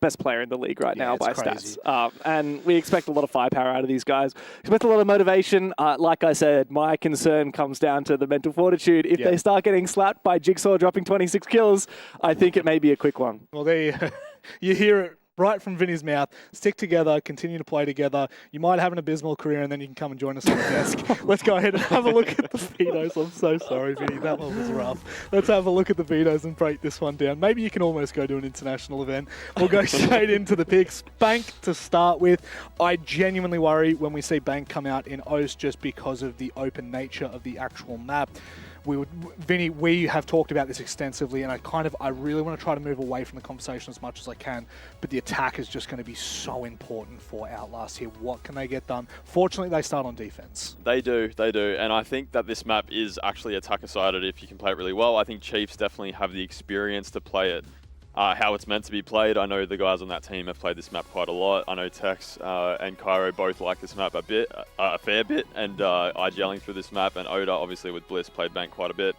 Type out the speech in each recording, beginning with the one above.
best player in the league right now by crazy. stats. And we expect a lot of firepower out of these guys. Expect a lot of motivation. Like I said, my concern comes down to the mental fortitude. If they start getting slapped by Jigsaw dropping 26 kills, I think it may be a quick one. Well, there you hear it right from Vinny's mouth. Stick together, continue to play together. You might have an abysmal career, and then you can come and join us on the desk. Let's go ahead and have a look at the Vetos. I'm so sorry, Vinny. That one was rough. Let's have a look at the Vetos and break this one down. Maybe you can almost go to an international event. We'll go straight into the picks. Bank to start with. I genuinely worry when we see Bank come out in OS just because of the open nature of the actual map. Vinny, we have talked about this extensively, and I really want to try to move away from the conversation as much as I can, but the attack is just going to be so important for Outlast here. What can they get done? Fortunately, they start on defense. They do, and I think that this map is actually attacker-sided if you can play it really well. I think Chiefs definitely have the experience to play it how it's meant to be played. I know the guys on that team have played this map quite a lot. I know Tex and Cairo both like this map a fair bit, and IGLing through this map, and Oda, obviously with Bliss, played Bank quite a bit.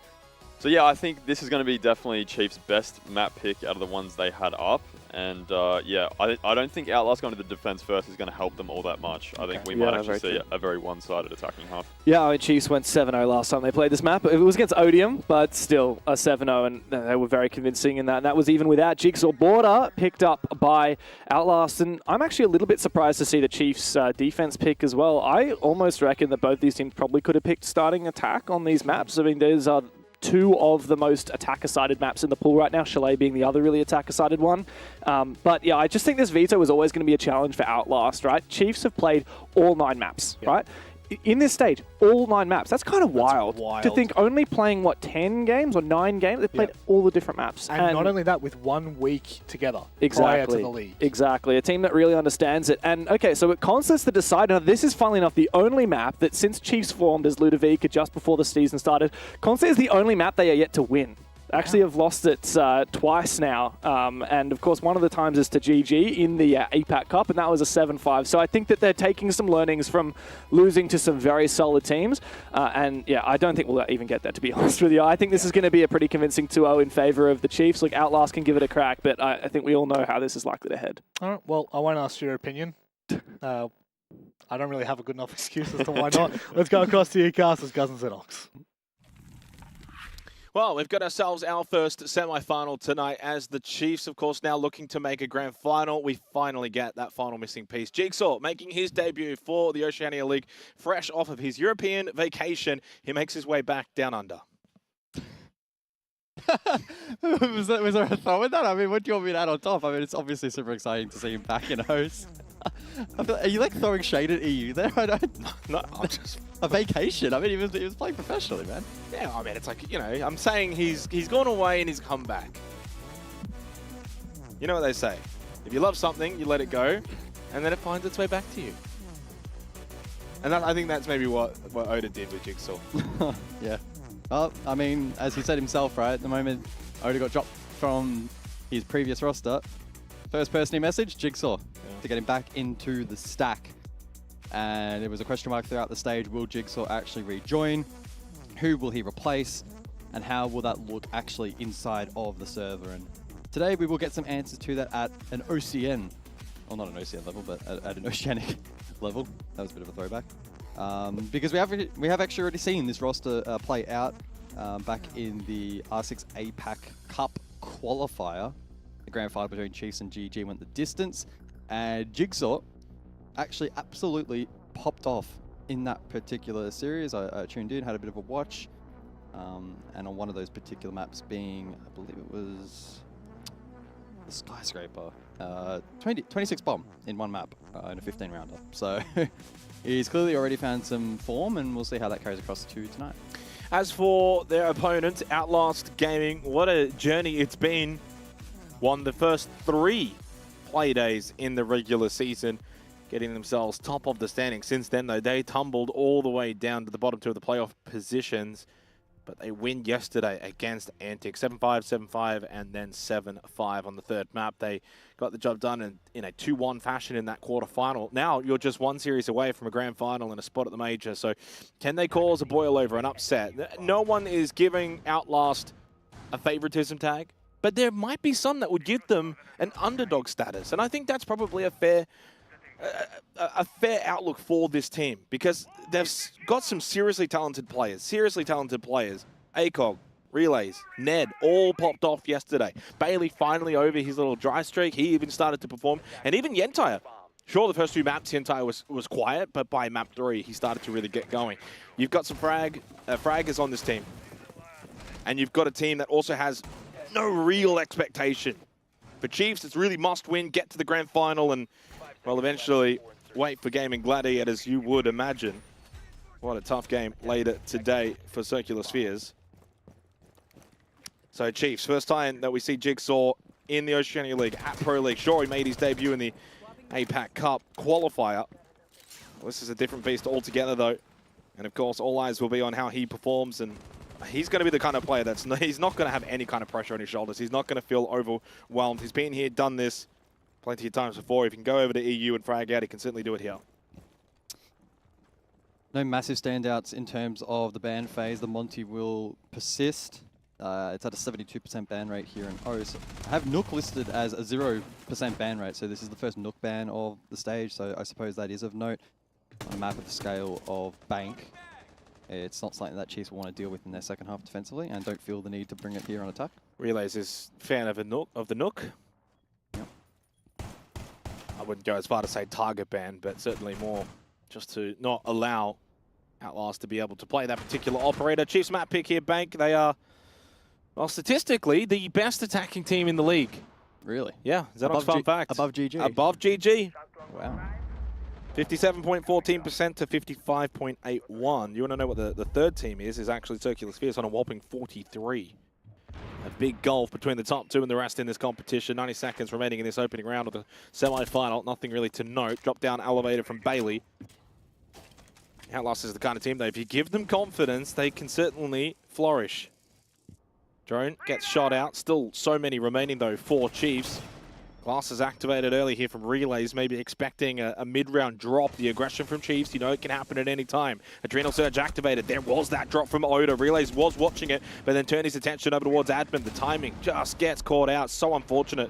So yeah, I think this is going to be definitely Chiefs' best map pick out of the ones they had up. And yeah, I don't think Outlast going to the defense first is going to help them all that much. I think we might actually see a very one-sided attacking half. Yeah, I mean, Chiefs went 7-0 last time they played this map. It was against Odium, but still a 7-0, and they were very convincing in that. And that was even without Jigsaw. Border picked up by Outlast, and I'm actually a little bit surprised to see the Chiefs' defense pick as well. I almost reckon that both these teams probably could have picked starting attack on these maps. I mean, there's two of the most attacker-sided maps in the pool right now, Chalet being the other really attacker-sided one. But yeah, I just think this Veto was always going to be a challenge for Outlast, right? Chiefs have played all 9 maps, right? In this stage, all 9 maps. That's kind of wild to think only playing, 10 games or 9 games? They've played all the different maps. And not only that, with 1 week together prior exactly, to the league. Exactly. A team that really understands it. And, okay, so it concerts the decider. Now, this is, funnily enough, the only map that since Chiefs formed as Ludovica just before the season started, Concert is the only map they are yet to win. Actually have lost it twice now. And, of course, one of the times is to GG in the APAC Cup, and that was a 7-5. So I think that they're taking some learnings from losing to some very solid teams. And, yeah, I don't think we'll even get that, to be honest with you. I think this is going to be a pretty convincing 2-0 in favour of the Chiefs. Look, Outlast can give it a crack, but I think we all know how this is likely to head. All right, well, I won't ask your opinion. I don't really have a good enough excuse as to why not. Let's go across to your casters, Cousins and Ox. Well, we've got ourselves our first semi-final tonight as the Chiefs, of course, now looking to make a grand final. We finally get that final missing piece. Jigsaw making his debut for the Oceania League, fresh off of his European vacation. He makes his way back down under. was there a throw in that? I mean, what do you want me to add on top? I mean, it's obviously super exciting to see him back in host. Are you like throwing shade at EU there? I don't. No, I'm just a vacation. I mean, he was playing professionally, man. Yeah, I mean, it's like, you know, I'm saying he's gone away and he's come back. You know what they say? If you love something, you let it go, and then it finds its way back to you. And I think that's maybe what Oda did with Jigsaw. Yeah. Well, I mean, as he said himself, right, the moment Oda got dropped from his previous roster, first person he messaged, Jigsaw, to get him back into the stack. And it was a question mark throughout the stage, will Jigsaw actually rejoin? Who will he replace? And how will that look actually inside of the server? And today we will get some answers to that at an OCN, well, not an OCN level, but at an Oceanic level. That was a bit of a throwback. Because we have actually already seen this roster play out back in the R6 APAC Cup qualifier. The grand final between Chiefs and GG went the distance, and Jigsaw actually absolutely popped off in that particular series. I tuned in, had a bit of a watch, and on one of those particular maps being, I believe it was the Skyscraper, 26 bomb in one map in a 15 rounder. So he's clearly already found some form, and we'll see how that carries across to tonight. As for their opponent, Outlast Gaming, what a journey it's been. Won the first 3 play days in the regular season, getting themselves top of the standing. Since then, though, they tumbled all the way down to the bottom 2 of the playoff positions. But they win yesterday against Antic, 7-5, 7-5, and then 7-5 on the third map. They got the job done in a 2-1 fashion in that quarterfinal. Now you're just 1 series away from a grand final and a spot at the major. So can they cause a boil over, an upset? No one is giving Outlast a favoritism tag. but there might be some that would give them an underdog status. And I think that's probably a fair outlook for this team, because they've got some seriously talented players. ACOG, Relays, Ned, all popped off yesterday. Bailey finally over his little dry streak. He even started to perform. And even Yentire. Sure, the first 2 maps, Yentire was quiet, but by map 3, he started to really get going. You've got some fraggers on this team. And you've got a team that also has no real expectation. For Chiefs, it's really must win, get to the grand final, and, well, eventually wait for Gaming Gladiators, you would imagine. What a tough game later today for Circular Spheres. So Chiefs, first time that we see Jigsaw in the Oceania League at Pro League. Sure, he made his debut in the APAC Cup qualifier. Well, this is a different beast altogether, though. And of course, all eyes will be on how he performs. And he's going to be the kind of player he's not going to have any kind of pressure on his shoulders. He's not going to feel overwhelmed. He's been here, done this plenty of times before. If he can go over to EU and frag out, he can certainly do it here. No massive standouts in terms of the ban phase. The Monty will persist. It's at a 72% ban rate here in O. So I have Nook listed as a 0% ban rate, so this is the first Nook ban of the stage, so I suppose that is of note. On a map of the scale of Bank, it's not something that Chiefs will want to deal with in their second half defensively, and don't feel the need to bring it here on attack. Relays is fan of the Nook. Yep. I wouldn't go as far to say target ban, but certainly more just to not allow Outlast to be able to play that particular operator. Chiefs map pick here, Bank. They are, well, statistically, the best attacking team in the league. Really? Yeah, Xenox fun fact. Above GG? Above GG. Wow. 57.14% to 55.81. You want to know what the third team is actually Circular Spheres on a whopping 43. A big gulf between the top 2 and the rest in this competition. 90 seconds remaining in this opening round of the semi-final. Nothing really to note. Drop down elevator from Bailey. Outlast is the kind of team that if you give them confidence, they can certainly flourish. Drone gets shot out. Still so many remaining, though, for Chiefs. Glass is activated early here from Relays, maybe expecting a mid-round drop. The aggression from Chiefs, you know, it can happen at any time. Adrenal Surge activated. There was that drop from Oda. Relays was watching it, but then turned his attention over towards Admin. The timing just gets caught out. So unfortunate.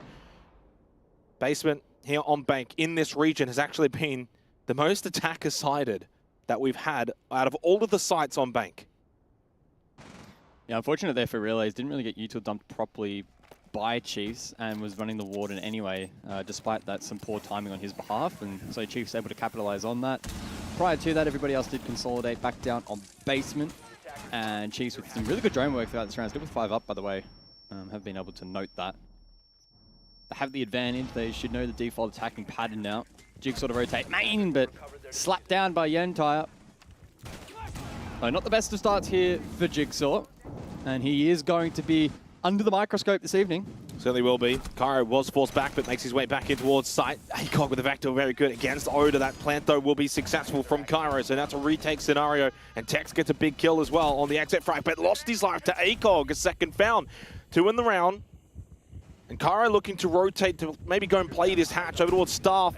Basement here on Bank in this region has actually been the most attacker-sided that we've had out of all of the sites on Bank. Yeah, unfortunate there for Relays. Didn't really get util dumped properly by Chiefs and was running the Warden anyway, despite that some poor timing on his behalf, and so Chiefs able to capitalize on that. Prior to that, everybody else did consolidate back down on Basement, and Chiefs with some really good drone work throughout this round. Still with 5 up, by the way, have been able to note that. They have the advantage. They should know the default attacking pattern now. Jigsaw to rotate main, but slapped down by Yentire. Not the best of starts here for Jigsaw, and he is going to be under the microscope this evening. Certainly will be. Cairo was forced back, but makes his way back in towards site. ACOG with the Veto, very good against Oda. That plant, though, will be successful from Cairo, so that's a retake scenario. And Tex gets a big kill as well on the exit frag, but lost his life to ACOG, a second found. 2 in the round. And Cairo looking to rotate to maybe go and play this hatch over towards Staff.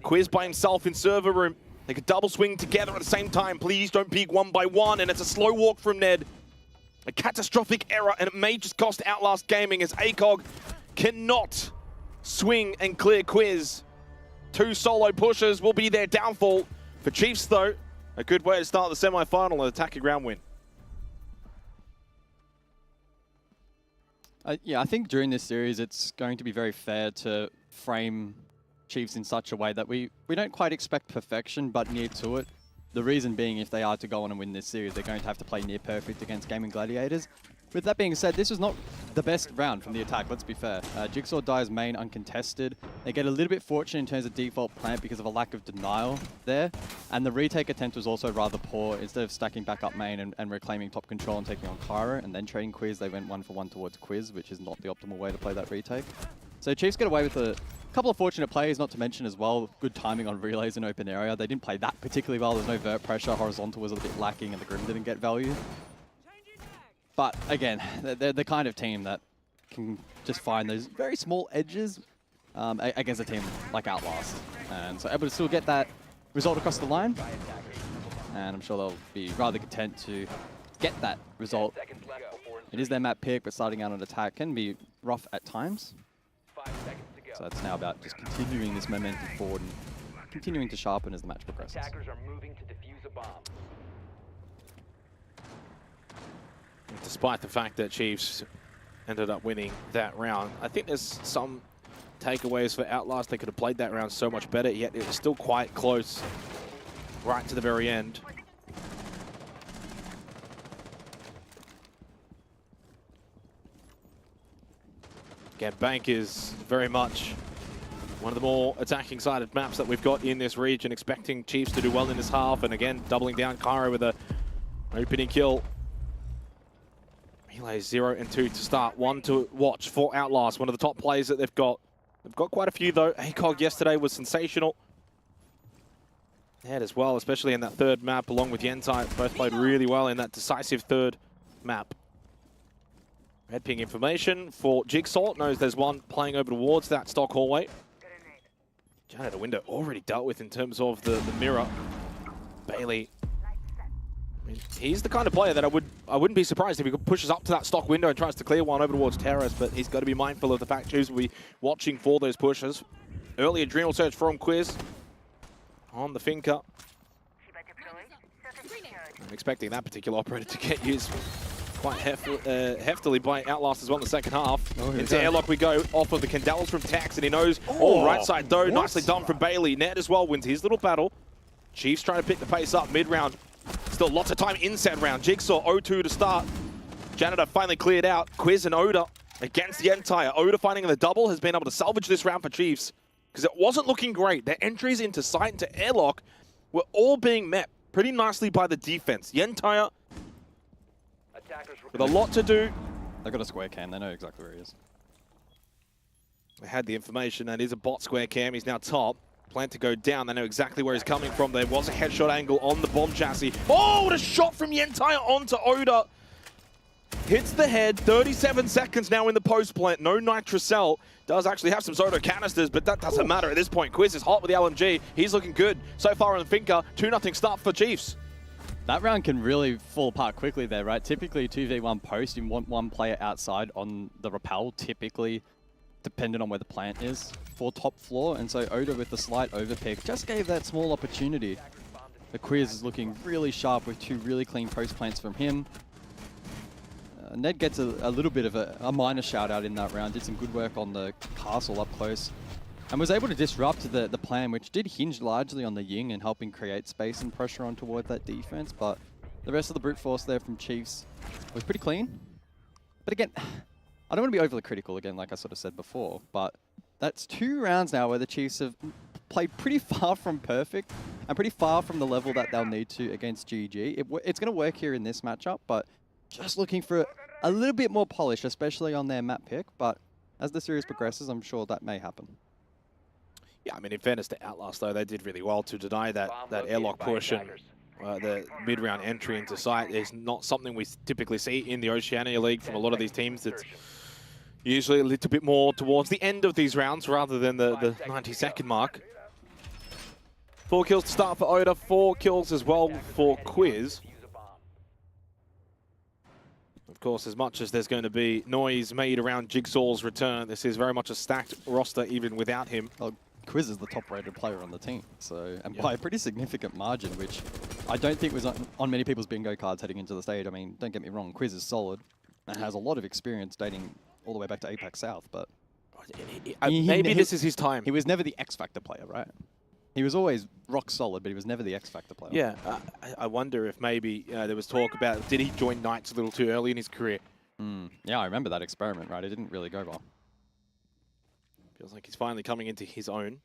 Quiz by himself in server room. They could double swing together at the same time. Please don't peek 1 by 1, and it's a slow walk from Ned. A catastrophic error, and it may just cost Outlast Gaming as ACOG cannot swing and clear Quiz. 2 solo pushes will be their downfall. For Chiefs, though, a good way to start the semi-final and attack a ground win. Yeah, I think during this series, it's going to be very fair to frame Chiefs in such a way that we don't quite expect perfection, but near to it. The reason being, if they are to go on and win this series, they're going to have to play near perfect against Gaming Gladiators. With that being said, this was not the best round from the attack, let's be fair. Jigsaw dies main uncontested. They get a little bit fortunate in terms of default plant because of a lack of denial there. And the retake attempt was also rather poor. Instead of stacking back up main and reclaiming top control and taking on Cairo and then trading Quiz, they went 1 for 1 towards Quiz, which is not the optimal way to play that retake. So Chiefs get away with a couple of fortunate plays, not to mention as well, good timing on Relays in open area. They didn't play that particularly well. There's no vert pressure. Horizontal was a little bit lacking and the Grim didn't get value. But again, they're the kind of team that can just find those very small edges against a team like Outlast. And so able to still get that result across the line. And I'm sure they'll be rather content to get that result. It is their map pick, but starting out on attack can be rough at times. So it's now about just continuing this momentum forward and continuing to sharpen as the match progresses. Attackers are moving to defuse a bomb. Despite the fact that Chiefs ended up winning that round, I think there's some takeaways for Outlast. They could have played that round so much better, yet it was still quite close right to the very end. Again, Bank is very much one of the more attacking-sided maps that we've got in this region, expecting Chiefs to do well in this half, and again, doubling down Cairo with a opening kill. Relays 0 and 2 to start. 1 to watch for Outlast, one of the top players that they've got. They've got quite a few, though. ACOG yesterday was sensational. Head as well, especially in that third map, along with Yentai. Both played really well in that decisive third map. Red ping information for Jigsaw. Knows there's one playing over towards that stock hallway. Janitor window already dealt with in terms of the mirror. Bailey. I mean, he's the kind of player that I wouldn't be surprised if he pushes up to that stock window and tries to clear one over towards Terrace, but he's got to be mindful of the fact Chiefs will be watching for those pushes. Early Adrenal Search from Quiz on the Finca. I'm expecting that particular operator to get used quite heftily by Outlast as well in the second half. Into airlock we go, off of the Candels from Tax, and he knows, right side though, nicely done from Bailey. Ned as well wins his little battle. Chiefs trying to pick the pace up mid-round. Still lots of time inside round. Jigsaw 0-2 to start. Janitor finally cleared out. Quiz and Oda against the Entire. Oda finding the double has been able to salvage this round for Chiefs because it wasn't looking great. Their entries into sight, into airlock were all being met pretty nicely by the defense. Yentire with a lot to do. They've got a square cam. They know exactly where he is. They had the information. That is a bot square cam. He's now top. Plan to go down. They know exactly where he's coming from. There was a headshot angle on the bomb chassis. Oh, what a shot from Yentire onto Oda. Hits the head. 37 seconds now in the post plant. No nitrocell. Does actually have some Zoto canisters, but that doesn't matter at this point. Quiz is hot with the LMG. He's looking good so far on the Finca. 2-0 start for Chiefs. That round can really fall apart quickly there, right? Typically 2v1 post, you want one player outside on the rappel, typically dependent on where the plant is for top floor. And so Oda with the slight overpick just gave that small opportunity. The Quiz is looking really sharp with two really clean post plants from him. Ned gets a little bit of a minor shout out in that round, did some good work on the castle up close, and was able to disrupt the plan, which did hinge largely on the Ying and helping create space and pressure on toward that defense. But the rest of the brute force there from Chiefs was pretty clean. But again, I don't want to be overly critical again, like I sort of said before, but that's 2 rounds now where the Chiefs have played pretty far from perfect and pretty far from the level that they'll need to against GG. It's going to work here in this matchup, but just looking for a little bit more polish, especially on their map pick. But as the series progresses, I'm sure that may happen. Yeah, I mean, in fairness to Outlast, though, they did really well to deny that airlock push, and the mid-round entry into sight is not something we typically see in the Oceania League from a lot of these teams. It's usually a little bit more towards the end of these rounds rather than the 90-second mark. 4 kills to start for Oda, 4 kills as well for Quiz. Of course, as much as there's going to be noise made around Jigsaw's return, this is very much a stacked roster even without him. Well, Quiz is the top-rated player on the team, so by a pretty significant margin, which I don't think was on many people's bingo cards heading into the stage. I mean, don't get me wrong, Quiz is solid and has a lot of experience dating all the way back to Apex South, but maybe this is his time. He was never the X-Factor player, right? He was always rock solid, but he was never the X-Factor player. Yeah, I wonder if maybe there was talk about, did he join Knights a little too early in his career? Yeah, I remember that experiment, right? It didn't really go well. Feels like he's finally coming into his own.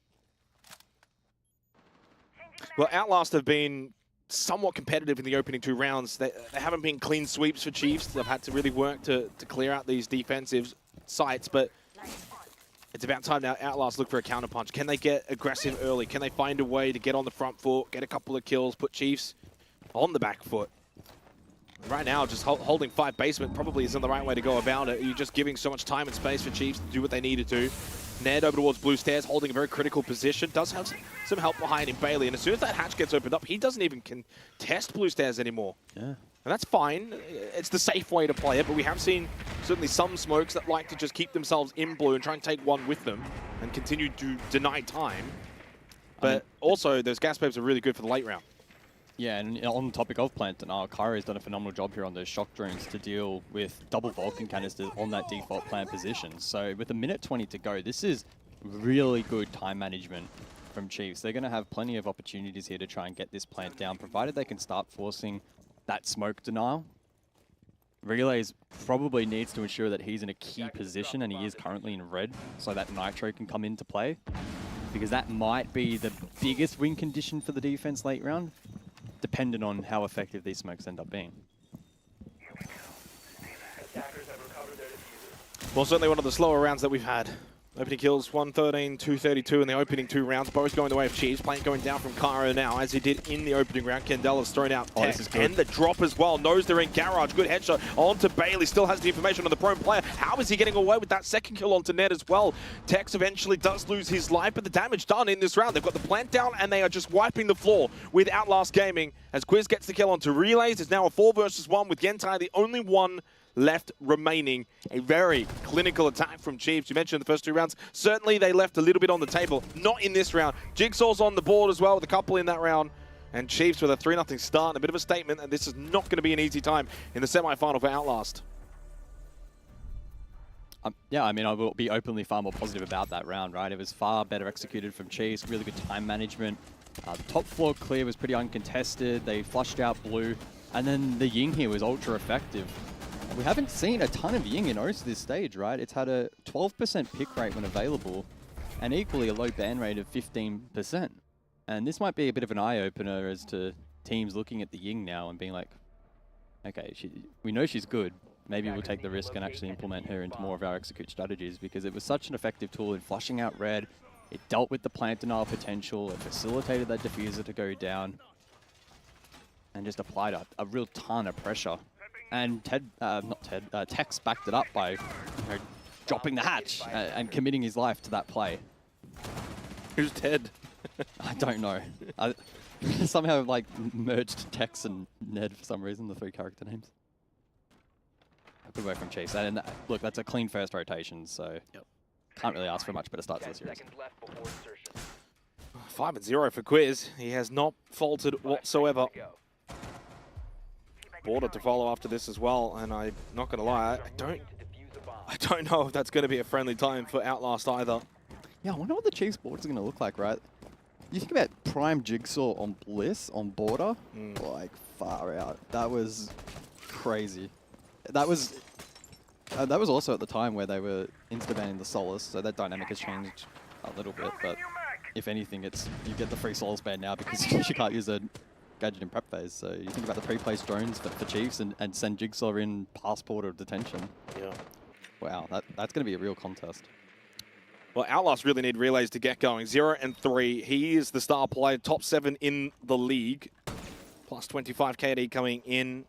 Well, Outlast have been somewhat competitive in the opening 2 rounds. They haven't been clean sweeps for Chiefs. They've had to really work to clear out these defensive sites, but it's about time now Outlast look for a counterpunch. Can they get aggressive early? Can they find a way to get on the front foot, get a couple of kills, put Chiefs on the back foot? Right now, just holding 5 basement probably isn't the right way to go about it. You're just giving so much time and space for Chiefs to do what they need to do. Ned over towards blue stairs, holding a very critical position. Does have some help behind him, Bailey. And as soon as that hatch gets opened up, he doesn't even contest blue stairs anymore. Yeah. And that's fine. It's the safe way to play it, but we have seen certainly some smokes that like to just keep themselves in blue and try and take one with them and continue to deny time. But also, those gas babes are really good for the late round. Yeah, and on the topic of plant denial, Kyrie's done a phenomenal job here on those shock drones to deal with double Vulcan canisters on that default plant position. So with a minute 20 to go, this is really good time management from Chiefs. They're going to have plenty of opportunities here to try and get this plant down, provided they can start forcing that smoke denial. Relays probably needs to ensure that he's in a key position, and he is currently in red, so that Nitro can come into play, because that might be the biggest win condition for the defense late round, dependent on how effective these smokes end up being. Well, certainly one of the slower rounds that we've had. Opening kills 113, 232 in the opening 2 rounds, both going the way of Chiefs. Plant going down from Cairo now, as he did in the opening round. Kendall thrown out Tex, and the drop as well. Knows they're in garage. Good headshot onto Bailey. Still has the information on the prone player. How is he getting away with that second kill onto Ned as well? Tex eventually does lose his life, but the damage done in this round. They've got the plant down, and they are just wiping the floor with Outlast Gaming. As Quiz gets the kill onto Relays, it's now a 4 versus 1 with Gentai the only one left remaining. A very clinical attack from Chiefs. You mentioned the first 2 rounds. Certainly they left a little bit on the table. Not in this round. Jigsaw's on the board as well with a couple in that round. And Chiefs with a 3-0 start and a bit of a statement. And this is not going to be an easy time in the semi-final for Outlast. Yeah, I mean, I will be openly far more positive about that round, right? It was far better executed from Chiefs. Really good time management. The top floor clear was pretty uncontested. They flushed out blue. And then the Ying here was ultra effective. We haven't seen a ton of Ying in OS this stage, right? It's had a 12% pick rate when available, and equally a low ban rate of 15%. And this might be a bit of an eye-opener as to teams looking at the Ying now and being like, okay, we know she's good. Maybe we'll take the risk and actually implement her into more of our execute strategies, because it was such an effective tool in flushing out red. It dealt with the plant denial potential. It facilitated that diffuser to go down and just applied a real ton of pressure. And Tex backed it up by dropping the hatch and committing his life to that play. Who's Ted? I don't know. I somehow like merged Tex and Ned for some reason, the 3 character names. Good work from Chiefs. And look, that's a clean first rotation, so can't really ask for much better starts this series. 5-0 for Quiz. He has not faltered whatsoever. Border to follow after this as well, and I'm not going to lie, I don't know if that's going to be a friendly time for Outlast either. Yeah, I wonder what the Chiefs border is going to look like, right? You think about Prime Jigsaw on Bliss on border, like far out. That was crazy. That was also at the time where they were insta-banning the Solace, so that dynamic has changed a little bit. But if anything, you get the free Solace ban now because you can't use a gadget in prep phase. So you think about the pre-placed drones for Chiefs and send Jigsaw in past border of detention. Yeah. Wow, that's going to be a real contest. Well, Outlast really need Relays to get going. 0-3. He is the star player, top 7 in the league. Plus 25 KD coming in.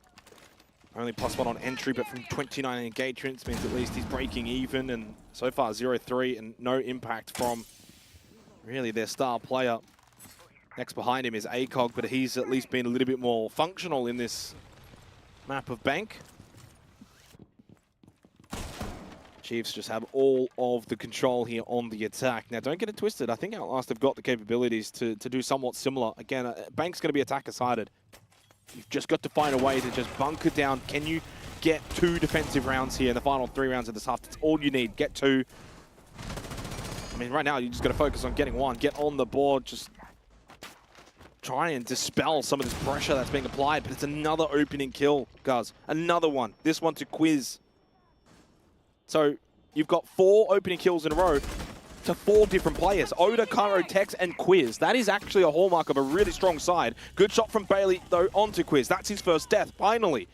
Only +1 on entry, but from 29 engagements means at least he's breaking even. And so far, 0-3 and no impact from really their star player. Next behind him is ACOG, but he's at least been a little bit more functional in this map of Bank. Chiefs just have all of the control here on the attack. Now, don't get it twisted. I think Outlast have got the capabilities to do somewhat similar. Again, Bank's going to be attacker-sided. You've just got to find a way to just bunker down. Can you get 2 defensive rounds here in the final 3 rounds of this half? That's all you need. Get 2. I mean, right now, you just got to focus on getting 1. Get on the board. Just try and dispel some of this pressure that's being applied. But it's another opening kill, guys. Another one. This one to Quiz. So you've got 4 opening kills in a row to 4 different players. Oda, Cairo, Tex, and Quiz. That is actually a hallmark of a really strong side. Good shot from Bailey, though, onto Quiz. That's his first death, finally.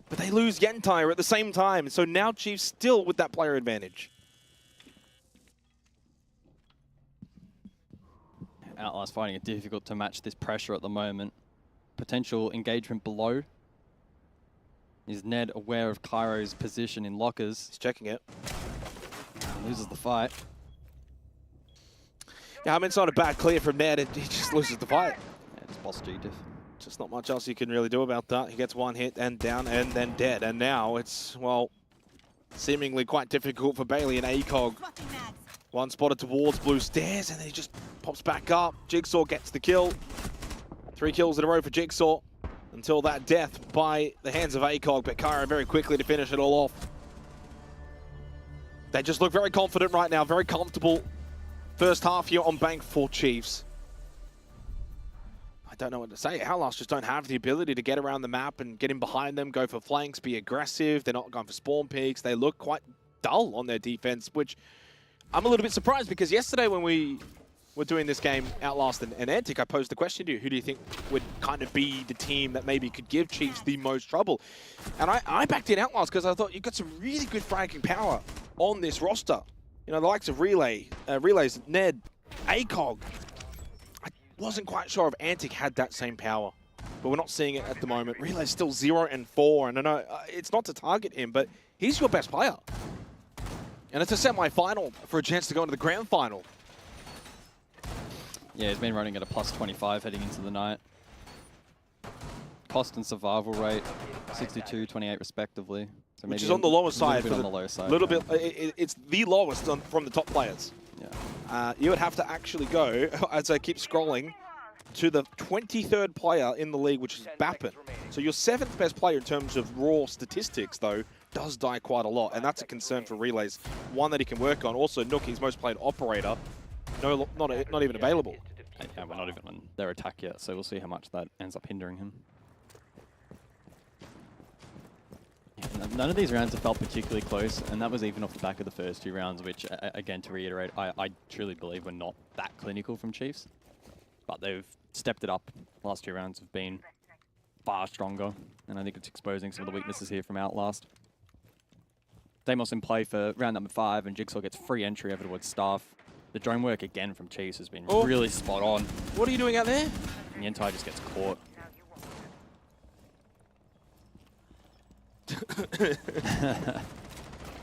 But they lose Yentire at the same time. So now Chiefs still with that player advantage. Outlast finding it difficult to match this pressure at the moment. Potential engagement below. Is Ned aware of Cairo's position in lockers? He's checking it. Loses the fight. Yeah, I mean, it's not a bad clear from Ned. He just loses the fight. Yeah, it's boss G diff. Just not much else you can really do about that. He gets one hit and down and then dead. And now it's, well, seemingly quite difficult for Bailey and ACOG. One spotted towards blue stairs and then he just pops back up. Jigsaw gets the kill. 3 kills in a row for Jigsaw until that death by the hands of ACOG, but Kyra very quickly to finish it all off. They just look very confident right now, very comfortable. First half here on bank for Chiefs. I don't know what to say. Outlast just don't have the ability to get around the map and get in behind them, go for flanks, be aggressive. They're not going for spawn peaks. They look quite dull on their defense, which I'm a little bit surprised because yesterday when we were doing this game, Outlast and Antic, I posed the question to you, who do you think would kind of be the team that maybe could give Chiefs the most trouble? And I backed in Outlast because I thought you got some really good fragging power on this roster. You know, the likes of Relays, Ned, ACOG. I wasn't quite sure if Antic had that same power, but we're not seeing it at the moment. Relay's still 0 and 4, and I know it's not to target him, but he's your best player. And it's a semi-final for a chance to go into the grand final. Yeah, he's been running at a plus 25 heading into the night. Cost and survival rate, 62, 28 respectively. So Which is on the lower side. On the lower side. Little bit. It's the lowest from the top players. Yeah. You would have to actually go, as I keep scrolling, to the 23rd player in the league, which is Bappin. So your 7th best player in terms of raw statistics, though, does die quite a lot, and that's a concern for Relays. One that he can work on. Also, Nookie's most played operator, not even available. Yeah, we're not even on their attack yet, so we'll see how much that ends up hindering him. Yeah, none of these rounds have felt particularly close, and that was even off the back of the first 2 rounds, which, again, to reiterate, I truly believe were not that clinical from Chiefs. But they've stepped it up. Last 2 rounds have been far stronger, and I think it's exposing some of the weaknesses here from Outlast. Deimos in play for round number 5, and Jigsaw gets free entry over towards Staff. The drone work again from Chiefs has been really spot on. What are you doing out there? And the entire just gets caught.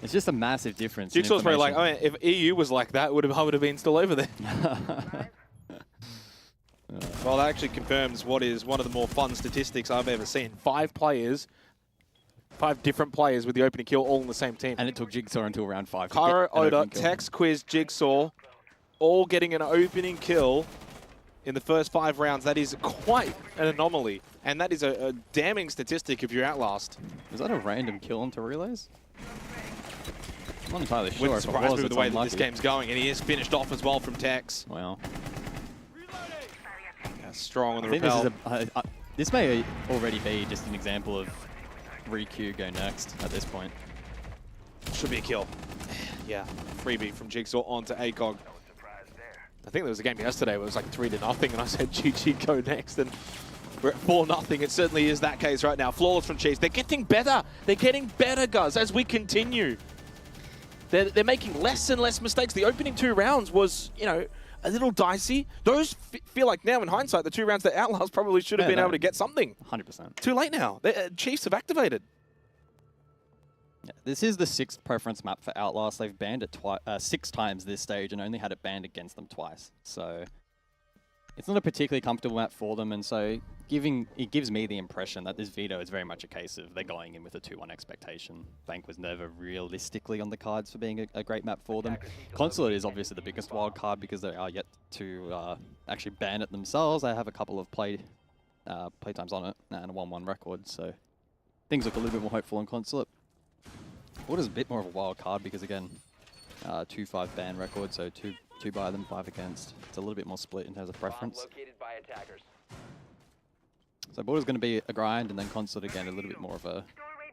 It's just a massive difference. Jigsaw's probably like, oh, if EU was like that, I would have been still over there. Well, that actually confirms what is one of the more fun statistics I've ever seen. 5 different players with the opening kill all in the same team. And it took Jigsaw until round 5. Kyra, Oda, Tex, Quiz, Jigsaw, all getting an opening kill in the first 5 rounds. That is quite an anomaly. And that is a damning statistic if you're Outlast. Was that a random kill onto Relays? I'm not entirely sure. Wouldn't surprise me with the way that this game's going. And he is finished off as well from Tex. Wow. Strong on the I think rappel. this may already be just an example of Riku go next at this point. Should be a kill. Yeah, freebie from Jigsaw onto ACOG. I think there was a game yesterday where it was like 3-0 and I said GG go next and we're at 4-0. It certainly is that case right now. Flawless from Chiefs. They're getting better. They're getting better, guys, as we continue. They're making less and less mistakes. The opening 2 rounds was, you know, a little dicey. Those feel like now, in hindsight, the 2 rounds that Outlast probably should have been able to get something. 100%. Too late now. Chiefs have activated. Yeah, this is the 6th preference map for Outlast. They've banned it 6 times this stage and only had it banned against them twice. So it's not a particularly comfortable map for them, and so it gives me the impression that this Veto is very much a case of they're going in with a 2-1 expectation. Bank was never realistically on the cards for being a great map for them. Consulate is obviously the biggest wild card because they are yet to actually ban it themselves. They have a couple of playtimes on it and a 1-1 record, so things look a little bit more hopeful on Consulate. Border's a bit more of a wild card because, again, 2-5 ban record, so 2 by them, 5 against. It's a little bit more split in terms of preference. So Border's going to be a grind, and then Consulate again a little bit more of a...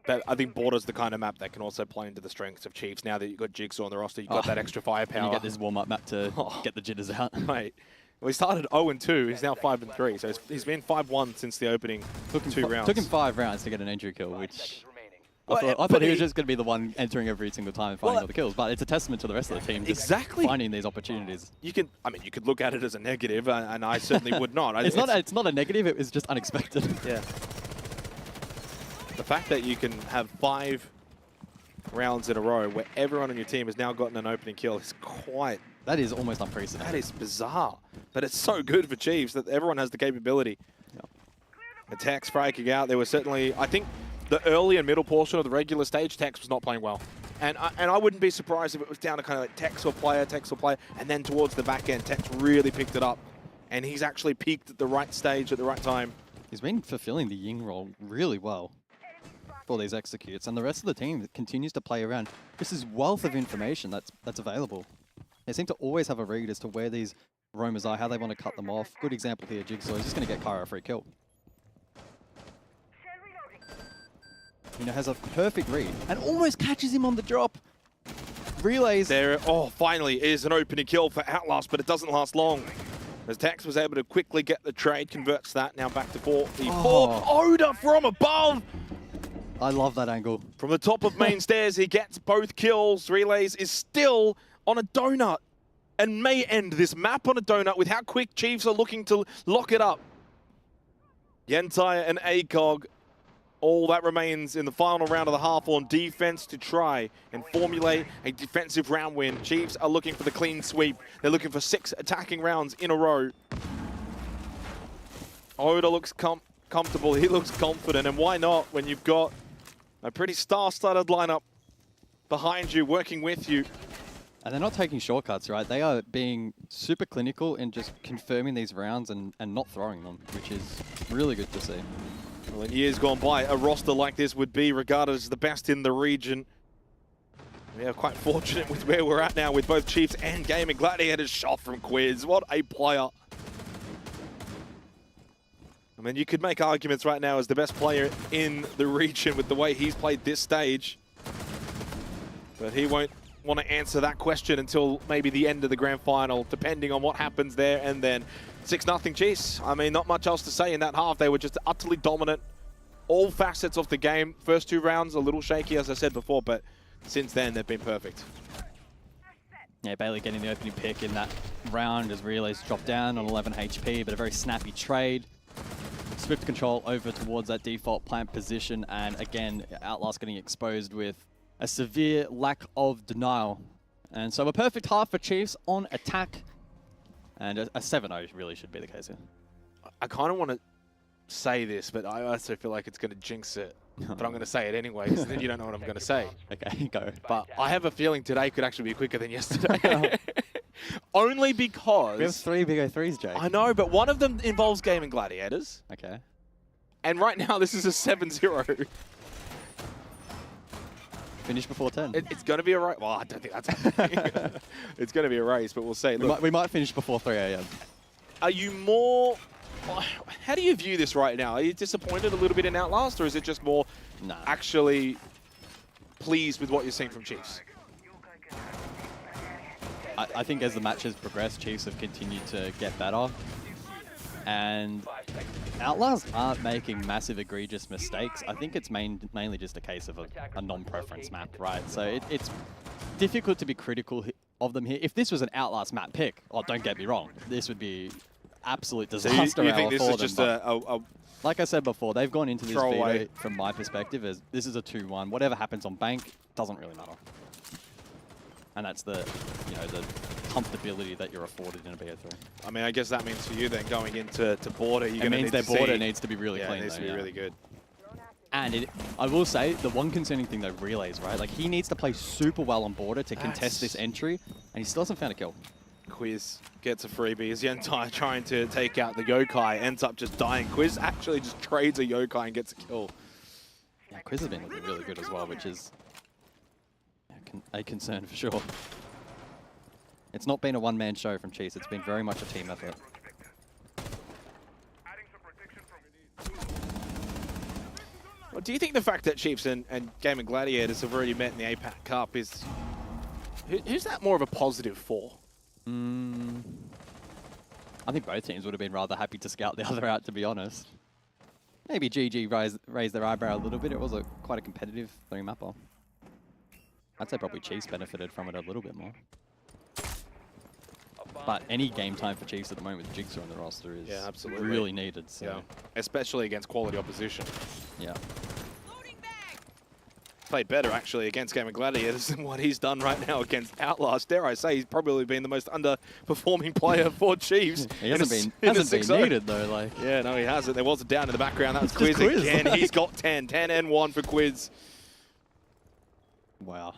But I think Border's the kind of map that can also play into the strengths of Chiefs. Now that you've got Jigsaw on the roster, you've got that extra firepower. And you get this warm-up map to get the jitters out. Mate, well, he started 0-2, he's now 5-3, so he's been 5-1 since the opening 2 rounds. Took him 5 rounds to get an entry kill, which... Well, I thought he was just going to be the one entering every single time and finding all the kills, but it's a testament to the rest of the team just finding these opportunities. You can look at it as a negative, and I certainly would not. It's not a negative, it was just unexpected. Yeah. The fact that you can have 5 rounds in a row where everyone on your team has now gotten an opening kill is quite... That is almost unprecedented. That is bizarre. But it's so good for Chiefs that everyone has the capability. Attacks breaking out. There was certainly, I think, the early and middle portion of the regular stage, Tex was not playing well. And I wouldn't be surprised if it was down to kind of like Tex or player, and then towards the back end, Tex really picked it up. And he's actually peaked at the right stage at the right time. He's been fulfilling the Ying role really well for these executes, and the rest of the team continues to play around. This is wealth of information that's available. They seem to always have a read as to where these roamers are, how they want to cut them off. Good example here, Jigsaw. He's just going to get Kyra a free kill. You know, has a perfect read and almost catches him on the drop. Relays. There, oh, finally is an opening kill for Outlast, but it doesn't last long. As Tex was able to quickly get the trade, converts that now back to 4v4. Oda from above! I love that angle. From the top of main stairs, he gets both kills. Relays is still on a donut and may end this map on a donut with how quick Chiefs are looking to lock it up. Yentai and ACOG, all that remains in the final round of the half on defense to try and formulate a defensive round win. Chiefs are looking for the clean sweep. They're looking for 6 attacking rounds in a row. Oda looks comfortable. He looks confident. And why not when you've got a pretty star-studded lineup behind you, working with you. And they're not taking shortcuts, right? They are being super clinical in just confirming these rounds and not throwing them, which is really good to see. Well, in years gone by, a roster like this would be regarded as the best in the region. We are quite fortunate with where we're at now with both Chiefs and Gaming Gladiators. Shot from Quiz. What a player. I mean, you could make arguments right now as the best player in the region with the way he's played this stage. But he won't want to answer that question until maybe the end of the grand final, depending on what happens there and then. 6-0 Chiefs. I mean, not much else to say in that half. They were just utterly dominant. All facets of the game. First 2 rounds, a little shaky, as I said before, but since then, they've been perfect. Yeah, Bailey getting the opening pick in that round as Relays drop down on 11 HP, but a very snappy trade. Swift control over towards that default plant position, and again, Outlast getting exposed with a severe lack of denial. And so a perfect half for Chiefs on attack. And a 7-0 really should be the case here. I kind of want to say this, but I also feel like it's going to jinx it. But I'm going to say it anyway, because then you don't know what I'm going to say. Okay, go. But I have a feeling today could actually be quicker than yesterday. Only because... We have 3 big O3s, Jake. I know, but one of them involves Gaming Gladiators. Okay. And right now, this is a 7-0. Finish before 10. It's going to be a race. Well, I don't think that's happening. It's going to be a race, but we'll see. Look, We might finish before 3 AM. are you more... How do you view this right now? Are you disappointed a little bit in Outlast, or is it just more actually pleased with what you're seeing from Chiefs? I think as the matches progress, Chiefs have continued to get better. And Outlast aren't making massive, egregious mistakes. I think it's mainly just a case of a non-preference map, right? So it's difficult to be critical of them here. If this was an Outlast map pick, oh, don't get me wrong, this would be absolute disaster. So you think this is just a like I said before, they've gone into this Veto, away. from my perspective, as this is a 2-1. Whatever happens on bank doesn't really matter. And that's the, the comfortability that you're afforded in a BO3. I mean, I guess that means for you then going into border, you're going to need their to see... border needs to be really clean. It needs to be really good. And I will say, the one concerning thing though, Relays, right? Like, he needs to play super well on border to contest this entry, and he still hasn't found a kill. Quiz gets a freebie as Yentai trying to take out the Yokai, ends up just dying. Quiz actually just trades a Yokai and gets a kill. Yeah, Quiz has been looking really good as well, which is a concern for sure. It's not been a one-man show from Chiefs, it's been very much a team effort. Well, do you think the fact that Chiefs and Gaming Gladiators have already met in the APAC Cup is... Who's that more of a positive for? I think both teams would have been rather happy to scout the other out, to be honest. Maybe GG raised their eyebrow a little bit. It was quite a competitive 3-mapper. I'd say probably Chiefs benefited from it a little bit more. But any game time for Chiefs at the moment with Jigsaw in the roster is really needed. So. Yeah. Especially against quality opposition. Yeah. played better, actually, against Game of Gladiators than what he's done right now against Outlast. Dare I say, he's probably been the most underperforming player for Chiefs. He hasn't been needed, though. Like. Yeah, no, he hasn't. There was a down in the background. That was It's just Quiz Quiz. again. He's got 10. 10 and 1 for Quiz. Wow.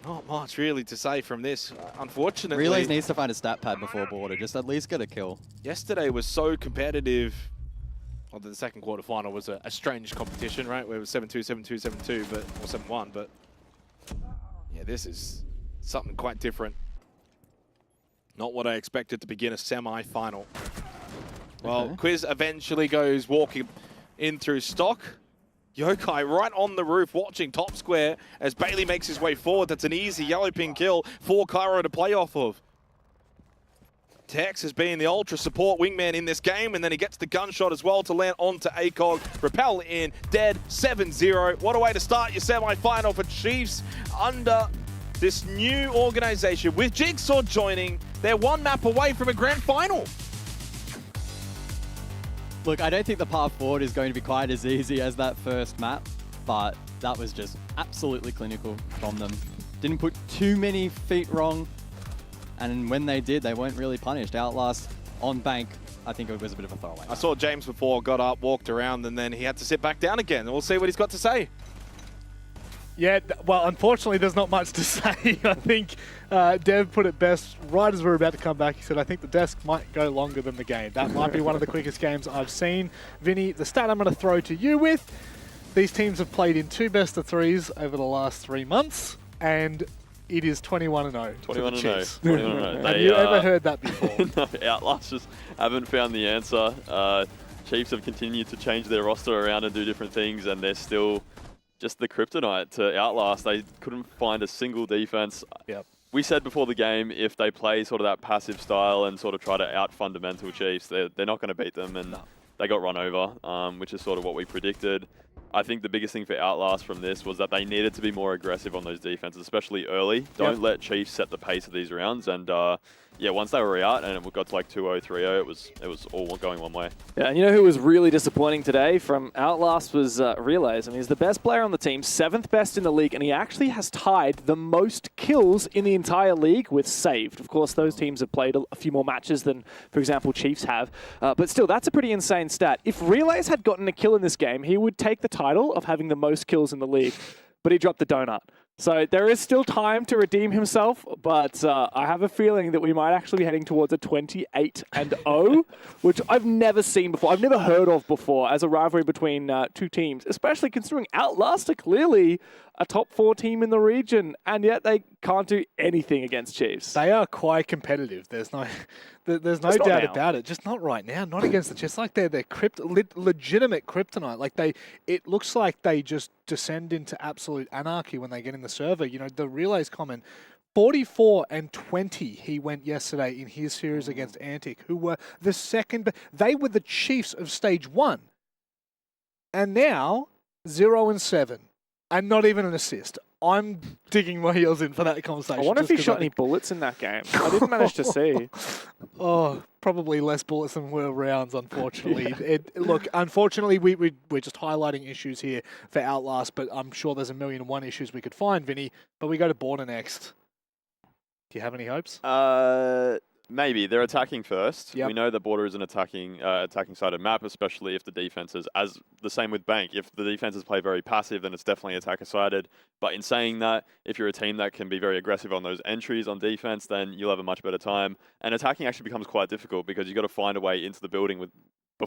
Not much really to say from this, unfortunately. Relays needs to find a stat pad before border, just at least get a kill. Yesterday was so competitive. Well, the second quarterfinal was a strange competition, right? Where it was 7-2, 7-2, 7-2, but or 7-1. But yeah, this is something quite different. Not what I expected to begin a semi-final. Well, Okay. Quiz eventually goes walking in through stock. Yokai right on the roof watching top square as Bailey makes his way forward. That's an easy yellow pin kill for Cairo to play off of. Tex has been the ultra support wingman in this game, and then he gets the gunshot as well to land onto ACOG. Repel in, dead, 7-0. What a way to start your semi-final for Chiefs under this new organization. With Jigsaw joining, they're one map away from a grand final. Look, I don't think the path forward is going to be quite as easy as that first map, but that was just absolutely clinical from them. Didn't put too many feet wrong, and when they did, they weren't really punished. Outlast on bank, I think it was a bit of a throwaway. I saw James before, got up, walked around, and then he had to sit back down again. We'll see what he's got to say. Yeah, well, unfortunately, there's not much to say. I think Dev put it best right as we were about to come back. He said, I think the desk might go longer than the game. That might be one of the quickest games I've seen. Vinny, the stat I'm going to throw to you with, these teams have played in 2 best-of-3s over the last 3 months, and it is 21-0. 21-0. 21-0. Have you ever heard that before? No, Outlast just haven't found the answer. Chiefs have continued to change their roster around and do different things, and they're still just the kryptonite to Outlast. They couldn't find a single defense. Yep. We said before the game, if they play sort of that passive style and sort of try to out-fundamental Chiefs, they're not going to beat them, and they got run over, which is sort of what we predicted. I think the biggest thing for Outlast from this was that they needed to be more aggressive on those defenses, especially early. Don't let Chiefs set the pace of these rounds, and yeah, once they were out and it got to like 2-0, 3-0, it was all going one way. Yeah, and you know who was really disappointing today from Outlast was Relays. I mean, he's the best player on the team, 7th best in the league, and he actually has tied the most kills in the entire league with saved. Of course, those teams have played a few more matches than, for example, Chiefs have. But still, that's a pretty insane stat. If Relays had gotten a kill in this game, he would take the title of having the most kills in the league, but he dropped the donut. So there is still time to redeem himself, but I have a feeling that we might actually be heading towards a 28-0, which I've never seen before. I've never heard of before as a rivalry between 2 teams, especially considering Outlast are clearly a top 4 team in the region, and yet they can't do anything against Chiefs. They are quite competitive. There's no doubt about it. Just not right now. Not against the Chiefs. Like they're legitimate kryptonite. Like it looks like they just descend into absolute anarchy when they get in the server. You know, the Relays comment, 44-20 he went yesterday in his series against Antic, who were the second. They were the Chiefs of stage 1, and now 0-7. And not even an assist. I'm digging my heels in for that conversation. I wonder if he shot any bullets in that game. I didn't manage to see. Oh, probably less bullets than were rounds, unfortunately. Look, unfortunately, we're just highlighting issues here for Outlast, but I'm sure there's 1,000,001 issues we could find, Vinny. But we go to Border next. Do you have any hopes? Maybe. They're attacking first. Yep. We know that Border is an attacking-sided map, especially if the defenses, as the same with Bank, if the defenses play very passive, then it's definitely attacker-sided. But in saying that, if you're a team that can be very aggressive on those entries on defense, then you'll have a much better time. And attacking actually becomes quite difficult because you've got to find a way into the building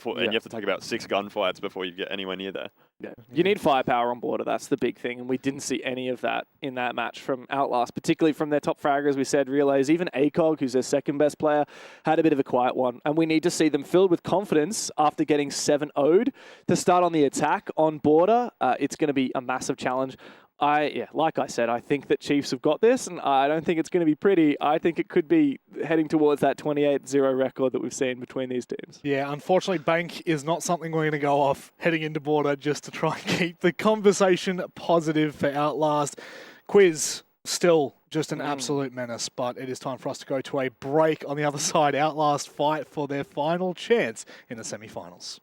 and you have to take about 6 gunfights before you get anywhere near there. Yeah. You need firepower on Border. That's the big thing, and we didn't see any of that in that match from Outlast, particularly from their top fraggers. We said Relays, even ACOG, who's their second best player, had a bit of a quiet one, and we need to see them filled with confidence after getting 7-0'd to start on the attack on Border. It's going to be a massive challenge. Like I said, I think that Chiefs have got this, and I don't think it's going to be pretty. I think it could be heading towards that 28-0 record that we've seen between these teams. Yeah, unfortunately, Bank is not something we're going to go off heading into Border just to try and keep the conversation positive for Outlast. Quiz, still just an absolute menace, but it is time for us to go to a break. On the other side, Outlast fight for their final chance in the semifinals.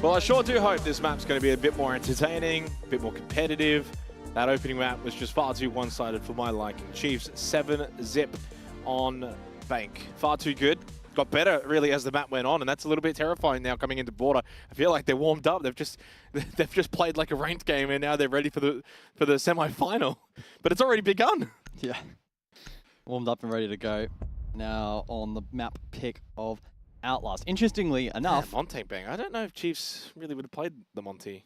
Well, I sure do hope this map's going to be a bit more entertaining, a bit more competitive. That opening map was just far too one-sided for my liking. Chiefs 7-zip on Bank. Far too good. Got better, really, as the map went on, and that's a little bit terrifying now coming into Border. I feel like they're warmed up. They've just played like a ranked game, and now they're ready for the semi-final. But it's already begun. Yeah. Warmed up and ready to go. Now on the map pick of Outlast. Interestingly enough... Monte Bang. I don't know if Chiefs really would have played the Monte.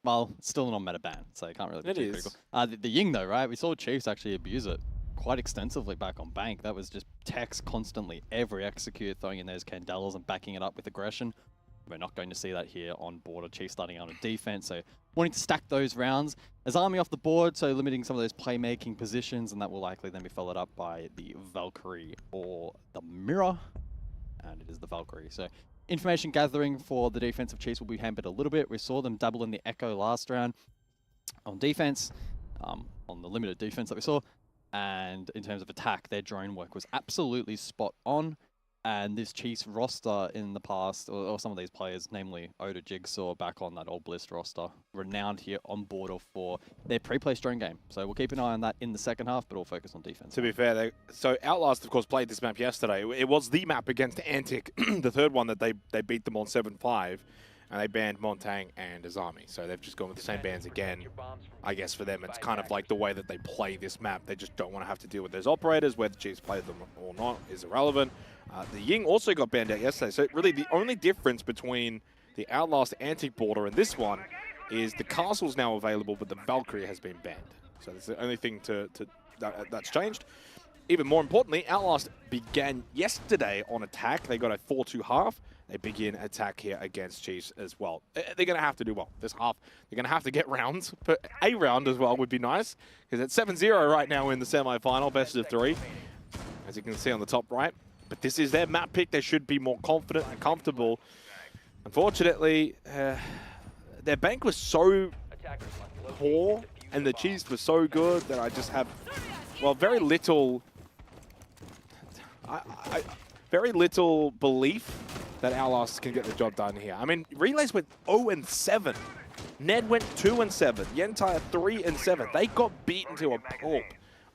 Well, it's still an on-meta ban, so you can't really be It too is. critical. The Ying, though, right? We saw Chiefs actually abuse it quite extensively back on Bank. That was just text constantly, every execute, throwing in those Candelas and backing it up with aggression. We're not going to see that here on Border. Chiefs starting out on defense, so wanting to stack those rounds. As Army off the board, so limiting some of those playmaking positions, and that will likely then be followed up by the Valkyrie or the Mirror. And it is the Valkyrie. So information gathering for the defensive Chiefs will be hampered a little bit. We saw them double in the Echo last round on defense, on the limited defense that we saw. And in terms of attack, their drone work was absolutely spot on. And this Chiefs roster in the past, or some of these players, namely Oda Jigsaw, back on that old Bliss roster, renowned here on Border for their pre-placed drone game. So we'll keep an eye on that in the second half, but we'll focus on defense. To be fair, so Outlast, of course, played this map yesterday. It was the map against Antic, the third one that they beat them on 7-5, and they banned Montang and Azami. So they've just gone with the same bans again. I guess for them, it's kind of like the way that they play this map. They just don't want to have to deal with those operators. Whether Chiefs play them or not is irrelevant. The Ying also got banned out yesterday. So really the only difference between the Outlast Antic Border and this one is the castle's now available, but the Valkyrie has been banned. So that's the only thing that's changed. Even more importantly, Outlast began yesterday on attack. They got a 4-2 half. They begin attack here against Chiefs as well. They're going to have to do well this half. They're going to have to get rounds, but a round as well would be nice, because it's 7-0 right now in the semi-final, best of 3, as you can see on the top right. But this is their map pick. They should be more confident and comfortable. Unfortunately, their bank was so poor and the Chiefs were so good that I just have, well, very little belief that Outlast can get the job done here. I mean, Relays went 0-7. Ned went 2-7. Yentai 3-7. They got beaten to a pulp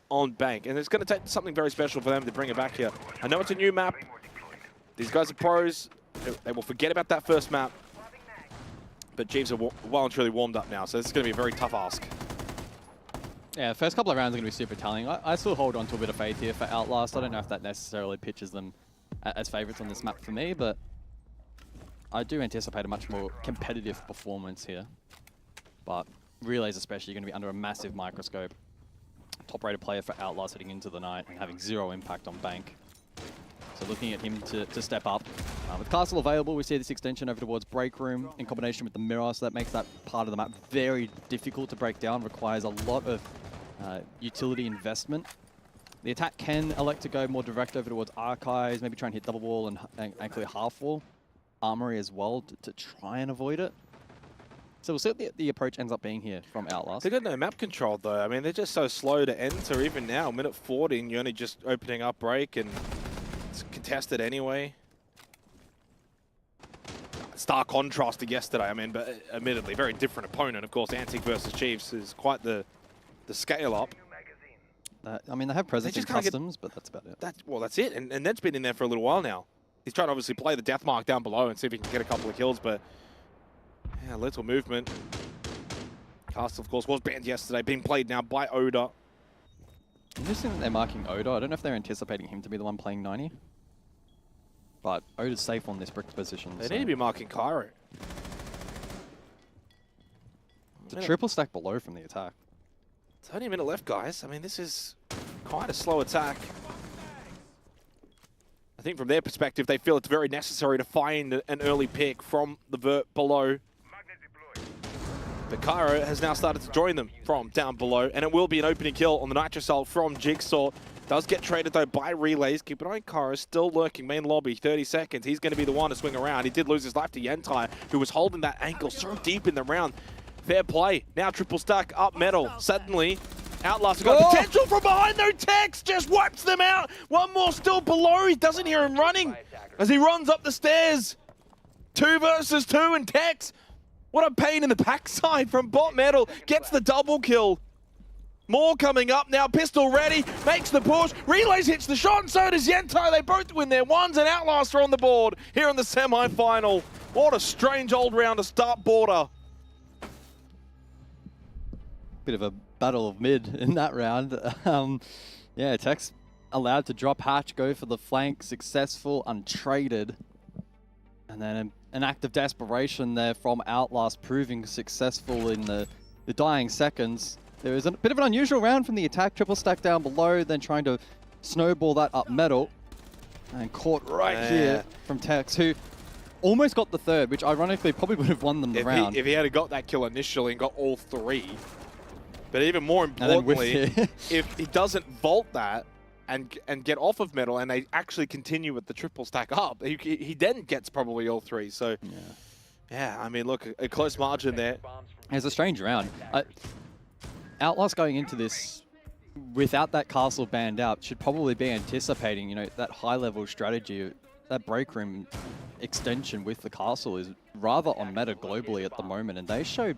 on Bank, and it's going to take something very special for them to bring it back here. I know it's a new map. These guys are pros. They will forget about that first map. But Chiefs are well and truly warmed up now, so this is going to be a very tough ask. Yeah, the first couple of rounds are going to be super telling. I still hold on to a bit of faith here for Outlast. I don't know if that necessarily pitches them as favorites on this map for me, but I do anticipate a much more competitive performance here. But Relays especially are going to be under a massive microscope. Top-rated player for Outlast heading into the night and having zero impact on Bank. So looking at him to step up. With Castle available, we see this extension over towards Break Room in combination with the Mirror, so that makes that part of the map very difficult to break down, requires a lot of utility investment. The attack can elect to go more direct over towards Archives, maybe try and hit double wall and clear half wall. Armory as well to try and avoid it. So we'll see what the approach ends up being here from Outlast. They got no map control though. I mean, they're just so slow to enter. Even now, minute 14, you're only just opening up break and it's contested anyway. Stark contrast to yesterday, I mean, but admittedly, very different opponent. Of course, Antic versus Chiefs is quite the scale up. I mean, they have presence in customs, but that's about it. That's it. And Ned's been in there for a little while now. He's trying to obviously play the death mark down below and see if he can get a couple of kills, but yeah, little movement. Castle, of course, was banned yesterday, being played now by Oda. Interesting that they're marking Oda. I don't know if they're anticipating him to be the one playing 90. But Oda's safe on this brick position. They need to be marking Cairo. It's a triple stack below from the attack. It's only a minute left, guys. I mean, this is quite a slow attack. I think from their perspective, they feel it's very necessary to find an early pick from the vert below. But Cairo has now started to join them from down below, and it will be an opening kill on the Nitrocell from Jigsaw. Does get traded, though, by Relays. Keep an eye on Cairo, still lurking, main lobby, 30 seconds. He's going to be the one to swing around. He did lose his life to Yentai, who was holding that ankle so deep in the round. Fair play. Now triple stack up metal. Suddenly, Outlast has got potential from behind, though. Tex just wipes them out. One more still below. He doesn't hear him running as he runs up the stairs. 2 versus 2, and Tex, what a pain in the backside from Bot Metal. Gets the double kill. More coming up now. Pistol ready, makes the push. Relays hits the shot, and so does Yentai. They both win their ones, and Outlast are on the board here in the semi-final. What a strange old round to start Border. Bit of a battle of mid in that round. Yeah, Tex allowed to drop hatch, go for the flank, successful, untraded. And then an act of desperation there from Outlast, proving successful in the dying seconds. There was a bit of an unusual round from the attack, triple stack down below, then trying to snowball that up metal. And caught right here from Tex, who almost got the third, which ironically probably would have won them the round. If he had got that kill initially and got all 3. But even more importantly, if he doesn't vault that and get off of metal and they actually continue with the triple stack up, he then gets probably all 3. So, yeah, I mean, look, a close margin there. It's a strange round. Outlast going into this without that castle banned out should probably be anticipating, you know, that high-level strategy, that break room extension with the castle is rather on meta globally at the moment, and they showed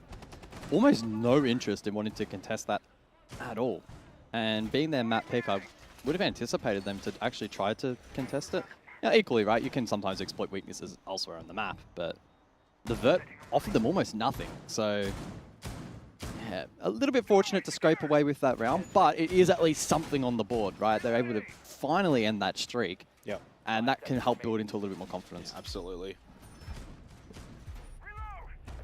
almost no interest in wanting to contest that at all. And being their map pick, I would have anticipated them to actually try to contest it. Now, equally, right, you can sometimes exploit weaknesses elsewhere on the map, but the Vert offered them almost nothing. So, yeah, a little bit fortunate to scrape away with that round, but it is at least something on the board, right? They're able to finally end that streak. Yep. And that can help build into a little bit more confidence. Absolutely.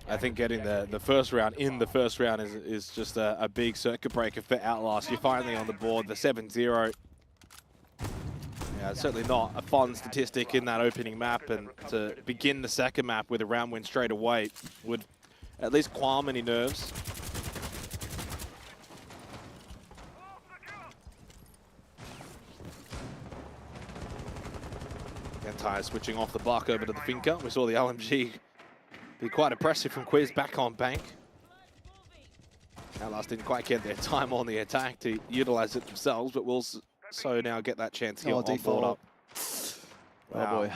I think getting the first round in the first round is just a big circuit breaker for Outlast. You're finally on the board, the 7-0. Yeah, it's certainly not a fun statistic in that opening map, and to begin the second map with a round win straight away would at least calm any nerves. Yentai switching off the block over to the Finca. We saw the LMG be quite impressive from Quiz back on bank. Outlast didn't quite get their time on the attack to utilize it themselves, but will so now get that chance to get on board up. Wow. Oh boy.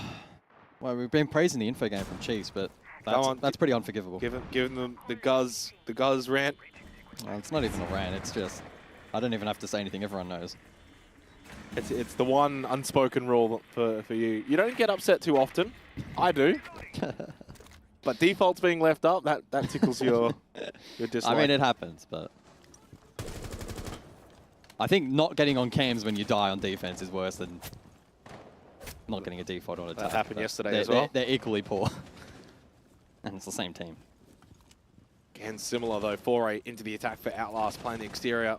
Well, we've been praising the info game from Chiefs, but that's pretty unforgivable. Giving them the Guz rant. Well, it's not even a rant, it's just, I don't even have to say anything, everyone knows. It's the one unspoken rule for you. You don't get upset too often. I do. But defaults being left up, that tickles your dislike. I mean, it happens, but I think not getting on cams when you die on defense is worse than not getting a default on attack. That happened yesterday as well. They're equally poor. And it's the same team. Again, similar though, foray into the attack for Outlast, playing the exterior.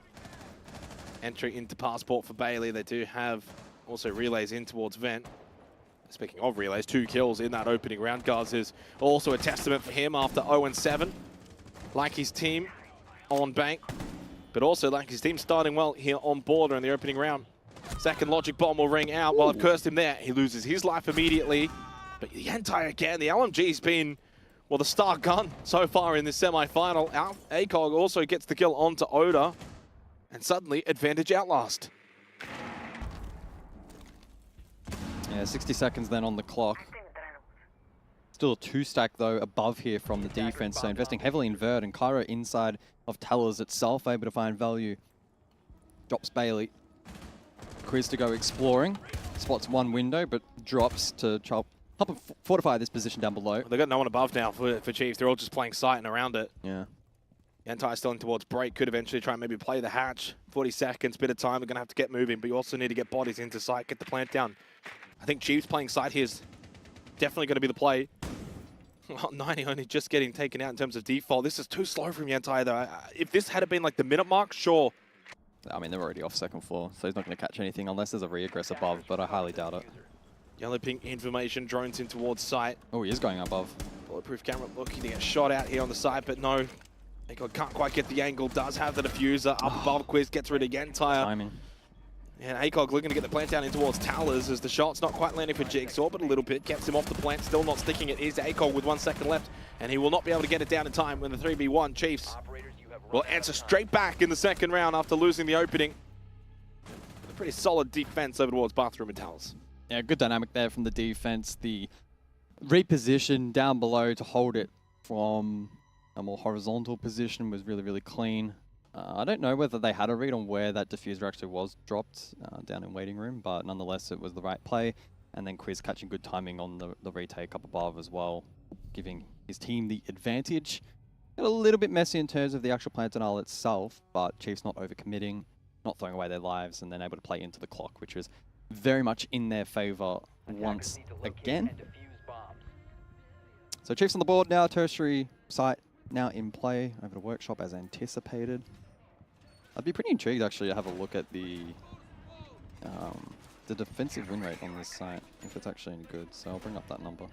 Entry into Passport for Bailey. They do have also relays in towards Vent. Speaking of relays, 2 kills in that opening round. Guz is also a testament for him after 0-7. Like his team on bank, but also like his team starting well here on border in the opening round. Second logic bomb will ring out. While I've cursed him there, he loses his life immediately. But the Yentai again, the LMG's been, well, the star gun so far in this semi-final. ACOG also gets the kill onto Oda. And suddenly, advantage Outlast. Yeah, 60 seconds then on the clock. Still a 2-stack, though, above here from the defense. So investing heavily in Vert, and Kyra inside of Tellers itself, able to find value. Drops Bailey. Quiz to go exploring. Spots one window, but drops to help fortify this position down below. They've got no one above now for Chiefs. They're all just playing sight and around it. Yeah. Yentai still in towards break. Could eventually try and maybe play the hatch. 40 seconds, bit of time. They're going to have to get moving, but you also need to get bodies into sight, get the plant down. I think Chiefs playing sight here is definitely going to be the play. Well, 90 only just getting taken out in terms of default. This is too slow from Yentai, though. If this had been like the minute mark, sure. I mean, they're already off second floor, so he's not going to catch anything unless there's a re-aggress above, but I highly doubt it. Yellow pink information, drones in towards sight. Oh, he is going above. Bulletproof camera looking to get shot out here on the side, but no. Can't quite get the angle, does have the diffuser up above. Quiz gets rid of Yentai. Timing. And ACOG looking to get the plant down in towards Towers as the shot's not quite landing for Jigsaw, but a little bit. Kept him off the plant, still not sticking it. Is ACOG with 1 second left, and he will not be able to get it down in time when the 3v1 Chiefs will answer straight back in the second round after losing the opening. A pretty solid defense over towards Bathroom Metals. Yeah, good dynamic there from the defense. The reposition down below to hold it from a more horizontal position was really, really clean. I don't know whether they had a read on where that diffuser actually was dropped down in waiting room, but nonetheless it was the right play. And then Quiz catching good timing on the retake up above as well, giving his team the advantage. A little bit messy in terms of the actual plan denial itself, but Chiefs not overcommitting, not throwing away their lives, and then able to play into the clock, which was very much in their favor once again. So Chiefs on the board now, tertiary site now in play over the workshop as anticipated. I'd be pretty intrigued actually to have a look at the defensive win rate on this site, if it's actually any good. So I'll bring up that number.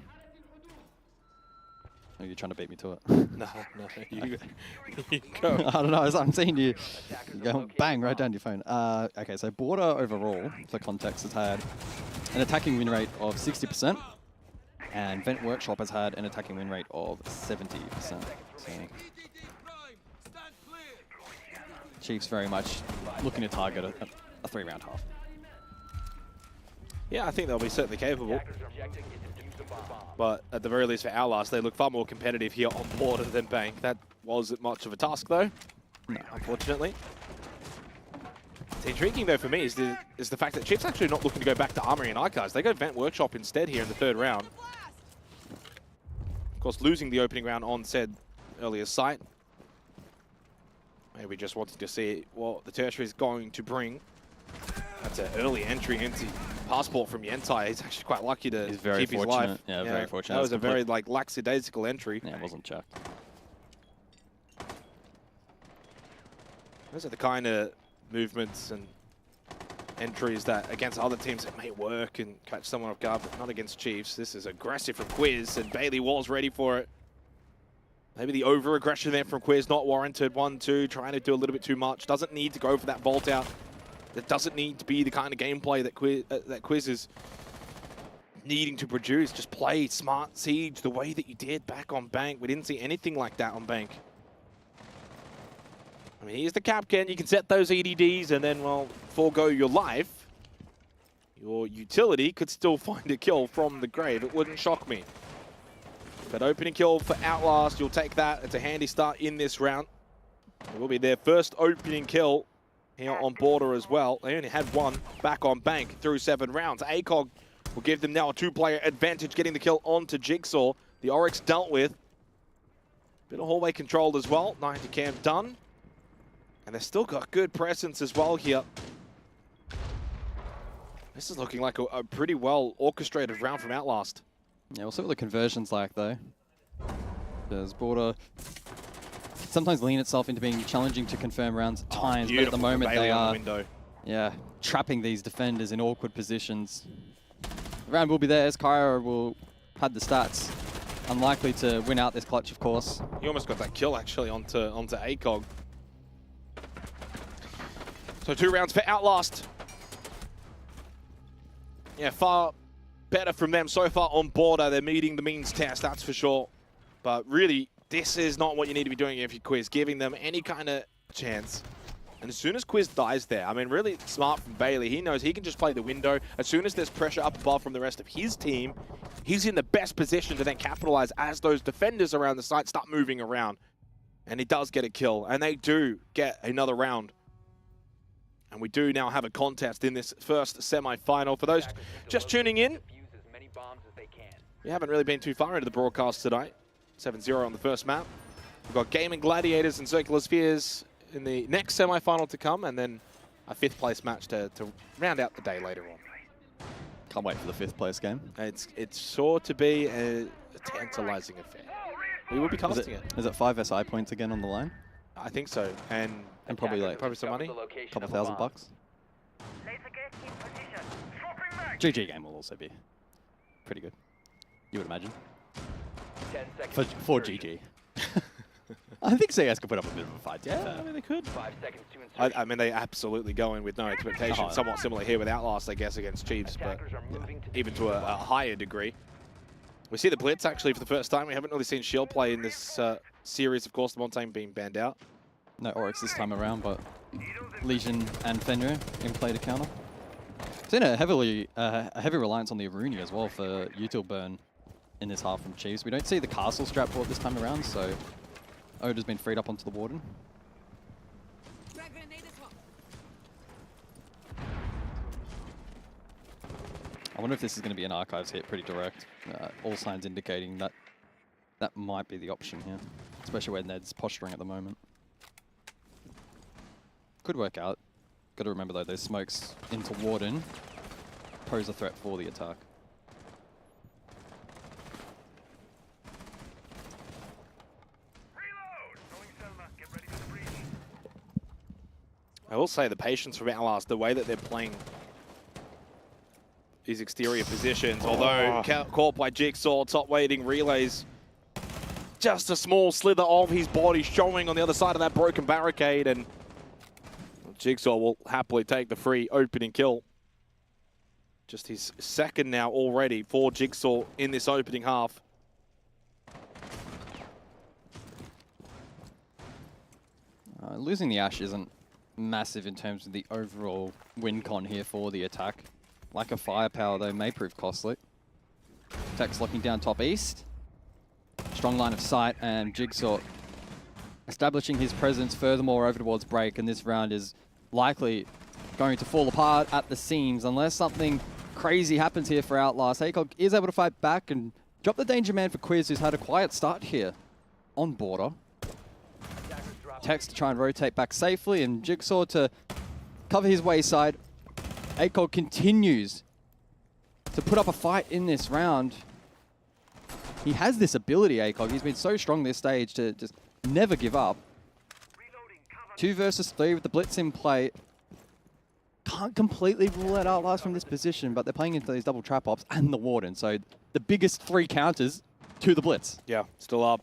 Are you trying to beat me to it? No, you go. I don't know, I'm seeing you go bang right down your phone. Okay, so Border overall, for context, has had an attacking win rate of 60%, and Vent Workshop has had an attacking win rate of 70%. So Chiefs very much looking to target a 3-round half. Yeah, I think they'll be certainly capable. But at the very least for Outlast, they look far more competitive here on Border than Bank. That wasn't much of a task though, no, unfortunately. It's intriguing though for me is the fact that Chiefs actually not looking to go back to Armory and Archives. They go Vent Workshop instead here in the third round. Of course, losing the opening round on said earlier site. Maybe just wanted to see what the tertiary is going to bring. That's an early entry into Passport from Yentai. He's actually quite lucky to keep his life. Yeah, very fortunate. That was a very lackadaisical entry. Yeah, it wasn't checked. Those are the kind of movements and entries that against other teams that may work and catch someone off guard, but not against Chiefs. This is aggressive from Quiz, and Bailey Wall's ready for it. Maybe the over-aggression there from Quiz, not warranted. 1-2, trying to do a little bit too much. Doesn't need to go for that bolt out. That doesn't need to be the kind of gameplay that Quiz is needing to produce. Just play smart Siege the way that you did back on Bank. We didn't see anything like that on Bank. I mean, here's the Capcan. You can set those EDDs and then, well, forego your life. Your utility could still find a kill from the grave. It wouldn't shock me. But opening kill for Outlast, you'll take that. It's a handy start in this round. It will be their first opening kill here on Border as well. They only had one back on Bank through 7 rounds. ACOG will give them now a 2-player advantage, getting the kill onto Jigsaw. The Oryx dealt with. Bit of hallway controlled as well. 90 cam done. And they've still got good presence as well here. This is looking like a pretty well orchestrated round from Outlast. Yeah, we'll see what the conversion's like though. Because Border sometimes lean itself into being challenging to confirm rounds at times, but at the moment they are trapping these defenders in awkward positions. The round will be theirs. Kyra will pad the stats. Unlikely to win out this clutch, of course. He almost got that kill actually onto ACOG. So 2 rounds for Outlast. Yeah, far better from them so far on Border. They're meeting the means test, that's for sure. But really, this is not what you need to be doing if you're Quiz, giving them any kind of chance. And as soon as Quiz dies there, I mean, really smart from Bailey. He knows he can just play the window. As soon as there's pressure up above from the rest of his team, he's in the best position to then capitalize as those defenders around the site start moving around. And he does get a kill, and they do get another round. And we do now have a contest in this first semi-final. For those just tuning in, we haven't really been too far into the broadcast tonight. 7-0 on the first map. We've got Gaming Gladiators and Circular Spheres in the next semi-final to come, and then a 5th place match to round out the day later on. Can't wait for the 5th place game. It's sure to be a tantalizing affair. We will be casting it. Is it 5 SI points again on the line? I think so, and probably some money. A couple $1,000. GG game will also be pretty good, you would imagine. For GG. I think CS could put up a bit of a fight. Yeah, I mean, they could. 5 seconds to insert. I mean, they absolutely go in with no expectation. Somewhat similar here with Outlast, I guess, against Chiefs, but even to a higher degree. We see the Blitz, actually, for the first time. We haven't really seen Shield play in this series, of course, the Montaigne being banned out. No Oryx this time around, but Legion and Fenrir in play to counter. Seen a heavy reliance on the Aruni as well for util burn in this half from Chiefs. We don't see the castle strat board this time around, so Ode has been freed up onto the Warden. I wonder if this is going to be an Archives hit pretty direct. All signs indicating that that might be the option here, especially when Ned's posturing at the moment. Could work out. Got to remember though, those smokes into Warden pose a threat for the attack. I will say the patience from Outlast, the way that they're playing these exterior positions, although caught by Jigsaw, top waiting relays. Just a small slither of his body showing on the other side of that broken barricade, and Jigsaw will happily take the free opening kill. Just his second now already for Jigsaw in this opening half. Losing the Ashe isn't massive in terms of the overall win con here for the attack. Lack of firepower, though, may prove costly. Tech's locking down top east. Strong line of sight, and Jigsaw establishing his presence furthermore over towards break, and this round is likely going to fall apart at the seams unless something crazy happens here for Outlast. Haycock is able to fight back and drop the danger man for Quiz, who's had a quiet start here on border. Tex to try and rotate back safely, and Jigsaw to cover his wayside. ACOG continues to put up a fight in this round. He has this ability, ACOG. He's been so strong this stage to just never give up. 2 versus 3 with the Blitz in play. Can't completely rule out Outlast from this position, but they're playing into these double trap ops and the Warden. So the biggest 3 counters to the Blitz. Yeah, still up.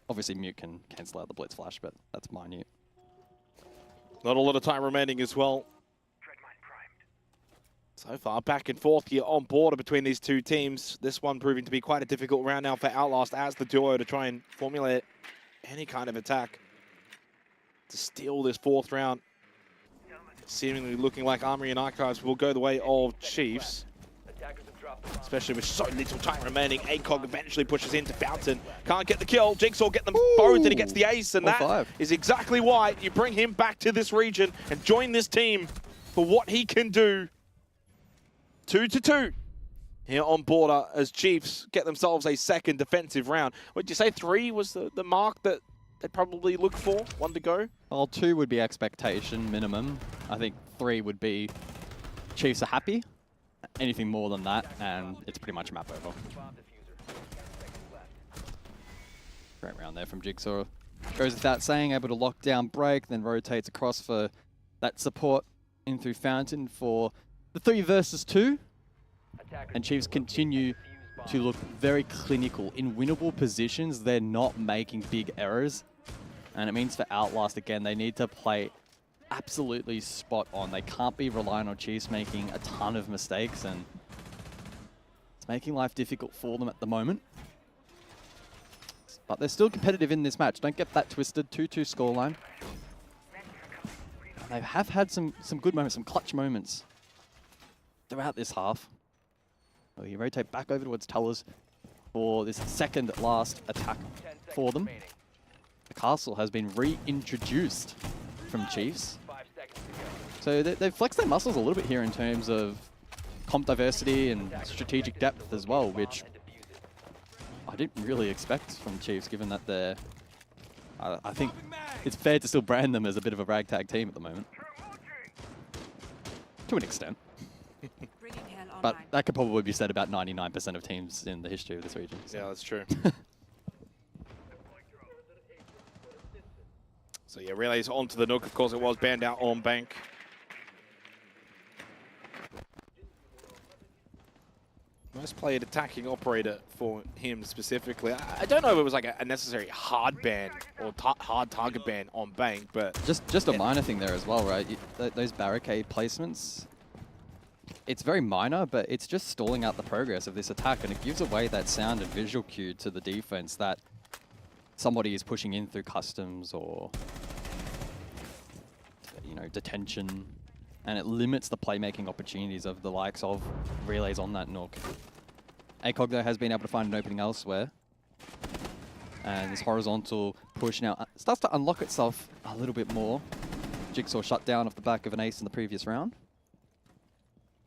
Obviously, Mute can cancel out the Blitz flash, but that's minute. Not a lot of time remaining as well. So far, back and forth here on border between these two teams. This one proving to be quite a difficult round now for Outlast as the duo to try and formulate any kind of attack to steal this 4th round. Seemingly looking like Armory and Archives will go the way of Chiefs. Especially with so little time remaining. ACOG eventually pushes into Fountain. Can't get the kill. Jigsaw get them both, and he gets the ace, and that is exactly why you bring him back to this region and join this team for what he can do. 2-2 here on border as Chiefs get themselves a 2nd defensive round. Would you say 3 was the mark that they probably look for? 1 to go? Well, 2 would be expectation minimum. I think 3 would be Chiefs are happy. Anything more than that, and it's pretty much a map over. Great round there from Jigsaw. Goes without saying, able to lock down break, then rotates across for that support in through Fountain for the 3 versus 2. And Chiefs continue to look very clinical. In winnable positions, they're not making big errors. And it means for Outlast, again, they need to play absolutely spot on. They can't be relying on Chiefs making a ton of mistakes, and it's making life difficult for them at the moment. But they're still competitive in this match. Don't get that twisted. 2-2 scoreline. They have had some good moments, some clutch moments throughout this half. Well, you rotate back over towards Tullers for this 2nd last attack for them. The castle has been reintroduced from Chiefs. So they've flexed their muscles a little bit here in terms of comp diversity and strategic depth as well, which I didn't really expect from Chiefs, given that they're... I think it's fair to still brand them as a bit of a ragtag team at the moment. To an extent. But that could probably be said about 99% of teams in the history of this region. So. Yeah, that's true. So yeah, relays onto the Nook. Of course, it was banned out on Bank. Most played attacking operator for him specifically. I don't know if it was like a necessary hard ban or hard target ban on Bank, but... Just a minor thing there as well, right? Those barricade placements, it's very minor, but it's just stalling out the progress of this attack, and it gives away that sound and visual cue to the defense that somebody is pushing in through customs or, you know, detention, and it limits the playmaking opportunities of the likes of relays on that Nook. ACOG, though, has been able to find an opening elsewhere. And this horizontal push now starts to unlock itself a little bit more. Jigsaw shut down off the back of an ace in the previous round.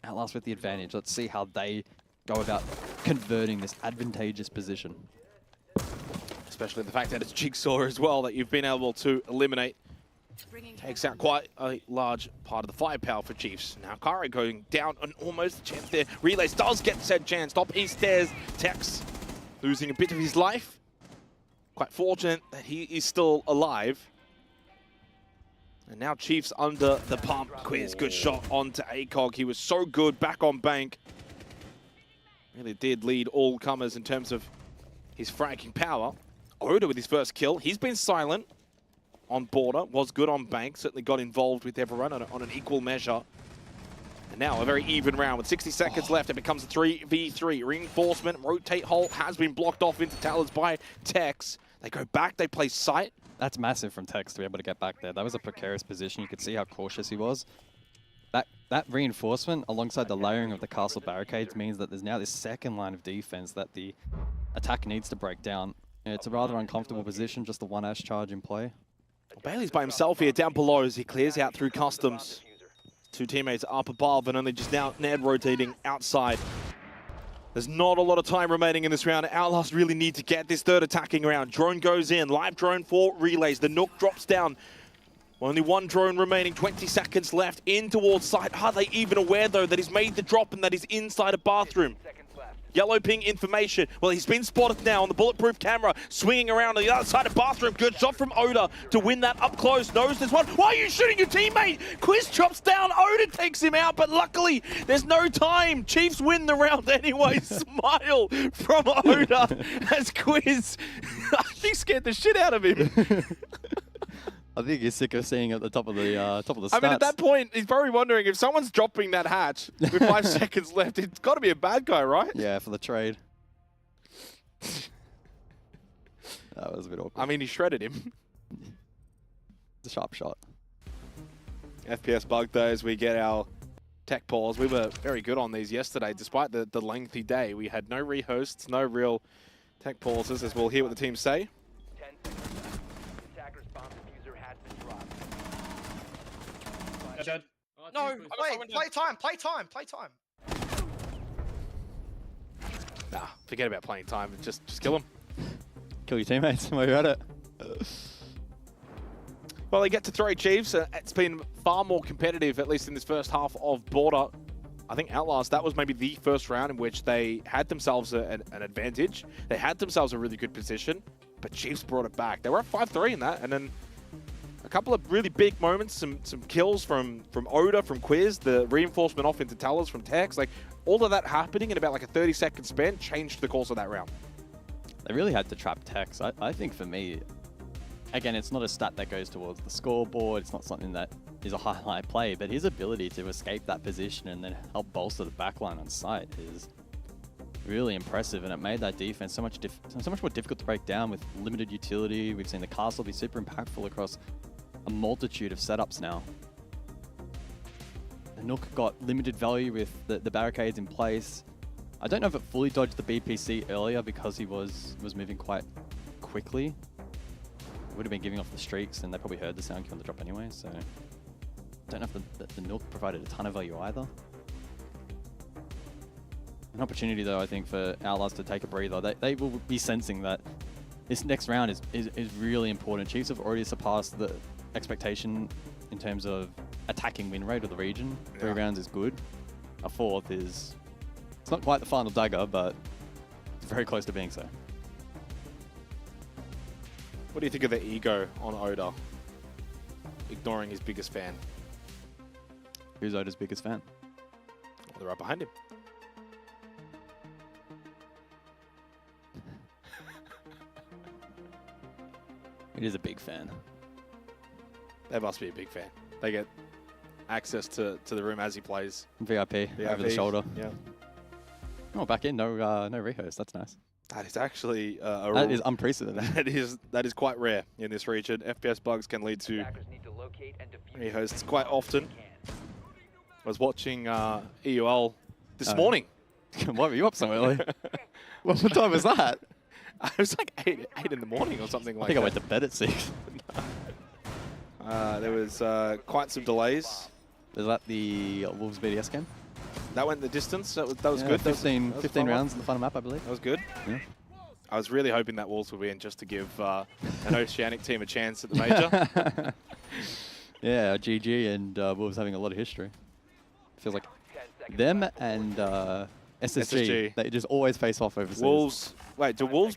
Outlast with the advantage. Let's see how they go about converting this advantageous position. Especially the fact that it's Jigsaw as well that you've been able to eliminate. Takes out quite a large part of the firepower for Chiefs. Now Kari going down on almost a chance there. Relays does get said chance. Top east stairs. Tex losing a bit of his life. Quite fortunate that he is still alive. And now Chiefs under the pump. Quiz, good shot onto ACOG. He was so good back on bank. Really did lead all comers in terms of his fragging power. Oda with his first kill. He's been silent on border, was good on bank, certainly got involved with everyone on an equal measure. And now a very even round with 60 seconds left. It becomes a 3v3. Reinforcement, rotate hole has been blocked off into towers by Tex. They go back, they play sight. That's massive from Tex to be able to get back there. That was a precarious position. You could see how cautious he was. That reinforcement alongside the layering of the castle barricades means that there's now this second line of defense that the attack needs to break down. It's a rather uncomfortable position, just the one Ash charge in play. Bailey's by himself here down below as he clears out through customs. Two teammates up above and only just now Ned rotating outside. There's not a lot of time remaining in this round. Outlast really need to get this third attacking round. Drone goes in, live drone for relays. The Nook drops down. Only one drone remaining, 20 seconds left in towards site. Are they even aware though that he's made the drop and that he's inside a bathroom? Yellow ping information. Well, he's been spotted now on the bulletproof camera, swinging around on the other side of bathroom. Good shot from Oda to win that up close. Knows there's one. Why are you shooting your teammate? Quiz chops down. Oda takes him out, but luckily there's no time. Chiefs win the round anyway. Smile from Oda as Quiz, I think, scared the shit out of him. I think he's sick of seeing at the top of the stats. I mean, at that point, he's probably wondering if someone's dropping that hatch with 5 seconds left. It's got to be a bad guy, right? Yeah, for the trade. That was a bit awkward. I mean, he shredded him. It's a sharp shot. FPS bug though, as we get our tech pause. We were very good on these yesterday, despite the lengthy day. We had no rehosts, no real tech pauses, as we'll hear what the team say. No, wait, play time. Nah, forget about playing time. Just kill him. Kill your teammates while you're at it. Well, they get to 3 Chiefs. It's been far more competitive, at least in this first half of Border. I think Outlast, that was maybe the first round in which they had themselves an advantage. They had themselves a really good position, but Chiefs brought it back. They were at 5-3 in that, and then a couple of really big moments, some kills from Oda, from Quiz, the reinforcement off into Talers from Tex. Like, all of that happening in about like a 30-second span changed the course of that round. They really had to trap Tex. I think for me, again, it's not a stat that goes towards the scoreboard. It's not something that is a highlight play, but his ability to escape that position and then help bolster the backline on site is really impressive, and it made that defense so much more difficult to break down with limited utility. We've seen the castle be super impactful across a multitude of setups now. The Nook got limited value with the barricades in place. I don't know if it fully dodged the BPC earlier because he was moving quite quickly. Would have been giving off the streaks, and they probably heard the sound cue on the drop anyway, so I don't know if the Nook provided a ton of value either. An opportunity though, I think, for Outlast to take a breather. They will be sensing that this next round is really important. Chiefs have already surpassed the expectation in terms of attacking win rate of the region. 3 rounds is good. A 4th is, it's not quite the final dagger, but it's very close to being so. What do you think of the ego on Oda, ignoring his biggest fan? Who's Oda's biggest fan? Well, they're right behind him. He is a big fan. They must be a big fan. They get access to the room as he plays. VIP over the shoulder. Yeah. Oh, back in, no rehost. That's nice. That is actually That is unprecedented. that is quite rare in this region. FPS bugs can lead to Attackers need to locate and defuse rehosts quite often. I was watching EUL this morning. Why were you up so early? What time was that? It was like 8 in the morning or something like I think that. I went to bed at 6. There was quite some delays. Is that the Wolves BDS game? That went the distance. That was Yeah, good. 15 that was a 15 fun one. rounds in the final map, I believe. That was good. Yeah. I was really hoping that Wolves would win just to give an Oceanic team a chance at the major. Yeah, GG and Wolves having a lot of history. Feels like them and SSG, they just always face off overseas. Wolves. Wait, do Wolves?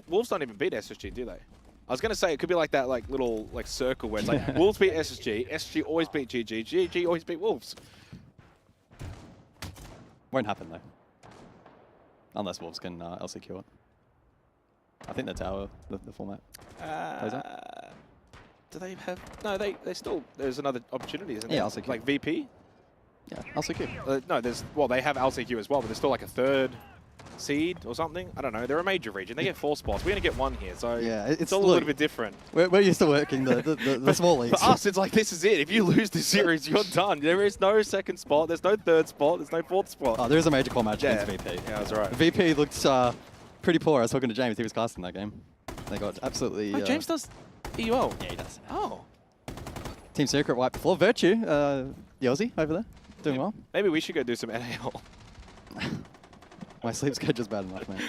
Wolves don't even beat SSG, do they? I was gonna say it could be like that, like little like circle where it's like Wolves beat SSG, SSG always beat GG, GG always beat Wolves. Won't happen though. Unless Wolves can LCQ it. I think that's how the format plays out. Do they have? No, they still. There's another opportunity, isn't there? Yeah, LCQ. Like VP. Yeah, LCQ. No, they have LCQ as well, but there's still like a third seed or something. I don't know. They're a major region. They get 4 spots. We're gonna get 1 here, so Yeah, it's all a little bit different. We're used to working the small leagues. For us, it's like this is it. If you lose this series, you're done. There is no second spot. There's no third spot. There's no 4th spot. Oh, there is a major core match Yeah. against VP. Yeah, that's right. VP looked pretty poor. I was talking to James. He was casting that game. They got absolutely... Oh, James does EUL. Yeah, he does. Oh. Team Secret wiped the floor. Virtue, the Aussie over there, doing well. Maybe we should go do some NAL. My sleep schedule's bad enough, mate.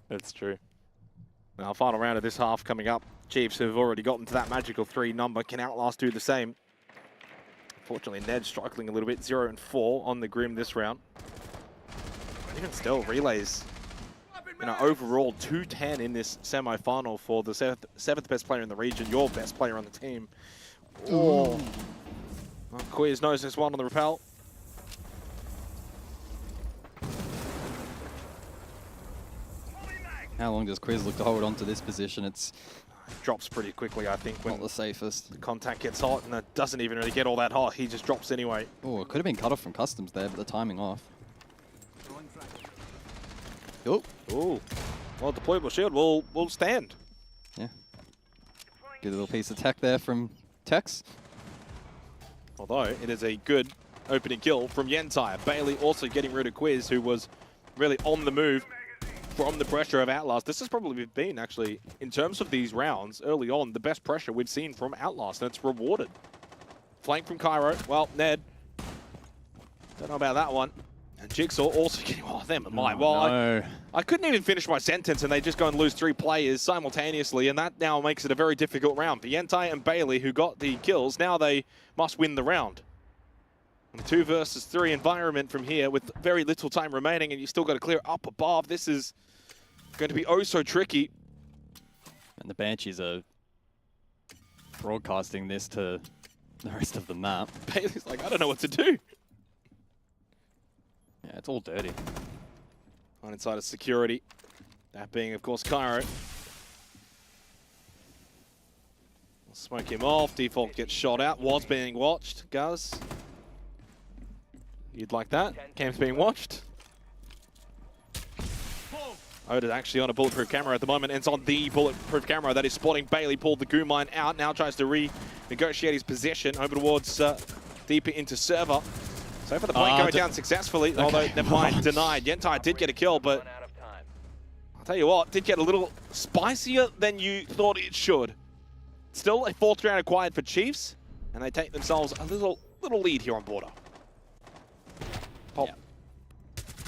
That's true. Now, final round of this half coming up. Chiefs have already gotten to that magical 3 number. Can Outlast do the same? Unfortunately, Ned struggling a little bit. 0 and 4 on the Grim this round. Even still, Relays, overall 2-10 in this semi-final for the 7th best player in the region, your best player on the team. Oh. Quiz knows this one on the rappel. How long does Quiz look to hold on to this position? It's Drops pretty quickly, I think, when not the safest. the contact gets hot, and it doesn't even really get all that hot. He just drops anyway. Oh, it could have been cut off from customs there, but the timing off. Oh, Ooh. Well, deployable shield will stand. yeah. Good little piece of tech there from Tex. Although it is a good opening kill from Yentai. Bailey also getting rid of Quiz, who was really on the move from the pressure of Outlast. This has probably been, actually, in terms of these rounds, early on, the best pressure we've seen from Outlast, and it's rewarded. Flank from Cairo. Well, Ned. Don't know about that one. And Jigsaw also getting... Oh, them and mine. Well, no. I couldn't even finish my sentence, and they just go and lose 3 players simultaneously, and that now makes it a very difficult round. For Yentai and Bailey, who got the kills, now they must win the round. And 2 versus 3 environment from here with very little time remaining, and you still got to clear up above. This is going to be oh so tricky. And the Banshees are broadcasting this to the rest of the map. Bailey's like, I don't know what to do. Yeah, it's all dirty. On inside of security. That being, of course, Cairo. Smoke him off. Default gets shot out. Was being watched. Guz. You'd like that? Cam's being watched. Oda's actually on a bulletproof camera at the moment, and it's on the bulletproof camera that is spotting Bailey. Pulled the goo mine out. Now tries to renegotiate his position over towards deeper into server. So for the point going down successfully, although never mind, denied. Yentai did get a kill, but I'll tell you what, did get a little spicier than you thought it should. Still a 4th round acquired for Chiefs, and they take themselves a little lead here on border. Pop. Yeah.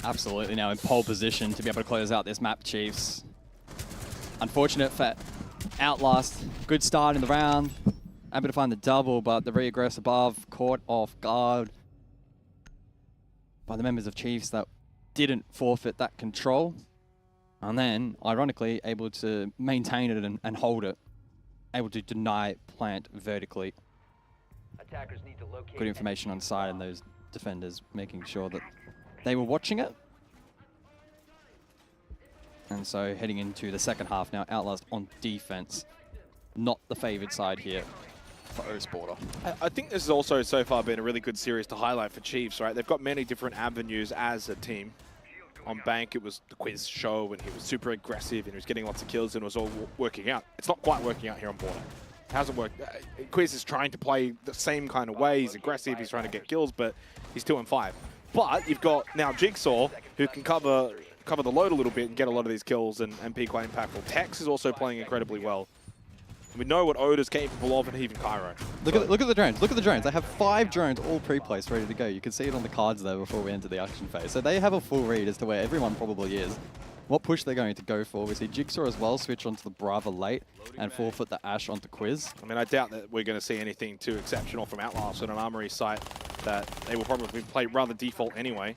Absolutely now in pole position to be able to close out this map, Chiefs. Unfortunate for Outlast. Good start in the round. Able to find the double, but the regress above caught off guard by the members of Chiefs that didn't forfeit that control. And then, ironically, able to maintain it and hold it. Able to deny plant vertically. Attackers need to locate Good information on side, and those defenders making sure that they were watching it. And so heading into the second half now, Outlast on defense. Not the favored side here for Osporter. I think this has also so far been a really good series to highlight for Chiefs, right? They've got many different avenues as a team. on Bank, it was the quiz show, and he was super aggressive, and he was getting lots of kills, and it was all working out. It's not quite working out here on Border. It hasn't worked. Quiz is trying to play the same kind of way. He's aggressive, he's trying to get kills, but he's 2-5. But you've got now Jigsaw, who can cover the load a little bit and get a lot of these kills and be quite impactful. Tex is also playing incredibly well. We know what Oda's capable of, and even Cairo. Look at the drones. Look at the drones. They have 5 drones all pre-placed, ready to go. You can see it on the cards there before we enter the action phase. So they have a full read as to where everyone probably is. What push they're going to go for. We see Jigsaw as well switch onto the Brava late and forfeit the Ash onto Quiz. I mean, I doubt that we're going to see anything too exceptional from Outlast on an Armory site that they will probably play rather default anyway.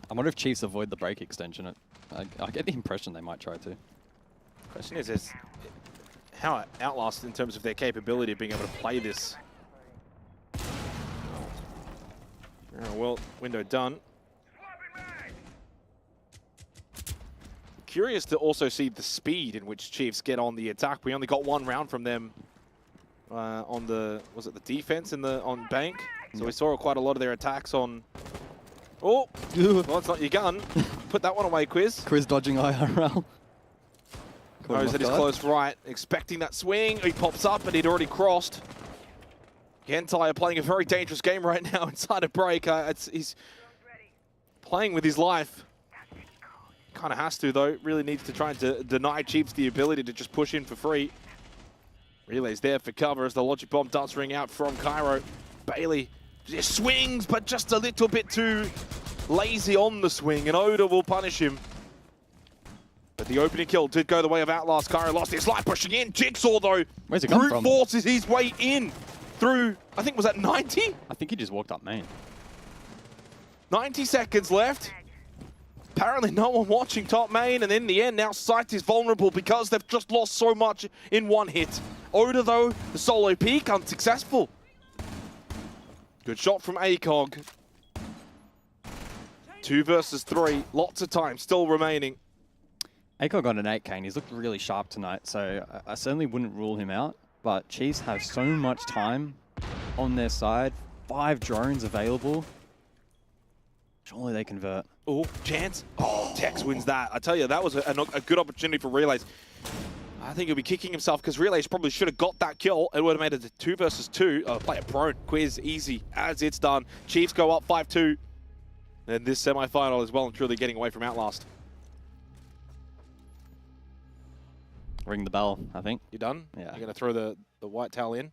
I wonder if Chiefs avoid the break extension. I get the impression they might try to. Question is how Outlast, in terms of their capability of being able to play this. Well, window done. Curious to also see the speed in which Chiefs get on the attack. We only got 1 round from them on the, was it the defense on Bank? So we saw quite a lot of their attacks on. Oh, well, it's not your gun. Put that one away, Quiz. Quiz dodging IRL. Knows at his close right, expecting that swing. He pops up, and he'd already crossed. Gentai are playing a very dangerous game right now inside a break. He's playing with his life. Kind of has to, though. Really needs to try and deny Chiefs the ability to just push in for free. Relay's there for cover as the Logic Bomb does ring out from Cairo. Bailey just swings, but just a little bit too lazy on the swing, and Oda will punish him. But the opening kill did go the way of Outlast. Cairo lost his life pushing in. Jigsaw, though, Where's he come from? forces his way in through, I think, was that 90? I think he just walked up main. 90 seconds left. Apparently no one watching top main, and in the end, now Sight is vulnerable because they've just lost so much in 1 hit. Oda, though, the solo peek, unsuccessful. Good shot from ACOG. 2 versus 3, lots of time still remaining. ACOG got an 8K and he's looked really sharp tonight, so I certainly wouldn't rule him out. But Chiefs have so much time on their side, 5 drones available. Surely they convert. Oh, chance. Oh, Tex wins that. I tell you, that was a good opportunity for Relays. I think he'll be kicking himself because Relays probably should have got that kill. It would have made it a 2 versus 2. Player prone. Quiz easy as it's done. Chiefs go up 5-2. And this semi-final is well and truly getting away from Outlast. Ring the bell, I think. You done? Yeah. You're going to throw the white towel in?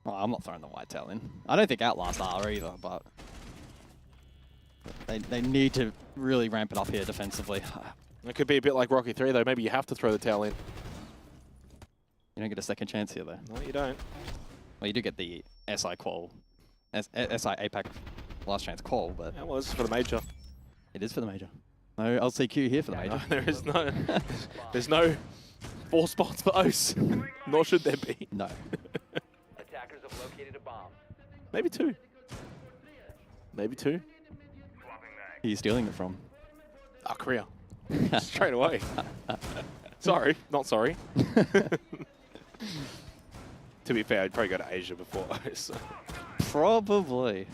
Well, I'm not throwing the white tail in. I don't think Outlast are either, but they need to really ramp it up here defensively. It could be a bit like Rocky 3, though. Maybe you have to throw the towel in. You don't get a second chance here, though. No, you don't. Well, you do get the SI qual, SI APAC last chance qual, but Yeah, well, this is for the major. it is for the major. No LCQ here for the major. No, there is no. There's no 4 spots for Oce. Nor should there be. No. Attackers have located a bomb. Maybe 2. Maybe 2. Who are you stealing it from? Oh, Korea. Straight away. Sorry, not sorry. To be fair, I'd probably go to Asia before Oce. Probably.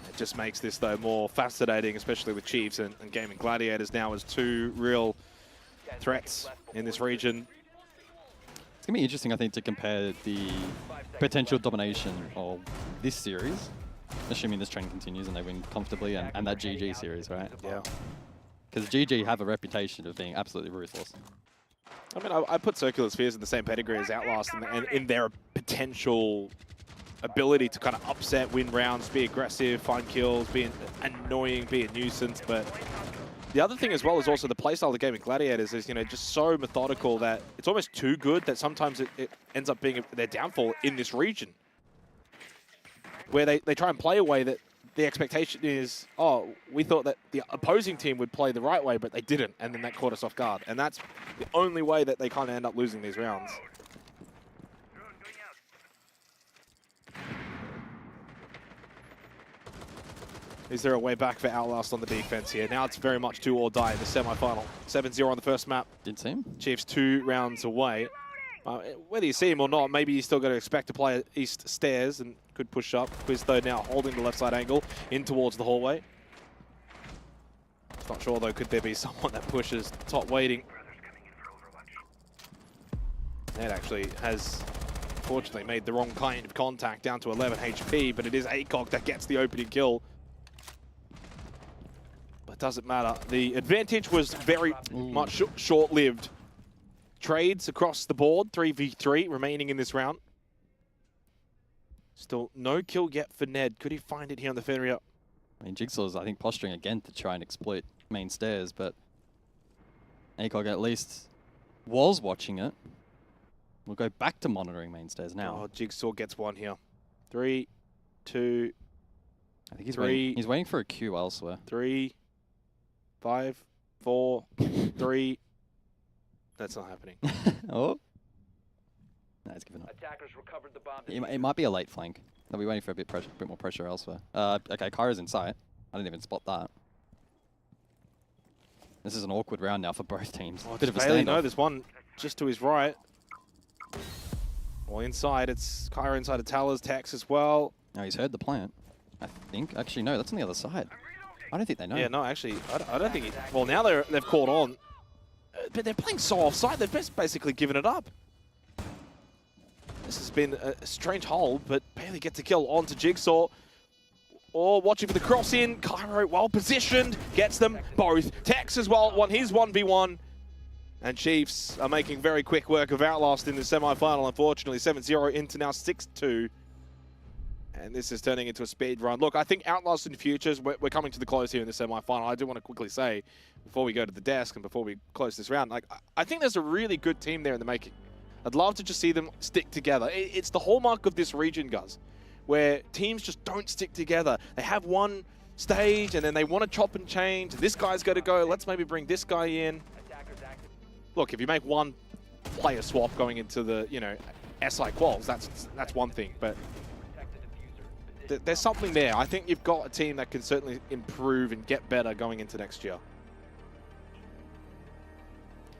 It just makes this, though, more fascinating, especially with Chiefs and Gaming Gladiators now as 2 real threats in this region. It's going to be interesting, I think, to compare the potential domination of this series, assuming this trend continues and they win comfortably, and that GG series, right? Yeah. Because GG have a reputation of being absolutely ruthless. I mean, I put Circular Spheres in the same pedigree as Outlast and in their potential ability to kind of upset, win rounds, be aggressive, find kills, be annoying, be a nuisance. But the other thing as well is also the playstyle of the Gaming Gladiators is, you know, just so methodical that it's almost too good that sometimes it ends up being their downfall in this region. Where they try and play a way that the expectation is, oh, we thought that the opposing team would play the right way, but they didn't, and then that caught us off guard. And that's the only way that they kind of end up losing these rounds. Is there a way back for Outlast on the defense here? Now it's very much do or die in the semi-final. 7-0 on the first map. Did seem. Chiefs 2 rounds away. Whether you see him or not, maybe you still got to expect to play East Stairs, and Could push up. Quiz, though, now holding the left side angle in towards the hallway. Not sure, though, could there be someone that pushes top waiting? Ned actually has, fortunately, made the wrong kind of contact down to 11 HP, but it is ACOG that gets the opening kill. But doesn't matter. The advantage was very much short-lived. Trades across the board, 3v3 remaining in this round. Still no kill yet for Ned. Could he find it here on the Fenrir? I mean, Jigsaw's, I think, posturing again to try and exploit main stairs, but ACOG at least was watching it. We'll go back to monitoring main stairs now. Oh, Jigsaw gets one here. 3, 2, I think he's 3. He's waiting for a Q elsewhere. 3, 5, 4, 3. That's not happening. Oh. No, he's giving up. Attackers recovered the bomb. It might be a late flank. They'll be waiting for a bit more pressure elsewhere. Okay, Kyra's in sight. I didn't even spot that. This is an awkward round now for both teams. Oh, Bit of a Bailey, standoff. no, there's one just to his right. Well, inside, it's Kyra inside of Talers, Tex as well. No, he's heard the plant. I think. Actually, no, that's on the other side. I don't think they know. Yeah, no, actually, I don't think. Well, now they've caught on, but they're playing so offside. They've just basically given it up. This has been a strange hold, but Bailey gets a kill onto Jigsaw. Oh, watching for the cross in. Cairo well positioned, gets them both. Tex as well won his 1v1. And Chiefs are making very quick work of Outlast in the semi-final, unfortunately. 7-0 into now 6-2. And this is turning into a speed run. Look, I think Outlast in futures, we're coming to the close here in the semi-final. I do want to quickly say, before we go to the desk and before we close this round, like I think there's a really good team there in the making. I'd love to just see them stick together. It's the hallmark of this region, guys, where teams just don't stick together. They have one stage and then they want to chop and change. This guy's got to go. Let's maybe bring this guy in. Look, if you make one player swap going into the, SI quals, that's one thing. But there's something there. I think you've got a team that can certainly improve and get better going into next year.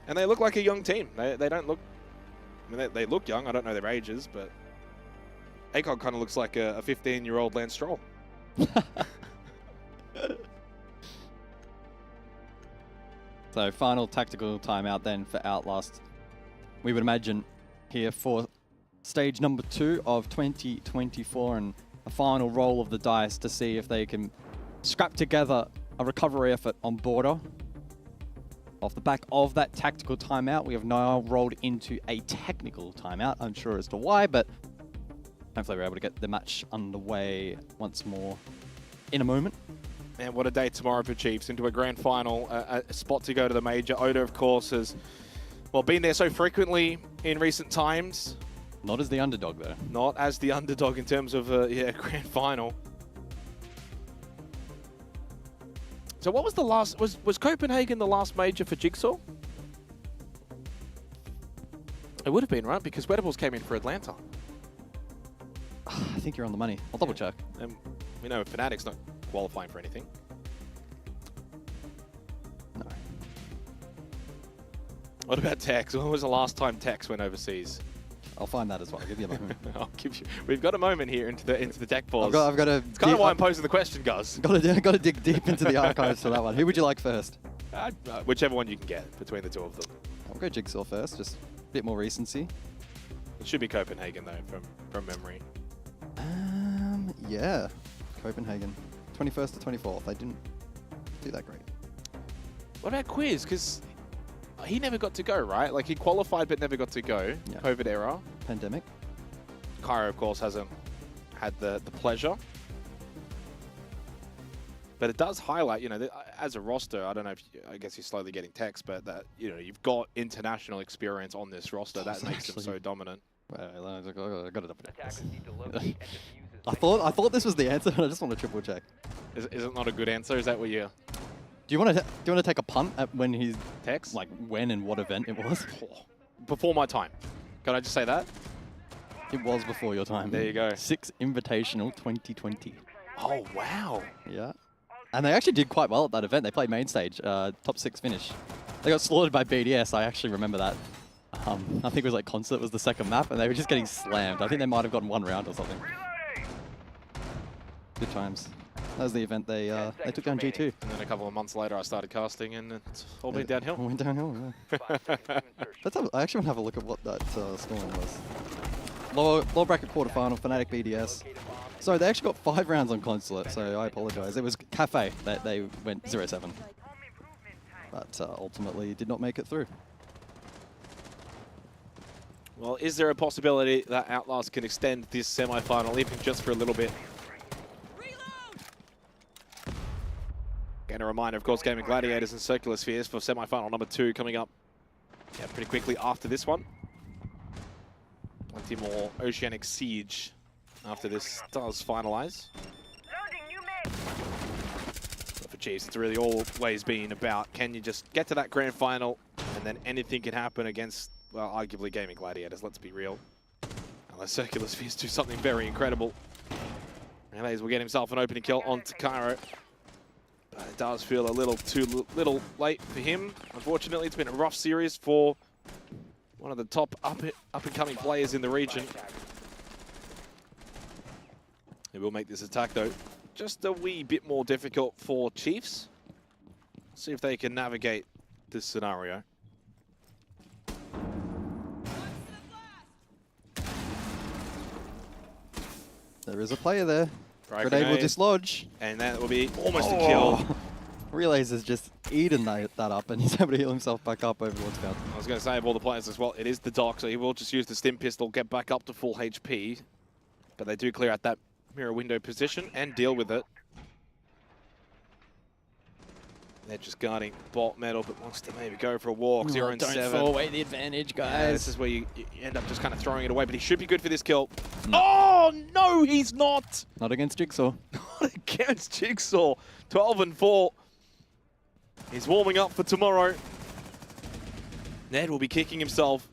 And they look like a young team. They don't look... I mean, they look young. I don't know their ages, but ACOG kind of looks like a 15-year-old Lance Stroll. So final tactical timeout then for Outlast. We would imagine here for stage number 2 of 2024 and a final roll of the dice to see if they can scrap together a recovery effort on border. Off the back of that tactical timeout, we have now rolled into a technical timeout. Unsure as to why, but hopefully we're able to get the match underway once more in a moment. Man, what a day tomorrow for Chiefs into a grand final, a spot to go to the major. Oda, of course, has been there so frequently in recent times. Not as the underdog, though. Not as the underdog in terms of a grand final. So what was the last... Was Copenhagen the last major for Jigsaw? It would have been, right? Because Wettables came in for Atlanta. I think you're on the money. I'll double check. And we know Fnatic's not qualifying for anything. No. What about Tex? When was the last time Tex went overseas? I'll find that as well. I'll give you a moment. I'll give you... We've got a moment here into the tech pause. I've got to... It's kind of why I'm posing the question, guys. Got to dig deep into the archives for that one. Who would you like first? Whichever one you can get between the two of them. I'll go Jigsaw first, just a bit more recency. It should be Copenhagen, though, from memory. Yeah. Copenhagen. 21st to 24th. They didn't do that great. What about Quiz? Because he never got to go, right? Like, he qualified but never got to go. Yeah. COVID era. Pandemic. Cairo, of course, hasn't had the pleasure. But it does highlight, as a roster, I don't know if, I guess you're slowly getting text, but that, you've got international experience on this roster. That makes them so dominant. I got it up there. Attackers need to locate and defuse his I thought this was the answer, and I just want to triple check. Is it not a good answer? Is that what you... Do you want to take a punt at when he's Text? like when and what event it was? Before my time. Can I just say that? It was before your time. There you go. 6 Invitational 2020. Oh, wow. Yeah. And they actually did quite well at that event. They played main stage, top 6 finish. They got slaughtered by BDS. I actually remember that. I think it was like Concert was the second map, and they were just getting slammed. I think they might have gotten one round or something. Good times. That was the event they took down G2. And then a couple of months later, I started casting, and it's all been downhill. Went downhill, yeah. I actually want to have a look at what that scoring was. Lower bracket quarterfinal, Fnatic BDS. Sorry, they actually got 5 rounds on Consulate, so I apologize. It was Cafe that they went 0-7. But ultimately did not make it through. Well, is there a possibility that Outlast can extend this semi-final, even just for a little bit? Again, a reminder, of course, Gaming Gladiators and Circular Spheres for semi-final number 2 coming up pretty quickly after this one. Plenty more Oceanic Siege after this does finalize. But for Chiefs, it's really always been about, can you just get to that grand final, and then anything can happen against, well, arguably Gaming Gladiators, let's be real. Unless Circular Spheres do something very incredible. Relays will get himself an opening kill onto Cairo. But it does feel a little too late for him. Unfortunately, it's been a rough series for one of the top up-and-coming players in the region. He will make this attack, though, just a wee bit more difficult for Chiefs. See if they can navigate this scenario. There is a player there. Right, Grenade will dislodge. And that will be almost a kill. Relays has just eaten that up, and he's able to heal himself back up over towards Fountain. I was going to say, of all the players as well, it is the Doc, so he will just use the Stim Pistol, get back up to full HP. But they do clear out that mirror window position and deal with it. They're just guarding bot metal, but wants to maybe go for a walk. 0 and 7. Don't throw away the advantage, guys. Yeah, this is where you end up just kind of throwing it away, but he should be good for this kill. No. Oh, no, he's not. Not against Jigsaw. Not against Jigsaw. 12 and 4. He's warming up for tomorrow. Ned will be kicking himself.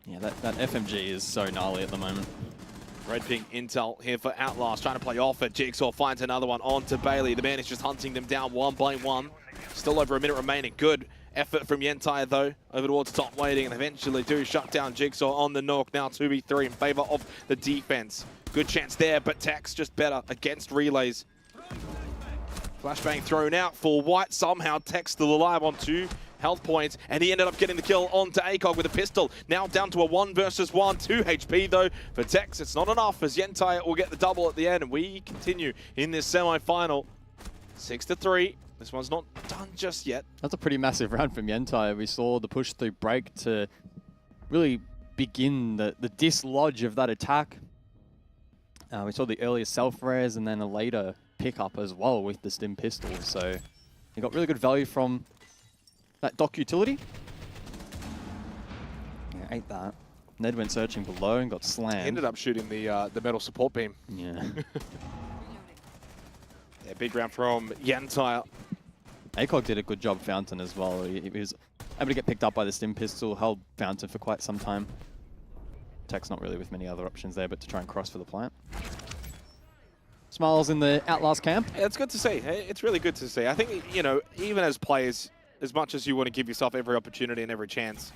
Yeah, that FMG is so gnarly at the moment. Red Pink Intel here for Outlast, trying to play off it. Jigsaw finds another one onto Bailey. The man is just hunting them down one by one. Still over a minute remaining. Good effort from Yentai, though, over towards top waiting, and eventually do shut down Jigsaw on the knock. Now 2v3 in favor of the defense. Good chance there, but Tex just better against relays. Flashbang thrown out for White. Somehow Tex still alive on 2 health points, and he ended up getting the kill onto ACOG with a pistol. Now down to a 1 versus 1. 2 HP though for Tex. It's not enough, as Yentai will get the double at the end, and we continue in this semi-final. 6-3. This one's not done just yet. That's a pretty massive round from Yentai. We saw the push through break to really begin the dislodge of that attack. We saw the earlier self-res and then a later pickup as well with the Stim pistol. So he got really good value from that Doc utility. Yeah, ate that. Ned went searching below and got slammed. He ended up shooting the metal support beam. Yeah. Yeah, big round from Yentai. ACOG did a good job Fountain as well. He was able to get picked up by the Stim pistol, held Fountain for quite some time. Tech's not really with many other options there, but to try and cross for the plant. Smiles in the Outlast camp. Yeah, it's good to see. It's really good to see. I think, you know, even as players, as much as you want to give yourself every opportunity and every chance,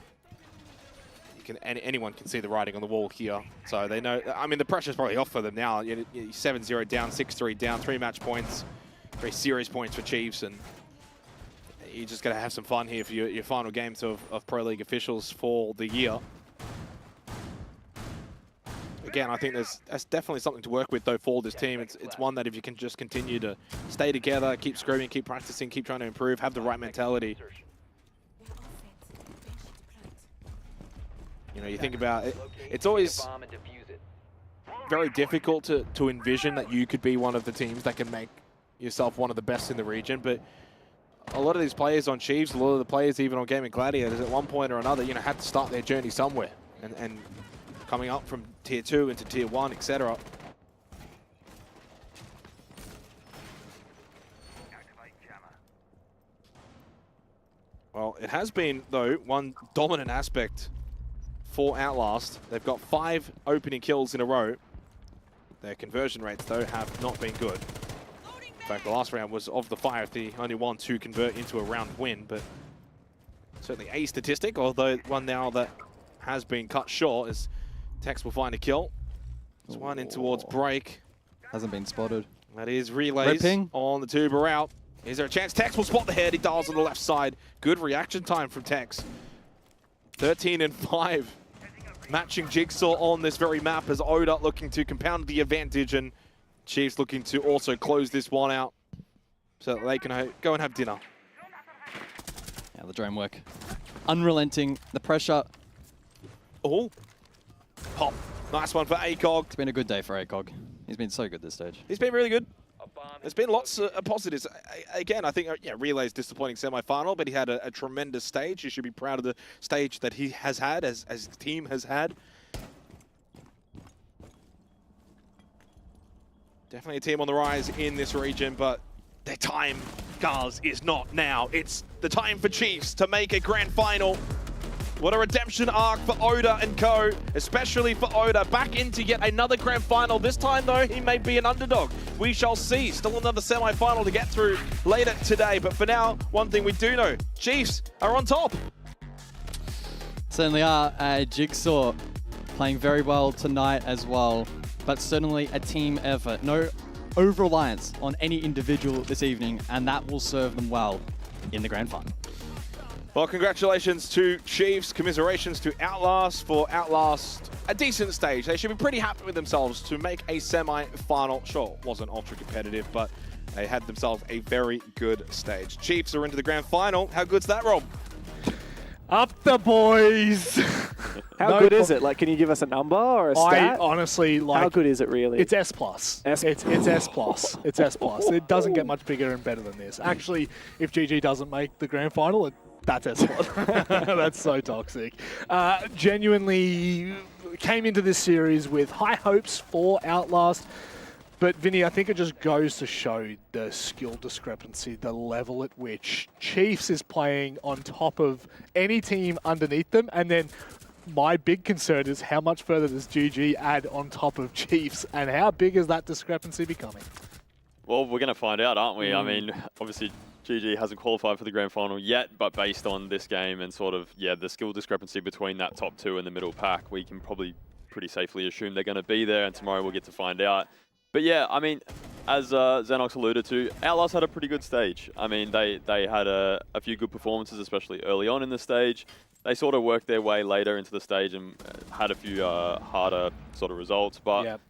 you can anyone can see the writing on the wall here. So they know, I mean, the pressure's probably off for them now. 7-0 down, 6-3 down, 3 match points, 3 series points for Chiefs, and you're just going to have some fun here for your final games of Pro League officials for the year. Again, I think that's definitely something to work with, though, for this team. It's one that if you can just continue to stay together, keep screaming, keep practicing, keep trying to improve, have the right mentality. You know, you think about it, it's always very difficult to envision that you could be one of the teams that can make yourself one of the best in the region, but a lot of these players on Chiefs, a lot of the players even on Gaming Gladiators at one point or another, you know, had to start their journey somewhere. And coming up from Tier 2 into Tier 1, etc. Well, it has been, though, one dominant aspect for Outlast. They've got 5 opening kills in a row. Their conversion rates, though, have not been good. In fact, the last round was of the 5, the only one to convert into a round win, but certainly a statistic, although one now that has been cut short as Tex will find a kill. There's one in towards break. Hasn't been spotted. That is relays Ripping. on the tuber out. Is there a chance? Tex will spot the head. He dials on the left side. Good reaction time from Tex. 13 and 5. Matching Jigsaw on this very map as Oda looking to compound the advantage and Chiefs looking to also close this one out so that they can go and have dinner. Yeah, the drone work. Unrelenting. The pressure. Oh, pop. Nice one for ACOG. It's been a good day for ACOG. He's been so good this stage. He's been really good. There's been lots of positives. Again, I think Relay's disappointing semi-final, but he had a tremendous stage. You should be proud of the stage that he has had, as his team has had. Definitely a team on the rise in this region, but their time, guys, is not now. It's the time for Chiefs to make a grand final. What a redemption arc for Oda and co, especially for Oda. Back into yet another grand final. This time, though, he may be an underdog. We shall see. Still another semi-final to get through later today. But for now, one thing we do know, Chiefs are on top. Certainly are. Jigsaw playing very well tonight as well, but certainly a team effort. No over-reliance on any individual this evening, and that will serve them well in the grand final. Well, congratulations to Chiefs. Commiserations to Outlast for Outlast. A decent stage. They should be pretty happy with themselves to make a semi-final. Sure, it wasn't ultra competitive, but they had themselves a very good stage. Chiefs are into the grand final. How good's that, Rob? Up the boys. How good is it? Like, can you give us a number or a stat? I honestly like. How good is it really? It's S plus. It's S plus. It's S plus. It doesn't get much bigger and better than this. Actually, if GG doesn't make the grand final, that's S plus. That's so toxic. Genuinely came into this series with high hopes for Outlast. But Vinny, I think it just goes to show the skill discrepancy, the level at which Chiefs is playing on top of any team underneath them. And then my big concern is how much further does GG add on top of Chiefs, and how big is that discrepancy becoming? Well, we're going to find out, aren't we? I mean, obviously, GG hasn't qualified for the grand final yet, but based on this game and sort of, the skill discrepancy between that top two and the middle pack, we can probably pretty safely assume they're going to be there, and tomorrow we'll get to find out. But yeah, I mean, as Xenox alluded to, Outlast had a pretty good stage. I mean, they had a few good performances, especially early on in the stage. They sort of worked their way later into the stage and had a few harder sort of results. But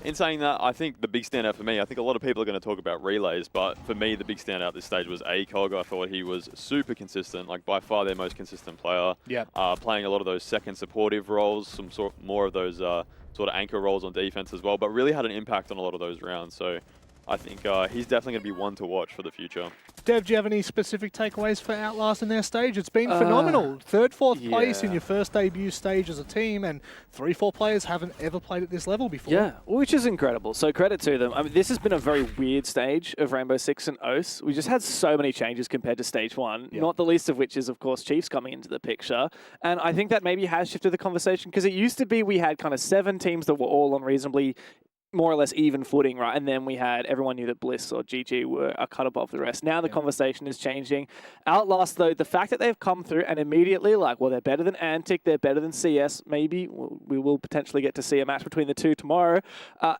in saying that, I think the big standout for me, I think a lot of people are going to talk about relays, but for me, the big standout this stage was ACOG. I thought he was super consistent, like by far their most consistent player. Playing a lot of those second supportive roles, some more of those sort of anchor roles on defense as well, but really had an impact on a lot of those rounds. So I think he's definitely going to be one to watch for the future. Dev, do you have any specific takeaways for Outlast in their stage? It's been phenomenal. Third, fourth place in your first debut stage as a team, and 3-4 players haven't ever played at this level before. Yeah, which is incredible. So credit to them. I mean, this has been a very weird stage of Rainbow Six and Oath. We just had so many changes compared to stage one, not the least of which is, of course, Chiefs coming into the picture. And I think that maybe has shifted the conversation, because it used to be we had kind of 7 teams that were all on reasonably more or less even footing, right? And then we had, everyone knew that Bliss or GG were a cut above the rest. Now the conversation is changing. Outlast, though, the fact that they've come through and immediately, like, well, they're better than Antic, they're better than CS, maybe we will potentially get to see a match between the two tomorrow,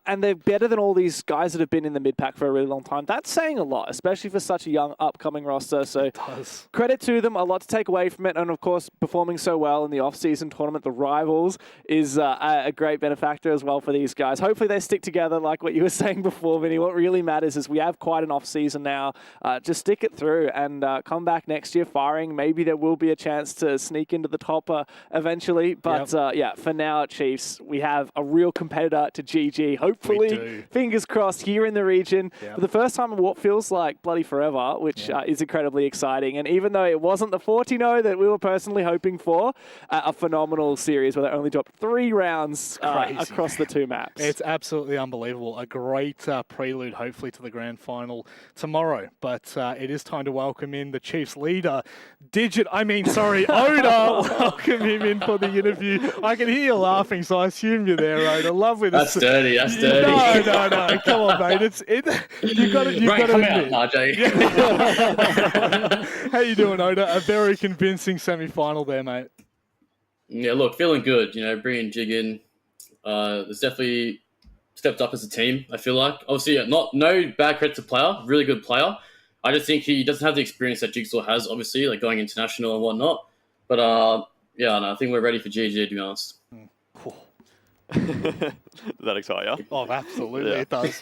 and they're better than all these guys that have been in the mid-pack for a really long time. That's saying a lot, especially for such a young, upcoming roster. So credit to them, a lot to take away from it, and of course, performing so well in the off-season tournament, the Rivals, is a great benefactor as well for these guys. Hopefully they stick together, like what you were saying before, Vinny. What really matters is we have quite an off season now. Just stick it through and come back next year firing. Maybe there will be a chance to sneak into the top eventually. But for now, Chiefs, we have a real competitor to GG. Hopefully, fingers crossed, here in the region for the first time in what feels like bloody forever, which is incredibly exciting. And even though it wasn't the 40-0 that we were personally hoping for, a phenomenal series where they only dropped 3 rounds across the 2 maps. It's absolutely unbelievable. A great prelude, hopefully, to the grand final tomorrow. But it is time to welcome in the Chiefs leader, Oda. Welcome him in for the interview. I can hear you laughing, so I assume you're there, Oda. Love with That's dirty. That's dirty. No. Come on, mate. You've got to admit. Out, RJ. How you doing, Oda? A very convincing semi-final there, mate. Yeah, look, feeling good. You know, bringing Jig in. There's definitely stepped up as a team, I feel like. Obviously, no bad credit to player, really good player. I just think he doesn't have the experience that Jigsaw has, obviously, like going international and whatnot. But, yeah, no, I think we're ready for GG, to be honest. Does that excite you? Oh, absolutely, Yeah. it does.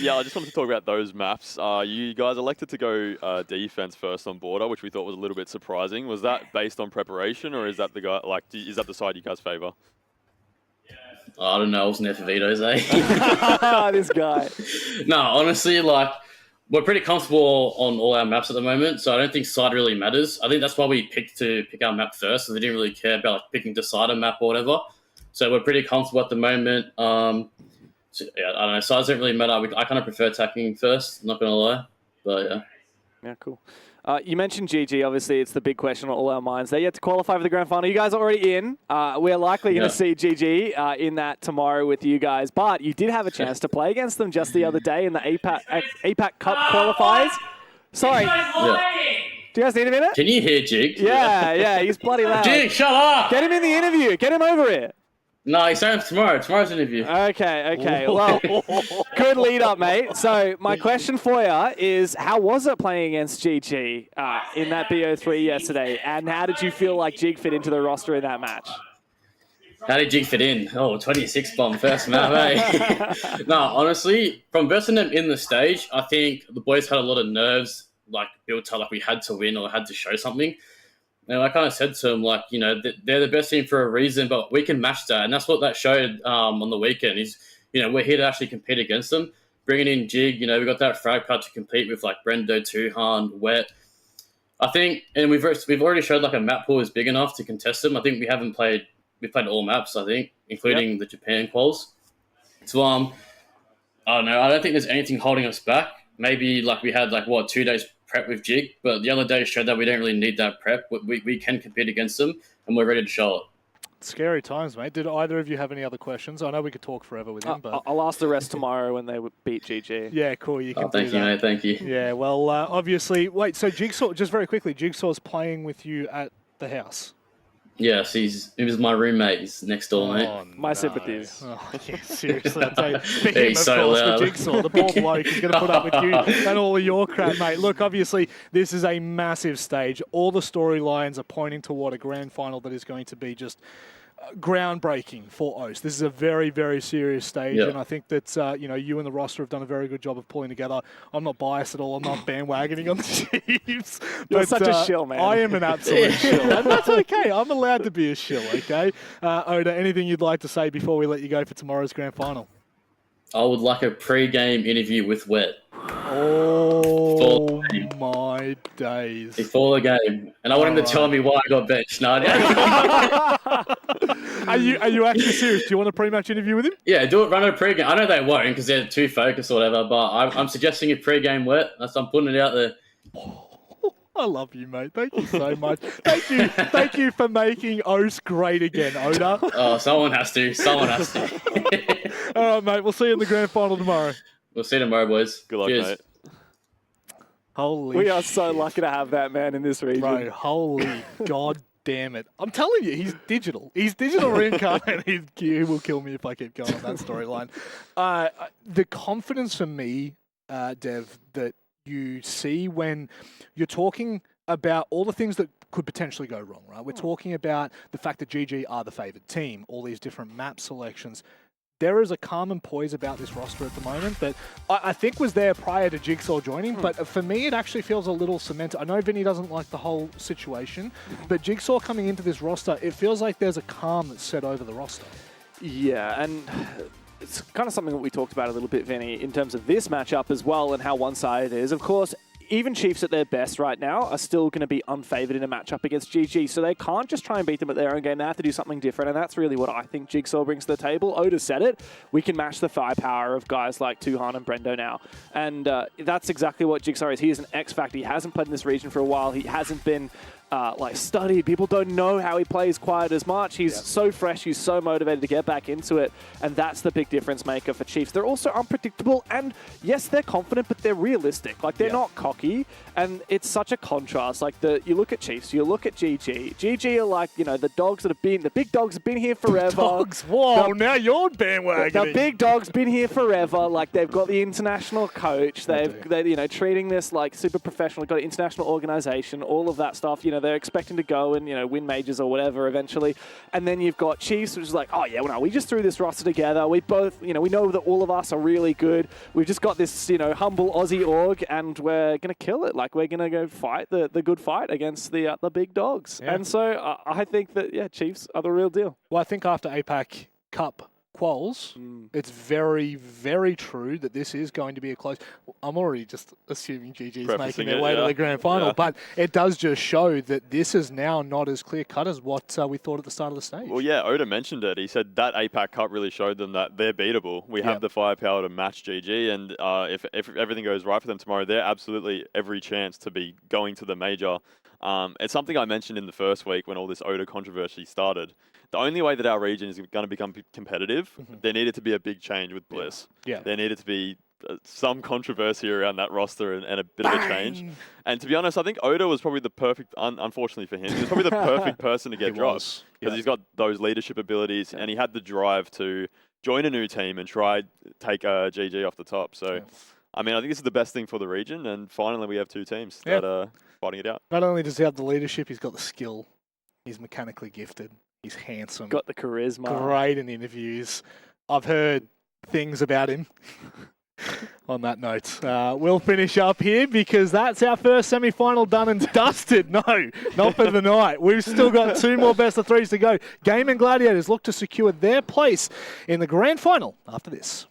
Yeah, I just wanted to talk about those maps. You guys elected to go defense first on border, which we thought was a little bit surprising. Was that based on preparation, or is that the guy is that the side you guys favour? I don't know. I wasn't there for Veto's, eh? This guy. No, honestly, like, we're pretty comfortable on all our maps at the moment, so I don't think side really matters. I think that's why we picked to pick our map first, and we didn't really care about like, picking decider map or whatever. So we're pretty comfortable at the moment. So, yeah, I don't know. Sides don't really matter. I kind of prefer attacking first, not going to lie. But, yeah. Yeah, cool. You mentioned GG. Obviously, it's the big question on all our minds. They're yet to qualify for the grand final. You guys are already in. We're likely going to see GG in that tomorrow with you guys. But you did have a chance to play against them just the other day in the APAC Cup qualifiers. Sorry. Yeah. Do you guys need a minute? Can you hear Jig? Yeah, he's bloody loud. Jig, shut up! Get him in the interview. Get him over here. No, he's saying tomorrow. Tomorrow's interview. Okay. Well, good lead up, mate. So my question for you is, how was it playing against GG in that BO3 yesterday? And how did you feel like Jig fit into the roster in that match? How did Jig fit in? Oh, 26 bomb first map, eh? No, honestly, from versing them in the stage, I think the boys had a lot of nerves, like built up, like we had to win or had to show something. And I kind of said to them, like, you know, they're the best team for a reason, but we can match that. And that's what that showed on the weekend is, you know, we're here to actually compete against them. Bringing in Jig, you know, we got that frag card to compete with, like, Brendo, Tuhan, Wet. I think, and we've already showed, like, a map pool is big enough to contest them. I think we've played all maps, I think, including the Japan quals. So, I don't know. I don't think there's anything holding us back. Maybe, like, we had, like, 2 days prep with Jig, but the other day showed that we don't really need that prep. We can compete against them, and we're ready to show it. Scary times, mate. Did either of you have any other questions? I know we could talk forever with him, but I'll ask the rest tomorrow when they beat GG. yeah, cool. You can do Thank you, that. mate. Thank you. Yeah, well, obviously, wait. So Jigsaw, just very quickly, Jigsaw's playing with you at the house. Yes, he was my roommate. He's next door, mate. My sympathies. Oh, yeah, seriously. I'll tell you. For him, He's of so course, loud. for Jigsaw, the poor bloke is going to put up with you and all of your crap, mate. Look, obviously, this is a massive stage. All the storylines are pointing toward a grand final that is going to be just groundbreaking for OS. This is a very, very serious stage, and I think that you and the roster have done a very good job of pulling together. I'm not biased at all. I'm not bandwagoning on the Chiefs. You're such a shill, man. I am an absolute shill, and that's okay. I'm allowed to be a shill, okay? Oda, anything you'd like to say before we let you go for tomorrow's grand final? I would like a pre-game interview with Wet. Oh, my days. Before the game. And I want him to tell me why I got benched. No, Are you actually serious? Do you want a pre-match interview with him? yeah, do it, run a pre-game. I know they won't because they're too focused or whatever, but I'm suggesting a pre-game Wet. I'm putting it out there. I love you, mate. Thank you so much. Thank you for making OS great again, Oda. Oh, someone has to. Someone has to. All right, mate. We'll see you in the grand final tomorrow. We'll see you tomorrow, boys. Good luck, Cheers. mate. Holy We are so lucky to have that man in this region. Bro, holy god damn it. I'm telling you, he's digital. He's digital reincarnated. He will kill me if I keep going on that storyline. The confidence for me, Dev, that you see when you're talking about all the things that could potentially go wrong, right? We're talking about the fact that GG are the favoured team, all these different map selections. There is a calm and poise about this roster at the moment that I think was there prior to Jigsaw joining, but for me it actually feels a little cemented. I know Vinny doesn't like the whole situation, but Jigsaw coming into this roster, it feels like there's a calm that's set over the roster. Yeah, and it's kind of something that we talked about a little bit, Vinny, in terms of this matchup as well and how one-sided it is. Of course, even Chiefs at their best right now are still going to be unfavoured in a matchup against GG, so they can't just try and beat them at their own game. They have to do something different, and that's really what I think Jigsaw brings to the table. Oda said it. We can match the firepower of guys like Tuhan and Brendo now, and that's exactly what Jigsaw is. He is an X-Factor. He hasn't played in this region for a while. He hasn't been like studied. People don't know how he plays quite as much. He's so fresh. He's so motivated to get back into it, and that's the big difference maker for Chiefs. They're also unpredictable, and yes, they're confident, but they're realistic. Like they're not cocky, and it's such a contrast. Like you look at Chiefs, you look at GG. GG are like the dogs that have been the big dogs have been here forever. Dogs, whoa! Now you're bandwagoning. The big dog's been here forever. Like they've got the international coach. They're treating this like super professional. Got an international organization. All of that stuff. They're expecting to go and win majors or whatever eventually. And then you've got Chiefs, which is like, oh yeah, well, no, we just threw this roster together. We both, we know that all of us are really good. We've just got this, humble Aussie org, and we're gonna kill it. Like we're gonna go fight the good fight against the big dogs. Yeah. And so I think that Chiefs are the real deal. Well, I think after APAC Cup quals, it's very, very true that this is going to be a close. I'm already just assuming GG's making their way to the grand final, but it does just show that this is now not as clear cut as what we thought at the start of the stage. Well, yeah, Oda mentioned it. He said that APAC Cup really showed them that they're beatable. We have the firepower to match GG, and if everything goes right for them tomorrow, they're absolutely every chance to be going to the major. It's something I mentioned in the first week when all this Oda controversy started. The only way that our region is going to become competitive, there needed to be a big change with Bliss. Yeah. There needed to be some controversy around that roster and a bit of a change. And to be honest, I think Oda was probably the perfect, unfortunately for him, he was probably the perfect person to get dropped. Because he's got those leadership abilities and he had the drive to join a new team and try take GG off the top. So, I mean, I think this is the best thing for the region. And finally, we have two teams that are fighting it out. Not only does he have the leadership, he's got the skill. He's mechanically gifted. He's handsome. Got the charisma. Great in interviews. I've heard things about him. On that note, we'll finish up here because that's our first semi-final done and dusted. No, not for the night. We've still got two more best of threes to go. Game and Gladiators look to secure their place in the grand final after this.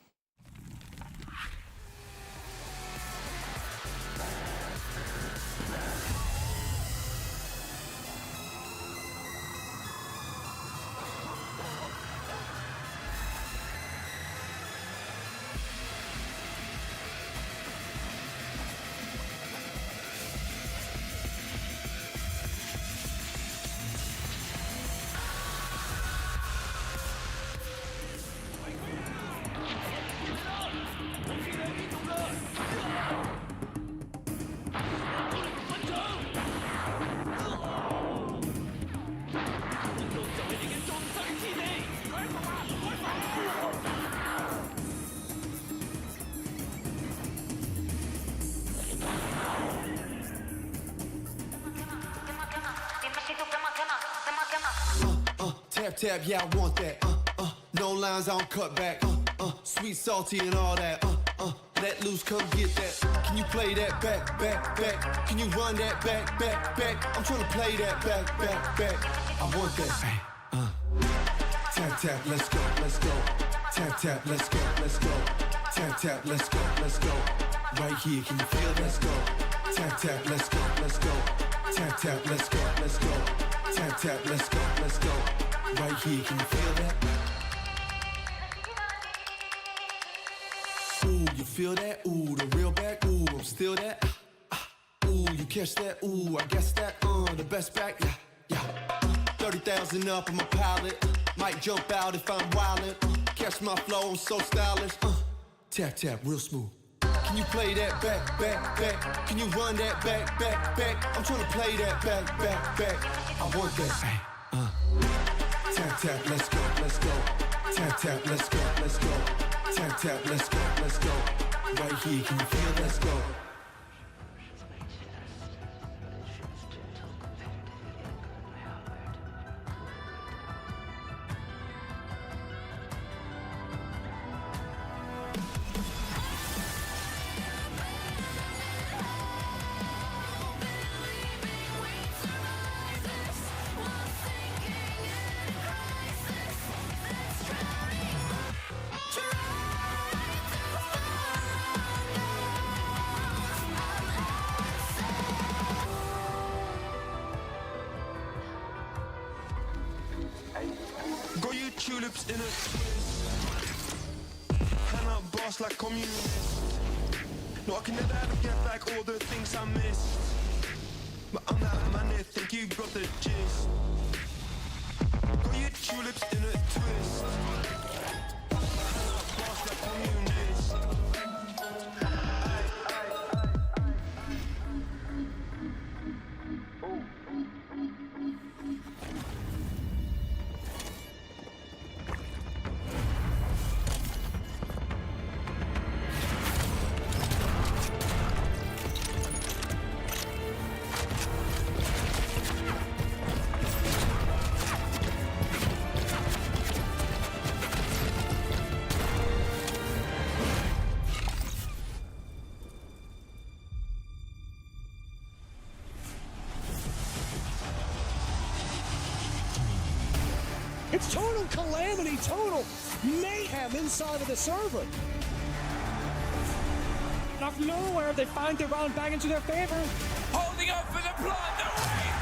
Tap, yeah, I want that. No lines, I don't cut back. Sweet, salty, and all that. Let loose, come get that. Can you play that back, back, back? Can you run that back, back, back? I'm trying to play that back, back, back. I want that. Tap, tap, let's go, let's go. Tap, tap, let's go, let's go. Tap, tap, let's go, let's go. Right here, can you feel? Let's go. Tap, tap, let's go, let's go. Tap, tap, let's go, let's go. Tap, tap, let's go, let's go. Right here, can you feel that? Ooh, you feel that? Ooh, the real back. Ooh, I'm still that. Ooh, you catch that? Ooh, I guess that. The best back. Yeah. 30,000 up on my pallet. Might jump out if I'm wildin'. Catch my flow, I'm so stylish. Tap, tap, real smooth. Can you play that back, back, back? Can you run that back, back, back? I'm trying to play that back, back, back. I want that. Tap, tap, let's go, let's go. Tap, tap, let's go, let's go. Tap, tap, let's go, let's go. Right here, can you feel? Let's go. Tulips in it. Hand up boss like communist. No, I can never ever get back all the things I missed. but I'm not money, think you got the gist. Got your tulips in a twist. Boss like communist. It's total calamity, total mayhem inside of the server. Out of nowhere, they find their round back into their favor. Holding up for the blood, the wave!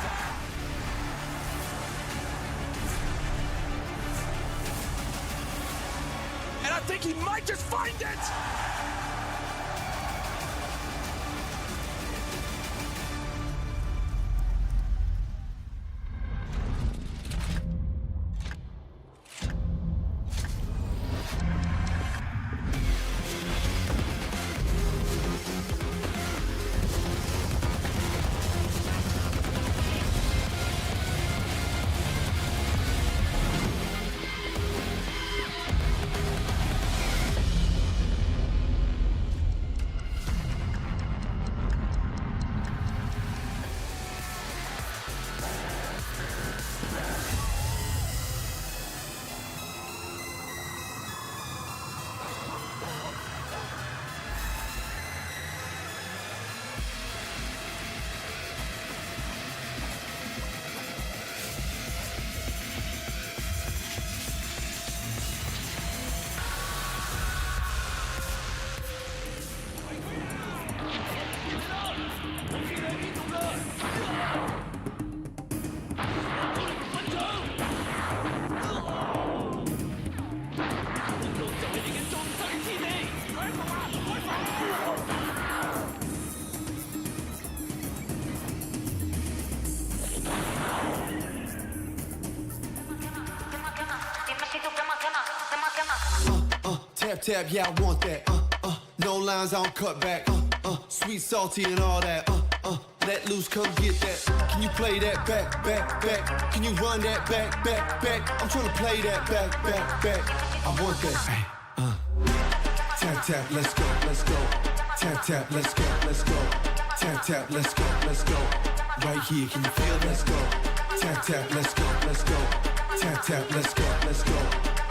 And I think he might just find it! Tap, tap, yeah, I want that. No lines, I don't cut back. Sweet, salty, and all that. Let loose, come get that. Can you play that back, back, back? Can you run that back, back, back? I'm trying to play that back, back, back. I want that. Hey, tap, tap, let's go, let's go. Tap, tap, let's go, let's go. Tap, tap, let's go, let's go. Right here, can you feel? Let's go. Tap, tap, let's go, let's go. Tap, tap, let's go, let's go.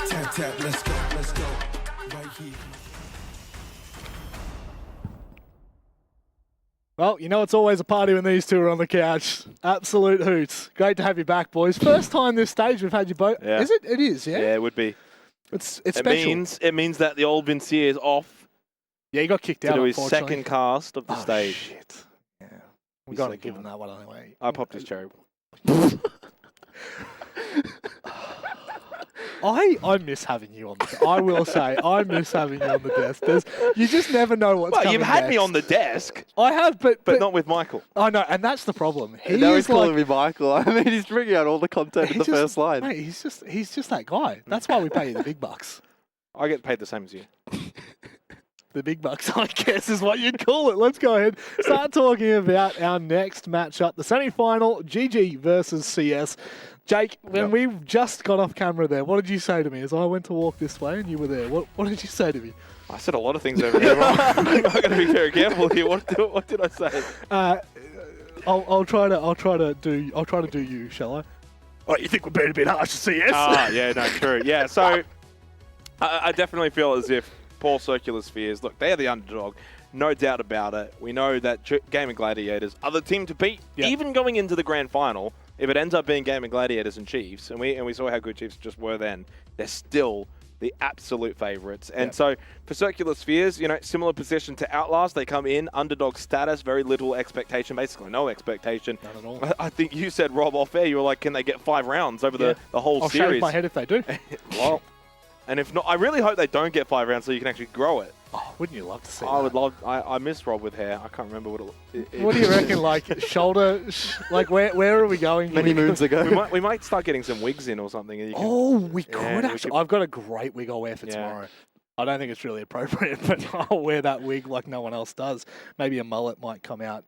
Tap, tap, let's go, let's go. Right here. Well, you know it's always a party when these two are on the couch. Absolute hoots. Great to have you back, boys. First time this stage we've had you both. Yeah. Is it? It is, yeah? Yeah, it would be. It's special. It means that the old Vincier is off Yeah, he got kicked to out, do his unfortunately. second cast of the stage. Shit. Yeah. We His got to second give him one. that one anyway. I popped his cherry. I miss having you on the I will say, I miss having you on the desk. You just never know what's Well, coming you've had next. me on the desk, I have, but not with Michael. I know, and that's the problem. He Now is he's calling like, me Michael. I mean, he's bringing out all the content in the first line. Mate, he's just that guy. That's why we pay you the big bucks. I get paid the same as you. The big bucks, I guess, is what you'd call it. Let's go ahead. Start talking about our next matchup, the semi-final, GG versus CS. Jake, when we just got off camera there, what did you say to me as I went to walk this way and you were there? What did you say to me? I said a lot of things over there. I'm going to be very careful here. What did I say? I'll try to do you, shall I? Oh, you think we're being a bit harsh to CS? Yeah, no, true. Yeah, so I definitely feel as if Paul Circular Spheres, look, they are the underdog. No doubt about it. We know that Gaming Gladiators are the team to beat, even going into the grand final. If it ends up being Gaming Gladiators and Chiefs, and we saw how good Chiefs just were then, they're still the absolute favourites. And so for Circular Spheres, you know, similar position to Outlast. They come in, underdog status, very little expectation, basically no expectation. Not at all. I think you said, Rob, off air, you were like, can they get 5 rounds over the whole I'll series? shave my head if they do. Well, and if not, I really hope they don't get 5 rounds so you can actually grow it. Oh, wouldn't you love to see I that? would love. I miss Rob with hair. I can't remember what it. What do you reckon? Like shoulder? Like where are we going? Many moons ago. We might start getting some wigs in or something. And you can, Oh, we could Yeah, we actually. could- I've got a great wig I'll wear for Yeah. tomorrow. I don't think it's really appropriate, but I'll wear that wig like no one else does. Maybe a mullet might come out.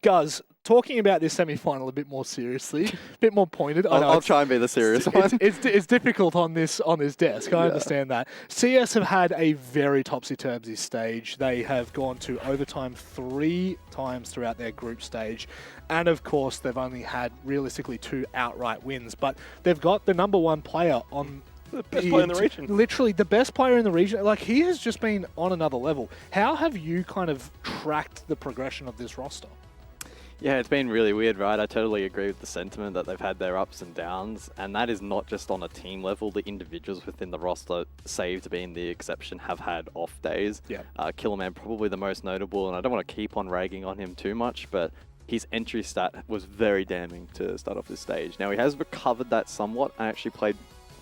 Guz, talking about this semi-final a bit more seriously, a bit more pointed. I know I'll it's- try and be the serious one. It's difficult on this desk. I understand that. CS have had a very topsy-turvy stage. They have gone to overtime 3 times throughout their group stage. And of course, they've only had realistically 2 outright wins. But they've got the number 1 player on the best player in the region. literally the best player in the region. Like, he has just been on another level. How have you kind of tracked the progression of this roster? Yeah, it's been really weird, right? I totally agree with the sentiment that they've had their ups and downs, and that is not just on a team level. The individuals within the roster, Saved being the exception, have had off days. Yeah. Killerman probably the most notable, and I don't want to keep on ragging on him too much, but his entry stat was very damning to start off this stage. Now, he has recovered that somewhat and actually played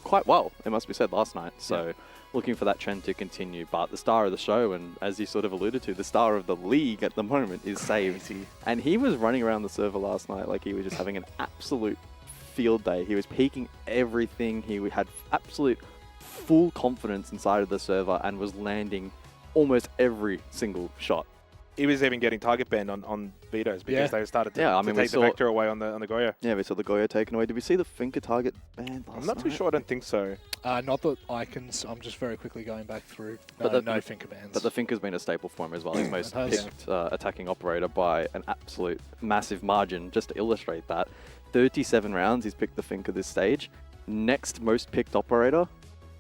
quite well, it must be said, last night. So looking for that trend to continue. But the star of the show, and as you sort of alluded to, the star of the league at the moment is Saved. And he was running around the server last night like he was just having an absolute field day. He was peaking everything. He had absolute full confidence inside of the server and was landing almost every single shot. He was even getting target banned on Veto's because they started to, to we take the saw vector away on the Goyo. Yeah, we saw the Goyo taken away. Did we see the Finker target banned last I'm not too night? sure. I don't think so. Not that I can. I'm just very quickly going back through. But No Finker bans. But the Finker's been a staple for him as well. He's most has. picked attacking operator by an absolute massive margin. Just to illustrate that, 37 rounds he's picked the Finker this stage. Next most picked operator,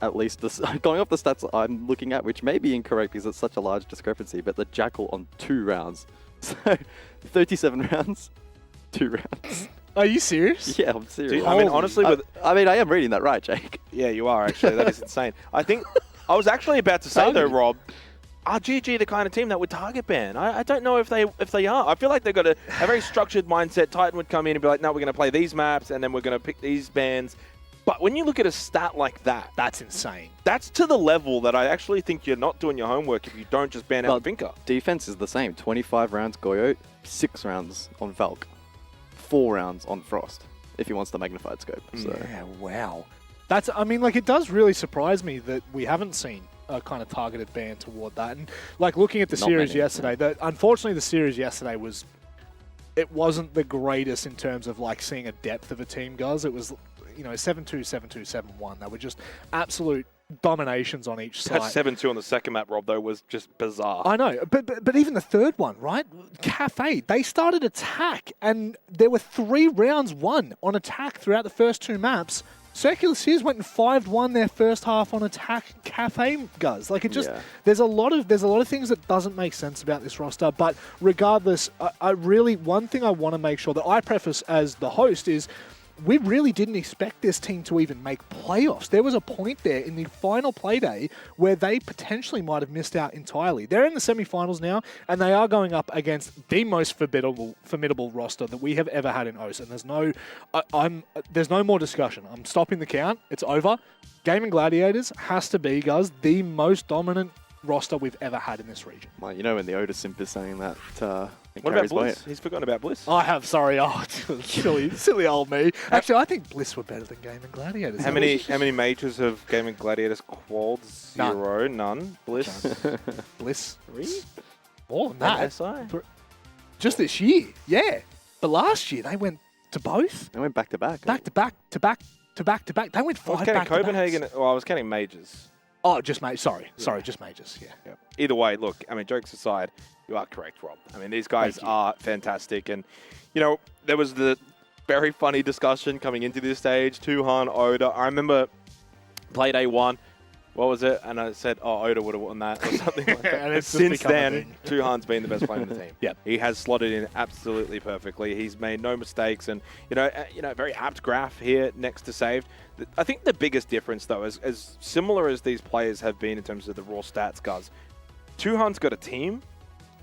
at least this, going off the stats I'm looking at, which may be incorrect because it's such a large discrepancy, but the Jackal on 2 rounds. So 37 rounds, 2 rounds. Are you serious? Yeah, I'm serious. I mean, honestly, with I mean, I am reading that right, Jake. yeah, you are actually. That is insane. I think I was actually about to say though, Rob, are GG the kind of team that would target ban? I don't know if they are. I feel like they've got a very structured mindset. Titan would come in and be like, no, we're going to play these maps and then we're going to pick these bans. But when you look at a stat like that, That's insane. that's to the level that I actually think you're not doing your homework if you don't just ban out Vinker. Defense is the same. 25 rounds Goyo, 6 rounds on Valk, 4 rounds on Frost, if he wants the magnified scope. So. Yeah, wow. That's. I mean, like, it does really surprise me that we haven't seen a kind of targeted ban toward that. And like looking at the Not series many, yesterday, unfortunately the series yesterday wasn't the greatest in terms of like seeing a depth of a team, guys. It was, 7-2, 7-2, 7-1. They were just absolute dominations on each side. That 7-2 on the second map, Rob, though, was just bizarre. I know, but even the third one, right? Cafe, they started attack, and there were 3 rounds won on attack throughout the first 2 maps. Circular Sears went and 5-1 their first half on attack. Cafe guys, like, it just there's a lot of things that doesn't make sense about this roster. But regardless, I really, one thing I want to make sure that I preface as the host is, we really didn't expect this team to even make playoffs. There was a point there in the final play day where they potentially might have missed out entirely. They're in the semifinals now, and they are going up against the most formidable roster that we have ever had in OS. And there's no more discussion. I'm stopping the count. It's over. Gaming Gladiators has to be, guys, the most dominant roster we've ever had in this region. Well, when the Oda simp is saying that, it What about carries Bliss? weight. He's forgotten about Bliss. I have, sorry. Oh, silly old me. Actually, I think Bliss were better than Gaming Gladiators. How many majors have Gaming Gladiators qualled? 0. None. Bliss. Bliss? 3? More than that. SI? Just this year, yeah. But last year, they went to both. They went back to back. Back to back to back to back to back. They went 5 I was counting back to Copenhagen. backs. Well, I was counting majors. Oh, just majors. Sorry, just majors. Yeah. Either way, look, I mean, jokes aside, you are correct, Rob. I mean, these guys are fantastic. And, there was the very funny discussion coming into this stage. Tuhan, Oda. I remember play day 1. What was it? And I said, Oda would have won that or something like that. And it's just Since become a then, thing. Tuhan's been the best player in the team. Yep. He has slotted in absolutely perfectly. He's made no mistakes. And, very apt graph here next to Saved. I think the biggest difference, though, as similar as these players have been in terms of the raw stats, guys, Tuhan's got a team.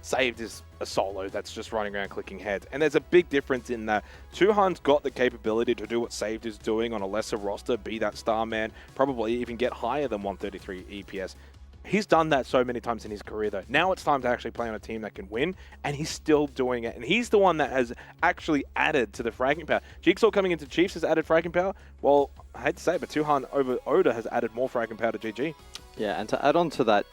Saved is a solo that's just running around clicking heads. And there's a big difference in that Tuhan's got the capability to do what Saved is doing on a lesser roster, be that star man, probably even get higher than 133 EPS. He's done that so many times in his career, though. Now it's time to actually play on a team that can win, and he's still doing it. And he's the one that has actually added to the fragging power. Jigsaw coming into Chiefs has added fragging power. Well, I hate to say it, but Tuhan over Oda has added more fragging power to GG. Yeah, and to add on to that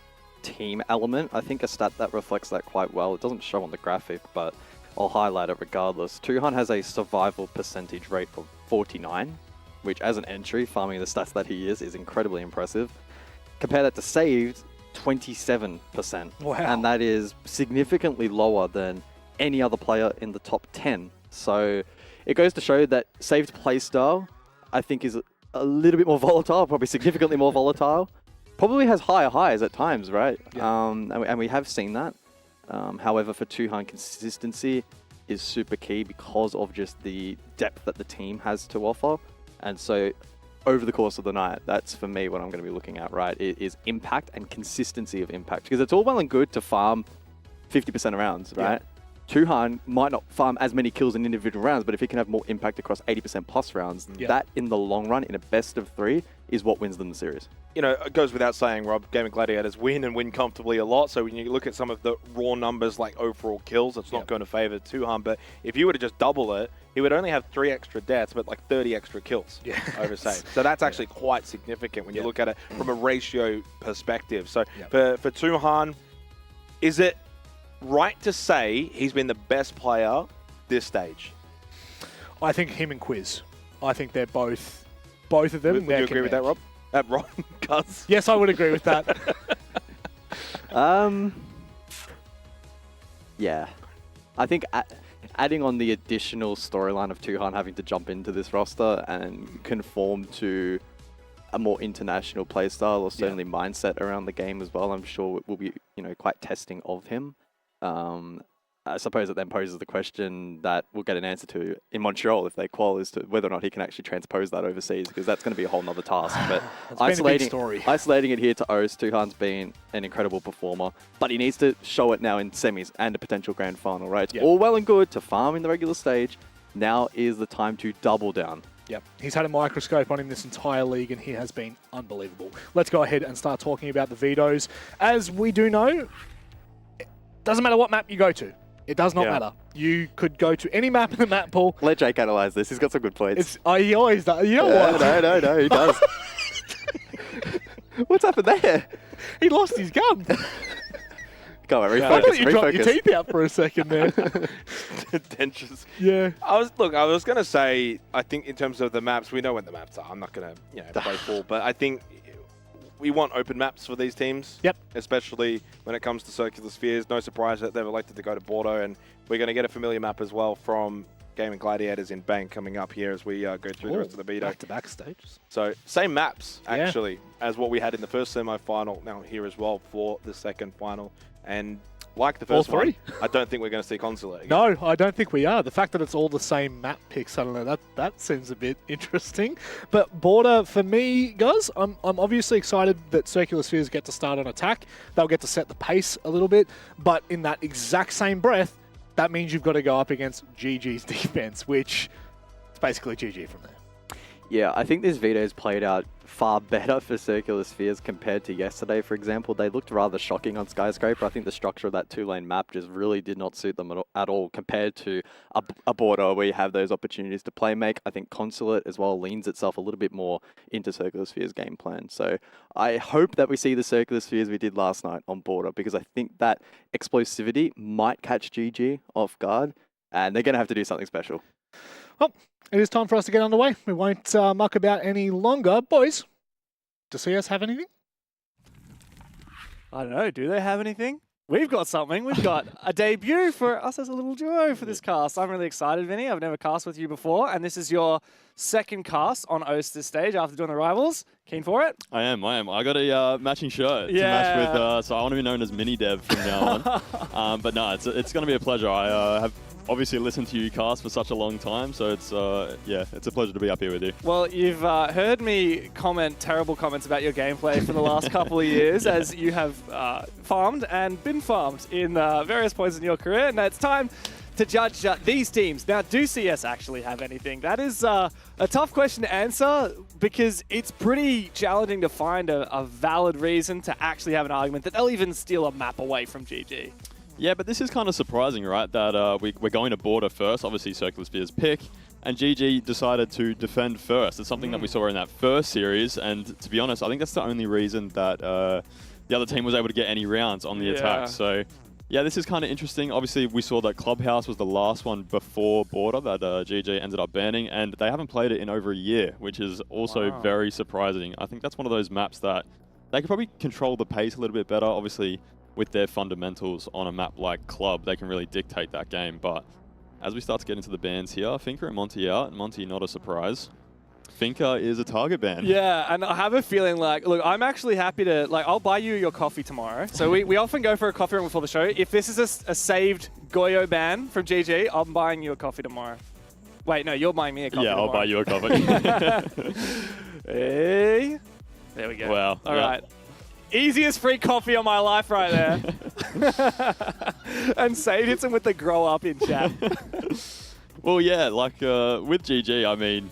team element, I think a stat that reflects that quite well. It doesn't show on the graphic, but I'll highlight it regardless. Tuhan has a survival percentage rate of 49, which as an entry, farming the stats that he is incredibly impressive. Compare that to saved, 27%. Wow. And that is significantly lower than any other player in the top 10. So it goes to show that saved playstyle, I think, is a little bit more volatile, probably significantly more volatile. Probably has higher highs at times, right? Yeah. And we have seen that. However, for Tuhan, consistency is super key because of just the depth that the team has to offer. And so over the course of the night, that's for me what I'm going to be looking at, right? It is impact and consistency of impact. Because it's all well and good to farm 50% of rounds, right? Tuhan might not farm as many kills in individual rounds, but if he can have more impact across 80% plus rounds, that in the long run, in a best of 3, is what wins them the series. You know, it goes without saying, Rob, Gaming Gladiators win and win comfortably a lot. So when you look at some of the raw numbers like overall kills, it's not going to favor Tuhan. But if you were to just double it, he would only have 3 extra deaths, but like 30 extra kills over save. So that's actually quite significant when you look at it from a ratio perspective. So for Tuhan, is it right to say he's been the best player this stage? I think him and Quiz. I think they're both of them. Would you agree with that, Rob? Rob, Cuz? Yes, I would agree with that. Yeah. I think adding on the additional storyline of Tuhan having to jump into this roster and conform to a more international playstyle or certainly mindset around the game as well, I'm sure it will be, quite testing of him. I suppose it then poses the question that we'll get an answer to in Montreal if they qual as to whether or not he can actually transpose that overseas, because that's going to be a whole nother task. But isolating it here to O's, Tuhan's been an incredible performer, but he needs to show it now in semis and a potential grand final, right? It's all well and good to farm in the regular stage. Now is the time to double down. Yep, he's had a microscope on him this entire league, and he has been unbelievable. Let's go ahead and start talking about the vetoes. As we do know, it doesn't matter what map you go to. It does not matter. You could go to any map in the map pool. Let Jake analyze this. He's got some good points. He always does. You know what? No, he does. What's happened there? He lost his gun. Go on, refocus. I thought you dropped your teeth out for a second there. Dentures. Yeah. I was going to say, I think in terms of the maps, we know when the maps are. I'm not going to play full, but I think we want open maps for these teams. Yep. Especially when it comes to circular spheres. No surprise that they've elected to go to Bordeaux, and we're going to get a familiar map as well from Gaming Gladiators in Bank coming up here as we go through the rest of the veto. Back-to-back stages. So same maps, actually, as what we had in the first semi-final, now here as well for the second final. And like the first one, I don't think we're going to see Consulate again. No, I don't think we are. The fact that it's all the same map picks, I don't know, that seems a bit interesting. But Border, for me, guys, I'm obviously excited that Circular Spheres get to start on attack. They'll get to set the pace a little bit. But in that exact same breath, that means you've got to go up against GG's defense, which is basically GG from there. Yeah, I think this veto has played out far better for Circular Spheres compared to yesterday, for example. They looked rather shocking on Skyscraper. I think the structure of that 2-lane map just really did not suit them at all compared to a Border where you have those opportunities to play make. I think Consulate as well leans itself a little bit more into Circular Spheres game plan. So I hope that we see the Circular Spheres we did last night on Border, because I think that explosivity might catch GG off guard, and they're going to have to do something special. Well, it is time for us to get underway. We won't muck about any longer. Boys, does CS have anything? I don't know. Do they have anything? We've got something. We've got a debut for us as a little duo for this cast. I'm really excited, Vinny. I've never cast with you before, and this is your second cast on OS this stage after doing the Rivals. Keen for it? I am. I got a matching shirt to match with, so I want to be known as Mini Dev from now on. But no, it's going to be a pleasure. I have obviously listened to you cast for such a long time, so it's it's a pleasure to be up here with you. Well, you've heard me comment terrible comments about your gameplay for the last couple of years, as you have farmed and been farmed in various points in your career, and it's time to judge these teams. Now, do CS actually have anything? That is a tough question to answer because it's pretty challenging to find a valid reason to actually have an argument that they'll even steal a map away from GG. Yeah, but this is kind of surprising, right? That we're going to border first, obviously Circular Spear's pick, and GG decided to defend first. It's something that we saw in that first series, and to be honest, I think that's the only reason that the other team was able to get any rounds on the attack. So, yeah, this is kind of interesting. Obviously, we saw that Clubhouse was the last one before border that GG ended up banning, and they haven't played it in over a year, which is also very surprising. I think that's one of those maps that they could probably control the pace a little bit better. Obviously, with their fundamentals on a map like Club, they can really dictate that game. But as we start to get into the bans here, Finka and Monty out. Monty, not a surprise. Finka is a target ban. Yeah, and I have a feeling like, look, I'm actually happy to, like, I'll buy you your coffee tomorrow. So we often go for a coffee run before the show. If this is a saved Goyo ban from GG, I'm buying you a coffee tomorrow. Wait, no, you're buying me a coffee tomorrow. I'll buy you a coffee. Hey. There we go. Wow. All right. Easiest free coffee of my life right there. And Sade hits him with the grow up in chat. Well, yeah, like with GG, I mean,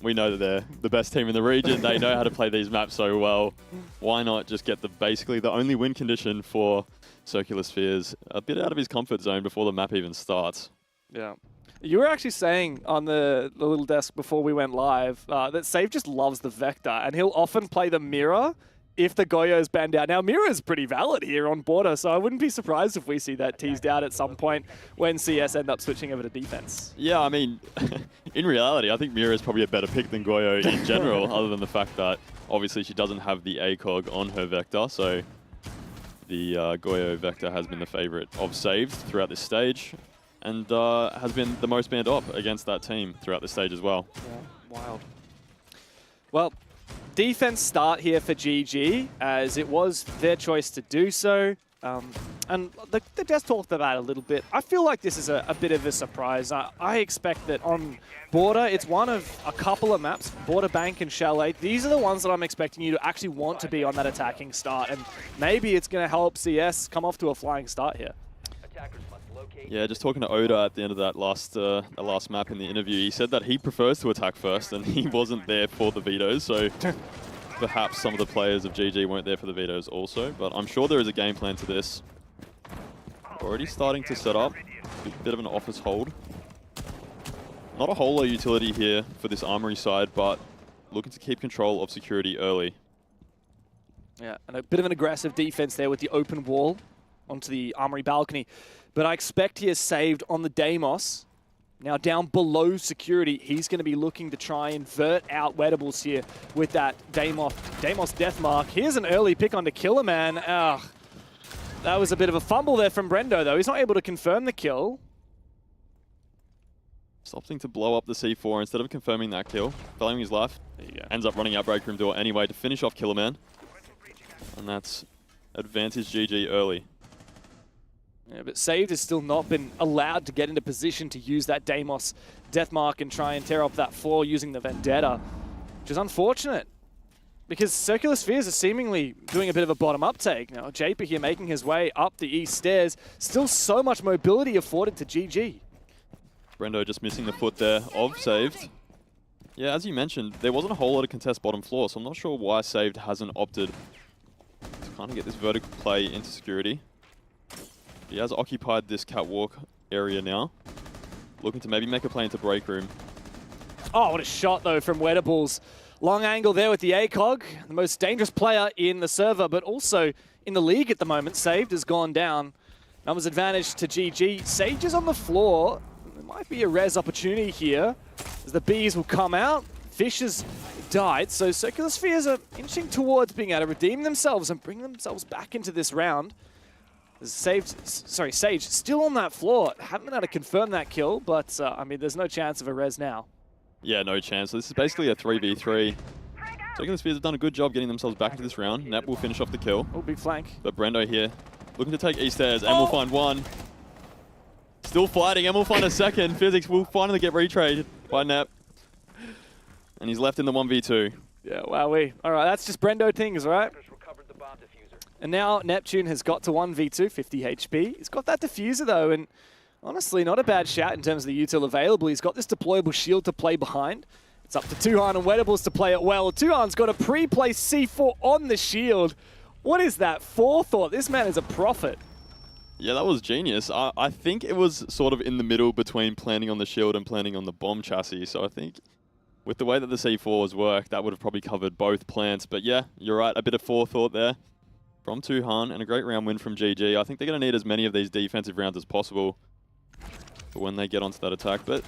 we know that they're the best team in the region. They know how to play these maps so well. Why not just get basically the only win condition for Circular Spheres a bit out of his comfort zone before the map even starts? Yeah. You were actually saying on the little desk before we went live that Save just loves the Vector, and he'll often play the mirror if the Goyo's banned out. Now, mirror's pretty valid here on border, so I wouldn't be surprised if we see that teased out at some point when CS end up switching over to defense. Yeah, I mean, in reality, I think Mira is probably a better pick than Goyo in general, other than the fact that obviously she doesn't have the ACOG on her Vector, so the Goyo Vector has been the favorite of Saved throughout this stage, and has been the most banned up against that team throughout this stage as well. Yeah, wild. Well, defense start here for GG, as it was their choice to do so. And they just talked about it a little bit. I feel like this is a bit of a surprise. I expect that on border, it's one of a couple of maps, Border Bank and Chalet. These are the ones that I'm expecting you to actually want to be on that attacking start. And maybe it's going to help CS come off to a flying start here. Yeah, just talking to Oda at the end of that last map in the interview, he said that he prefers to attack first, and he wasn't there for the vetoes, so perhaps some of the players of GG weren't there for the vetoes also, but I'm sure there is a game plan to this. Already starting to set up, a bit of an office hold. Not a whole lot of utility here for this Armory side, but looking to keep control of security early. Yeah, and a bit of an aggressive defense there with the open wall onto the Armory balcony. But I expect he is Saved on the Deimos. Now down below security, he's going to be looking to try and vert out Wettables here with that Deimos death mark. Here's an early pick on the Killer Man. That was a bit of a fumble there from Brendo, though. He's not able to confirm the kill. Opting to blow up the C4 instead of confirming that kill. Valuing his life. There you go. Ends up running out break room door anyway to finish off Killer Man. And that's advantage GG early. Yeah, but Saved has still not been allowed to get into position to use that Deimos Deathmark and try and tear up that floor using the Vendetta, which is unfortunate because Circular Spheres are seemingly doing a bit of a bottom-up take. Now, Japer here making his way up the east stairs. Still so much mobility afforded to GG. Brendo just missing the foot there of Saved. Yeah, as you mentioned, there wasn't a whole lot of contest bottom floor, so I'm not sure why Saved hasn't opted to kind of get this vertical play into security. He has occupied this catwalk area now. Looking to maybe make a play into break room. Oh, what a shot, though, from Wettables. Long angle there with the ACOG. The most dangerous player in the server, but also in the league at the moment. Saved has gone down. Numbers advantage to GG. Sage is on the floor. There might be a res opportunity here as the bees will come out. Fish has died, so Circular Spheres are inching towards being able to redeem themselves and bring themselves back into this round. Sage still on that floor. Haven't been able to confirm that kill, but I mean, there's no chance of a res now. Yeah, no chance. So this is basically a 3v3. Circular Spheres have done a good job getting themselves back into this round. Nep will finish off the kill. Oh, big flank. But Brendo here, looking to take east stairs, and will find one. Still fighting, and will find a second. Physics will finally get retraded by Nep. And he's left in the 1v2. Yeah, wowee. All right, that's just Brendo things, right? And now Neptune has got to 1v2, 50 HP. He's got that diffuser, though, and Honestly, not a bad shout in terms of the util available. He's got this deployable shield to play behind. It's up to Tuhan and Wettables to play it well. Tuhan's got a pre-placed C4 on the shield. What is that forethought? This man is a prophet. Yeah, that was genius. I think it was sort of in the middle between planning on the shield and planning on the bomb chassis. So I think with the way that the C4s work, that would have probably covered both plants. But yeah, you're right. A bit of forethought there from Tuhan and a great round win from GG. I think they're going to need as many of these defensive rounds as possible for when they get onto that attack. But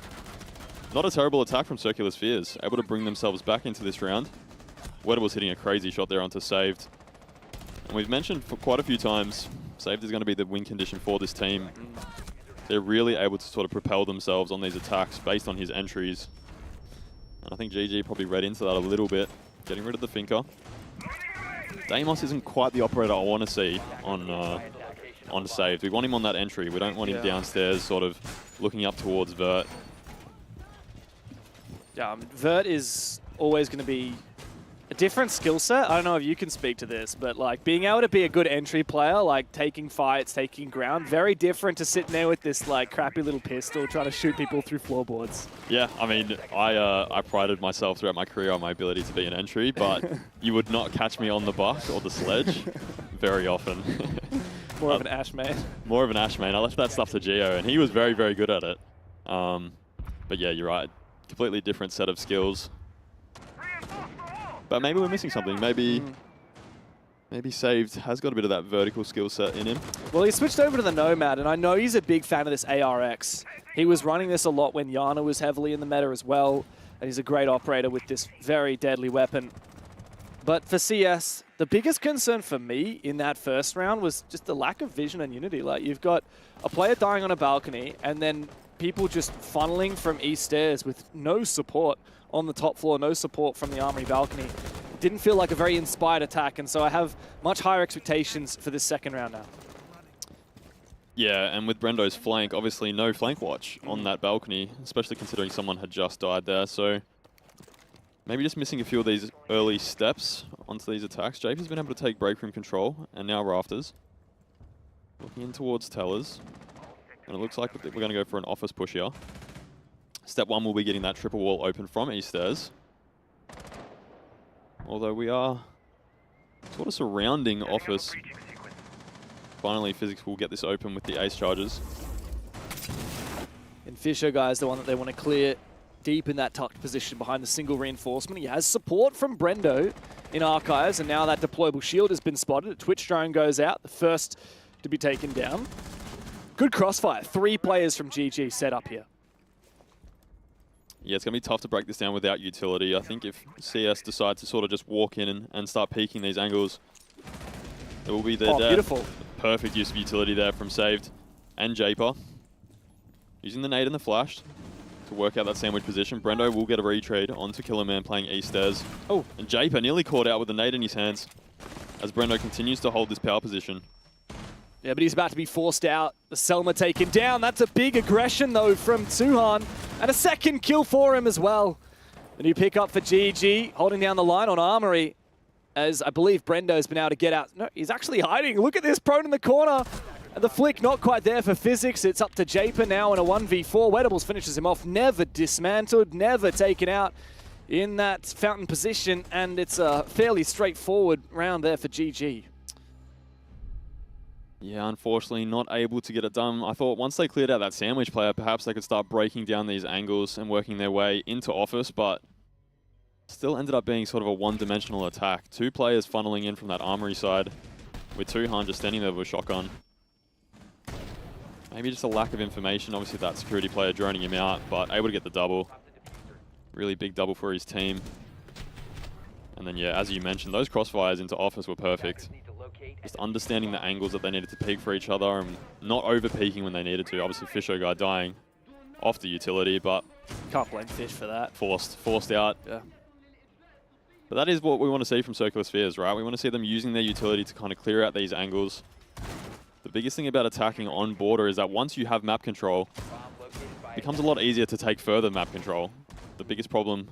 not a terrible attack from Circular Spheres. Able to bring themselves back into this round. Wettables hitting a crazy shot there onto Saved. And we've mentioned for quite a few times, Saved is going to be the win condition for this team. They're really able to sort of propel themselves on these attacks based on his entries. And I think GG probably read into that a little bit, getting rid of the Finker. Deimos isn't quite the operator I want to see on Saved. We want him on that entry. We don't want him downstairs sort of looking up towards Vert. Yeah, Vert is always going to be a different skill set. I don't know if you can speak to this, but like being able to be a good entry player, like taking fights, taking ground, very different to sitting there with this like crappy little pistol trying to shoot people through floorboards. Yeah, I mean, I prided myself throughout my career on my ability to be an entry, but you would not catch me on the buck or the sledge very often. More of an Ash main. More of an Ash main. I left that stuff to Gio, and he was very, very good at it. But yeah, you're right. Completely different set of skills. But maybe we're missing something. Maybe Saved has got a bit of that vertical skill set in him. Well, he switched over to the Nomad, and I know he's a big fan of this ARX. He was running this a lot when Yana was heavily in the meta as well, and he's a great operator with this very deadly weapon. But for CS, the biggest concern for me in that first round was just the lack of vision and unity. Like, you've got a player dying on a balcony, and then people just funneling from east stairs with no support on the top floor, no support from the armory balcony. It didn't feel like a very inspired attack, and so I have much higher expectations for this second round now. Yeah, and with Brendo's flank, obviously no flank watch on that balcony, especially considering someone had just died there. So maybe just missing a few of these early steps onto these attacks. JP has been able to take break room control, and now Rafters. Looking in towards Tellers. And it looks like we're going to go for an office push here. Step one will be getting that triple wall open from east stairs. Although we are sort of surrounding office. Finally, Physics will get this open with the ace charges. And Fisher, guys, the one that they want to clear deep in that tucked position behind the single reinforcement. He has support from Brendo in Archives, and now that deployable shield has been spotted. A Twitch drone goes out, the first to be taken down. Good crossfire. 3 players from GG set up here. Yeah, it's going to be tough to break this down without utility. I think if CS decides to sort of just walk in and start peeking these angles, it will be their death. Beautiful. Perfect use of utility there from Saved and Japer. Using the nade and the flash to work out that sandwich position. Brendo will get a retrade onto Killerman playing east stairs. Oh. And Japer nearly caught out with the nade in his hands as Brendo continues to hold this power position. Yeah, but he's about to be forced out. The Selma taken down. That's a big aggression, though, from Tuhan. And a second kill for him as well. The new pickup for GG, holding down the line on Armory, as I believe Brendo's been able to get out. No, he's actually hiding. Look at this, prone in the corner. And the flick not quite there for Physics. It's up to Japer now in a 1v4. Wettables finishes him off. Never dismantled, never taken out in that fountain position. And it's a fairly straightforward round there for GG. Yeah, unfortunately not able to get it done. I thought once they cleared out that sandwich player, perhaps they could start breaking down these angles and working their way into office, but still ended up being sort of a one-dimensional attack. 2 players funneling in from that armory side with Tuhan just standing there with a shotgun. Maybe just a lack of information. Obviously that security player droning him out, but able to get the double. Really big double for his team. And then, yeah, as you mentioned, those crossfires into office were perfect. Just understanding the angles that they needed to peek for each other and not over-peeking when they needed to. Obviously, Fisho guy dying off the utility, but... Can't blame Fish for that. Forced out. Yeah. But that is what we want to see from Circular Spheres, right? We want to see them using their utility to kind of clear out these angles. The biggest thing about attacking on border is that once you have map control, it becomes a lot easier to take further map control. The biggest problem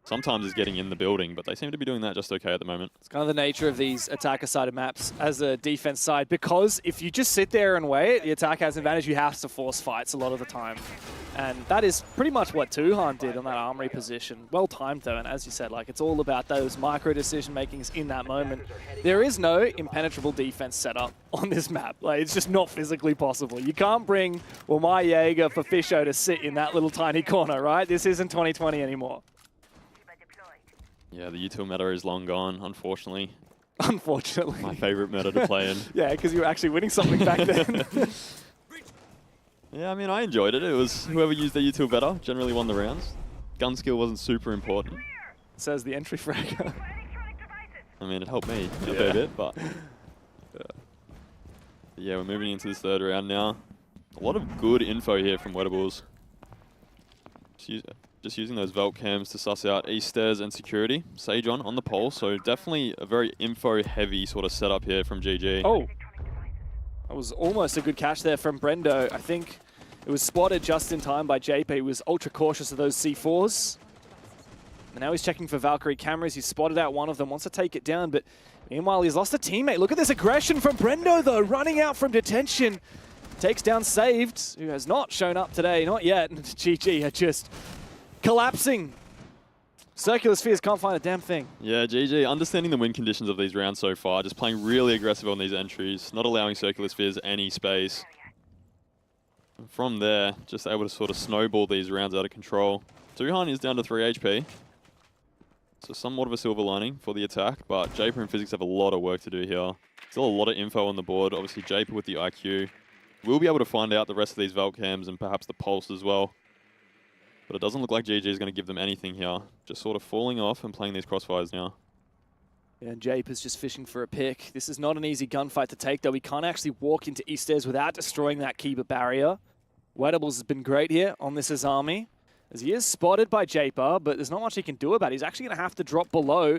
sometimes is getting in the building, but they seem to be doing that just okay at the moment. It's kind of the nature of these attacker-sided maps as a defense side, because if you just sit there and wait, the attack has an advantage. You have to force fights a lot of the time. And that is pretty much what Tuhan did on that armory position. Well timed though, and as you said, like, it's all about those micro decision makings in that moment. There is no impenetrable defense setup on this map. Like, it's just not physically possible. You can't bring my Jaeger for Fisho to sit in that little tiny corner, right? This isn't 2020 anymore. Yeah, the util meta is long gone, unfortunately. Unfortunately. My favorite meta to play in. Yeah, because you were actually winning something back then. Yeah, I mean, I enjoyed it. It was whoever used their util better generally won the rounds. Gun skill wasn't super important. Says the entry frag. I mean, it helped me a fair bit, but yeah, we're moving into this third round now. A lot of good info here from Wettables. Just using those Velt cams to suss out east stairs and security. Sage on the pole, so definitely a very info-heavy sort of setup here from GG. Oh, that was almost a good catch there from Brendo. I think it was spotted just in time by JP. He was ultra cautious of those C4s. And now he's checking for Valkyrie cameras. He's spotted out one of them, wants to take it down, but meanwhile he's lost a teammate. Look at this aggression from Brendo though, running out from detention. Takes down Saved, who has not shown up today, not yet. And GG are just collapsing. Circular Spheres can't find a damn thing. Yeah, GG, understanding the win conditions of these rounds so far, just playing really aggressive on these entries, not allowing Circular Spheres any space. And from there, just able to sort of snowball these rounds out of control. Tuhan is down to 3 HP. So somewhat of a silver lining for the attack, but Japer and Physics have a lot of work to do here. Still a lot of info on the board. Obviously, Japer with the IQ. We'll be able to find out the rest of these Velt cams and perhaps the Pulse as well. But it doesn't look like GG is going to give them anything here. Just sort of falling off and playing these crossfires now. Yeah, and Jape is just fishing for a pick. This is not an easy gunfight to take, though. He can't actually walk into East Stairs without destroying that Keeper barrier. Wettables has been great here on this Azami, as he is spotted by Japer, but there's not much he can do about it. He's actually going to have to drop below.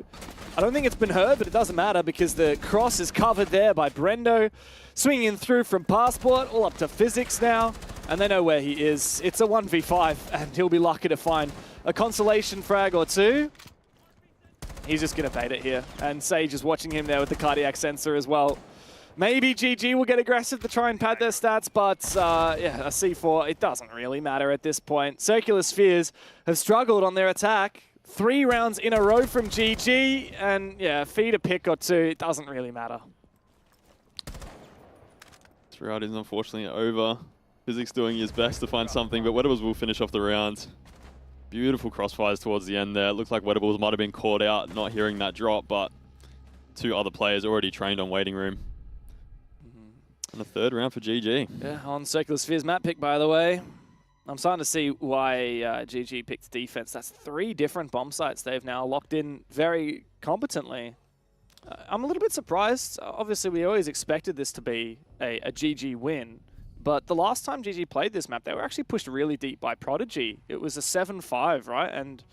I don't think it's been heard, but it doesn't matter because the cross is covered there by Brendo. Swinging through from Passport, all up to Physics now. And they know where he is. It's a 1v5, and he'll be lucky to find a consolation frag or two. He's just going to bait it here. And Sage is watching him there with the cardiac sensor as well. Maybe GG will get aggressive to try and pad their stats, but yeah, a C4, it doesn't really matter at this point. Circular Spheres have struggled on their attack. 3 rounds in a row from GG, and yeah, feed a pick or two, it doesn't really matter. This round is unfortunately over. Physics doing his best to find something, but Wettables will finish off the round. Beautiful crossfires towards the end there. It looked like Wettables might have been caught out, not hearing that drop, but 2 other players already trained on waiting room. And a third round for GG. Yeah, on Circular Spheres map pick, by the way. I'm starting to see why GG picked defense. That's 3 different bomb sites they've now locked in very competently. I'm a little bit surprised. Obviously, we always expected this to be a GG win. But the last time GG played this map, they were actually pushed really deep by Prodigy. It was a 7-5, right? And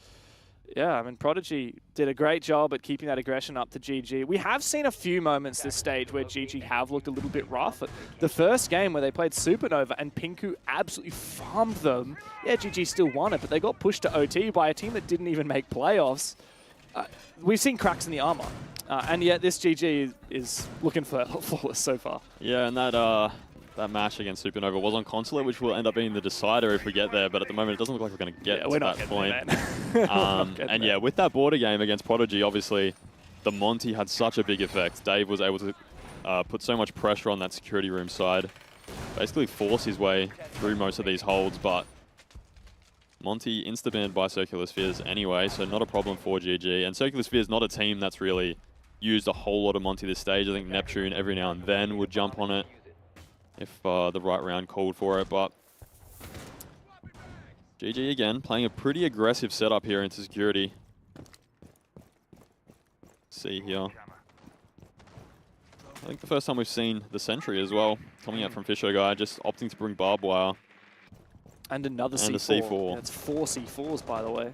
yeah, I mean, Prodigy did a great job at keeping that aggression up to GG. We have seen a few moments this stage where GG have looked a little bit rough. The first game where they played Supernova and Pinku absolutely farmed them. Yeah, GG still won it, but they got pushed to OT by a team that didn't even make playoffs. We've seen cracks in the armor. And yet this GG is looking flawless so far. Yeah, and that match against Supernova was on Consulate, which will end up being the decider if we get there, but at the moment it doesn't look like we're going to get to that point. And yeah, with that border game against Prodigy, obviously, the Monty had such a big effect. Dave was able to put so much pressure on that security room side, basically force his way through most of these holds, but Monty insta-banned by Circular Spheres anyway, so not a problem for GG. And Circular Spheres not a team that's really used a whole lot of Monty this stage. I think Neptune every now and then would jump on it if the right round called for it, but GG again, playing a pretty aggressive setup here into security. See here. I think the first time we've seen the Sentry as well, coming out from Fisher Guy, just opting to bring barbed wire. And another and C4. A C4. That's 4 C4s, by the way.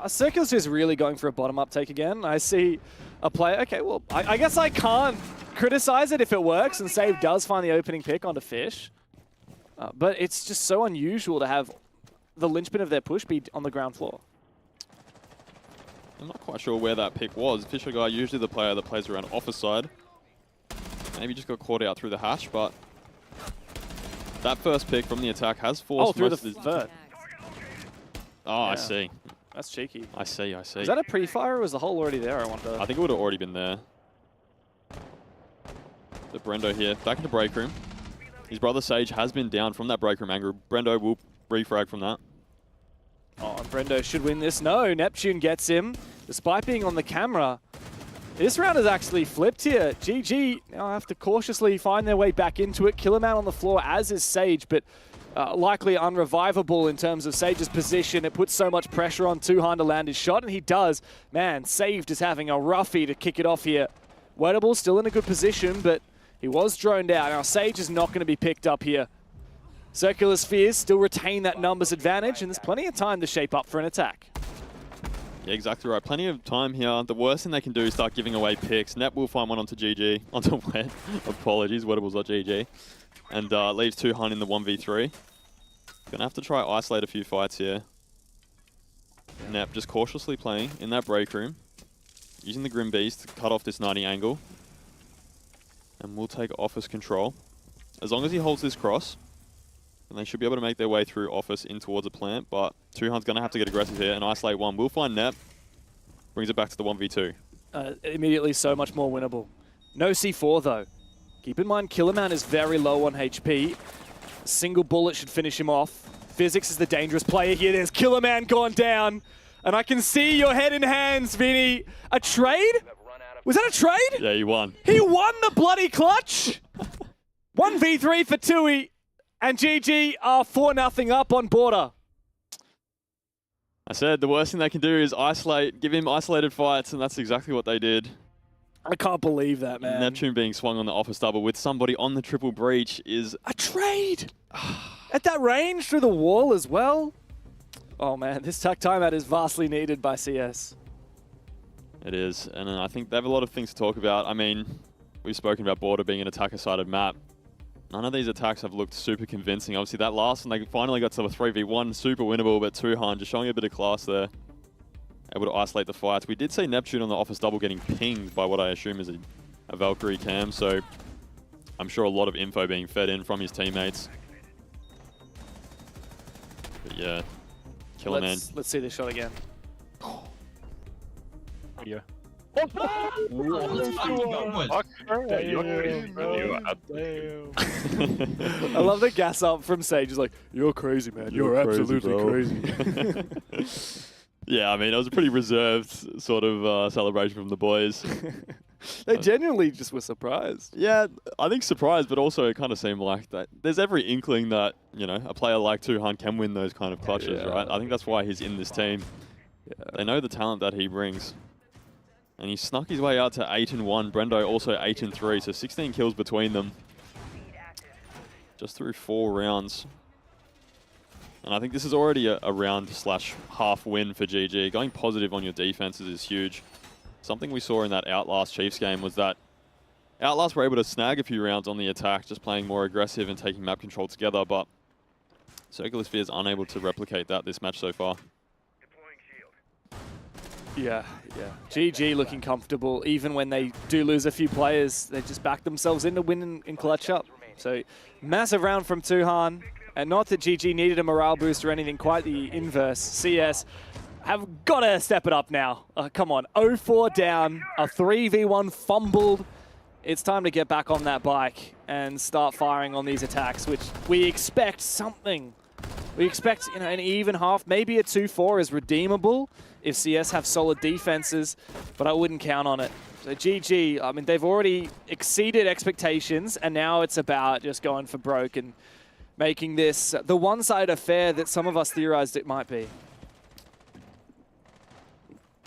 Circulus is really going for a bottom-up take again. I see a player. Okay, well, I guess I can't criticize it if it works, and Save does find the opening pick onto Fish. But it's just so unusual to have the linchpin of their push be on the ground floor? I'm not quite sure where that pick was. Fisher Guy, usually the player that plays around office side. Maybe just got caught out through the hatch, but that first pick from the attack has forced through most the of his... vert. Oh, Yeah. I see. That's cheeky. I see, I see. Is that a pre-fire or was the hole already there, I wonder? I think it would have already been there. But Brendo here, back into break room. His brother Sage has been down from that break room angle. Brendo will refrag from that. Oh, and Brendo should win this. No, Neptune gets him, despite being on the camera. This round is actually flipped here. GG now have to cautiously find their way back into it. Killerman on the floor, as is Sage, but likely unrevivable in terms of Sage's position. It puts so much pressure on Tuhan to land his shot, and he does. Man, Saved is having a roughie to kick it off here. Wettable still in a good position, but he was droned out. Now, Sage is not going to be picked up here. Circular Spheres still retain that numbers advantage, and there's plenty of time to shape up for an attack. Yeah, exactly right. Plenty of time here. The worst thing they can do is start giving away picks. Net will find one onto GG, onto Wet. Apologies, Wettables.gg. And leaves Tuhan in the 1v3. Gonna have to try isolate a few fights here. Nep just cautiously playing in that break room. Using the Grim Beast to cut off this 90 angle. And we'll take office control. As long as he holds this cross, and they should be able to make their way through office in towards a plant, but Tuhan's going to have to get aggressive here, and isolate one. We'll find Nep. Brings it back to the 1v2. Immediately so much more winnable. No C4 though. Keep in mind, Killerman is very low on HP. A single bullet should finish him off. Physics is the dangerous player here. There's Killerman gone down. And I can see your head in hands, Vinny. A trade? Was that a trade? Yeah, you won. He won the bloody clutch! 1v3 for Tui. And GG are 4-0 up on border. I said the worst thing they can do is isolate, give him isolated fights, and that's exactly what they did. I can't believe that, man. Neptune being swung on the office double with somebody on the triple breach is... A trade! At that range, through the wall as well? Oh man, this tech timeout is vastly needed by CS. It is, and I think they have a lot of things to talk about. I mean, we've spoken about border being an attacker-sided map. None of these attacks have looked super convincing. Obviously, that last one, they finally got to a 3v1, super winnable, but Tuhan just showing a bit of class there. Able to isolate the fights. We did see Neptune on the office double getting pinged by what I assume is a Valkyrie cam, so I'm sure a lot of info being fed in from his teammates. But yeah, Killer Man. Let's see this shot again. Yeah. I love the gas up from Sage. He's like, you're crazy, man. You're absolutely crazy. Yeah, I mean, it was a pretty reserved sort of celebration from the boys. They genuinely just were surprised. Yeah, I think surprised, but also it kind of seemed like that. There's every inkling that, you know, a player like Tuhan can win those kind of clutches, right? I think that's why he's in this team. Yeah. They know the talent that he brings. And he snuck his way out to 8-1. Brendo also 8-3, so 16 kills between them. Just through 4 rounds. And I think this is already a round/half win for GG. Going positive on your defenses is huge. Something we saw in that Outlast Chiefs game was that Outlast were able to snag a few rounds on the attack, just playing more aggressive and taking map control together, but Circular Sphere is unable to replicate that this match so far. Yeah. GG looking comfortable. Even when they do lose a few players, they just back themselves in to win and clutch up. So massive round from Tuhan. And not that GG needed a morale boost or anything, quite the inverse. CS have got to step it up now. Come on, 0-4 down, a 3v1 fumbled. It's time to get back on that bike and start firing on these attacks, which we expect something. We expect, you know, an even half, maybe a 2-4 is redeemable if CS have solid defenses, but I wouldn't count on it. So GG, I mean, they've already exceeded expectations, and now it's about just going for broke and making this the one-sided affair that some of us theorized it might be.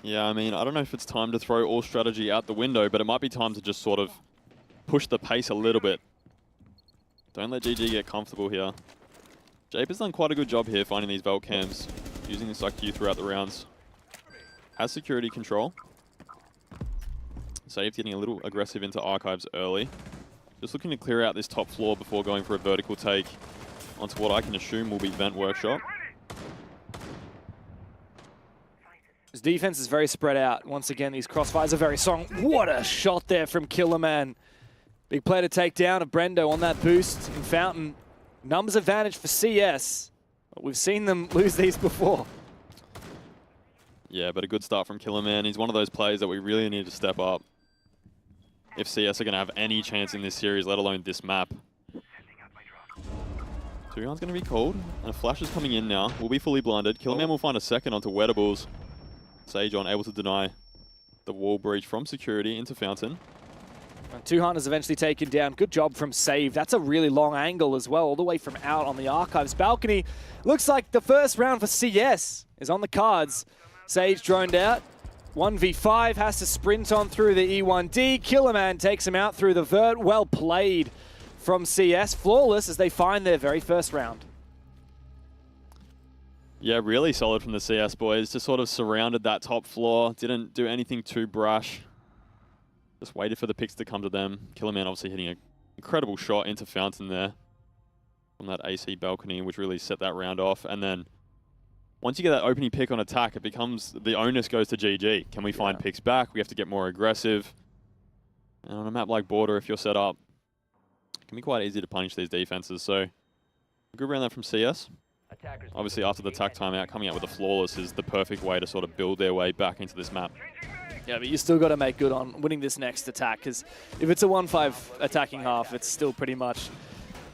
Yeah, I mean, I don't know if it's time to throw all strategy out the window, but it might be time to just sort of push the pace a little bit. Don't let GG get comfortable here. Jape has done quite a good job here finding these Velt cams, using this IQ throughout the rounds. Has security control. Saved getting a little aggressive into archives early. Just looking to clear out this top floor before going for a vertical take onto what I can assume will be Vent Workshop. His defense is very spread out. Once again, these crossfires are very strong. What a shot there from Killerman. Big play to take down of Brendo on that boost in Fountain. Numbers advantage for CS. But we've seen them lose these before. Yeah, but a good start from Killerman. He's one of those players that we really need to step up if CS are going to have any chance in this series, let alone this map. 2-round's going to be called, and a flash is coming in now. We'll be fully blinded. Killerman will find a second onto Wettables. Sage on able to deny the wall breach from security into Fountain. And Tuhan is eventually taken down. Good job from Save. That's a really long angle as well, all the way from out on the Archives balcony. Looks like the first round for CS is on the cards. Sage droned out. 1v5 has to sprint on through the E1D. Killerman takes him out through the vert. Well played from CS. Flawless as they find their very first round. Yeah, really solid from the CS boys. Just sort of surrounded that top floor. Didn't do anything too brash. Just waited for the picks to come to them. Killerman obviously hitting an incredible shot into Fountain there from that AC balcony, which really set that round off. And then once you get that opening pick on attack, it becomes the onus goes to GG. Can we find picks back? We have to get more aggressive. And on a map like Border, if you're set up, it can be quite easy to punish these defenses. So a good round there from CS. Obviously, after the attack timeout, coming out with a flawless is the perfect way to sort of build their way back into this map. Yeah, but you still got to make good on winning this next attack, because if it's a 1-5 attacking half, it's still pretty much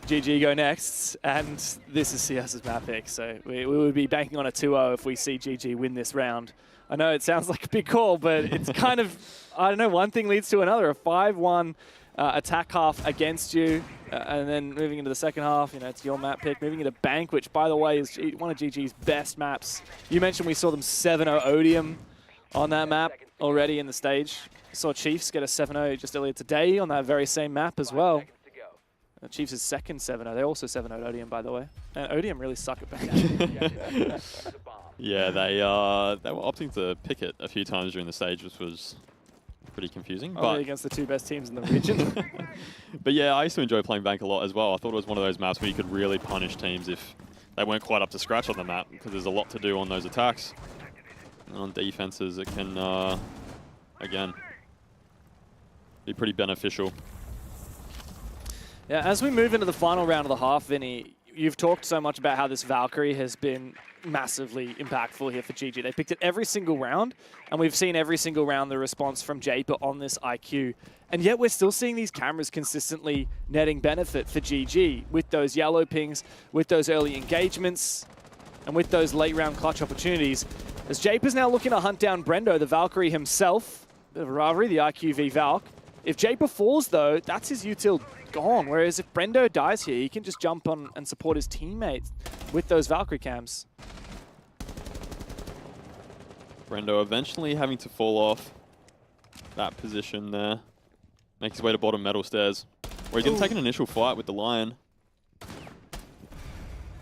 GG go next, and this is CS's map pick, so we would be banking on a 2-0 if we see GG win this round. I know it sounds like a big call, but it's kind of, I don't know, one thing leads to another. A 5-1 attack half against you, and then moving into the second half, you know, it's your map pick. Moving into Bank, which, by the way, is one of GG's best maps. You mentioned we saw them 7-0 Odium on that map already in the stage. Saw Chiefs get a 7-0 just earlier today on that very same map as well. Chiefs is second 7-0. They also 7-0'd Odium, by the way. And Odium really suck at Bank. Yeah, they were opting to pick it a few times during the stage, which was pretty confusing. Only against the two best teams in the region. But yeah, I used to enjoy playing Bank a lot as well. I thought it was one of those maps where you could really punish teams if they weren't quite up to scratch on the map, because there's a lot to do on those attacks. And on defenses, it can, again, be pretty beneficial. Yeah, as we move into the final round of the half, Vinny, you've talked so much about how this Valkyrie has been massively impactful here for GG. They picked it every single round, and we've seen every single round the response from Japer on this IQ. And yet we're still seeing these cameras consistently netting benefit for GG with those yellow pings, with those early engagements, and with those late round clutch opportunities. As Japer's now looking to hunt down Brendo, the Valkyrie himself, bit of a rivalry, the IQ v Valk. If Japer falls, though, that's his util gone. Whereas if Brendo dies here, he can just jump on and support his teammates with those Valkyrie cams. Brendo eventually having to fall off that position there. Make his way to bottom metal stairs, where he's going to take an initial fight with the Lion.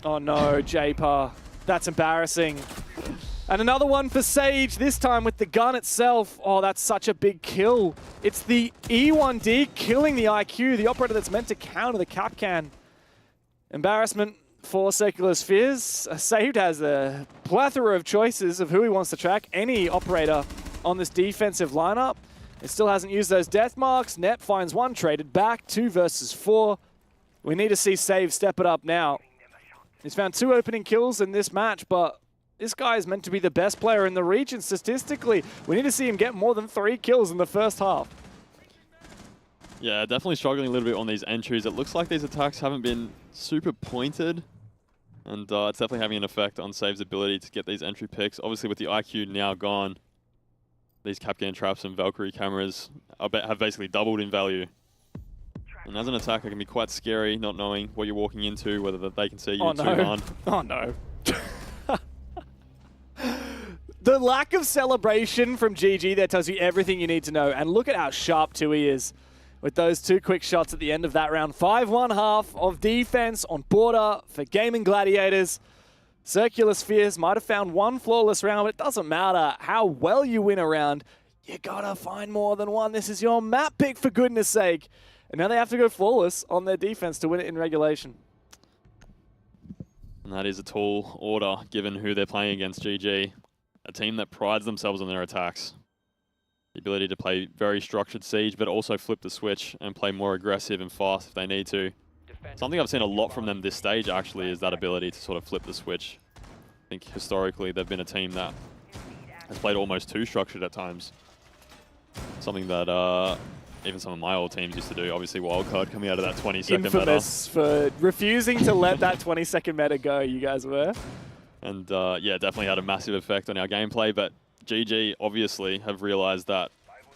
Oh no, Japer. That's embarrassing. And another one for Sage, this time with the gun itself. Oh, that's such a big kill. It's the E1D killing the IQ, the operator that's meant to counter the Capcan. Embarrassment for Circular Spheres. Saved has a plethora of choices of who he wants to track. Any operator on this defensive lineup. It still hasn't used those death marks. Net finds one, traded back, 2 versus 4. We need to see Save step it up now. He's found 2 opening kills in this match, but this guy is meant to be the best player in the region statistically. We need to see him get more than 3 kills in the first half. Yeah, definitely struggling a little bit on these entries. It looks like these attacks haven't been super pointed, and it's definitely having an effect on Save's ability to get these entry picks. Obviously, with the IQ now gone, these Capcan traps and Valkyrie cameras have basically doubled in value. And as an attacker, it can be quite scary, not knowing what you're walking into, whether they can see you too hard. Oh no. The lack of celebration from GG there tells you everything you need to know. And look at how sharp Tui is with those 2 quick shots at the end of that round. 5-1 half of defense on Border for Gaming Gladiators. Circular Spheres might have found 1 flawless round, but it doesn't matter how well you win a round. You gotta find more than 1. This is your map pick, for goodness sake. And now they have to go flawless on their defense to win it in regulation. And that is a tall order, given who they're playing against GG. a team that prides themselves on their attacks. The ability to play very structured siege, but also flip the switch and play more aggressive and fast if they need to. Something I've seen a lot from them this stage, actually, is that ability to sort of flip the switch. I think historically they've been a team that has played almost too structured at times. Something that even some of my old teams used to do. Obviously, Wildcard coming out of that 20-second meta. Infamous for refusing to let that 20-second meta go, you guys were. And yeah, definitely had a massive effect on our gameplay, but GG obviously have realized that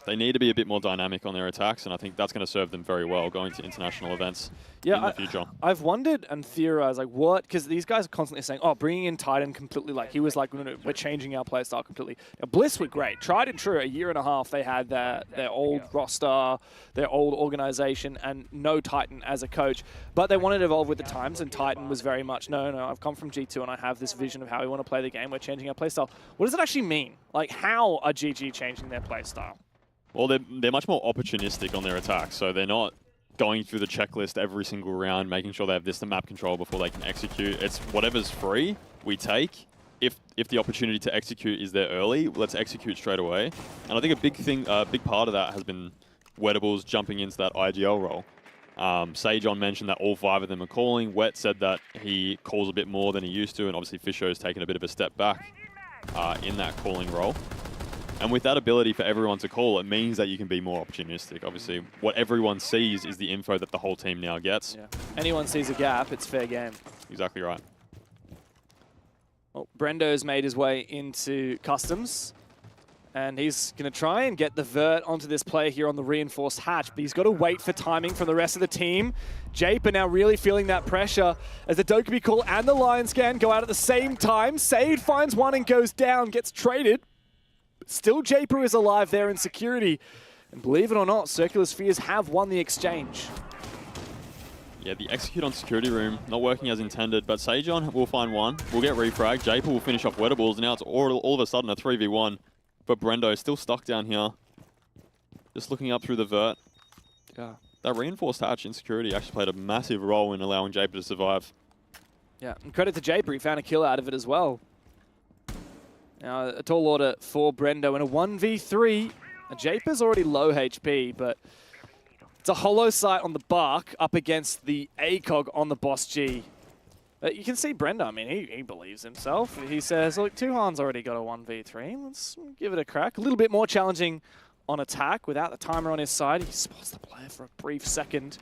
they need to be a bit more dynamic on their attacks, and I think that's going to serve them very well going to international events in the future. I've wondered and theorized, like, what, because these guys are constantly saying, oh, bringing in Titan completely, like, he was like, no, we're changing our playstyle completely. Now, Bliss were great. Tried and true, a year and a half, they had their old roster, their old organization, and no Titan as a coach. But they wanted to evolve with the times, and Titan was very much, no, I've come from G2, and I have this vision of how we want to play the game. We're changing our playstyle. What does it actually mean? Like, how are GG changing their playstyle? Well, they're much more opportunistic on their attacks, so they're not going through the checklist every single round, making sure they have this to map control before they can execute. It's whatever's free, we take. If the opportunity to execute is there early, let's execute straight away. And I think a big part of that has been Wettables jumping into that IGL role. Sajon mentioned that all 5 of them are calling. Wet said that he calls a bit more than he used to, and obviously Fisho's taken a bit of a step back in that calling role. And with that ability for everyone to call, it means that you can be more opportunistic. Obviously, what everyone sees is the info that the whole team now gets. Yeah. Anyone sees a gap, it's fair game. Exactly right. Well, Brendo's made his way into customs, and he's going to try and get the vert onto this player here on the reinforced hatch, but he's got to wait for timing from the rest of the team. Jape are now really feeling that pressure as the Dokkaebi call and the Lion Scan go out at the same time. Sade finds one and goes down, gets traded. Still, Japer is alive there in security. And believe it or not, Circular Spheres have won the exchange. Yeah, the execute on security room, not working as intended, but Sajon will find one. We'll get refragged. Japer will finish off Wettables, and now it's all of a sudden a 3v1. But Brendo is still stuck down here. Just looking up through the vert. Yeah. That reinforced hatch in security actually played a massive role in allowing Japer to survive. Yeah, and credit to Japer, he found a kill out of it as well. Now, a tall order for Brendo in a 1v3. Japer's already low HP, but it's a hollow sight on the Bark up against the ACOG on the Boss G. You can see Brendo, I mean, he believes himself. He says, look, Tuhan's already got a 1v3. Let's give it a crack. A little bit more challenging on attack without the timer on his side. He spots the player for a brief second.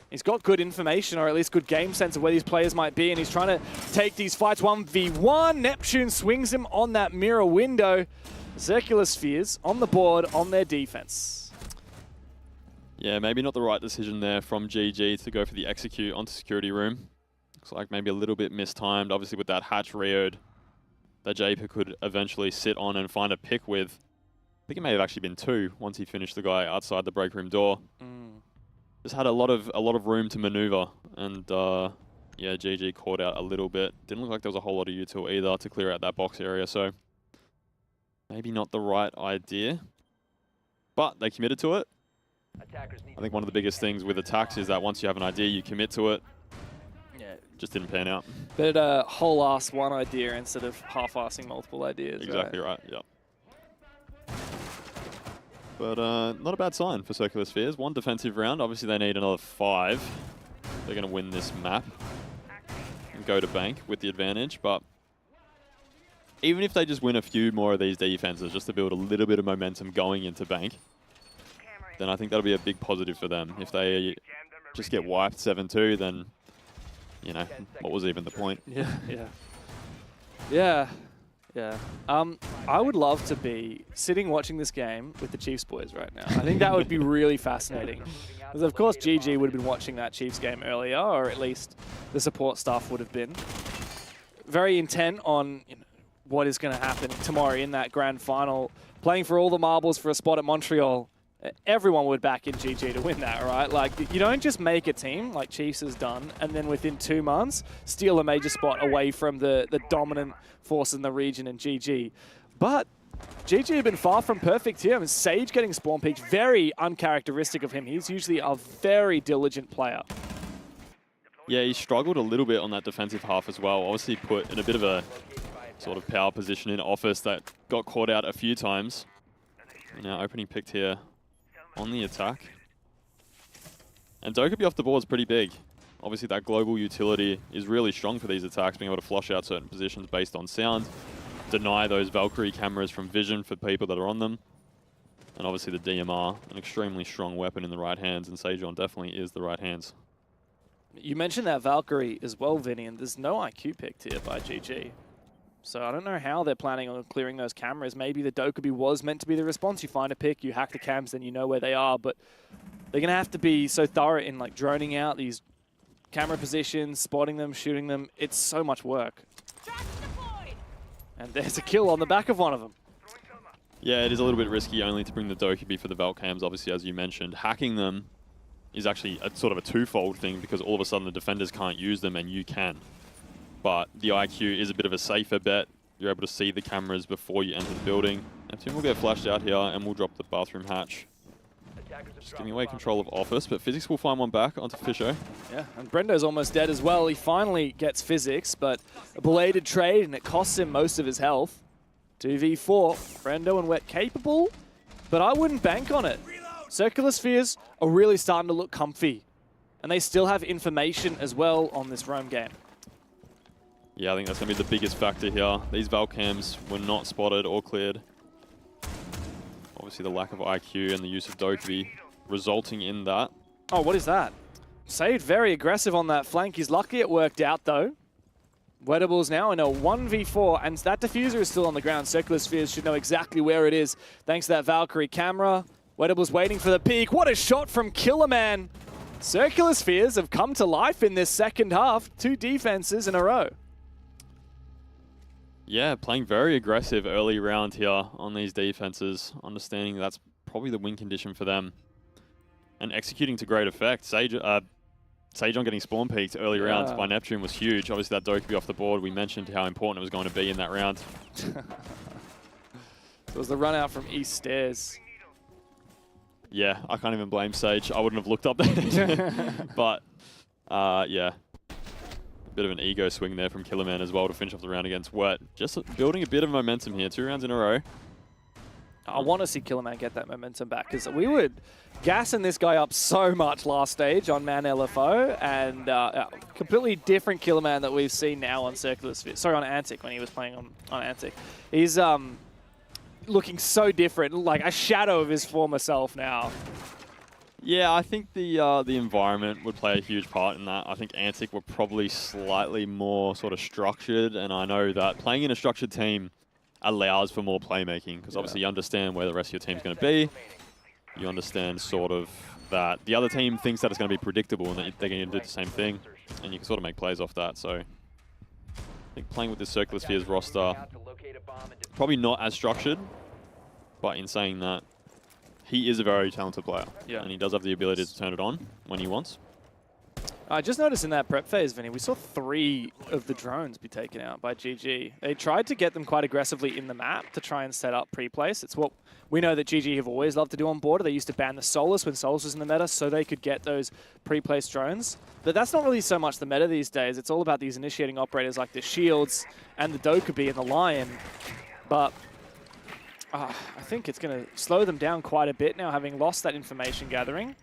He's got good information, or at least good game sense of where these players might be, and he's trying to take these fights 1v1. Neptune swings him on that mirror window. Circular Spheres on the board on their defense. Yeah, maybe not the right decision there from GG to go for the execute onto security room. Looks like maybe a little bit mistimed, obviously with that hatch reared that Japer could eventually sit on and find a pick with. I think it may have actually been 2 once he finished the guy outside the break room door. Just had a lot of room to maneuver, and yeah, GG caught out a little bit. Didn't look like there was a whole lot of util either to clear out that box area, so maybe not the right idea. But they committed to it. I think one of the biggest things with attacks is that once you have an idea, you commit to it. Yeah, just didn't pan out. Better whole-ass one idea instead of half-assing multiple ideas. Exactly right, yep. But not a bad sign for Circular Spheres. 1 defensive round. Obviously, they need another 5. They're going to win this map and go to bank with the advantage. But even if they just win a few more of these defenses, just to build a little bit of momentum going into bank, then I think that'll be a big positive for them. If they just get wiped 7-2, then, you know, what was even the point? Yeah. I would love to be sitting watching this game with the Chiefs boys right now. I think that would be really fascinating. Because of course GG would have been watching that Chiefs game earlier, or at least the support staff would have been. Very intent on what is going to happen tomorrow in that grand final. Playing for all the marbles for a spot at Montreal. Everyone would back in GG to win that, right? Like, you don't just make a team like Chiefs has done and then within 2 months steal a major spot away from the dominant force in the region in GG. But GG have been far from perfect here. I mean, Sage getting spawn peaked, very uncharacteristic of him. He's usually a very diligent player. Yeah, he struggled a little bit on that defensive half as well. Obviously put in a bit of a sort of power position in Office that got caught out a few times. Now opening picked here on the attack. And Dokkaebi off the board is pretty big. Obviously that global utility is really strong for these attacks, being able to flush out certain positions based on sound, deny those Valkyrie cameras from vision for people that are on them. And obviously the DMR, an extremely strong weapon in the right hands, and Sejon definitely is the right hands. You mentioned that Valkyrie as well, Vinny, and there's no IQ picked here by GG. So I don't know how they're planning on clearing those cameras. Maybe the Dokkaebi was meant to be the response. You find a pick, you hack the cams, then you know where they are. But they're going to have to be so thorough in like droning out these camera positions, spotting them, shooting them. It's so much work. And there's a kill on the back of one of them. Yeah, it is a little bit risky only to bring the Dokkaebi for the Valk cams, obviously, as you mentioned. Hacking them is actually a sort of a twofold thing because all of a sudden the defenders can't use them and you can. But the IQ is a bit of a safer bet. You're able to see the cameras before you enter the building. Neptune will get flashed out here and we'll drop the bathroom hatch. Just giving away control of Office, but Physics will find one back onto Fisho. Yeah, and Brendo's almost dead as well. He finally gets Physics, but a belated trade and it costs him most of his health. 2v4, Brendo and Wet capable, but I wouldn't bank on it. Circular Spheres are really starting to look comfy, and they still have information as well on this roam game. Yeah, I think that's going to be the biggest factor here. These Valcams were not spotted or cleared. Obviously the lack of IQ and the use of Dokkaebi resulting in that. Oh, what is that? Sade very aggressive on that flank. He's lucky it worked out though. Wettables now in a 1v4, and that diffuser is still on the ground. Circular Spheres should know exactly where it is, thanks to that Valkyrie camera. Wettables waiting for the peak. What a shot from Killerman! Circular Spheres have come to life in this second half. 2 defenses in a row. Yeah, playing very aggressive early round here on these defenses, understanding that's probably the win condition for them. And executing to great effect. Sejon getting spawn peaked early rounds by Neptune was huge. Obviously that Dokkaebi off the board, we mentioned how important it was going to be in that round. It was the run out from East Stairs. Yeah, I can't even blame Sage. I wouldn't have looked up there. But, yeah. A bit of an ego swing there from Killerman as well to finish off the round against Wet. Just building a bit of momentum here. 2 rounds in a row. I want to see Killerman get that momentum back because we were gassing this guy up so much last stage on Man LFO, and completely different Killerman that we've seen now on Circular Sphere. Sorry, on Antic when he was playing on Antic. He's looking so different, like a shadow of his former self now. Yeah, I think the environment would play a huge part in that. I think Antic were probably slightly more sort of structured, and I know that playing in a structured team allows for more playmaking because obviously you understand where the rest of your team's going to be. You understand sort of that the other team thinks that it's going to be predictable and that they're going to do the same thing, and you can sort of make plays off that. So I think playing with this Circular Spheres roster, probably not as structured, but in saying that, he is a very talented player, and he does have the ability to turn it on when he wants. I just noticed in that prep phase, Vinny, we saw 3 of the drones be taken out by GG. They tried to get them quite aggressively in the map to try and set up pre-place. It's what we know that GG have always loved to do on border. They used to ban the Solus when Solus was in the meta so they could get those pre-placed drones. But that's not really so much the meta these days. It's all about these initiating operators like the Shields and the Dokkaebi and the Lion. But I think it's going to slow them down quite a bit now, having lost that information gathering.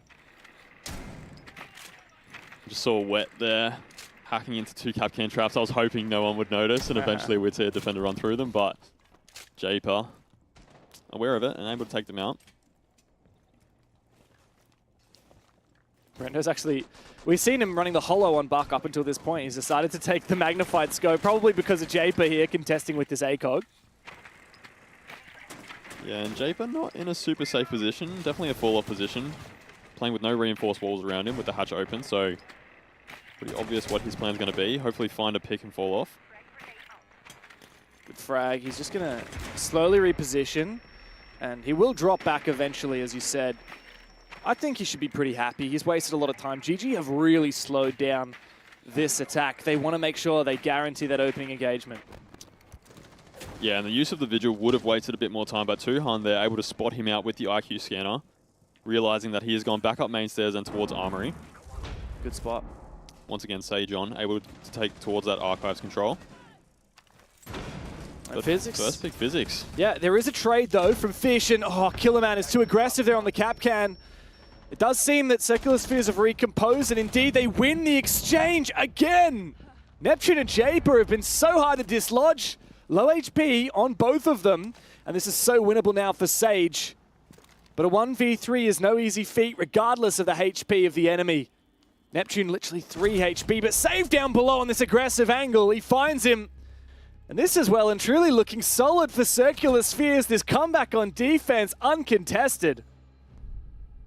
Just saw Wet there, hacking into 2 Capcan traps. I was hoping no one would notice, and eventually we'd see a defender run through them, but Japer, aware of it and able to take them out. Brendo's actually, we've seen him running the Hollow on Buck up until this point. He's decided to take the magnified scope, probably because of Japer here contesting with this ACOG. Yeah, and Japer not in a super safe position, definitely a fall-off position. Playing with no reinforced walls around him with the hatch open, so pretty obvious what his plan's going to be. Hopefully find a pick and fall off. Good frag. He's just going to slowly reposition, and he will drop back eventually, as you said. I think he should be pretty happy. He's wasted a lot of time. GG have really slowed down this attack. They want to make sure they guarantee that opening engagement. Yeah, and the use of the Vigil would have wasted a bit more time, but Tuhan there able to spot him out with the IQ scanner, realizing that he has gone back up main stairs and towards Armory. Good spot. Once again, Sejon able to take towards that Archives control. Physics. First pick Physics. Yeah, there is a trade though from Fish, and Killerman is too aggressive there on the cap can. It does seem that Circular Spheres have recomposed, and indeed they win the exchange again. Neptune and Japer have been so hard to dislodge. Low HP on both of them, and this is so winnable now for Sage. But a 1v3 is no easy feat regardless of the HP of the enemy. Neptune literally 3 HP, but saved down below on this aggressive angle. He finds him. And this is well and truly looking solid for Circular Spheres. This comeback on defense, uncontested.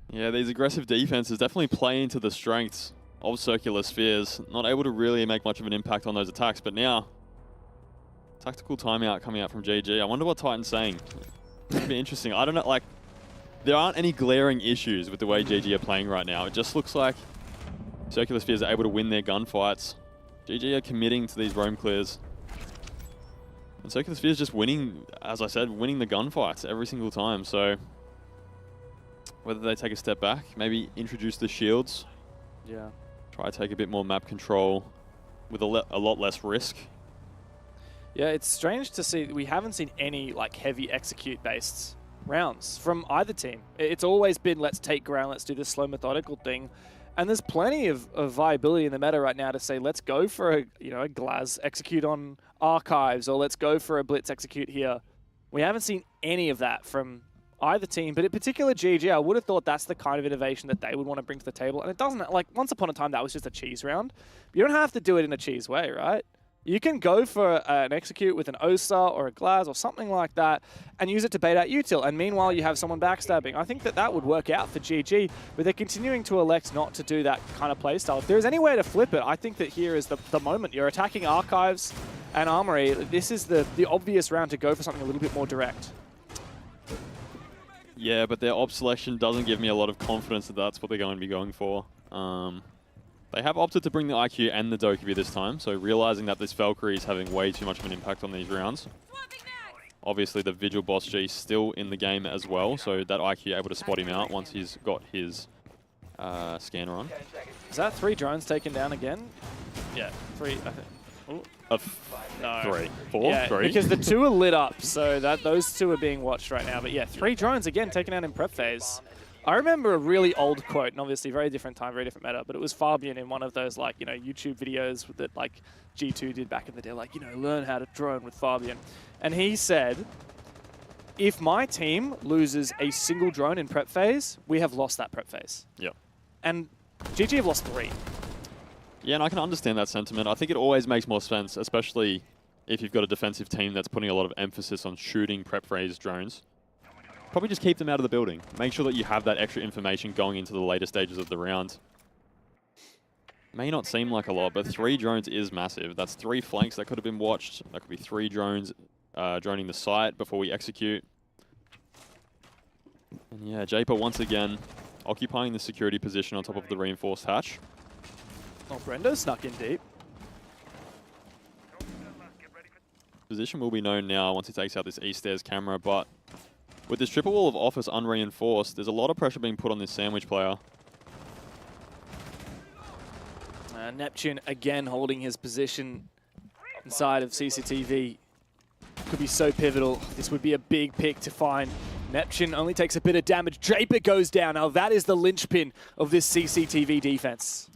Yeah, these aggressive defenses definitely play into the strengths of Circular Spheres. Not able to really make much of an impact on those attacks, but now, tactical timeout coming out from GG. I wonder what Titan's saying. It'd be interesting. I don't know, like, there aren't any glaring issues with the way GG are playing right now. It just looks like Circular Spheres are able to win their gunfights. GG are committing to these roam clears. And Circular Spheres just winning, as I said, winning the gunfights every single time. So whether they take a step back, maybe introduce the shields. Yeah. Try to take a bit more map control with a lot less risk. Yeah, it's strange to see. We haven't seen any like heavy execute-based rounds from either team. It's always been, let's take ground, let's do this slow methodical thing. And there's plenty of viability in the meta right now to say, let's go for a Glaz execute on Archives, or let's go for a Blitz execute here. We haven't seen any of that from either team, but in particular GG, I would have thought that's the kind of innovation that they would want to bring to the table. And it doesn't, like, once upon a time that was just a cheese round. You don't have to do it in a cheese way, right? You can go for an execute with an OSA or a Glaz or something like that and use it to bait out util. And meanwhile, you have someone backstabbing. I think that would work out for GG, but they're continuing to elect not to do that kind of playstyle. If there's any way to flip it, I think that here is the moment. You're attacking Archives and Armory. This is the obvious round to go for something a little bit more direct. Yeah, but their op selection doesn't give me a lot of confidence that that's what they're going to be going for. They have opted to bring the IQ and the Dokkaebi this time, so realizing that this Valkyrie is having way too much of an impact on these rounds. Obviously, the Vigil Boss G still in the game as well, so that IQ able to spot him out once he's got his scanner on. Is that 3 drones taken down again? Yeah, 3, I think. Ooh. No. 3. 4? Yeah, 3? because the 2 are lit up, so those 2 are being watched right now. But yeah, 3 drones again taken out in prep phase. I remember a really old quote, and obviously very different time, very different meta, but it was Fabian in one of those YouTube videos that like G2 did back in the day, like, learn how to drone with Fabian. And he said, if my team loses a single drone in prep phase, we have lost that prep phase. Yep. And GG have lost 3. Yeah, and I can understand that sentiment. I think it always makes more sense, especially if you've got a defensive team that's putting a lot of emphasis on shooting prep phase drones. Probably just keep them out of the building. Make sure that you have that extra information going into the later stages of the round. May not seem like a lot, but 3 drones is massive. That's 3 flanks that could have been watched. That could be 3 drones droning the site before we execute. And yeah, Japer once again occupying the security position on top of the reinforced hatch. Oh, Brendo snuck in deep. Position will be known now once he takes out this east stairs camera, but with this triple wall of office unreinforced, there's a lot of pressure being put on this sandwich player. Neptune again holding his position inside of CCTV. Could be so pivotal. This would be a big pick to find. Neptune only takes a bit of damage. Japer goes down. Now that is the linchpin of this CCTV defense.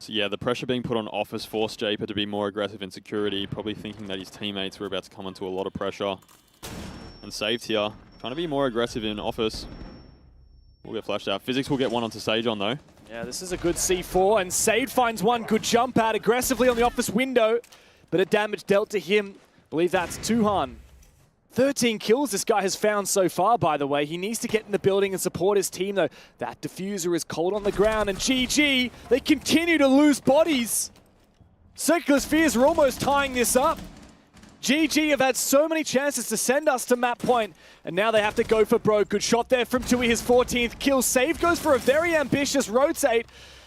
So yeah, the pressure being put on office forced Japer to be more aggressive in security, probably thinking that his teammates were about to come into a lot of pressure. And saved here. Trying to be more aggressive in office. We'll get flashed out. Physics will get one onto Sage on though. Yeah, this is a good C4, and Sade finds one. Good jump out aggressively on the office window. Bit of damage dealt to him. Believe that's Tuhan. 13 kills this guy has found so far, by the way. He needs to get in the building and support his team, though. That diffuser is cold on the ground, and GG, they continue to lose bodies. Circular Spheres are almost tying this up. GG have had so many chances to send us to map point, and now they have to go for broke. Good shot there from Tui, his 14th kill. Save goes for a very ambitious rotate,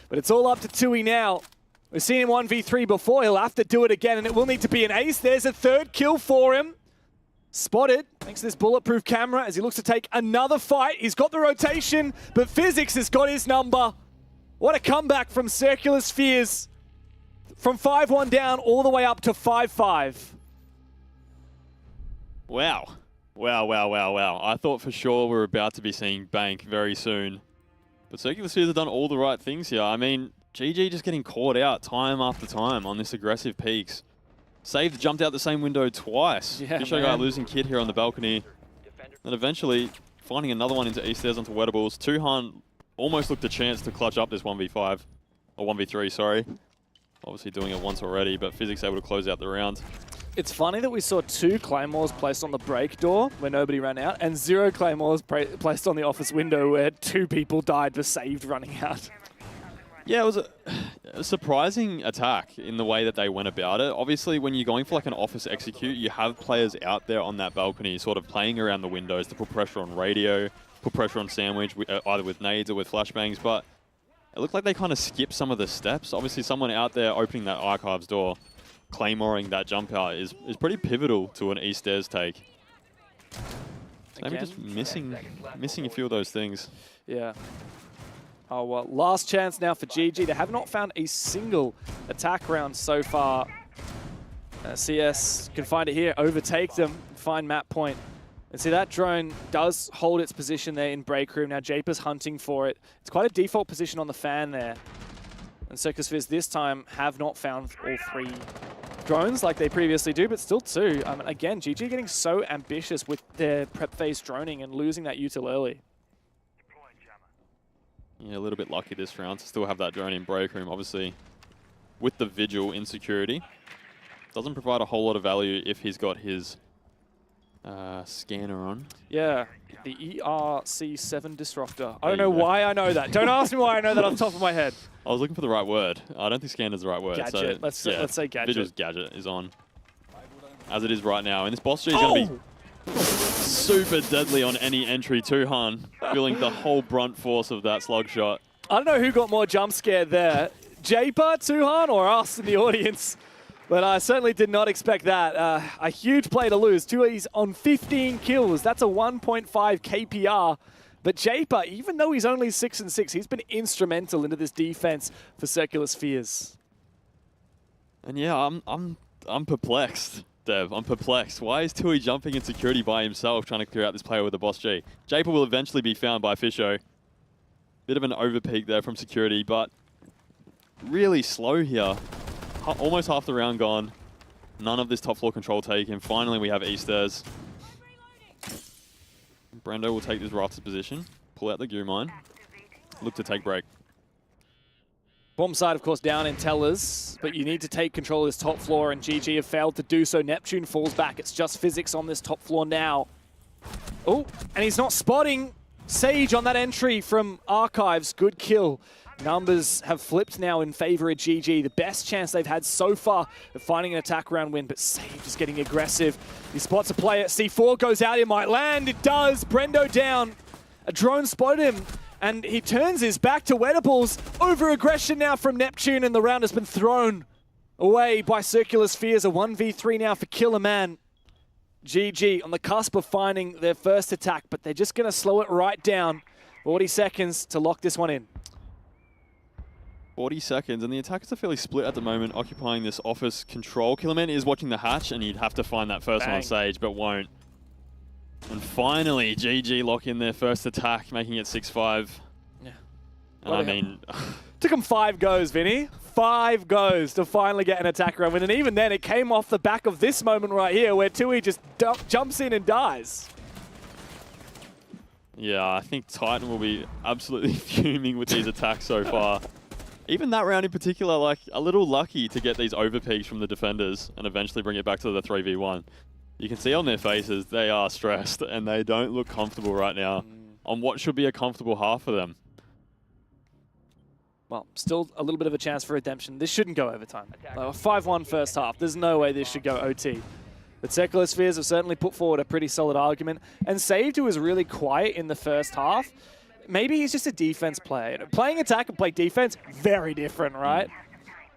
but it's all up to Tui now. We've seen him 1v3 before. He'll have to do it again, and it will need to be an ace. There's a 3rd kill for him. Spotted, thanks to this bulletproof camera, as he looks to take another fight. He's got the rotation, but Physics has got his number. What a comeback from Circular Spheres. From 5-1 down all the way up to 5-5. Wow. Wow. I thought for sure we were about to be seeing Bank very soon. But Circular Spheres have done all the right things here. I mean, GG just getting caught out time after time on this aggressive peaks. Saved jumped out the same window twice. Yeah, Fisher guy losing Kid here on the balcony. And eventually finding another one into East Stairs onto Wettables. Tuhan almost looked a chance to clutch up this 1v5. Or 1v3, sorry. Obviously doing it once already, but Physics able to close out the round. It's funny that we saw 2 Claymores placed on the break door where nobody ran out, and 0 Claymores placed on the office window where 2 people died but saved running out. Yeah, it was a surprising attack in the way that they went about it. Obviously, when you're going for like an office execute, you have players out there on that balcony sort of playing around the windows to put pressure on Radio, put pressure on Sandwich, either with nades or with flashbangs, but it looked like they kind of skipped some of the steps. Obviously, someone out there opening that Archives door, claymoring that jump out is pretty pivotal to an East Stairs take. Maybe just missing a few of those things. Yeah. Oh, well, last chance now for GG. They have not found a single attack round so far. CS can find it here, overtake them, find map point. And see, that drone does hold its position there in break room. Now Japer's hunting for it. It's quite a default position on the fan there. And Circus Fizz this time have not found all 3 drones like they previously do, but still 2. Again, GG getting so ambitious with their prep phase droning and losing that util early. Yeah, a little bit lucky this round to still have that drone in break room. Obviously, with the Vigil insecurity, doesn't provide a whole lot of value if he's got his scanner on. Yeah, the ERC7 Disruptor. I don't know why I know that. Don't ask me why I know that off the top of my head. I was looking for the right word. I don't think scanner's the right word. Gadget. So, Let's say gadget. Vigil's gadget is on. As it is right now. And this boss G is going to be super deadly on any entry. Tuhan feeling the whole brunt force of that slug shot. I don't know who got more jump scared there. Japer, Tuhan, or us in the audience. But I certainly did not expect that. A huge play to lose. Tui's on 15 kills. That's a 1.5 KPR. But Japer, even though he's only 6-6, he's been instrumental into this defense for Circular Spheres. And yeah, I'm perplexed, Dev. I'm perplexed. Why is Tui jumping in security by himself trying to clear out this player with a boss G? Japer will eventually be found by Fisho. Bit of an overpeak there from security, but really slow here. Almost half the round gone. None of this top floor control taken. Finally, we have Easters. Brendo will take this rafters position, pull out the goo mine, look to take break. Bomb side, of course, down in Tellers, but you need to take control of this top floor, and GG have failed to do so. Neptune falls back. It's just Physics on this top floor now. Oh, and he's not spotting Sage on that entry from Archives. Good kill. Numbers have flipped now in favor of GG. The best chance they've had so far of finding an attack round win, but Sage is getting aggressive. He spots a player. C4 goes out. It might land. It does. Brendo down. A drone spotted him, and he turns his back to Wettables. Over-aggression now from Neptune, and the round has been thrown away by Circular Spheres. A 1v3 now for Killer Man. GG on the cusp of finding their first attack, but they're just going to slow it right down. 40 seconds to lock this one in. 40 seconds, and the attackers are fairly split at the moment, occupying this office control. Killerman is watching the hatch, and he'd have to find that first one on Sage, but won't. And finally, GG lock in their first attack, making it 6-5. Yeah. And I mean... Took them 5 goes, Vinny. 5 goes to finally get an attack run win, and even then, it came off the back of this moment right here, where Tui just jumps in and dies. Yeah, I think Titan will be absolutely fuming with these attacks so far. Even that round in particular, like, a little lucky to get these overpeaks from the defenders and eventually bring it back to the 3v1. You can see on their faces, they are stressed and they don't look comfortable right now on what should be a comfortable half for them. Well, still a little bit of a chance for redemption. This shouldn't go overtime. 5-1 first half. There's no way this should go OT. But Circular Spheres have certainly put forward a pretty solid argument. And Saved, who was really quiet in the first half, maybe he's just a defense player. Playing attack and play defense, very different, right?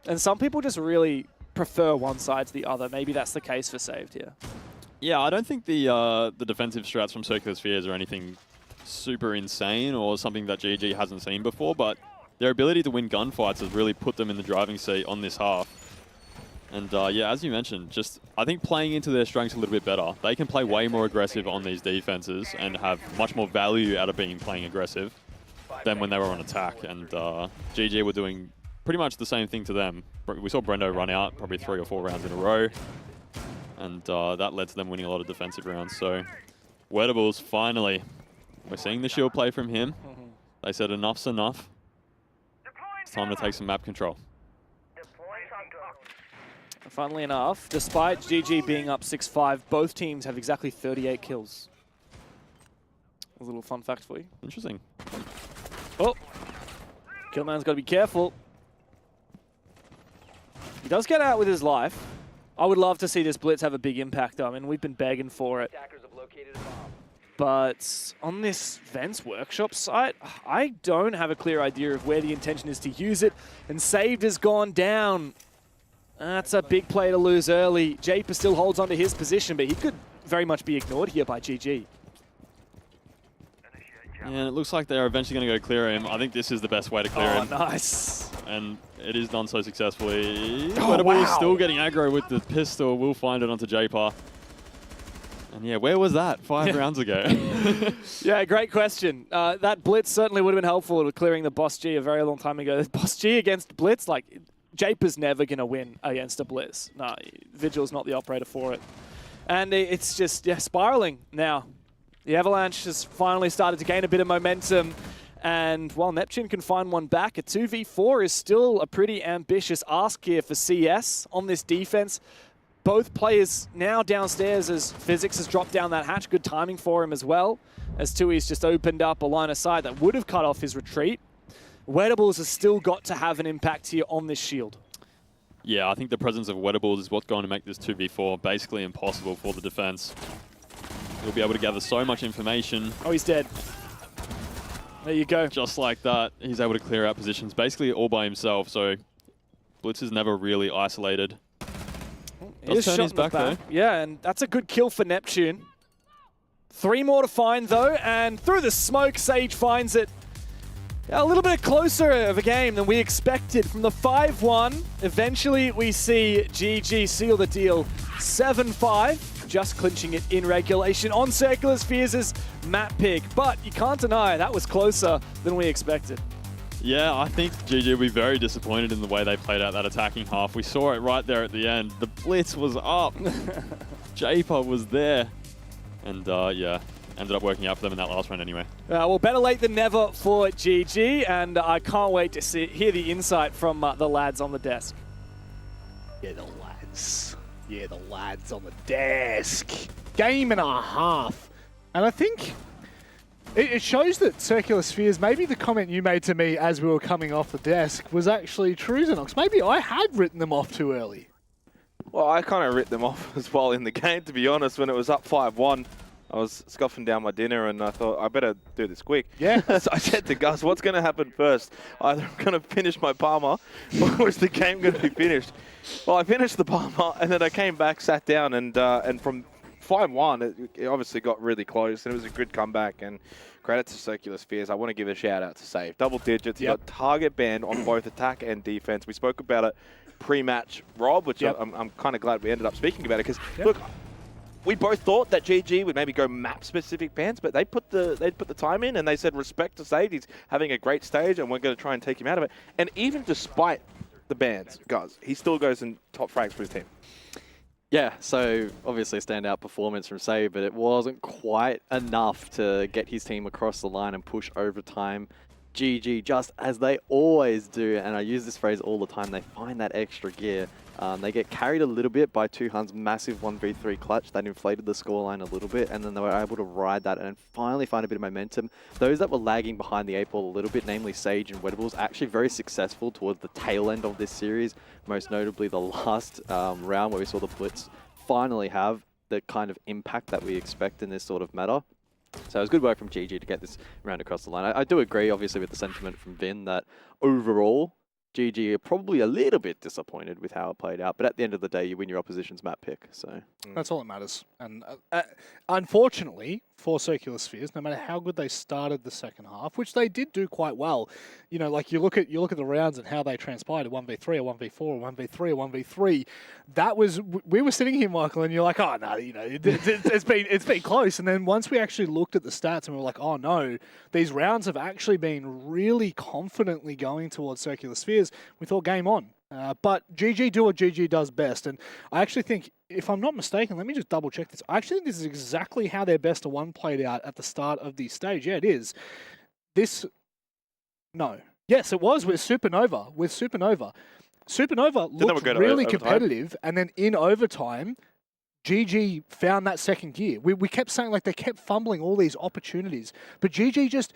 And some people just really prefer one side to the other. Maybe that's the case for Saved here. Yeah, I don't think the defensive strats from Circular Spheres are anything super insane or something that GG hasn't seen before, but their ability to win gunfights has really put them in the driving seat on this half. And yeah, as you mentioned, just I think playing into their strengths a little bit better. They can play way more aggressive on these defenses and have much more value out of being playing aggressive than when they were on attack. And GG were doing pretty much the same thing to them. We saw Brendo run out probably 3 or 4 rounds in a row, and that led to them winning a lot of defensive rounds. So Wettables, finally, we're seeing the shield play from him. They said enough's enough. It's time to take some map control. Funnily enough, despite GG being up 6-5, both teams have exactly 38 kills. A little fun fact for you. Interesting. Oh, Killman's got to be careful. He does get out with his life. I would love to see this blitz have a big impact. I mean, we've been begging for it. But on this Vents Workshop site, I don't have a clear idea of where the intention is to use it. And Saved has gone down. That's a big play to lose early. Japer still holds on to his position, but he could very much be ignored here by GG. And it looks like they're eventually going to go clear him. I think this is the best way to clear him. Oh, nice. And it is done so successfully. Oh, Wettables still getting aggro with the pistol. Will find it onto Japer. And yeah, where was that 5 rounds ago? Yeah, great question. That blitz certainly would have been helpful with clearing the Boss G a very long time ago. Boss G against blitz, like, Japer's never going to win against a blitz. No, Vigil's not the operator for it. And it's just, yeah, spiraling now. The Avalanche has finally started to gain a bit of momentum. And while Neptune can find one back, a 2v4 is still a pretty ambitious ask here for CS on this defense. Both players now downstairs as Physics has dropped down that hatch. Good timing for him as well, as Tui's just opened up a line of sight that would have cut off his retreat. Wettables has still got to have an impact here on this shield. Yeah, I think the presence of Wettables is what's going to make this 2v4 basically impossible for the defense. He'll be able to gather so much information. Oh, he's dead. There you go. Just like that, he's able to clear out positions basically all by himself, so Blitz is never really isolated. He is shot in the back though. Yeah, and that's a good kill for Neptune. 3 more to find though, and through the smoke, Sage finds it. A little bit closer of a game than we expected. From the 5-1, eventually we see GG seal the deal 7-5, just clinching it in regulation on Circular Spheres' map pick. But you can't deny that was closer than we expected. Yeah, I think GG will be very disappointed in the way they played out that attacking half. We saw it right there at the end. The blitz was up. Japer was there. And yeah, ended up working out for them in that last round anyway. Well, better late than never for GG, and I can't wait to hear the insight from the lads on the desk. Yeah, the lads. Yeah, the lads on the desk. Game and a half. And I think it shows that Circular Spheres, maybe the comment you made to me as we were coming off the desk was actually true, Xenox. Maybe I had written them off too early. Well, I kind of writ them off as well in the game, to be honest. When it was up 5-1, I was scoffing down my dinner and I thought, I better do this quick. Yeah. So I said to Gus, what's going to happen first? Either I'm going to finish my Palmer or is the game going to be finished? Well, I finished the Palmer and then I came back, sat down, and from 5-1, it obviously got really close and it was a good comeback. And credit to Circular Spheres. I want to give a shout out to Save. Double digits. He got target banned on both attack and defense. We spoke about it pre-match, Rob, which I'm kind of glad we ended up speaking about it because, look, we both thought that GG would maybe go map-specific bans, but they put the time in and they said respect to Save. He's having a great stage and we're going to try and take him out of it. And even despite the bans, guys, he still goes in top frags for his team. Yeah, so obviously a standout performance from Save, but it wasn't quite enough to get his team across the line and push overtime. GG, just as they always do, and I use this phrase all the time, they find that extra gear. They get carried a little bit by Tuhun's massive 1v3 clutch that inflated the scoreline a little bit, and then they were able to ride that and finally find a bit of momentum. Those that were lagging behind the 8-ball a little bit, namely Sage and Wettables, actually very successful towards the tail end of this series, most notably the last round where we saw the Blitz finally have the kind of impact that we expect in this sort of meta. So it was good work from GG to get this round across the line. I do agree, obviously, with the sentiment from Vin that overall, GG are probably a little bit disappointed with how it played out. But at the end of the day, you win your opposition's map pick. So that's all that matters. And unfortunately for Circular Spheres, no matter how good they started the second half, which they did do quite well, you know, like you look at the rounds and how they transpired, a 1v3, a 1v4, a 1v3, a 1v3. That was, we were sitting here, Michael, and you're like, oh no, you know, it's been close. And then once we actually looked at the stats and we were like, oh no, these rounds have actually been really confidently going towards Circular Spheres. We thought game on. But GG do what GG does best. And I actually think, if I'm not mistaken, let me just double check this. I actually think this is exactly how their best of one played out at the start of the stage. Yeah, it is. No. Yes, it was with Supernova. Supernova looked really competitive. And then in overtime, GG found that second gear. We kept saying, like, they kept fumbling all these opportunities. But GG just,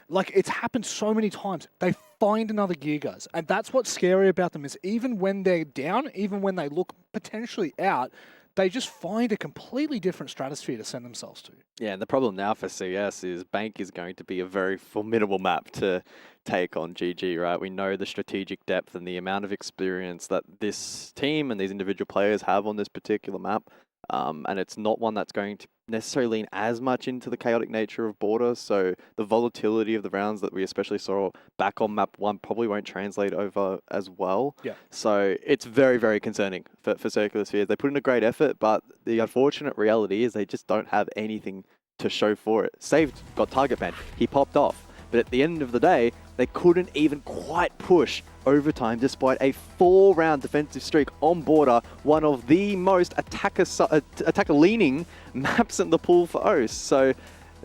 like, it's happened so many times. They find another gear, guys. And that's what's scary about them, is even when they're down, even when they look potentially out, they just find a completely different stratosphere to send themselves to. yeah, and the problem now for CS is Bank is going to be a very formidable map to take on GG, right? We know the strategic depth and the amount of experience that this team and these individual players have on this particular map. And it's not one that's going to necessarily lean as much into the chaotic nature of Border, so the volatility of the rounds that we especially saw back on map 1 probably won't translate over as well. Yeah. So it's very, very concerning for Circular Spheres. They put in a great effort, but the unfortunate reality is they just don't have anything to show for it. Saved got target banned. He popped off. But at the end of the day, they couldn't even quite push overtime despite a 4-round defensive streak on Border, one of the most attacker-leaning maps in the pool for OS. So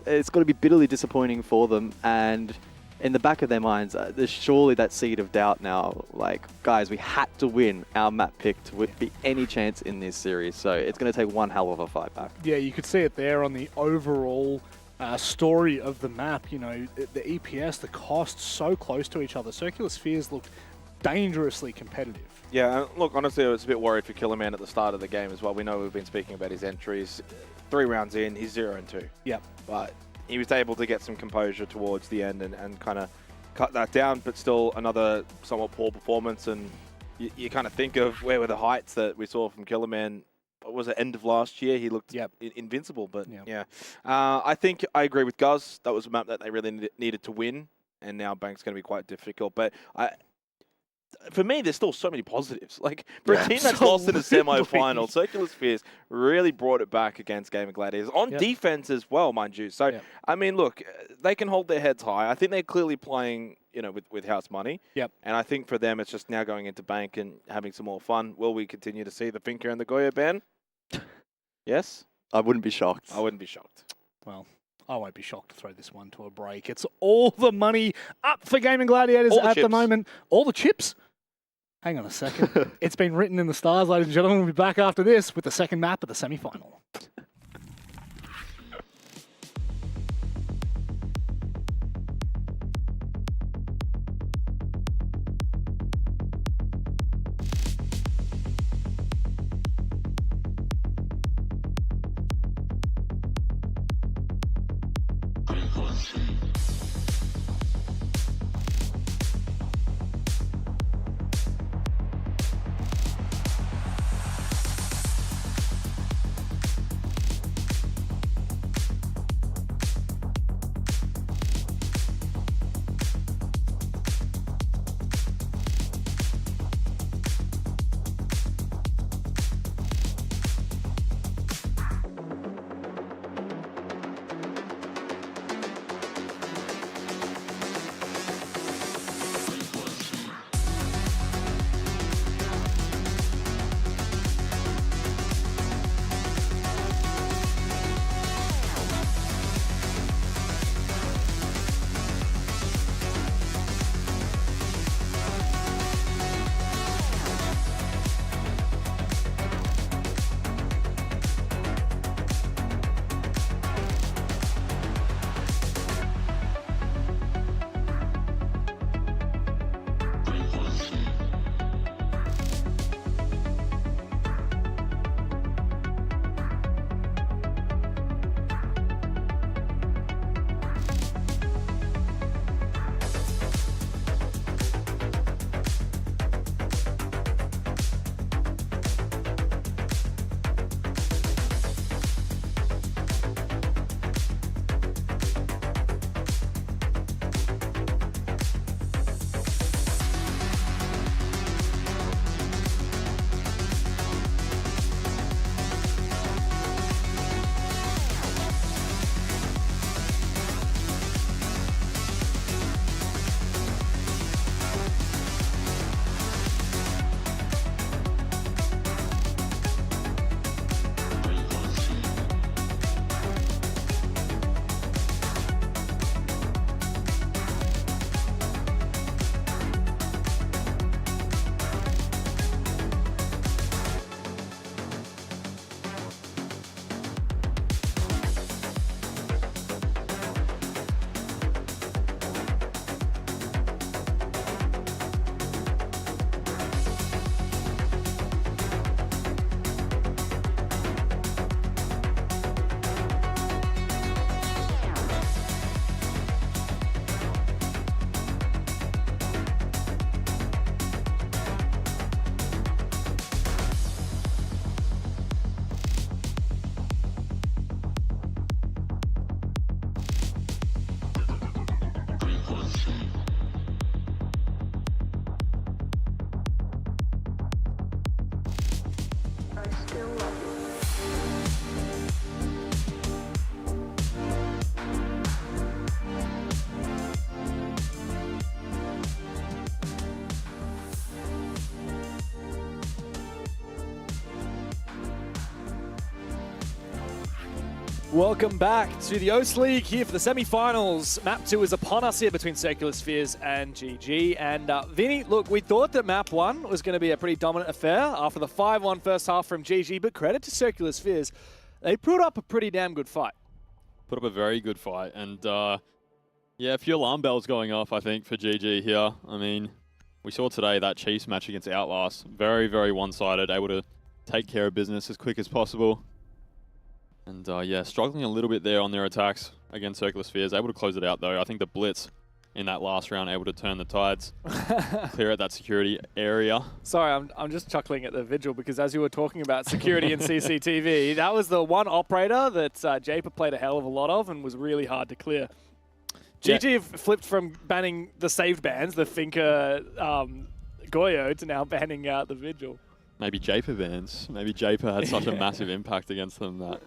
it's got to be bitterly disappointing for them. And in the back of their minds, there's surely that seed of doubt now. Like, guys, we had to win our map pick to be any chance in this series. So it's going to take one hell of a fight back. Yeah, you could see it there on the overall story of the map. You know, the EPS, the costs so close to each other. Circular Spheres looked dangerously competitive. Yeah, and look, honestly, I was a bit worried for Killerman at the start of the game as well. We know we've been speaking about his entries. 3 rounds in, he's 0-2. Yep. But he was able to get some composure towards the end and kind of cut that down, but still another somewhat poor performance. And you kind of think of where were the heights that we saw from Killerman. What was it, end of last year? He looked invincible, but yeah. I think I agree with Guz. That was a map that they really needed to win, and now Bank's going to be quite difficult. But for me, there's still so many positives. Like, for a team that's lost in a semi-final, Circular Spheres really brought it back against Game of Gladiators. On defense as well, mind you. So, I mean, look, they can hold their heads high. I think they're clearly playing, you know, with house money. Yep. And I think for them, it's just now going into Bank and having some more fun. Will we continue to see the Finker and the Goya ban? Yes? I wouldn't be shocked. I wouldn't be shocked. Well, I won't be shocked to throw this one to a break. It's all the money up for Gaming Gladiators at the moment. All the chips. Hang on a second. It's been written in the stars, ladies and gentlemen. We'll be back after this with the second map of the semi-final. Welcome back to the OS League here for the semi-finals. Map 2 is upon us here between Circular Spheres and GG. And Vinny, look, we thought that Map 1 was going to be a pretty dominant affair after the 5-1 first half from GG, but credit to Circular Spheres, they put up a pretty damn good fight. Put up a very good fight. And yeah, a few alarm bells going off, I think, for GG here. I mean, we saw today that Chiefs match against Outlast. Very, very one-sided, able to take care of business as quick as possible. And yeah, struggling a little bit there on their attacks against Circular Spheres. Able to close it out though. I think the Blitz in that last round able to turn the tides, clear out that security area. Sorry, I'm just chuckling at the Vigil because as you were talking about security and CCTV, that was the one operator that Japer played a hell of a lot of and was really hard to clear. GG have flipped from banning the saved bans, the Finker Goyo, to now banning the Vigil. Maybe Japer bans. Maybe Japer had such a massive impact against them that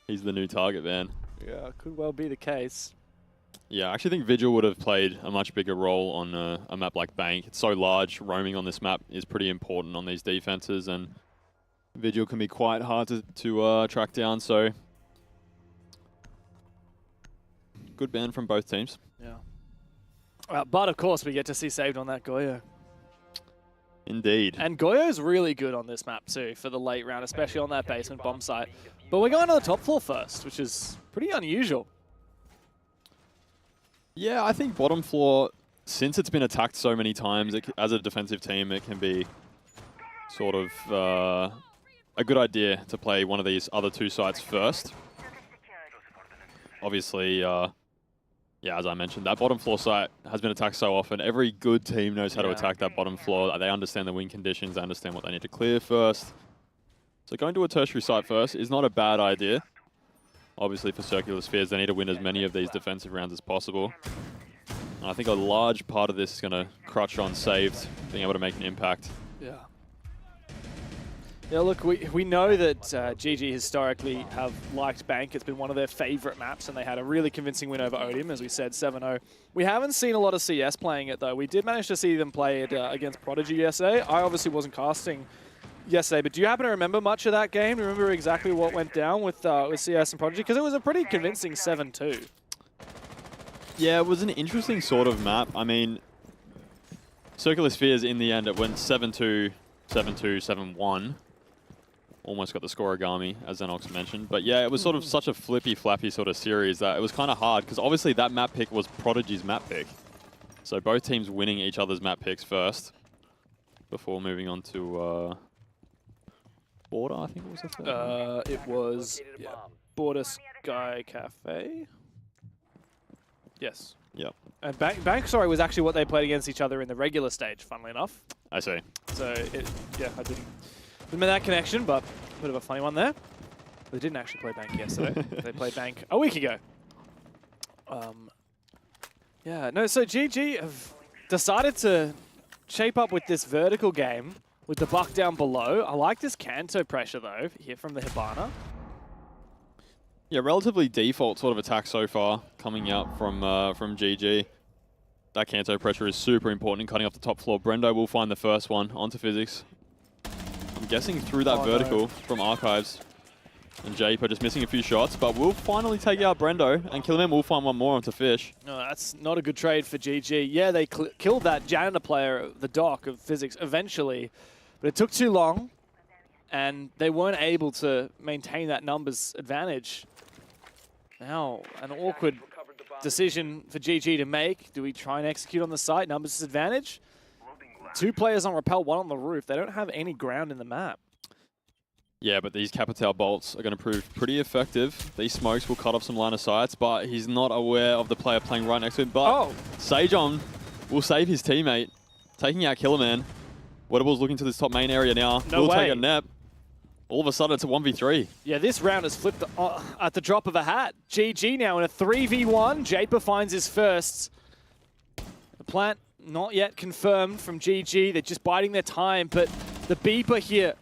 he's the new target ban. Yeah, could well be the case. Yeah, I actually think Vigil would have played a much bigger role on a map like Bank. It's so large, roaming on this map is pretty important on these defenses, and Vigil can be quite hard to track down, so good ban from both teams. Yeah. But of course, we get to see saved on that Goyo. Indeed. And Goyo's really good on this map too for the late round, especially on that basement bomb site. But we're going to the top floor first, which is pretty unusual. Yeah, I think bottom floor, since it's been attacked so many times, as a defensive team, it can be sort of a good idea to play one of these other two sites first. Obviously, yeah, as I mentioned, that bottom floor site has been attacked so often. Every good team knows how to attack that bottom floor. They understand the win conditions. They understand what they need to clear first. So going to a tertiary site first is not a bad idea. Obviously, for Circular Spheres, they need to win as many of these defensive rounds as possible. And I think a large part of this is going to crutch on saved, being able to make an impact. Yeah. Yeah, look, we know that GG historically have liked Bank. It's been one of their favorite maps, and they had a really convincing win over Odium, as we said, 7-0. We haven't seen a lot of CS playing it, though. We did manage to see them play it against Prodigy yesterday. I obviously wasn't casting yesterday, but do you happen to remember much of that game? Do you remember exactly what went down with CS and Prodigy? Because it was a pretty convincing 7-2. Yeah, it was an interesting sort of map. I mean, Circular Spheres, in the end, it went 7-2, 7-2, 7-1. Almost got the scoregami, as Xenox mentioned. But yeah, it was sort of such a flippy-flappy sort of series that it was kind of hard, because obviously that map pick was Prodigy's map pick. So both teams winning each other's map picks first, before moving on to Border, I think it was the third. It was Border Sky Cafe. Yes. Yep. And Bank, sorry, was actually what they played against each other in the regular stage, funnily enough. I see. So, yeah, I didn't make that connection, but a bit of a funny one there. They didn't actually play Bank yesterday. They played Bank a week ago. Yeah, no, so GG have decided to shape up with this vertical game with the buck down below. I like this Kanto pressure, though, here from the Hibana. Yeah, relatively default sort of attack so far coming out from GG. That Kanto pressure is super important in cutting off the top floor. Brendo will find the first one onto Physics. I'm guessing through that vertical from Archives. And Japer just missing a few shots, but we'll finally take out Brendo, and Killerman will find one more onto Fish. No, that's not a good trade for GG. Yeah, they killed that janitor player, the Doc of Physics, eventually, but it took too long, and they weren't able to maintain that numbers advantage. Now, an awkward decision for GG to make. Do we try and execute on the site? Numbers disadvantage? 2 players on Rappel, 1 on the roof. They don't have any ground in the map. Yeah, but these Capital bolts are going to prove pretty effective. These smokes will cut off some line of sights, but he's not aware of the player playing right next to him. But Sajon will save his teammate, taking out Killerman. Wettables looking to this top main area now. No way. Take a nap. All of a sudden, it's a 1v3. Yeah, this round has flipped at the drop of a hat. GG now in a 3v1. Japer finds his first. The plant not yet confirmed from GG. They're just biding their time, but the beeper here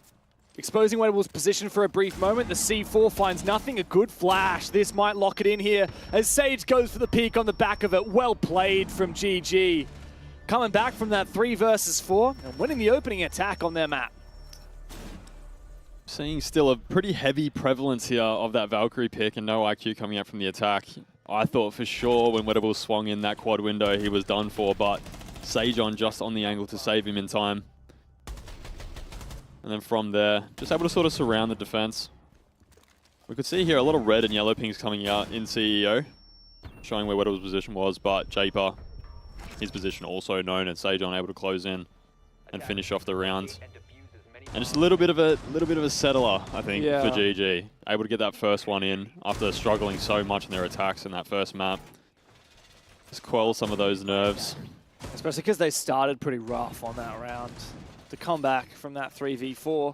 Exposing Wetable's position for a brief moment. The C4 finds nothing. A good flash. This might lock it in here as Sage goes for the peek on the back of it. Well played from GG. Coming back from that 3 versus 4 and winning the opening attack on their map. Seeing still a pretty heavy prevalence here of that Valkyrie pick and no IQ coming out from the attack. I thought for sure when Wettable swung in that quad window he was done for, but Sajon just on the angle to save him in time. And then from there, just able to sort of surround the defense. We could see here a lot of red and yellow pings coming out in CEO, showing where Weddle's position was, but Japer, his position also known, and Sajon able to close in and finish off the round. And just a little bit of a settler, I think, for GG. Able to get that first one in after struggling so much in their attacks in that first map. Just quell some of those nerves. Especially because they started pretty rough on that round. To come back from that 3v4,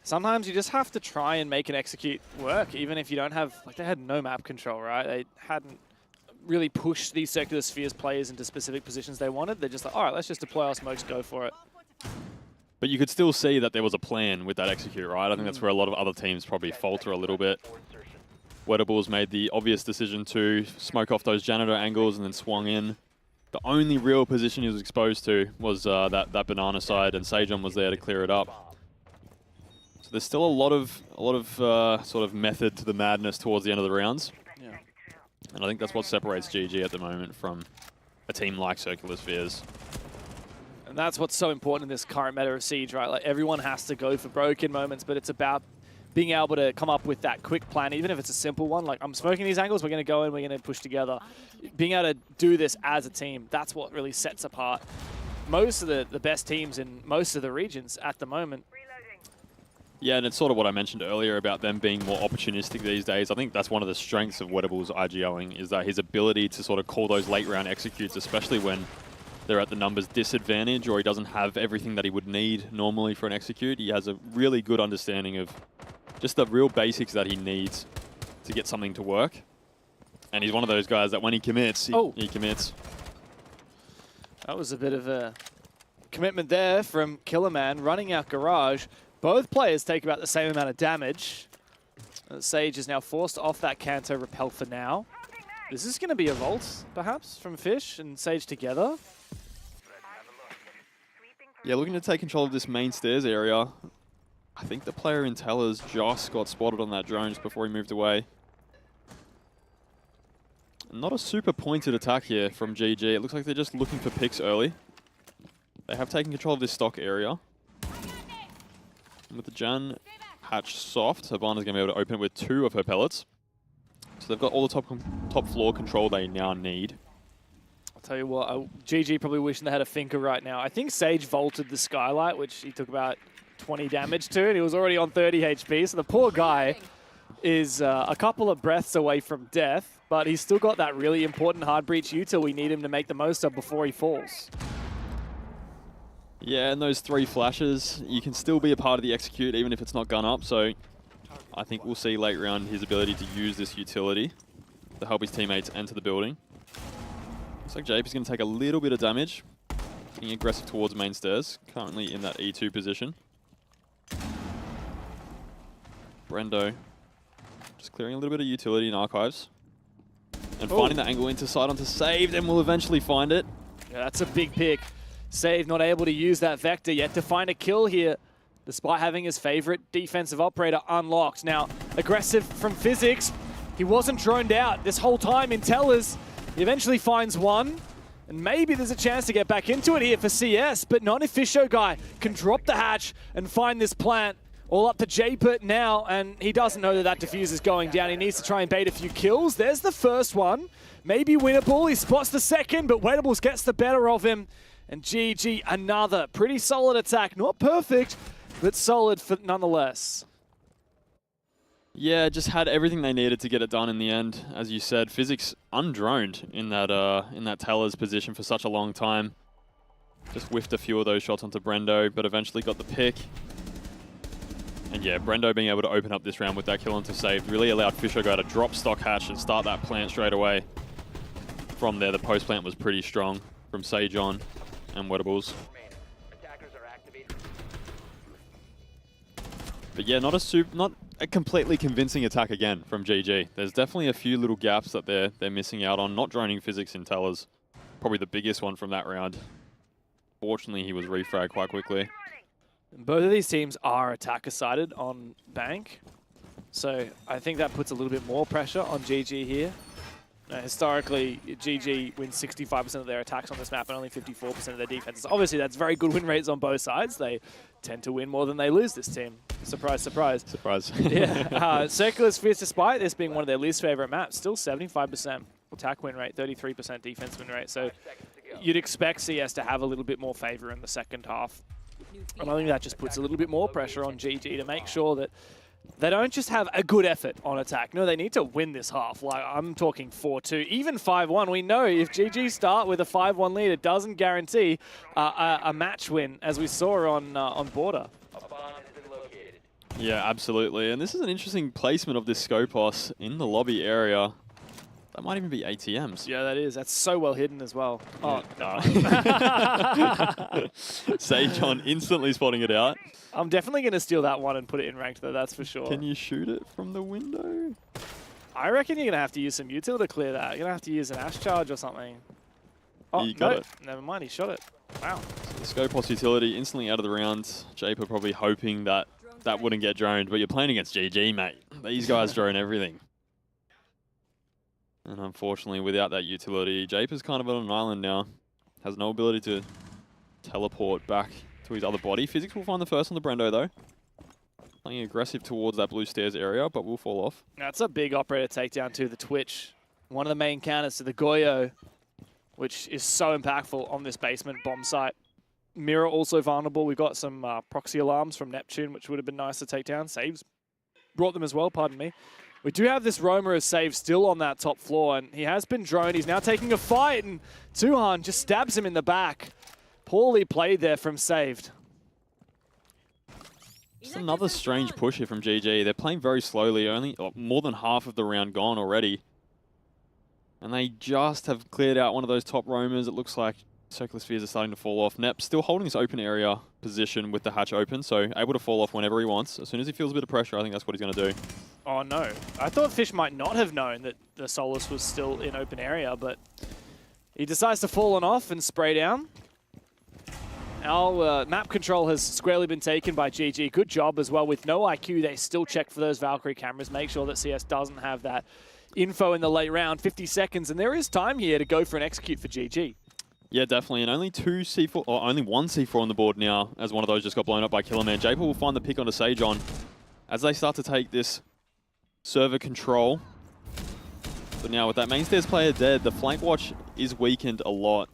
sometimes you just have to try and make an execute work, even if you don't have, like, they had no map control, right? They hadn't really pushed these Circular Spheres players into specific positions they wanted. They're just like, all right, let's just deploy our smokes, go for it. But you could still see that there was a plan with that execute, right? I think that's where a lot of other teams probably falter a little bit. Wettables made the obvious decision to smoke off those janitor angles and then swung in. The only real position he was exposed to was that banana side, and Sajon was there to clear it up. So there's still a lot of sort of method to the madness towards the end of the rounds. Yeah. And I think that's what separates GG at the moment from a team like Circular Spheres. And that's what's so important in this current meta of Siege, right? Like, everyone has to go for broken moments, but it's about being able to come up with that quick plan, even if it's a simple one. Like, I'm smoking these angles, we're going to go in, we're going to push together. Being able to do this as a team, that's what really sets apart most of the best teams in most of the regions at the moment. Yeah, and it's sort of what I mentioned earlier about them being more opportunistic these days. I think that's one of the strengths of Wetable's IGOing, is that his ability to sort of call those late round executes, especially when they're at the numbers disadvantage or he doesn't have everything that he would need normally for an execute. He has a really good understanding of just the real basics that he needs to get something to work. And he's one of those guys that when he commits, he commits. That was a bit of a commitment there from Killerman running out Garage. Both players take about the same amount of damage. Sage is now forced off that Kanto repel for now. Is this going to be a vault, perhaps, from Fish and Sage together? Yeah, looking to take control of this main stairs area. I think the player in Tellers just got spotted on that drone just before he moved away. Not a super pointed attack here from GG. It looks like they're just looking for picks early. They have taken control of this stock area. And with the Jan hatch soft, Havana's going to be able to open it with 2 of her pellets. So they've got all the top floor control they now need. I'll tell you what, GG probably wishing they had a Finker right now. I think Sage vaulted the Skylight, which he took about 20 damage to, and he was already on 30 HP. So the poor guy is a couple of breaths away from death, but he's still got that really important hard breach util we need him to make the most of before he falls. Yeah, and those 3 flashes, you can still be a part of the execute even if it's not gun up. So I think we'll see late round his ability to use this utility to help his teammates enter the building. Looks like JP's going to take a little bit of damage, getting aggressive towards main stairs, currently in that E2 position. Brendo just clearing a little bit of utility in archives. And finding that angle into side onto Saved, and will eventually find it. Yeah, that's a big pick. Saved not able to use that Vector yet to find a kill here, despite having his favorite defensive operator unlocked. Now, aggressive from Physics. He wasn't droned out this whole time in Tellers. He eventually finds one, and maybe there's a chance to get back into it here for CS, but not if Fisho guy can drop the hatch and find this plant. All up to J-Put now, and he doesn't know that that defuse is going down. He needs to try and bait a few kills. There's the first one. Maybe winnable. He spots the second, but Wettables gets the better of him. And GG, another pretty solid attack. Not perfect, but solid for nonetheless. Yeah, just had everything they needed to get it done in the end. As you said, Physics undroned in that Tellers position for such a long time. Just whiffed a few of those shots onto Brendo, but eventually got the pick. And yeah, Brendo being able to open up this round with that kill onto Saved really allowed Fishogo to drop stock hatch and start that plant straight away. From there, the post plant was pretty strong from Sajon and Wettables. But yeah, not a completely convincing attack again from GG. There's definitely a few little gaps that they're missing out on. Not droning physics in Tellers, probably the biggest one from that round. Fortunately, he was refragged quite quickly. Both of these teams are attacker-sided on Bank, so I think that puts a little bit more pressure on GG here. Historically, GG wins 65% of their attacks on this map and only 54% of their defenses. Obviously, that's very good win rates on both sides. They tend to win more than they lose, this team. Surprise, surprise. Surprise. Yeah. Circular Spheres, despite this being one of their least favorite maps, still 75% attack win rate, 33% defense win rate. So you'd expect CS to have a little bit more favor in the second half. And I think that just puts a little bit more pressure on GG to make sure that they don't just have a good effort on attack. No, they need to win this half. Like, I'm talking 4-2, even 5-1. We know if GG start with a 5-1 lead, it doesn't guarantee a match win, as we saw on Border. Yeah, absolutely. And this is an interesting placement of this Scopos in the lobby area. That might even be ATMs. Yeah, that is. That's so well hidden as well. Oh, no. Sejon instantly spotting it out. I'm definitely going to steal that one and put it in ranked, though, that's for sure. Can you shoot it from the window? I reckon you're going to have to use some util to clear that. You're going to have to use an Ash Charge or something. Oh, you got it. Never mind, he shot it. Wow. So the Scopos utility instantly out of the round. Japer probably hoping that that wouldn't get droned, but you're playing against GG, mate. These guys drone everything. And unfortunately, without that utility, Japer's kind of on an island now. Has no ability to teleport back to his other body. Physics will find the first on the Brendo, though. Playing aggressive towards that blue stairs area, but will fall off. That's a big operator takedown to the Twitch. One of the main counters to the Goyo, which is so impactful on this basement bomb site. Mirror also vulnerable. We got some proxy alarms from Neptune, which would have been nice to take down. Saves brought them as well, pardon me. We do have this roamer of Save still on that top floor, and he has been droned. He's now taking a fight, and Tuhan just stabs him in the back. Poorly played there from Saved. Just another strange push here from GG. They're playing very slowly, only more than half of the round gone already. And they just have cleared out one of those top roamers. It looks like Circular Spheres are starting to fall off. Nep still holding his open area position with the hatch open, so able to fall off whenever he wants. As soon as he feels a bit of pressure, I think that's what he's going to do. Oh no, I thought Fish might not have known that the Solus was still in open area, but he decides to fall on off and spray down. Our map control has squarely been taken by GG. Good job as well. With no IQ, they still check for those Valkyrie cameras, make sure that CS doesn't have that info in the late round. 50 seconds, and there is time here to go for an execute for GG. Yeah, definitely, and only two C4, or only one C4 on the board now, as one of those just got blown up by Killerman. Japer will find the pick onto Sejon as they start to take this server control. But now with that mainstairs player dead, the flank watch is weakened a lot.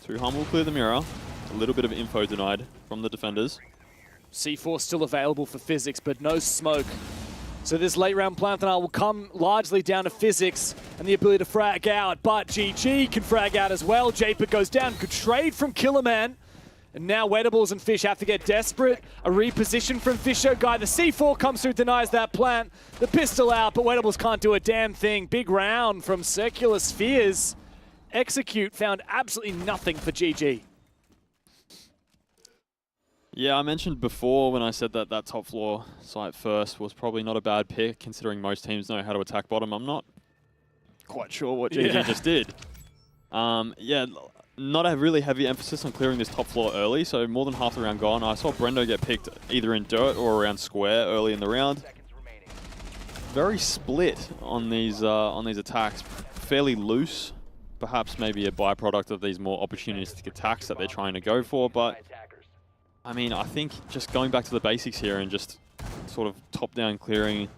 Tuhan will clear the mirror. A little bit of info denied from the defenders. C4 still available for Physics, but no smoke. So this late round Planthana will come largely down to Physics and the ability to frag out, but GG can frag out as well. Japer goes down, good trade from Killerman. And now Wettables and Fish have to get desperate. A reposition from Fisher Guy. The C4 comes through, denies that plant. The pistol out, but Wettables can't do a damn thing. Big round from Circular Spheres. Execute found absolutely nothing for GG. Yeah, I mentioned before when I said that that top floor site first was probably not a bad pick, considering most teams know how to attack bottom. I'm not quite sure what GG just did. Yeah, not a really heavy emphasis on clearing this top floor early, so more than half the round gone. I saw Brendo get picked either in dirt or around square early in the round. Very split on these attacks, fairly loose. Perhaps maybe a byproduct of these more opportunistic attacks that they're trying to go for, but I mean, I think just going back to the basics here and just sort of top-down clearing,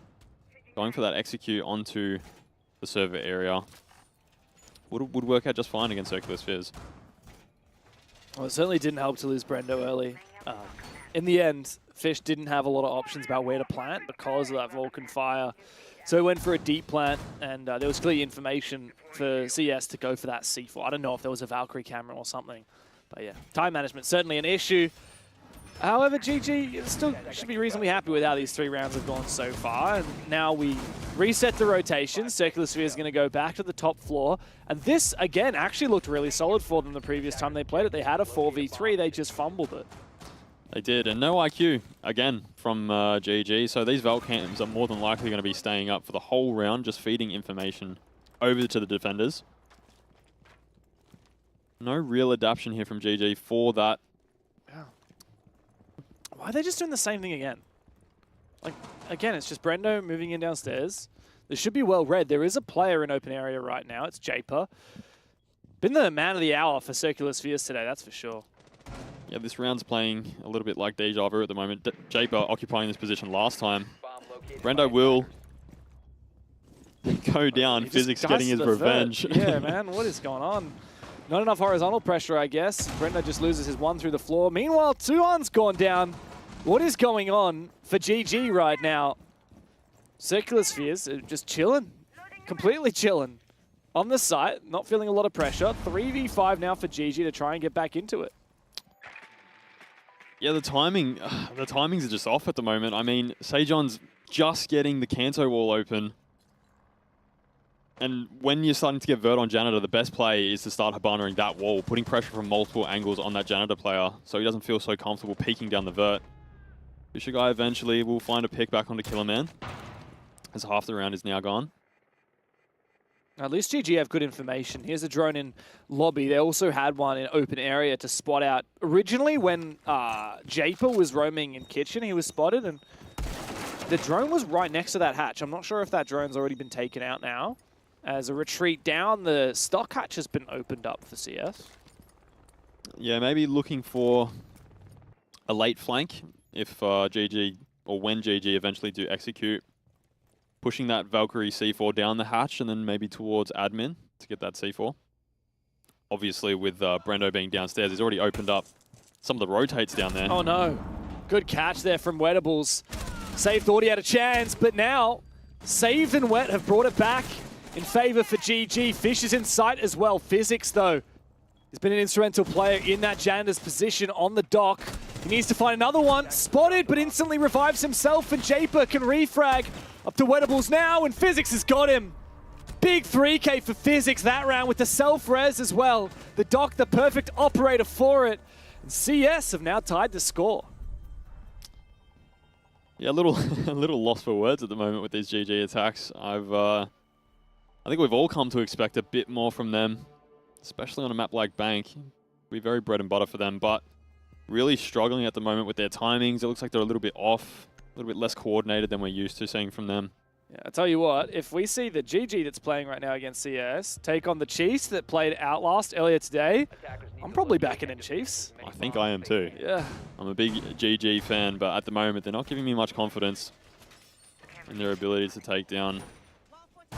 going for that execute onto the server area would work out just fine against Circular Spheres. Well, it certainly didn't help to lose Brendo early. In the end, Fish didn't have a lot of options about where to plant because of that Vulcan fire. So he went for a deep plant, and there was clear information for CS to go for that C4. I don't know if there was a Valkyrie camera or something. But yeah, time management certainly an issue. However, GG still should be reasonably happy with how these 3 rounds have gone so far. And now we reset the rotation. Circular Sphere is going to go back to the top floor. And this, again, actually looked really solid for them the previous time they played it. They had a 4v3, they just fumbled it. They did, and no IQ, again, from GG. So these Valcams are more than likely going to be staying up for the whole round, just feeding information over to the defenders. No real adaptation here from GG for that. Why are they just doing the same thing again? Like, again, it's just Brendo moving in downstairs. This should be well read. There is a player in open area right now. It's Japer. Been the man of the hour for Circular Spheres today, that's for sure. Yeah, this round's playing a little bit like Deja Vu at the moment. Japer occupying this position last time. Brendo will go down. Physics getting his revenge. Yeah, man, what is going on? Not enough horizontal pressure, I guess. Brendo just loses his one through the floor. Meanwhile, Tuhan's gone down. What is going on for GG right now? Circular Spheres are just chilling. Completely chilling. On the site, not feeling a lot of pressure. 3v5 now for GG to try and get back into it. Yeah, the timings are just off at the moment. I mean, Sejon's just getting the Kanto wall open. And when you're starting to get Vert on Janitor, the best play is to start Habanaing that wall, putting pressure from multiple angles on that Janitor player so he doesn't feel so comfortable peeking down the Vert. Fisher Guy eventually will find a pick back onto Killerman, as half the round is now gone. At least GG have good information. Here's a drone in lobby. They also had one in open area to spot out. Originally, when Japer was roaming in kitchen, he was spotted, and the drone was right next to that hatch. I'm not sure if that drone's already been taken out now. As a retreat down, the stock hatch has been opened up for CS. Yeah, maybe looking for a late flank if GG, or when GG eventually do execute. Pushing that Valkyrie C4 down the hatch and then maybe towards admin to get that C4. Obviously, with Brendo being downstairs, he's already opened up some of the rotates down there. Oh no. Good catch there from Wettables. Save thought he had a chance, but now Save and Wet have brought it back in favor for GG. Fish is in sight as well. Physics, though, has been an instrumental player in that Janitor's position on the dock. He needs to find another one. Spotted, but instantly revives himself, and Japer can refrag up to Wettables now, and Physics has got him. Big 3K for Physics that round with the self-res as well. The dock, the perfect operator for it. And CS have now tied the score. Yeah, a little lost for words at the moment with these GG attacks. I think we've all come to expect a bit more from them, especially on a map like Bank. It'll be very bread and butter for them, but really struggling at the moment with their timings. It looks like they're a little bit off, a little bit less coordinated than we're used to seeing from them. Yeah, I tell you what, if we see the GG that's playing right now against CS take on the Chiefs that played Outlast earlier today, I'm probably backing in Chiefs. I think I am too. Yeah. I'm a big GG fan, but at the moment they're not giving me much confidence in their ability to take down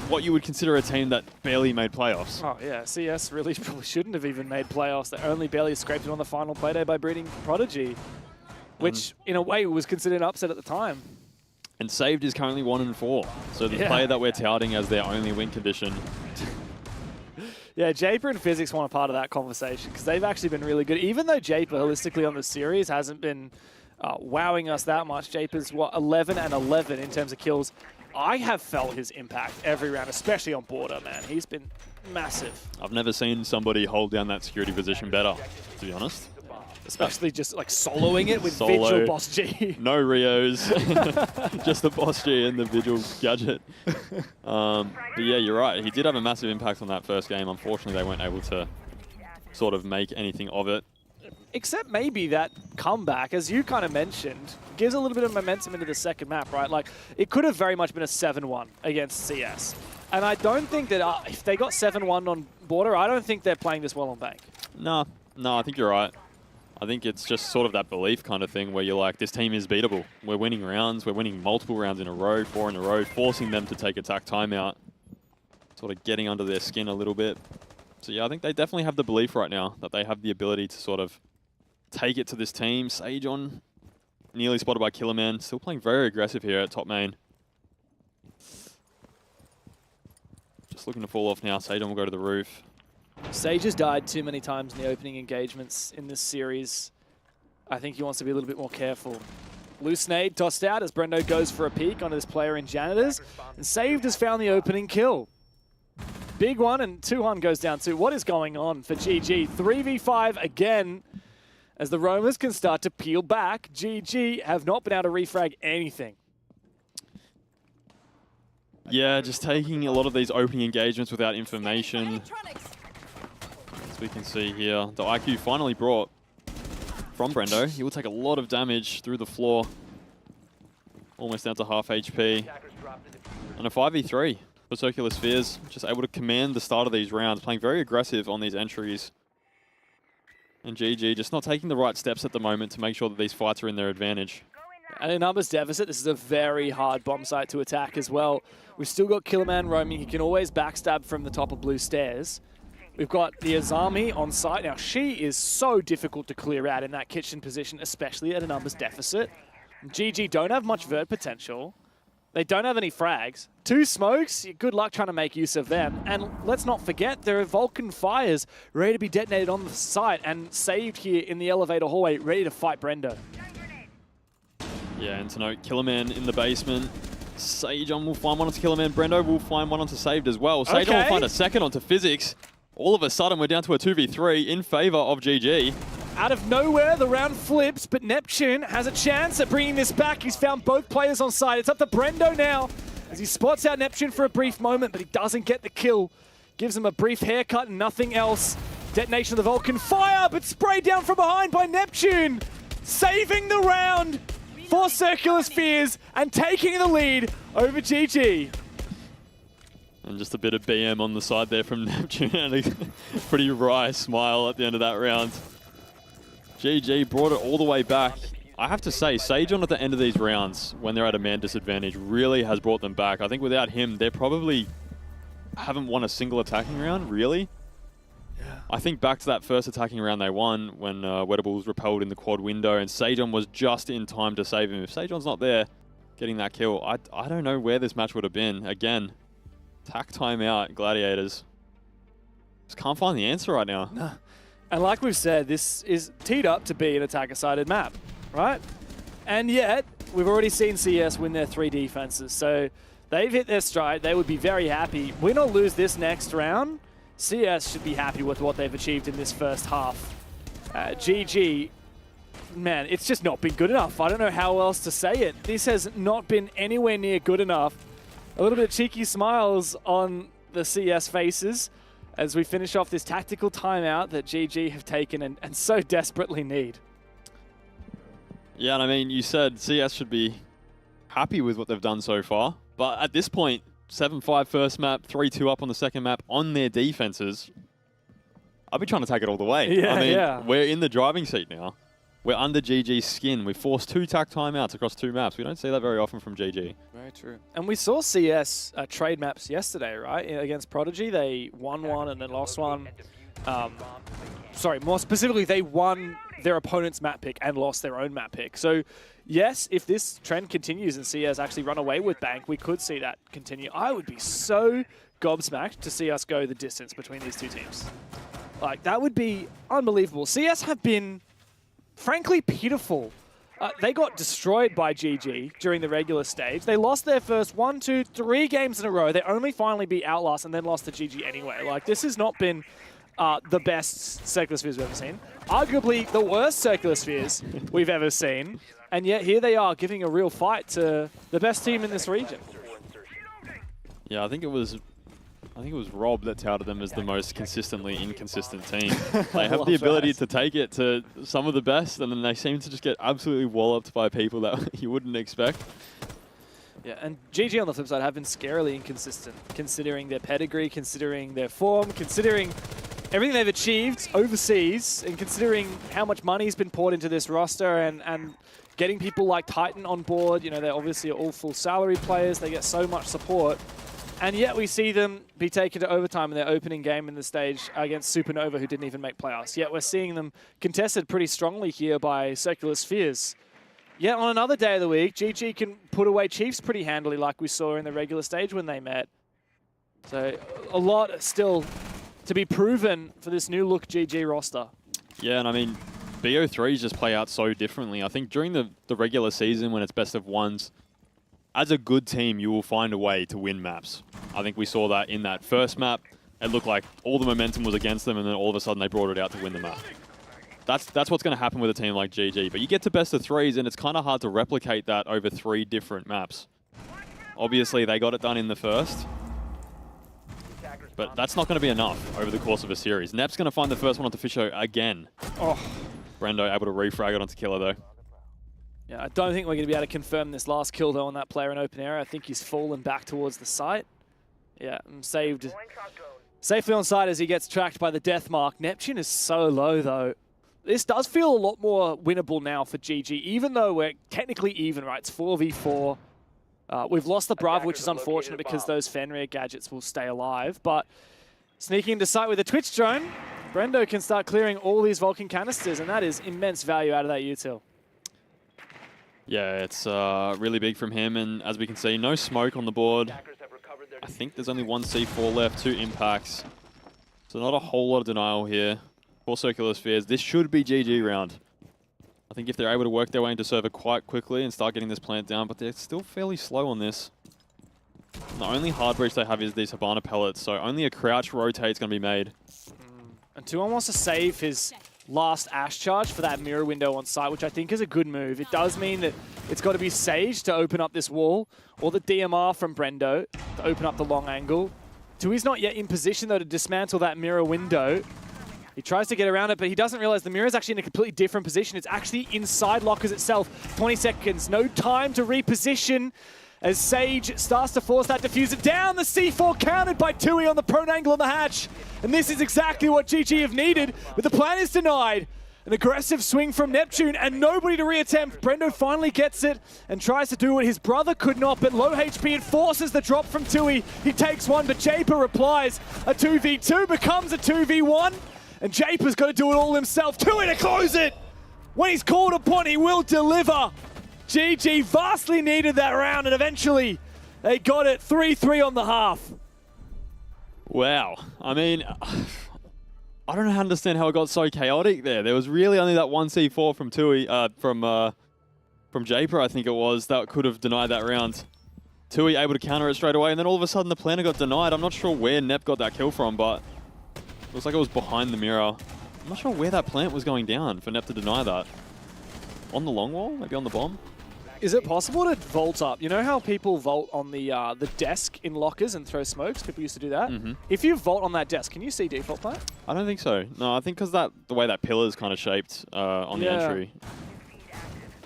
what you would consider a team that barely made playoffs. Oh yeah, CS really probably shouldn't have even made playoffs. They only barely scraped it on the final playday by breeding Prodigy, which in a way was considered an upset at the time. And Saved is currently 1-4, so the player that we're touting as their only win condition. Yeah, Japer and Physics want a part of that conversation because they've actually been really good. Even though Japer, holistically on the series, hasn't been wowing us that much. Japer's, what, 11 and 11 in terms of kills. I have felt his impact every round, especially on border, man. He's been massive. I've never seen somebody hold down that security position better, to be honest. Especially just like soloing it with Solo, Vigil Boss G. No Rios, just the Boss G and the Vigil gadget. But yeah, you're right. He did have a massive impact on that first game. Unfortunately, they weren't able to sort of make anything of it. Except maybe that comeback, as you kind of mentioned, gives a little bit of momentum into the second map, right? Like, it could have very much been a 7-1 against CS. And I don't think that if they got 7-1 on border, I don't think they're playing this well on Bank. No, I think you're right. I think it's just sort of that belief kind of thing where you're like, this team is beatable. We're winning rounds. We're winning multiple rounds in a row, 4 in a row, forcing them to take attack timeout, sort of getting under their skin a little bit. So yeah, I think they definitely have the belief right now that they have the ability to sort of take it to this team. Sejon, nearly spotted by Killerman, still playing very aggressive here at top main. Just looking to fall off now. Sejon will go to the roof. Sage has died too many times in the opening engagements in this series. I think he wants to be a little bit more careful. Loose nade tossed out as Brendo goes for a peek onto this player in Janitors. And Saved has found the opening kill. Big one, and Tuhan goes down too. What is going on for GG? 3v5 again. as the Roamers can start to peel back. GG have not been able to refrag anything. Yeah, just taking a lot of these opening engagements without information. As we can see here, the IQ finally brought from Brendo. He will take a lot of damage through the floor. Almost down to half HP. And a 5v3 for Circular Spheres. Just able to command the start of these rounds, playing very aggressive on these entries. And GG just not taking the right steps at the moment to make sure that these fights are in their advantage. And in numbers deficit, this is a very hard bomb site to attack as well. We've still got Killerman roaming. He can always backstab from the top of blue stairs. We've got the Azami on site. Now, she is so difficult to clear out in that kitchen position, especially at a numbers deficit. GG don't have much vert potential. They don't have any frags. 2 smokes, good luck trying to make use of them. And let's not forget, there are Vulcan fires ready to be detonated on the site and saved here in the elevator hallway, ready to fight Brendo. Yeah, and to note, Killerman in the basement. Sajon will find one onto Killerman. Brendo will find one onto Saved as well. Sajon will find a second onto Physics. All of a sudden, we're down to a 2v3 in favor of GG. Out of nowhere, the round flips, but Neptune has a chance at bringing this back. He's found both players on site. It's up to Brendo now as he spots out Neptune for a brief moment, but he doesn't get the kill. Gives him a brief haircut and nothing else. Detonation of the Vulcan fire, but sprayed down from behind by Neptune. Saving the round for Circular Spheres and taking the lead over GG. And just a bit of BM on the side there from Neptune and a pretty wry smile at the end of that round. GG brought it all the way back. I have to say, Sajon at the end of these rounds, when they're at a man disadvantage, really has brought them back. I think without him, they probably haven't won a single attacking round, really. Yeah. I think back to that first attacking round they won when Wettable was repelled in the quad window and Sajon was just in time to save him. If Sajon's not there getting that kill, I don't know where this match would have been. Again, tack timeout, Gladiators. Just can't find the answer right now. No. And like we've said, this is teed up to be an attacker-sided map, right? And yet, we've already seen CS win their 3 defenses, so they've hit their stride. They would be very happy. Win or lose this next round, CS should be happy with what they've achieved in this first half. GG, man, it's just not been good enough. I don't know how else to say it. This has not been anywhere near good enough. A little bit of cheeky smiles on the CS faces as we finish off this tactical timeout that GG have taken and so desperately need. Yeah, and I mean, you said CS should be happy with what they've done so far, but at this point, 7-5 first map, 3-2 up on the second map on their defenses. I'll be trying to take it all the way. Yeah, I mean, we're in the driving seat now. We're under GG's skin. We've forced 2 tack timeouts across 2 maps. We don't see that very often from GG. Very true. And we saw CS trade maps yesterday, right? Against Prodigy, they won one and then lost one. Sorry, more specifically, they won their opponent's map pick and lost their own map pick. So, yes, if this trend continues and CS actually run away with Bank, we could see that continue. I would be so gobsmacked to see us go the distance between these 2 teams. Like, that would be unbelievable. CS have been, frankly, pitiful. They got destroyed by GG during the regular stage. They lost their first 1, 2, 3 games in a row. They only finally beat Outlast and then lost to GG anyway. Like, this has not been the best Circular Spheres we've ever seen. Arguably the worst Circular Spheres we've ever seen. And yet here they are giving a real fight to the best team in this region. Yeah, I think it was Rob that touted them as the most consistently inconsistent team. They have the ability to take it to some of the best, and then they seem to just get absolutely walloped by people that you wouldn't expect. Yeah, and GG on the flip side have been scarily inconsistent, considering their pedigree, considering their form, considering everything they've achieved overseas, and considering how much money's been poured into this roster and getting people like Titan on board. You know, they're obviously all full salary players. They get so much support. And yet we see them be taken to overtime in their opening game in the stage against Supernova, who didn't even make playoffs. Yet we're seeing them contested pretty strongly here by Circular Spheres. Yet on another day of the week, GG can put away Chiefs pretty handily like we saw in the regular stage when they met. So a lot still to be proven for this new look GG roster. Yeah, and I mean, BO3s just play out so differently. I think during the regular season when it's best of ones, as a good team, you will find a way to win maps. I think we saw that in that first map. It looked like all the momentum was against them, and then all of a sudden they brought it out to win the map. That's what's going to happen with a team like GG. But you get to best of threes, and it's kind of hard to replicate that over 3 different maps. Obviously, they got it done in the first. But that's not going to be enough over the course of a series. Nep's going to find the first one onto Fisho again. Oh. Brendo able to refrag it onto Killer, though. Yeah, I don't think we're going to be able to confirm this last kill, though, on that player in open area. I think he's fallen back towards the site. Yeah, and saved safely on site as he gets tracked by the death mark. Neptune is so low, though. This does feel a lot more winnable now for GG, even though we're technically even, right? It's 4v4. We've lost the Bravo, which is unfortunate because those Fenrir gadgets will stay alive. But sneaking into sight with a Twitch drone, Brendo can start clearing all these Vulcan canisters, and that is immense value out of that util. Yeah, it's really big from him, and as we can see, no smoke on the board. I think there's only 1 C4 left, 2 impacts. So not a whole lot of denial here. 4 circular spheres. This should be GG round. I think if they're able to work their way into server quite quickly and start getting this plant down, but they're still fairly slow on this. And the only hard breach they have is these Habana pellets, so only a crouch rotate's going to be made. And Tuan wants to save his last Ash charge for that mirror window on site, which I think is a good move. It does mean that it's got to be Sage to open up this wall, or the DMR from Brendo to open up the long angle. Tui's not yet in position, though, to dismantle that mirror window. He tries to get around it, but he doesn't realize the mirror is actually in a completely different position. It's actually inside Lockers itself. 20 seconds, no time to reposition as Sage starts to force that diffuser down. The C4 countered by Tui on the prone angle on the hatch. And this is exactly what GG have needed, but the plan is denied. An aggressive swing from Neptune and nobody to reattempt. Brendo finally gets it and tries to do what his brother could not, but low HP, it forces the drop from Tui. He takes one, but Japer replies. A 2v2 becomes a 2v1. And Japer's got to do it all himself. Tui to close it! When he's called upon, he will deliver. GG vastly needed that round, and eventually they got it 3-3 on the half. Wow. I mean, I don't know how to understand how it got so chaotic there. There was really only that 1 C4 from Tui, from Japer, I think it was, that could have denied that round. Tui able to counter it straight away, and then all of a sudden the planner got denied. I'm not sure where Nep got that kill from, but it looks like it was behind the mirror. I'm not sure where that plant was going down for Nep to deny that. On the long wall? Maybe on the bomb? Is it possible to vault up? You know how people vault on the desk in lockers and throw smokes? People used to do that. If you vault on that desk, can you see default plant? I don't think so. No, I think because the way that pillar is kind of shaped on the entry.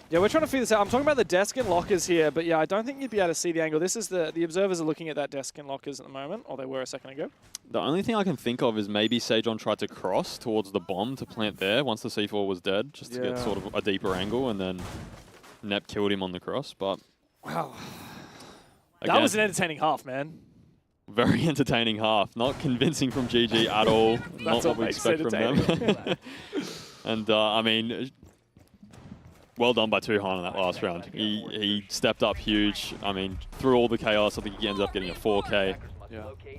Yeah, we're trying to figure this out. I'm talking about the desk and lockers here, but yeah, I don't think you'd be able to see the angle. This is the observers are looking at that desk and lockers at the moment, or they were a second ago. The only thing I can think of is maybe Sejon tried to cross towards the bomb to plant there once the C4 was dead, just to get sort of a deeper angle, and then Nep killed him on the cross, but... Wow. Again, that was an entertaining half, man. Very entertaining half. Not convincing from GG at all. Not what we expect from them. And, I mean... Well done by Tuhan in that last round. He stepped up huge. I mean, through all the chaos, I think he ends up getting a 4K.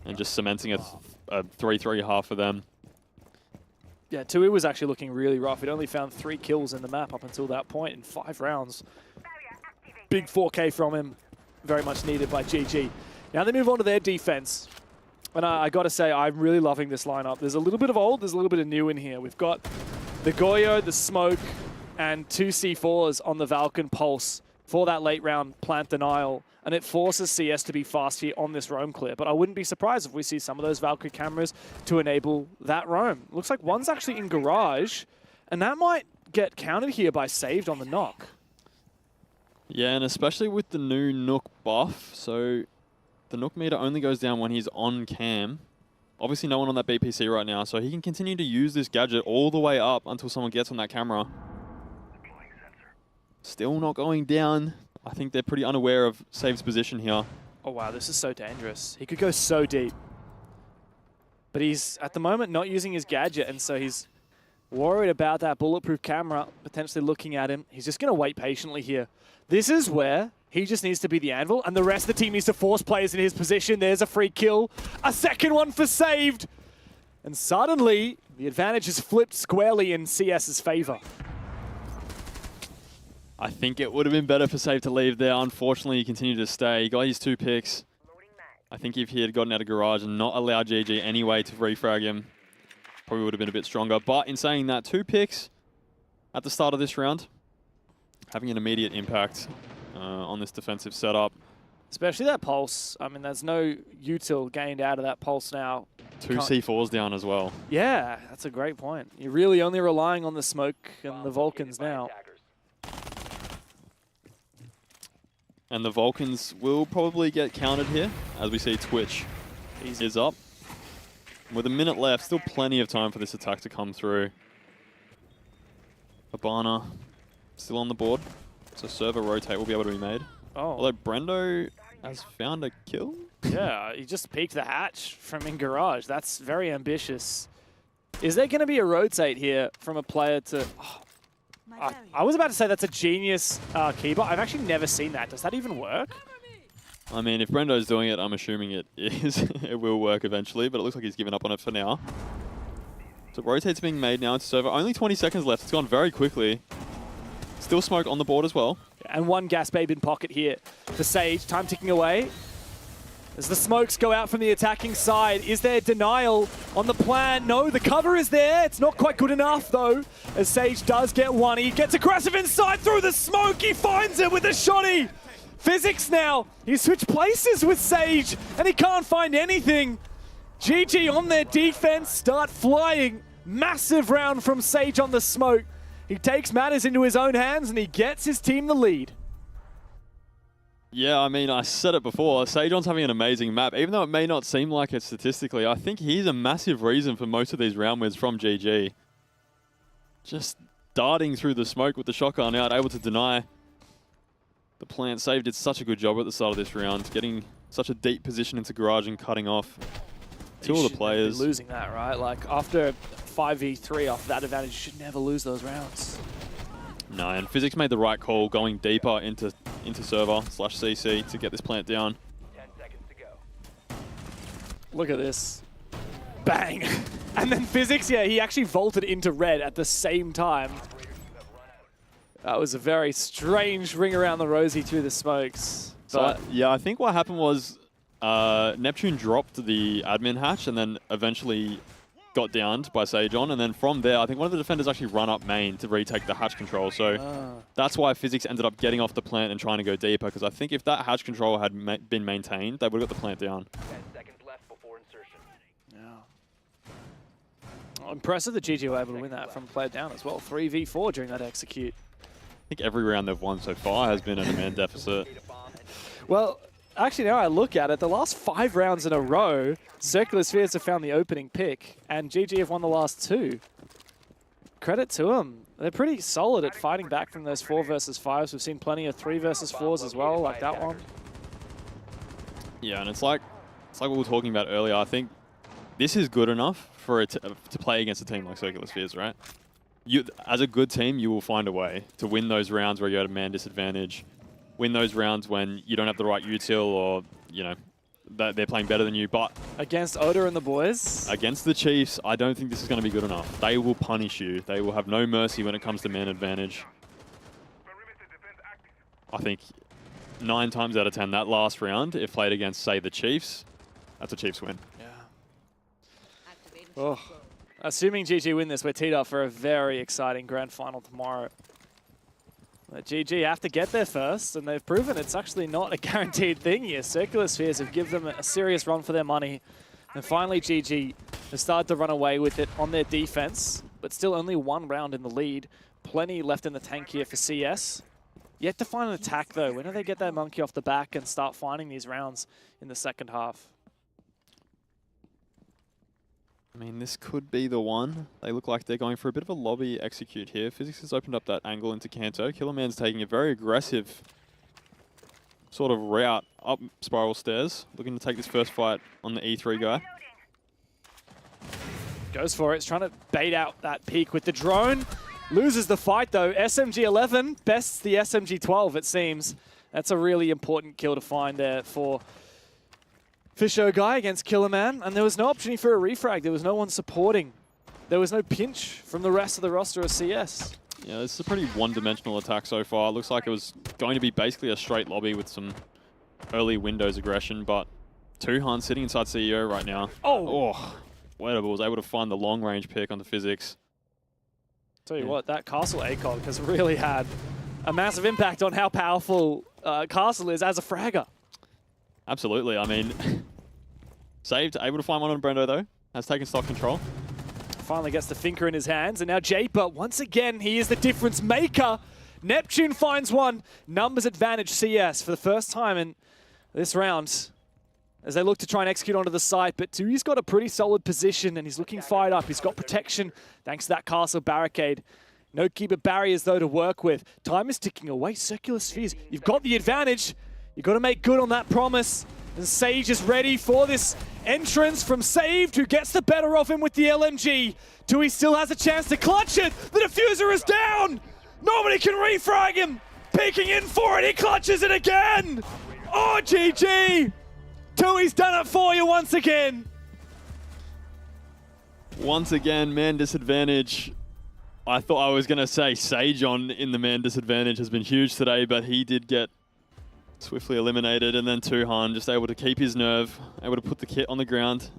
And just cementing a 3-3 half for them. Yeah, Tui was actually looking really rough. He'd only found 3 kills in the map up until that point in 5 rounds. Big 4K from him. Very much needed by GG. Now they move on to their defense. And I got to say, I'm really loving this lineup. There's a little bit of old, there's a little bit of new in here. We've got the Goyo, the Smoke, and 2 C4s on the Valken Pulse for that late round plant denial. And it forces CS to be fast here on this roam clear. But I wouldn't be surprised if we see some of those Valkyrie cameras to enable that roam. Looks like one's actually in garage, and that might get countered here by saved on the knock. Yeah, and especially with the new Nook buff. So the Nook meter only goes down when he's on cam. Obviously no one on that BPC right now, so he can continue to use this gadget all the way up until someone gets on that camera. Still not going down. I think they're pretty unaware of Save's position here. Oh wow, this is so dangerous. He could go so deep. But he's, at the moment, not using his gadget, and so he's worried about that bulletproof camera potentially looking at him. He's just going to wait patiently here. This is where he just needs to be the anvil, and the rest of the team needs to force players in his position. There's a free kill. A second one for Saved. And suddenly, the advantage is flipped squarely in CS's favor. I think it would have been better for Save to leave there. Unfortunately, he continued to stay. He got his 2 picks. I think if he had gotten out of garage and not allowed GG anyway to refrag him, probably would have been a bit stronger. But in saying that, 2 picks, at the start of this round, having an immediate impact on this defensive setup. Especially that pulse. I mean, there's no util gained out of that pulse now. 2 C4s down as well. Yeah, that's a great point. You're really only relying on the smoke and the Vulcans now. And the Vulcans will probably get counted here, as we see Twitch is up. With a minute left, still plenty of time for this attack to come through. Habana still on the board, so server rotate will be able to be made. Oh. Although Brendo has found a kill. Yeah, he just peeked the hatch from in garage. That's very ambitious. Is there going to be a rotate here from a player to... Oh, I was about to say that's a genius keeper. I've actually never seen that. Does that even work? I mean, if Brendo's doing it, I'm assuming it is. It will work eventually, but it looks like he's given up on it for now. So rotate's being made now into server. Only 20 seconds left. It's gone very quickly. Still smoke on the board as well. And one gas babe in pocket here for Sage. Time ticking away. As the smokes go out from the attacking side, is there denial on the plan? No, the cover is there. It's not quite good enough, though, as Sage does get one. He gets aggressive inside through the smoke. He finds it with a shotty. Physics now. He switched places with Sage, and he can't find anything. GG on their defense, start flying. Massive round from Sage on the smoke. He takes matters into his own hands, and he gets his team the lead. Yeah, I mean, I said it before. Sajon's having an amazing map. Even though it may not seem like it statistically, I think he's a massive reason for most of these round wins from GG. Just darting through the smoke with the shotgun out, able to deny. The plant save did such a good job at the start of this round, getting such a deep position into garage and cutting off two of the players. Losing that, right? Like, after 5v3 off that advantage, you should never lose those rounds. No, and Physics made the right call going deeper into server/CC to get this plant down. 10 seconds to go. Look at this. Bang! And then Physics, yeah, he actually vaulted into red at the same time. That was a very strange ring around the rosy through the smokes. So, yeah, I think what happened was Neptune dropped the admin hatch and then eventually got downed by Sajon, and then from there, I think one of the defenders actually run up main to retake the hatch control. So that's why Physics ended up getting off the plant and trying to go deeper, because I think if that hatch control had been maintained, they would have got the plant down. 10 seconds left before insertion. Yeah. Impressive that GG were able to win that from player down as well. 3v4 during that execute. I think every round they've won so far has been in a man deficit. Well, actually, now I look at it, the last 5 rounds in a row, Circular Spheres have found the opening pick, and GG have won the last 2. Credit to them. They're pretty solid at fighting back from those 4 versus 5s. We've seen plenty of 3 versus 4s as well, like that one. Yeah, and it's like we were talking about earlier. I think this is good enough for it to play against a team like Circular Spheres, right? As a good team, you will find a way to win those rounds where you're at a man disadvantage. Win those rounds when you don't have the right util, or, you know, that they're playing better than you. But against Oda and the boys? Against the Chiefs, I don't think this is going to be good enough. They will punish you. They will have no mercy when it comes to man advantage. I think 9 times out of 10, that last round, if played against, say, the Chiefs, that's a Chiefs win. Yeah. Oh. Assuming GG win this, we're teed up for a very exciting grand final tomorrow. But GG have to get there first, and they've proven it's actually not a guaranteed thing here. Circular Spheres have given them a serious run for their money. And finally, GG has started to run away with it on their defense, but still only 1 round in the lead. Plenty left in the tank here for CS. Yet to find an attack, though. When do they get that monkey off the back and start finding these rounds in the second half? I mean, this could be the one. They look like they're going for a bit of a lobby execute here. Physics has opened up that angle into Kanto. Killerman's taking a very aggressive sort of route up spiral stairs, looking to take this first fight on the E3 guy. Goes for it. It's trying to bait out that peak with the drone. Loses the fight, though. SMG-11 bests the SMG-12, it seems. That's a really important kill to find there for Fisho guy against Killerman, and there was no opportunity for a refrag. There was no one supporting. There was no pinch from the rest of the roster of CS. Yeah, this is a pretty one-dimensional attack so far. It looks like it was going to be basically a straight lobby with some early Windows aggression, but Tuhan sitting inside CEO right now. Oh! Wettable was able to find the long-range pick on the Physics. Tell you what, that Castle ACOG has really had a massive impact on how powerful Castle is as a fragger. Absolutely. I mean, saved, able to find one on Brendo though. Has taken stock control. Finally gets the Finker in his hands, and now Japer, once again, he is the difference maker. Neptune finds one. Numbers advantage CS for the first time in this round as they look to try and execute onto the site, but Tui's got a pretty solid position and he's looking fired up. He's got protection thanks to that castle barricade. No keeper barriers though to work with. Time is ticking away. Circular spheres, you've got the advantage. You've got to make good on that promise. And Sage is ready for this entrance from Saved, who gets the better of him with the LMG. Tui still has a chance to clutch it. The diffuser is down. Nobody can refrag him. Peeking in for it. He clutches it again. Oh, GG. Tui's done it for you once again. Once again, man disadvantage. I thought I was going to say Sage on in the man disadvantage has been huge today, but he did get swiftly eliminated, and then Tuhan just able to keep his nerve, able to put the kit on the ground.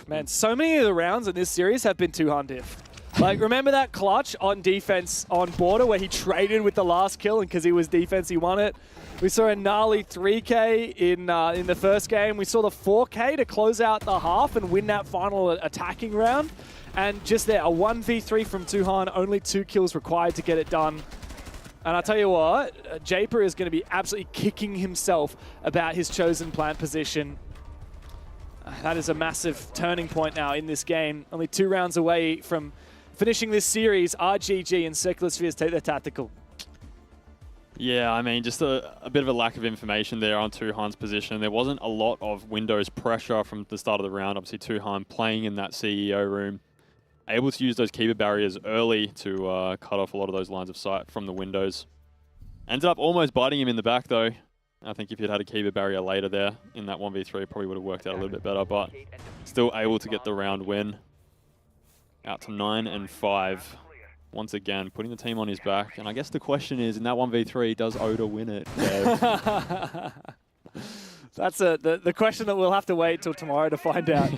Man, so many of the rounds in this series have been Tuhan diff. Like, remember that clutch on defense on Border where he traded with the last kill, and because he was defense, he won it? We saw a gnarly 3K in the first game. We saw the 4K to close out the half and win that final attacking round. And just there, a 1v3 from Tuhan, only 2 kills required to get it done. And I'll tell you what, Japer is going to be absolutely kicking himself about his chosen plant position. That is a massive turning point now in this game. Only 2 rounds away from finishing this series. RGG and Circular Spheres take their tactical. Yeah, I mean, just a bit of a lack of information there on Tuhan's position. There wasn't a lot of Windows pressure from the start of the round. Obviously, Tuhan playing in that CEO room, able to use those keeper barriers early to cut off a lot of those lines of sight from the windows. Ended up almost biting him in the back, though. I think if he'd had a keeper barrier later there in that 1v3, probably would have worked out a little bit better, but still able to get the round win. Out to 9-5. Once again, putting the team on his back. And I guess the question is, in that 1v3, does Oda win it? That's the question that we'll have to wait till tomorrow to find out.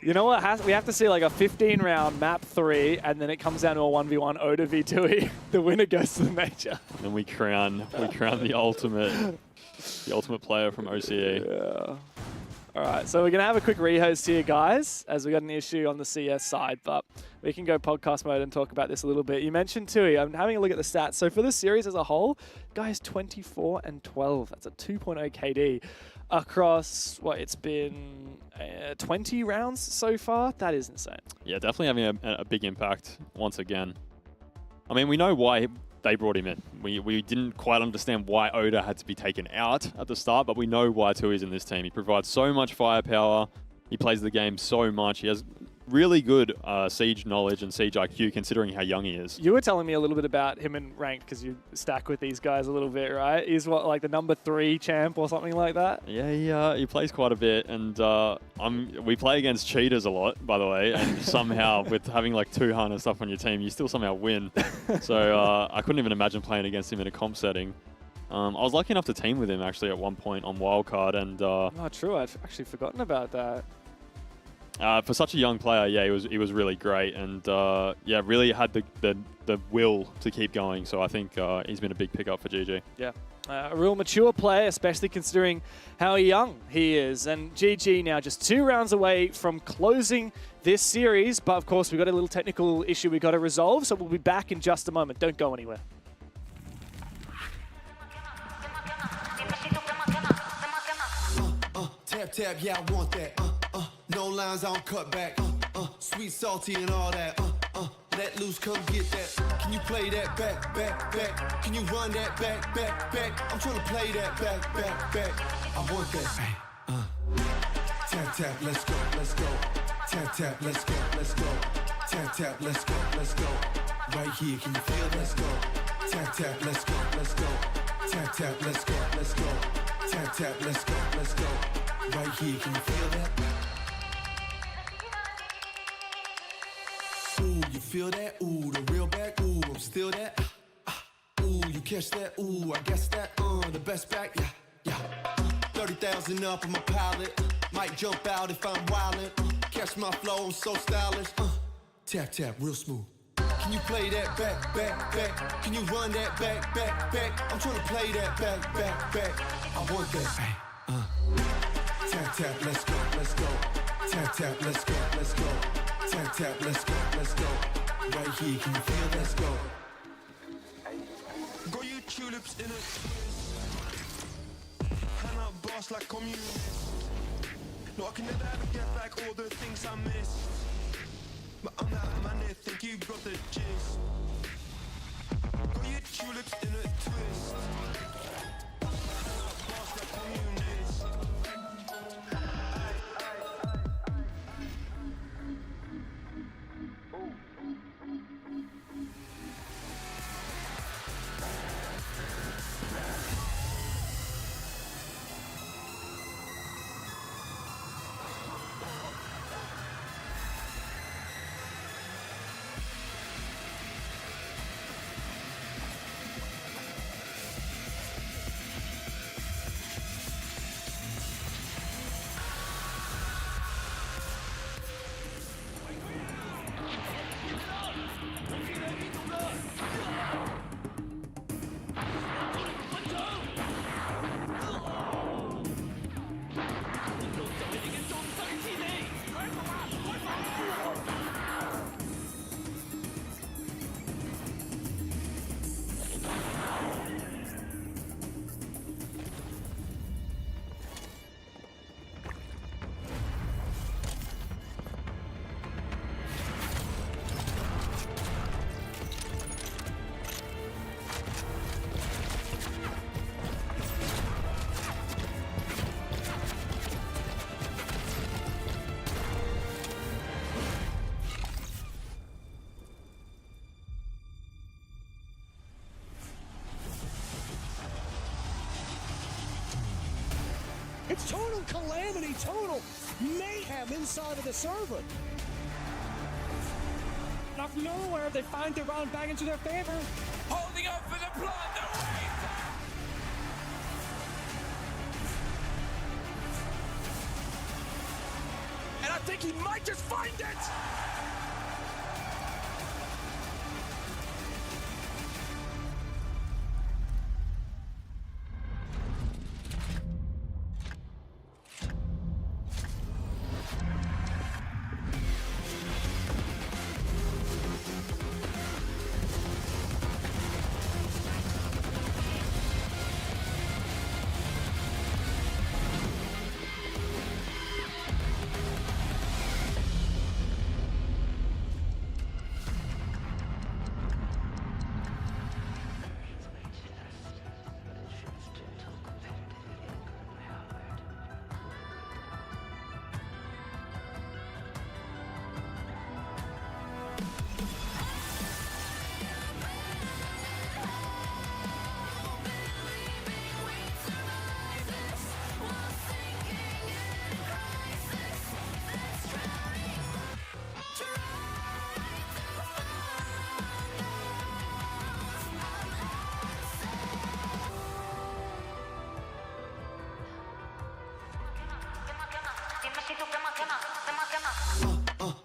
You know what? We have to see like a 15-round map 3, and then it comes down to a 1v1 Oda v Tui. The winner goes to the major. And then we crown the ultimate player from OCE. Yeah. All right, so we're going to have a quick rehost here, guys, as we got an issue on the CS side, but we can go podcast mode and talk about this a little bit. You mentioned Tui. I'm having a look at the stats. So for the series as a whole, guys, 24-12. That's a 2.0 KD across, what, it's been 20 rounds so far? That is insane. Yeah, definitely having a big impact once again. I mean, we know why they brought him in. We didn't quite understand why Oda had to be taken out at the start, but we know why Tui's in this team. He provides so much firepower. He plays the game so much. He has really good Siege knowledge and Siege IQ, considering how young he is. You were telling me a little bit about him in ranked because you stack with these guys a little bit, right? He's what, like the number 3 champ or something like that? Yeah, he plays quite a bit, and we play against cheaters a lot, by the way, and somehow with having like Tuhan and stuff on your team, you still somehow win. So I couldn't even imagine playing against him in a comp setting. I was lucky enough to team with him actually at one point on Wildcard, and oh, true. I'd actually forgotten about that. For such a young player, yeah, he was really great, and yeah, really had the will to keep going. So I think he's been a big pickup for GG. Yeah, a real mature player, especially considering how young he is. And GG now just 2 rounds away from closing this series, but of course we've got a little technical issue we've got to resolve. So we'll be back in just a moment. Don't go anywhere. Tap, yeah, I want that. No lines, I don't cut back. Sweet, salty, and all that. Let loose, come get that. Can you play that back? Can you run that back? I'm trying to play that back. I want that. Tap, let's go. Tap, let's go. Tap, let's go. Right here, can you feel? Let's go. Tap, let's go. Tap, let's go. Tap, let's go. Right here, can you feel that? Ooh, you feel that? Ooh, the real back. Ooh, I'm still that. Ooh, you catch that? Ooh, I guess that. The best back. Yeah. 30,000 up on my pallet. Might jump out if I'm wildin'. Catch my flow, I'm so stylish. Tap, real smooth. Can Can you play that back, back, back? Can you run that back, back, back? I'm trying to play that back, back, back. I want that. Hey, tap, tap, let's go, let's go. Tap, tap, let's go, let's go. Tap, tap, let's go, let's go. Right here, can you feel? Let's go. Got you tulips in a hand up boss like communist. No, I can never ever get back all the things I missed. But I'm that man that think you got the gist. Got you tulips in a twist. Hand up boss like communist. It's total calamity, total mayhem inside of the server. Out of nowhere, they find their round back into their favor. Holding up for the blood, the wave! And I think he might just find it!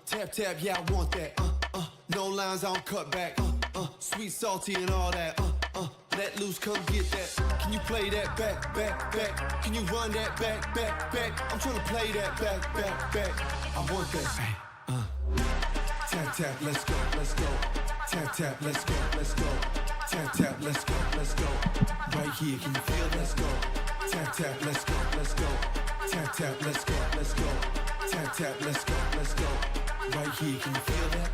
Tap, tap, yeah, I want that. No lines, I don't cut back. Sweet, salty, and all that. Let loose, come get that. Can you play that back, back, back? Can you run that back, back, back? I'm trying to play that back, back, back. I want that. Tap, tap, let's go, let's go. Tap, tap, let's go, let's go. Tap, tap, let's go, let's go. Right here, can you feel? Let's go. Tap, tap, let's go, let's go. Tap, tap, let's go, let's go. Tap, tap, let's go, let's go. Right here, can you feel that?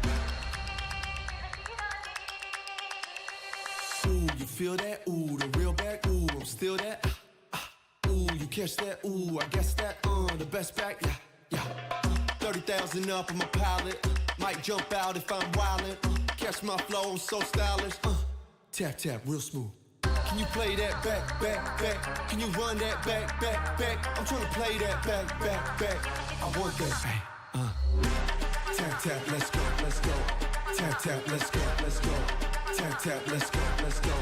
Ooh, you feel that? Ooh, the real back. Ooh, I'm still that. Ooh, you catch that? Ooh, I guess that. The best back. Yeah, yeah. 30,000 up on my palette. Might jump out if I'm wildin'. Catch my flow, I'm so stylish. Tap, tap, real smooth. Can you play that back, back, back? Can you run that back, back, back? I'm trying to play that back, back, back. I want that. Tap, tap, let's go, let's go. Tap, tap, let's go, let's go. Tap, tap, let's go, let's go.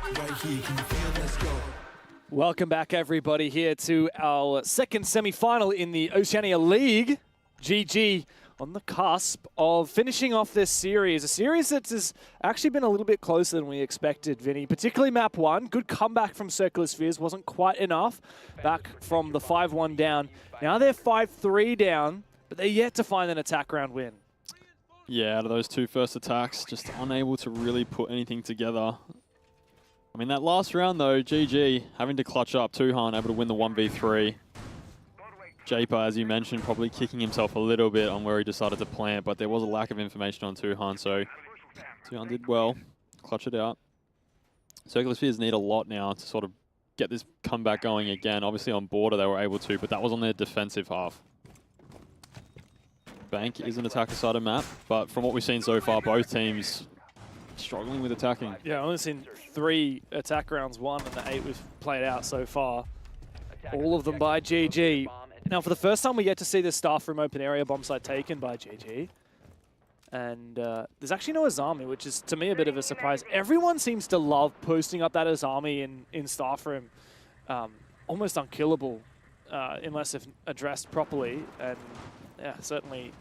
Right here, can you feel? Let's go. Welcome back, everybody, here to our second semi-final in the Oceania League. GG on the cusp of finishing off this series. A series that has actually been a little bit closer than we expected, Vinny. Particularly map 1. Good comeback from Circular Spheres. Wasn't quite enough. Back from the 5-1 down. Now they're 5-3 down, but they're yet to find an attack round win. Yeah, out of those 2 first attacks, just unable to really put anything together. I mean, that last round, though, GG, having to clutch up. Tuhan able to win the 1v3. Japer, as you mentioned, probably kicking himself a little bit on where he decided to plant, but there was a lack of information on Tuhan, so Tuhan did well, clutch it out. Circular Spheres need a lot now to sort of get this comeback going again. Obviously on border they were able to, but that was on their defensive half. Bank is an attacker-sided map, but from what we've seen so far, both teams struggling with attacking. Yeah, I've only seen 3 attack rounds won and the 8 we've played out so far. All of them by GG. Now, for the first time, we get to see the staff room open area bomb site taken by GG. And there's actually no Azami, which is, to me, a bit of a surprise. Everyone seems to love posting up that Azami in staff room. Almost unkillable, unless if addressed properly. And, yeah, certainly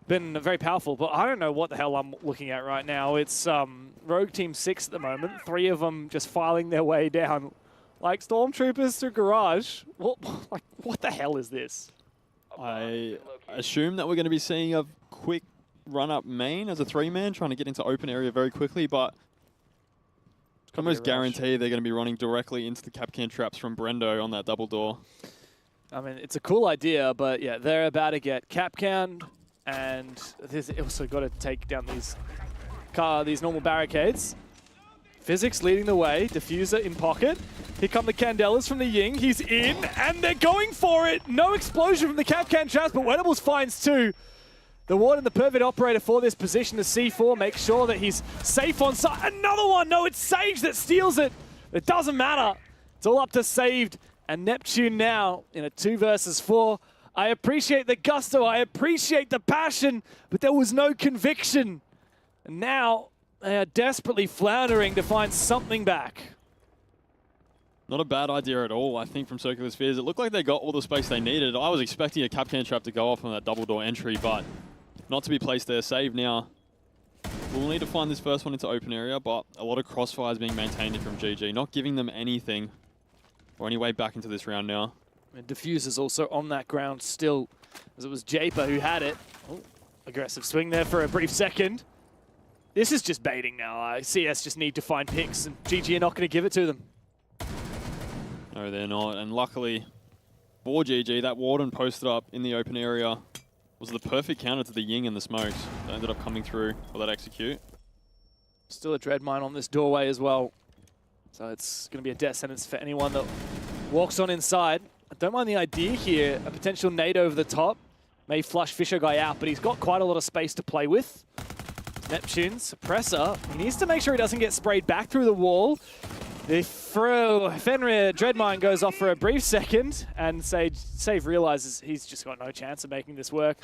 been very powerful. But I don't know what the hell I'm looking at right now. It's Rogue Team 6 at the moment. 3 of them just filing their way down. Like Stormtroopers through Garage. What the hell is this? I assume that we're going to be seeing a quick run-up main as a 3-man, trying to get into open area very quickly, but almost guarantee they're going to be running directly into the Capcan traps from Brendo on that double door. I mean, it's a cool idea, but yeah, they're about to get Capcan, and there's also got to take down these normal barricades. Physics leading the way, Diffuser in pocket. Here come the Candelas from the Ying. He's in, and they're going for it. No explosion from the Capcan traps, but Wenables finds 2. The Warden, the perfect operator for this position, the C4, makes sure that he's safe on site. Another one! No, it's Sage that steals it. It doesn't matter. It's all up to Saved and Neptune now in a 2 versus 4. I appreciate the gusto, I appreciate the passion, but there was no conviction. And now they are desperately floundering to find something back. Not a bad idea at all, I think, from Circular Spheres. It looked like they got all the space they needed. I was expecting a Capcan trap to go off on that double door entry, but not to be placed there. Save now. We'll need to find this first one into open area, but a lot of crossfires being maintained from GG, not giving them anything or any way back into this round now. And Diffuser's also on that ground still, as it was Japer who had it. Oh, aggressive swing there for a brief second. This is just baiting now. CS just need to find picks, and GG are not going to give it to them. No, they're not. And luckily for GG, that Warden posted up in the open area was the perfect counter to the Ying and the smokes that ended up coming through for that execute. Still a dread mine on this doorway as well. So it's going to be a death sentence for anyone that walks on inside. I don't mind the idea here. A potential nade over the top may flush Fisher guy out, but he's got quite a lot of space to play with. Neptune, suppressor. He needs to make sure he doesn't get sprayed back through the wall. The Fenrir Dreadmine goes off for a brief second, and Save realizes he's just got no chance of making this work.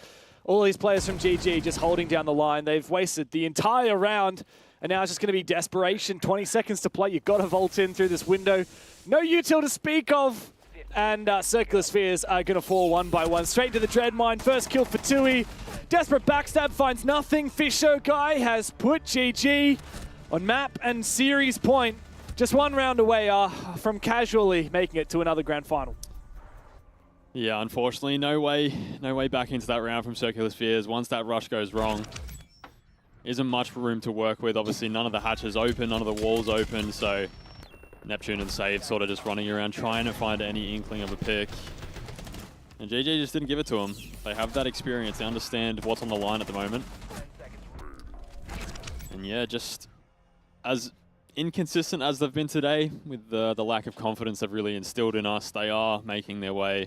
All these players from GG just holding down the line. They've wasted the entire round, and now it's just going to be desperation. 20 seconds to play. You've got to vault in through this window. No util to speak of, and Circular Spheres are going to fall one by one. Straight to the Dreadmine. First kill for Tui. Desperate backstab finds nothing. Fisho guy has put GG on map and series point. Just one round away from casually making it to another grand final. Yeah, unfortunately, no way back into that round from Circular Spheres. Once that rush goes wrong, isn't much room to work with. Obviously, none of the hatches open, none of the walls open, so Neptune and Save sort of just running around trying to find any inkling of a pick. And GG just didn't give it to them. They have that experience. They understand what's on the line at the moment. And yeah, just as inconsistent as they've been today, with the lack of confidence they've really instilled in us, they are making their way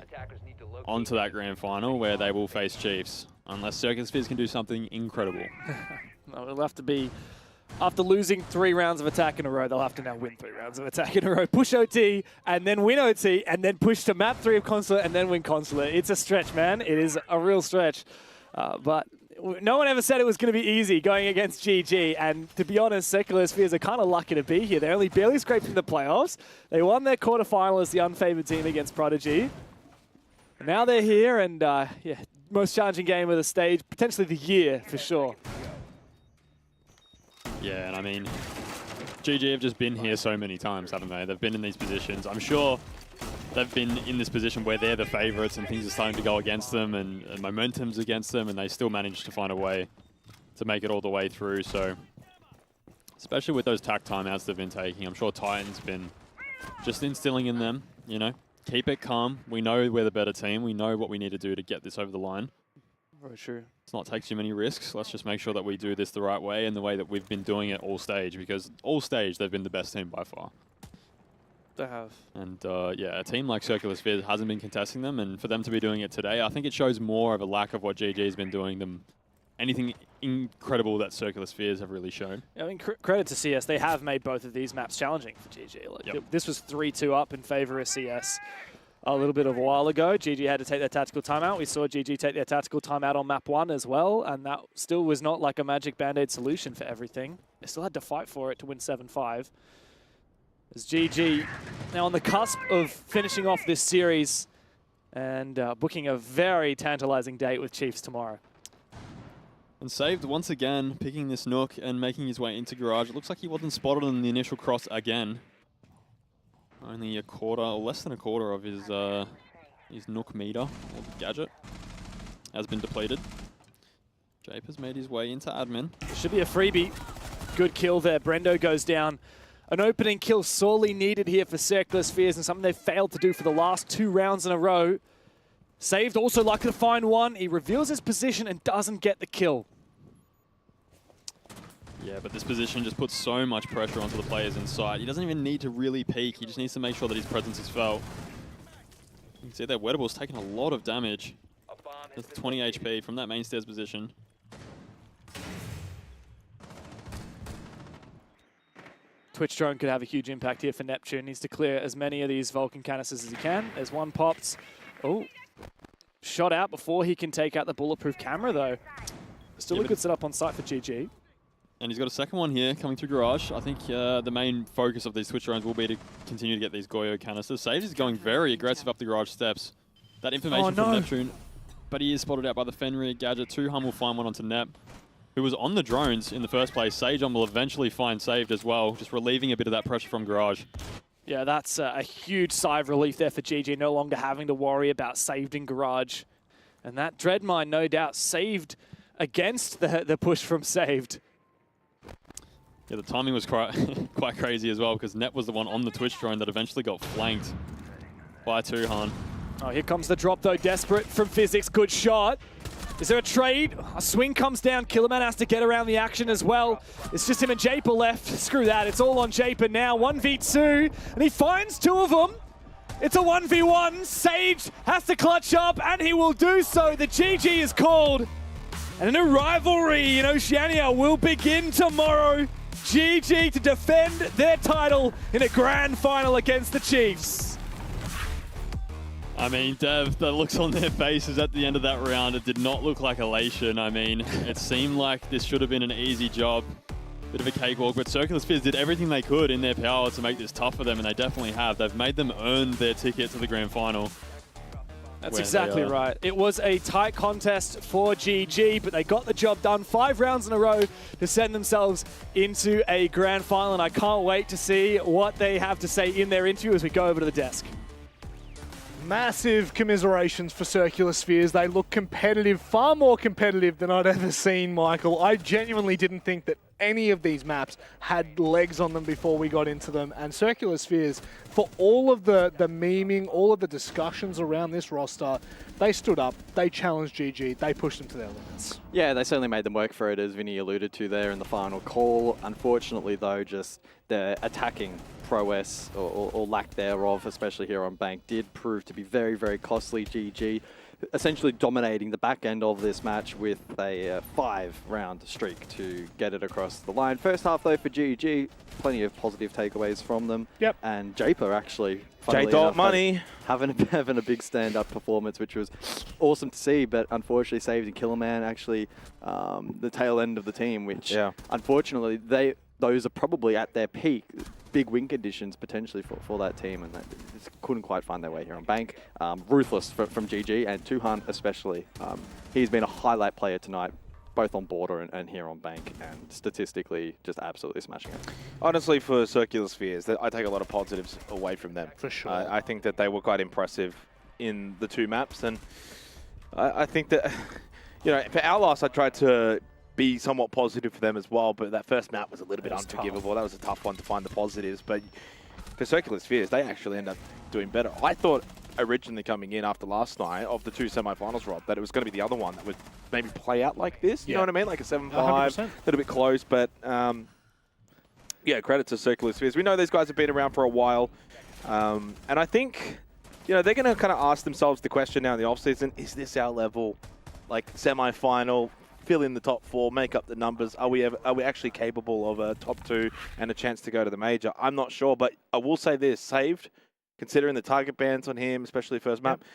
onto that grand final where they will face Chiefs, unless Circular Spheres can do something incredible. No, it'll have to be, after losing 3 rounds of attack in a row, they'll have to now win 3 rounds of attack in a row. Push OT, and then win OT, and then push to map 3 of Consulate, and then win Consulate. It's a stretch, man. It is a real stretch. But no one ever said it was going to be easy going against GG, and to be honest, Circular Spheres are kind of lucky to be here. They only barely scraped in the playoffs. They won their quarterfinal as the unfavored team against Prodigy. And now they're here, and yeah, most challenging game of the stage, potentially the year for sure. Yeah, and I mean, GG have just been here so many times, haven't they? They've been in these positions. I'm sure they've been in this position where they're the favourites and things are starting to go against them and momentum's against them, and they still manage to find a way to make it all the way through. So, especially with those tack timeouts they've been taking, I'm sure Titan's been just instilling in them, you know, keep it calm. We know we're the better team. We know what we need to do to get this over the line. Very true. Let's not take too many risks. Let's just make sure that we do this the right way and the way that we've been doing it all stage, because all stage they've been the best team by far. They have. And yeah, a team like Circular Spheres hasn't been contesting them, and for them to be doing it today, I think it shows more of a lack of what GG has been doing than anything incredible that Circular Spheres have really shown. I mean, credit to CS. They have made both of these maps challenging for GG. Like, this was 3-2 up in favor of CS a little bit of a while ago. GG had to take their tactical timeout. We saw GG take their tactical timeout on map 1 as well, and that still was not like a magic band-aid solution for everything. They still had to fight for it to win 7-5. As GG now on the cusp of finishing off this series and booking a very tantalizing date with Chiefs tomorrow. And Saved once again picking this Nook and making his way into Garage. It looks like he wasn't spotted on the initial cross again. Only a quarter, or less than a quarter of his Nook meter, or gadget, has been depleted. Jape has made his way into admin. Should be a freebie. Good kill there. Brendo goes down. An opening kill sorely needed here for Circular Spheres, and something they've failed to do for the last 2 rounds in a row. Saved also lucky to find one. He reveals his position and doesn't get the kill. Yeah, but this position just puts so much pressure onto the players inside. He doesn't even need to really peek. He just needs to make sure that his presence is felt. You can see that Wetable's taking a lot of damage. That's 20 HP from that main stairs position. Twitch drone could have a huge impact here for Neptune. Needs to clear as many of these Vulcan canisters as he can. There's one popped. Oh, shot out before he can take out the bulletproof camera though. Still a good setup on site for GG. And he's got a second one here coming through Garage. I think the main focus of these Twitch drones will be to continue to get these Goyo canisters. Sage is going very aggressive up the Garage steps. That information from Neptune, but he is spotted out by the Fenrir gadget. 2Hum will find one onto Nep, who was on the drones in the first place. Sageon will eventually find Saved as well, just relieving a bit of that pressure from Garage. Yeah, that's a huge sigh of relief there for GG, no longer having to worry about Saved in Garage. And that Dreadmine, no doubt, saved against the push from Saved. Yeah, the timing was quite crazy as well, because Net was the one on the Twitch drone that eventually got flanked by 2Han. Oh, here comes the drop though, desperate from Physics, good shot. Is there a trade? A swing comes down, Killerman has to get around the action as well. It's just him and Japer left. Screw that, it's all on Japer now. 1v2, and he finds 2 of them. It's a 1v1, Sage has to clutch up, and he will do so. The GG is called, and a new rivalry in Oceania will begin tomorrow. GG to defend their title in a grand final against the Chiefs. I mean, Dev, the looks on their faces at the end of that round, it did not look like elation. I mean, it seemed like this should have been an easy job. Bit of a cakewalk, but Circular Spheres did everything they could in their power to make this tough for them, and they definitely have. They've made them earn their ticket to the grand final. That's exactly right. It was a tight contest for GG, but they got the job done 5 rounds in a row to send themselves into a grand final, and I can't wait to see what they have to say in their interview as we go over to the desk. Massive commiserations for Circular Spheres. They look competitive, far more competitive than I'd ever seen, Michael. I genuinely didn't think that any of these maps had legs on them before we got into them. And Circular Spheres, for all of the memeing, all of the discussions around this roster, they stood up, they challenged GG, they pushed them to their limits. Yeah, they certainly made them work for it, as Vinny alluded to there in the final call. Unfortunately, though, just the attacking prowess or lack thereof, especially here on Bank, did prove to be very, very costly. GG essentially dominating the back end of this match with a 5-round streak to get it across the line. First half, though, for GG, plenty of positive takeaways from them. Yep. And Japer actually, J-Money, having a big stand-up performance, which was awesome to see. But unfortunately, Saved and Killerman actually the tail end of the team, which unfortunately those are probably at their peak, big win conditions potentially for that team, and that just couldn't quite find their way here on Bank. Ruthless from GG, and Tuhan especially. He's been a highlight player tonight, both on Border and here on Bank, and statistically just absolutely smashing it. Honestly, for Circular Spheres, I take a lot of positives away from them. For sure. I think that they were quite impressive in the two maps, and I think that, for Outlast, I tried to be somewhat positive for them as well, but that first map was a little bit unforgivable. That was a tough one to find the positives, but for Circular Spheres, they actually end up doing better. I thought originally coming in after last night of the two semifinals, Rob, that it was going to be the other one that would maybe play out like this. You know what I mean? Like a 7-5, 100%. a little bit close, but yeah, credit to Circular Spheres. We know these guys have been around for a while, and I think they're going to kind of ask themselves the question now in the offseason, is this our level? Like semi-final, fill in the top 4, make up the numbers. Are we actually capable of a top 2 and a chance to go to the major? I'm not sure, but I will say this: Saved, considering the target bans on him, especially first map,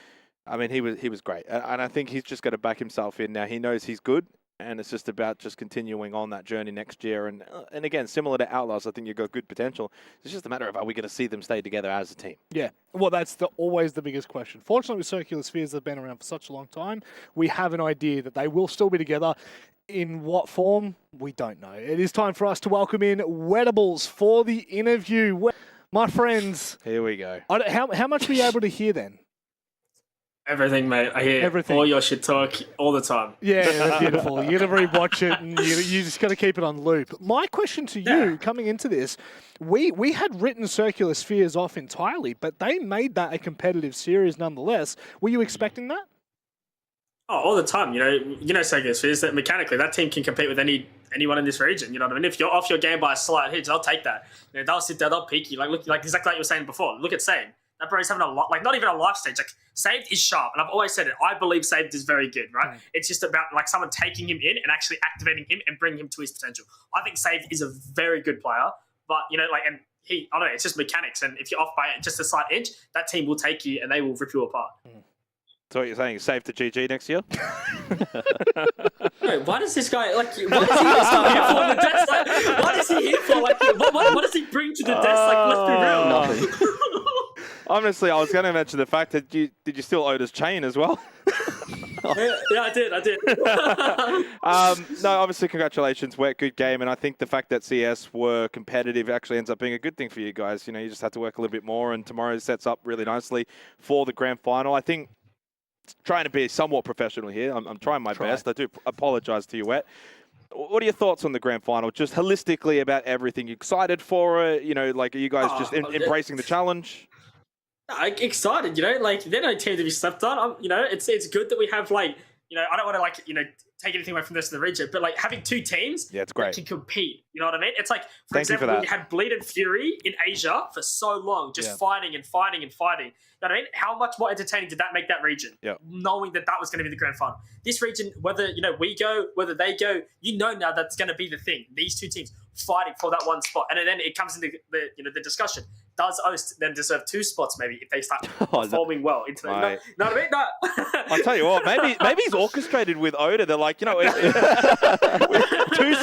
I mean, he was great, and I think he's just got to back himself in now. He knows he's good, and it's just about just continuing on that journey next year. And again, similar to Outlast, I think you've got good potential. It's just a matter of, are we going to see them stay together as a team? Yeah, well, that's always the biggest question. Fortunately, with Circular Spheres, they've been around for such a long time. We have an idea that they will still be together. In what form? We don't know. It is time for us to welcome in Wettables for the interview. My friends. Here we go. How much were you able to hear then? Everything, mate. I hear everything. All your shit talk all the time. Yeah, that's beautiful. You got to rewatch it, and you just got to keep it on loop. My question to you, coming into this, we had written Circular Spheres off entirely, but they made that a competitive series nonetheless. Were you expecting that? Oh, all the time. Circular Spheres, that mechanically that team can compete with anyone in this region. You know what I mean? If you're off your game by a slight hitch, they'll take that. They'll sit there, they'll peek you. Like exactly like you were saying before. Look at Saved. That bro's having not even a life stage. Like, Saved is sharp, and I've always said it. I believe Saved is very good, right? It's just about someone taking him in and actually activating him and bringing him to his potential. I think Saved is a very good player, but I don't know, it's just mechanics. And if you're off by just a slight inch, that team will take you and they will rip you apart. So what you're saying is Saved to GG next year? Wait, why does this guy what is he here for on the desk? What is he here for? What does he bring to the desk? Let's be real. Honestly, I was going to mention the fact that did you steal Oda's chain as well? Yeah, I did. No, obviously, congratulations. Good game. And I think the fact that CS were competitive actually ends up being a good thing for you guys. You just have to work a little bit more, and tomorrow sets up really nicely for the grand final. I think trying to be somewhat professional here. I'm trying my best. I do apologize to you, Wet. What are your thoughts on the grand final? Just holistically about everything. You excited for it? Are you guys just embracing the challenge? Excited, they're no team to be slept on. It's good that we have I don't want to take anything away from this in the region, but having two teams it's great. That can compete. You know what I mean? It's for Thank example, you for we had Bleed and Fury in Asia for so long, just fighting and fighting and fighting. You know what I mean? How much more entertaining did that make that region? Yeah. Knowing that was going to be the grand final. This region, whether we go, whether they go, now that's going to be the thing. These two teams fighting for that one spot, and then it comes into the discussion. Does Oast then deserve 2 spots maybe if they start performing well into that? Know what I mean? No. I'll tell you what, maybe he's orchestrated with Oda. They're like, 2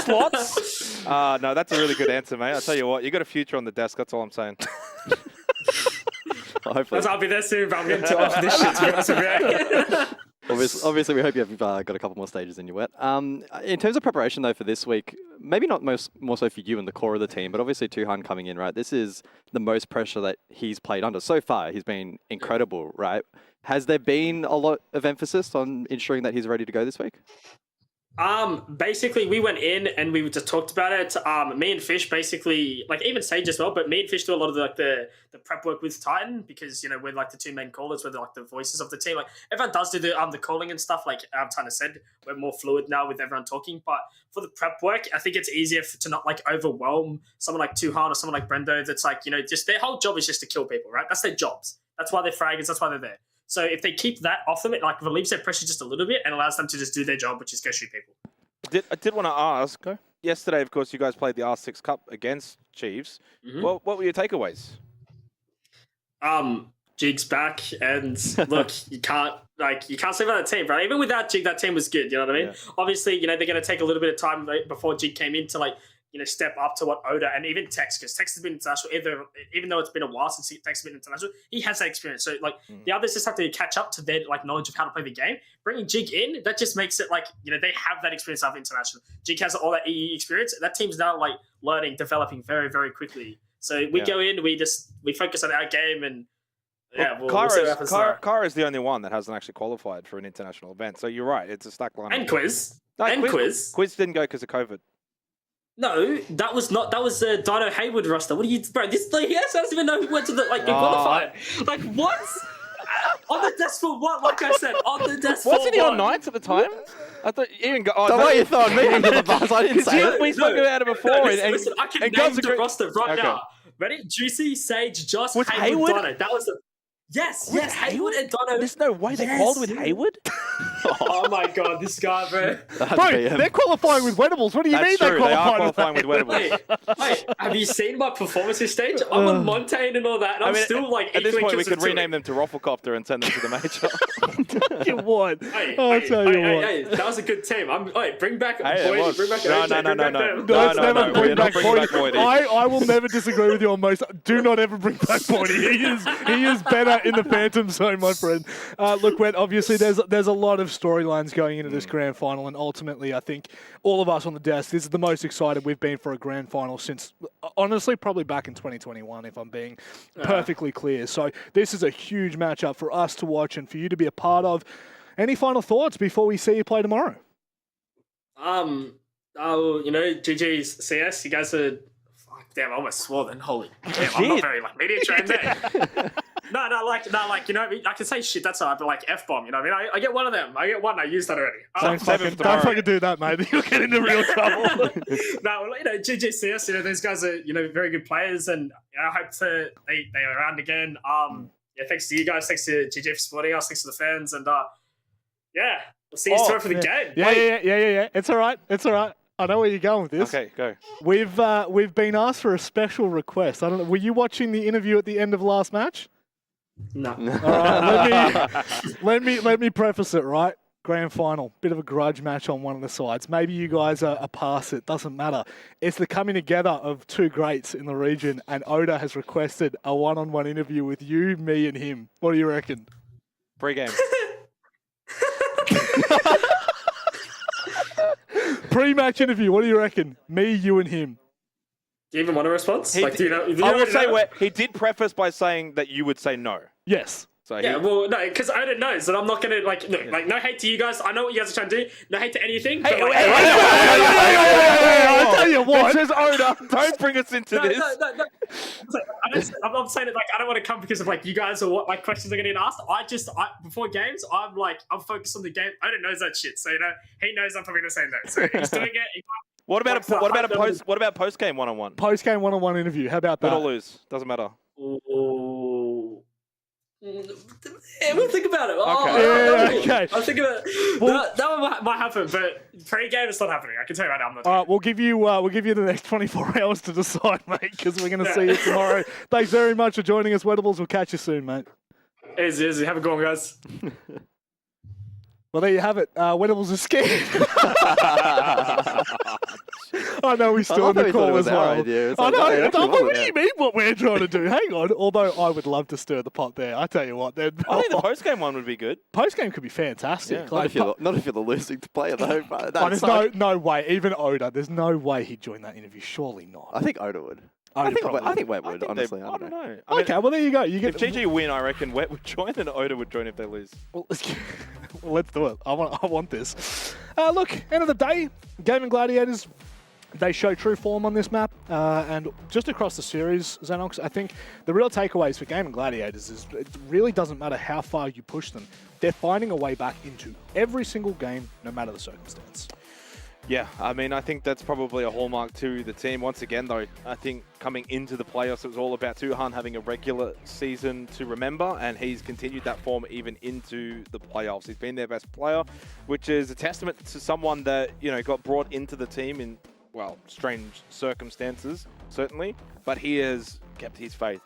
slots. No, that's a really good answer, mate. I'll tell you what, you got a future on the desk. That's all I'm saying. Hopefully. I'll be there soon, but I'm getting too off this shit, to be honest with you. Obviously, we hope you've got a couple more stages than you Wet. In terms of preparation, though, for this week, maybe not more so for you and the core of the team, but obviously Tuhan coming in, right? This is the most pressure that he's played under. So far, he's been incredible, right? Has there been a lot of emphasis on ensuring that he's ready to go this week? Basically, we went in and we just talked about it. Me and Fish basically, even Sage as well, but me and Fish do a lot of the prep work with Titan because, we're the 2 main callers, we're the voices of the team. Everyone does do the calling and stuff, Titan said, we're more fluid now with everyone talking. But for the prep work, I think it's easier to not overwhelm someone like Tuhan or someone like Brendo that's just their whole job is just to kill people, right? That's their jobs. That's why they're fraggers, that's why they're there. So if they keep that off them, it relieves their pressure just a little bit and allows them to just do their job, which is go shoot people. I did want to ask, yesterday, of course, you guys played the R6 Cup against Chiefs. Mm-hmm. What were your takeaways? Jig's back, and look, you can't sleep on that team, bro. Even without Jig, that team was good, you know what I mean? Yeah. Obviously, they're going to take a little bit of time before Jig came in to step up to what Oda and even Tex, because Tex has been international, even though it's been a while since Tex has been international, he has that experience. So the others just have to catch up to their knowledge of how to play the game. Bringing Jig in, that just makes it they have that experience of international. Jig has all that EE experience. That team's now learning, developing very, very quickly. So we go in, we focus on our game, and we'll see what happens. Kara is the only one that hasn't actually qualified for an international event. So you're right, it's a stack line. And Quiz. Quiz didn't go because of COVID. No, that was Dino Hayward roster. What are you, bro? This he doesn't even know who went to the qualified. What? On the desk for what? Like I said, on the desk for what? Wasn't he on nights at the time? I thought you didn't go. Oh, Don't you throwing me under the bus. I didn't say it. We spoke about it before. Listen, I can name the roster right now. Ready? Juicy, Sage, Joss, Hayward, Dino. That was the... Yes, Hayward and Dono. There's no way they called with Hayward. Oh my god, this guy, bro. Bro, they're qualifying with Wettables. What do you mean true. they're qualifying with Wettables? Wait, have you seen my performance this stage? I'm on Montaigne and all that, and I'm still at this point we could rename them to Rafflecopter and send them to the major. You won. Hey, that was a good team. Bring back Boyd, bring back No. Let's never bring back Boyd. I will never disagree with you on most. Do not ever bring back Boyd. He is better in the Phantom Zone, my friend. Look, obviously there's a lot of storylines going into this grand final, and ultimately I think all of us on the desk, this is the most excited we've been for a grand final since, honestly, probably back in 2021, if I'm being perfectly clear. So this is a huge matchup for us to watch and for you to be a part of. Any final thoughts before we see you play tomorrow? GG's CS, you guys are... Damn, I almost swore then. Holy damn, I'm not very media trained there. No, I can say shit, that's all right, but F-bomb, you know what I mean? I get one of them. I get one, I used that already. Don't fucking do that, mate. You'll get into real trouble. No, GGCS, these guys are, very good players, and I hope they're around again. Thanks to you guys, thanks to GG for supporting us, thanks to the fans, and we'll see you tomorrow for the game. Yeah. It's all right. I know where you're going with this. Okay, go. We've been asked for a special request. I don't know. Were you watching the interview at the end of last match? No. All right, let me preface it, right? Grand final, bit of a grudge match on one of the sides. Maybe you guys are past it, doesn't matter. It's the coming together of two greats in the region, and Oda has requested a one-on-one interview with you, me, and him. What do you reckon? Pre-game. Pre-match interview, what do you reckon? Me, you, and him. Do you even want a response? I will say he did preface by saying that you would say no. Yes. So well, no, because Oda knows that I'm not going to, no hate to you guys. I know what you guys are trying to do. No hate to anything. I'll tell you what. It says Oda. Don't bring us into this. No. I'm saying it I don't want to come because of you guys or what questions are getting asked. Before games, I'm focused on the game. Oda knows that shit, so he knows I'm probably going to say no. So he's doing it. What about post game one-on-one? Post game one-on-one interview. How about that? Win or lose, doesn't matter. Ooh. Yeah, we'll think about it. Okay. I'll think about it. That one might happen, but pre-game it's not happening. I can tell you right now, I'm not doing it. We'll give you the next 24 hours to decide, mate, because we're going to see you tomorrow. Thanks very much for joining us, Wettables. We'll catch you soon, mate. Easy. Have a good one, guys. Well, there you have it. Wettables is scared. I know he's still in the call as well. I know. What do you mean what we're trying to do? Hang on. Although I would love to stir the pot there. I tell you what. I think the post-game one would be good. Post-game could be fantastic. Yeah. Not if you're the losing player, though. There's no way. Even Oda, there's no way he'd join that interview. Surely not. I think Oda would. I think Wet would, honestly. I don't know. Okay, well, there you go. If GG win, I reckon Wet would join and Oda would join if they lose. Well, let's do it. I want this. Look, end of the day, Gaming Gladiators, they show true form on this map. And just across the series, Xenox, I think the real takeaways for Gaming Gladiators is it really doesn't matter how far you push them. They're finding a way back into every single game, no matter the circumstance. Yeah, I mean, I think that's probably a hallmark to the team. Once again, though, I think coming into the playoffs, it was all about Tuhan having a regular season to remember, and he's continued that form even into the playoffs. He's been their best player, which is a testament to someone that, got brought into the team in, strange circumstances, certainly, but he has kept his faith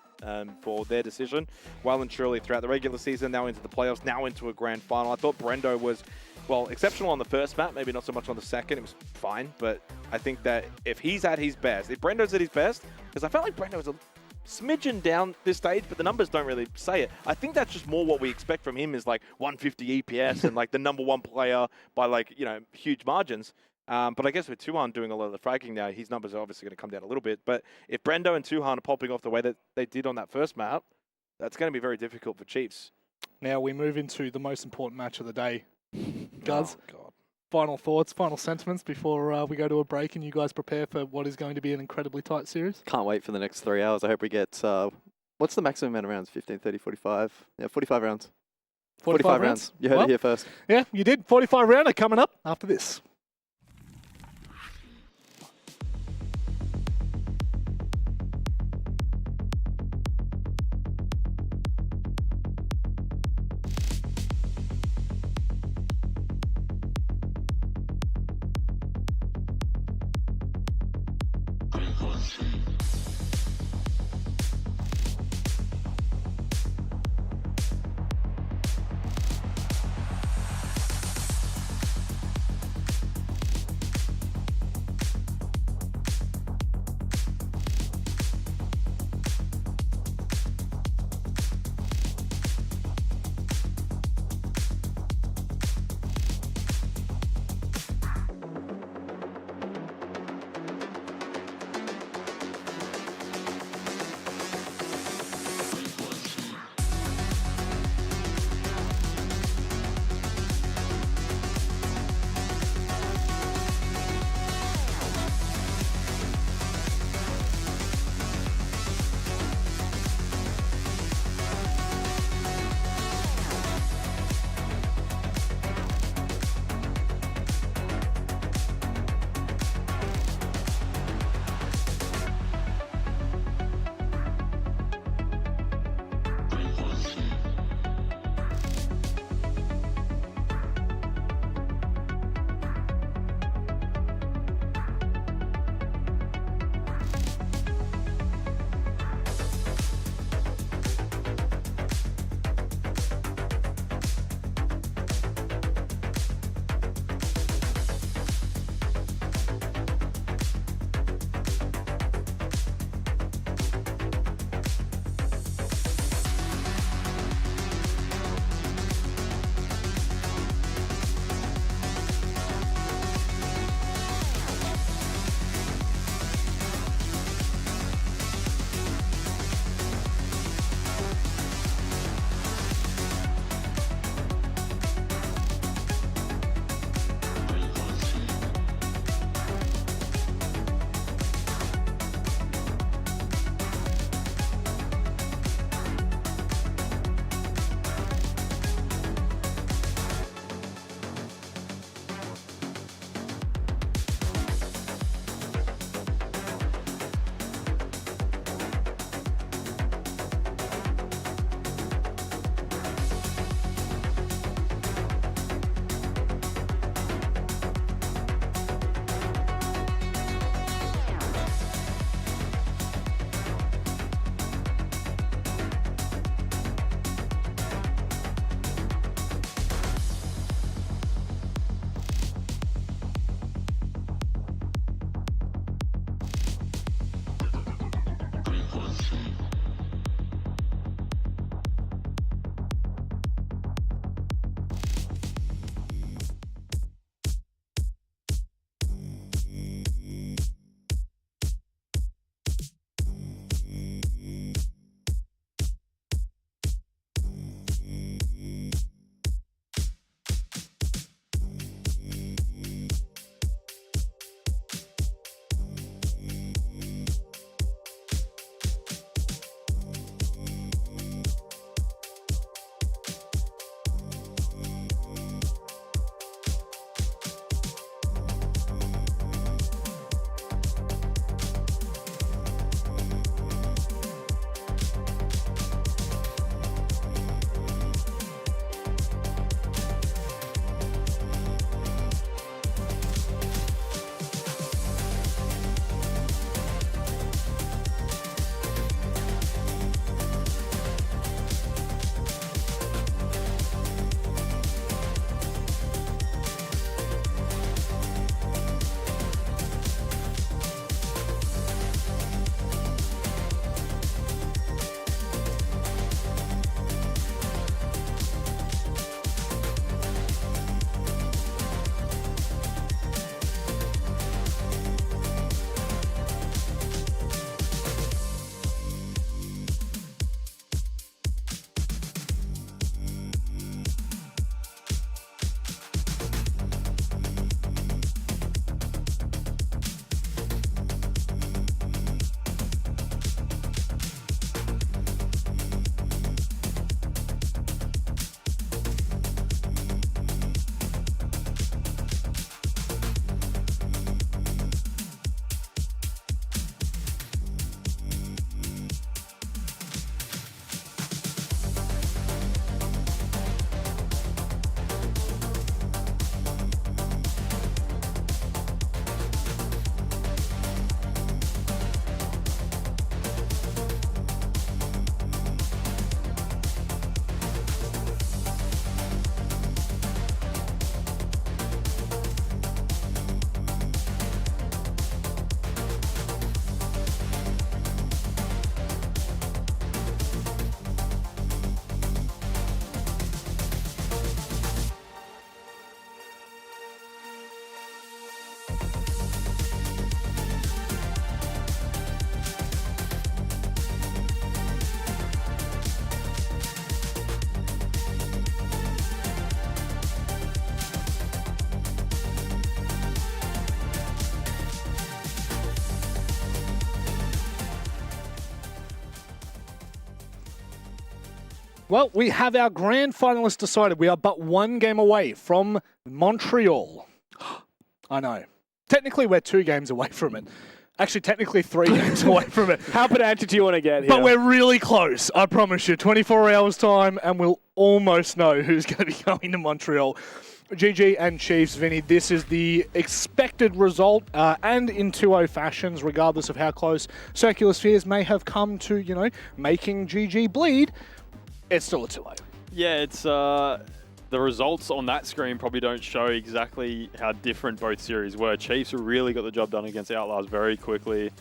for their decision well and truly throughout the regular season, now into the playoffs, now into a grand final. I thought Brendo was well, exceptional on the first map, maybe not so much on the second. It was fine, but I think that if he's at his best, if Brendo's at his best, because I felt like Brendo was a smidgen down this stage, but the numbers don't really say it. I think that's just more what we expect from him is like 150 EPS and like the #1 player by like, you know, huge margins. But I guess with Tuhan doing a lot of the fragging now, his numbers are obviously going to come down a little bit. But if Brendo and Tuhan are popping off the way that they did on that first map, that's going to be very difficult for Chiefs. Now we move into the most important match of the day. Guz, Oh, God. final thoughts, final sentiments before we go to a break and you guys prepare for what is going to be an incredibly tight series? Can't wait for the next 3 hours. I hope we get, what's the maximum amount of rounds? 15, 30, 45? Yeah, 45 rounds. 45 rounds. You heard it here first. Yeah, you did. 45 rounder coming up after this. Well, we have our grand finalists decided. We are but one game away from Montreal. I know. Technically, we're 2 games away from it. Actually, technically 3 games away from it. How pedantic do you want to get here? But we're really close, I promise you. 24 hours time, and we'll almost know who's going to be going to Montreal. GG and Chiefs, Vinny, this is the expected result, and in 2-0 fashions, regardless of how close Circular Spheres may have come to, making GG bleed, it's still a 2-0. Yeah, it's the results on that screen probably don't show exactly how different both series were. Chiefs really got the job done against Outlast very quickly,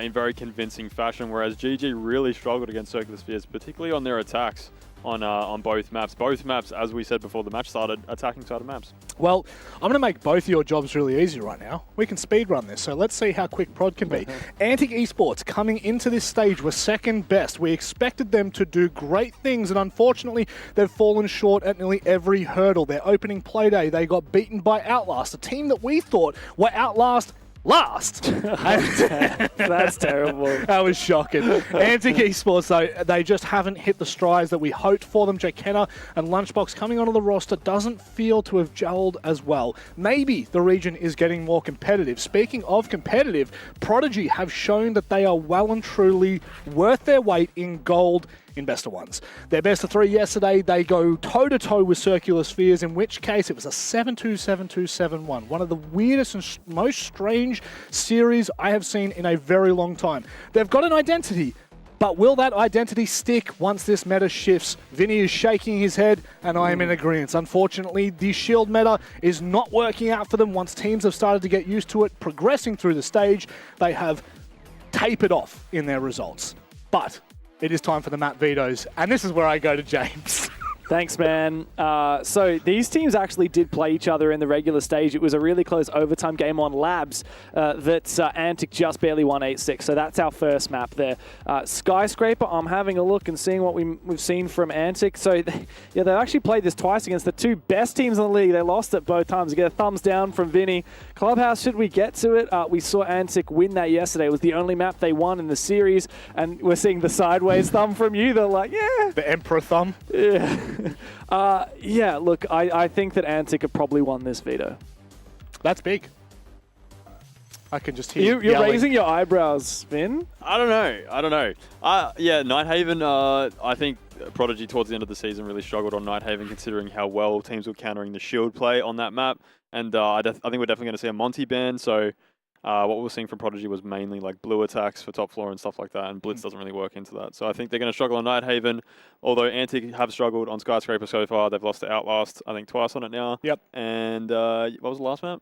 in very convincing fashion, whereas GG really struggled against Circular Spheres, particularly on their attacks on both maps. Both maps, as we said before the match started, attacking side of maps. Well, I'm going to make both of your jobs really easy right now. We can speedrun this, so let's see how quick Prod can be. Antic Esports coming into this stage were second best. We expected them to do great things, and unfortunately, they've fallen short at nearly every hurdle. Their opening play day, they got beaten by Outlast, a team that we thought were Outlast last. That's terrible. That was shocking. Antic Esports, though, they just haven't hit the strides that we hoped for them. Jakenna and Lunchbox coming onto the roster doesn't feel to have gelled as well. Maybe the region is getting more competitive. Speaking of competitive, Prodigy have shown that they are well and truly worth their weight in gold in best of ones. Their best of 3 yesterday, they go toe-to-toe with Circular Spheres, in which case it was a 7-2, 7-2, 7-1. One of the weirdest and most strange series I have seen in a very long time. They've got an identity, but will that identity stick once this meta shifts? Vinny is shaking his head, and I am in agreement. Unfortunately, the shield meta is not working out for them. Once teams have started to get used to it, progressing through the stage, they have tapered off in their results. But it is time for the map vetoes, and this is where I go to James. Thanks, man. So these teams actually did play each other in the regular stage. It was a really close overtime game on Labs that Antic just barely won 8-6. So that's our first map there. Skyscraper, I'm having a look and seeing what we've seen from Antic. So they've actually played this twice against the 2 best teams in the league. They lost it both times. We get a thumbs down from Vinny. Clubhouse, should we get to it? We saw Antic win that yesterday. It was the only map they won in the series. And we're seeing the sideways thumb from you. They're like, yeah. The Emperor thumb? Yeah. Yeah, look, I think that Antic have probably won this veto. That's big. I can just hear You're raising your eyebrows, Finn. I don't know. Yeah, Nighthaven, I think Prodigy towards the end of the season really struggled on Nighthaven, considering how well teams were countering the shield play on that map. And I think we're definitely going to see a Monty ban. So what we were seeing from Prodigy was mainly like blue attacks for top floor and stuff like that, and Blitz doesn't really work into that. So I think they're going to struggle on Nighthaven, although Antic have struggled on Skyscraper so far. They've lost to Outlast, I think, twice on it now. Yep. And what was the last map?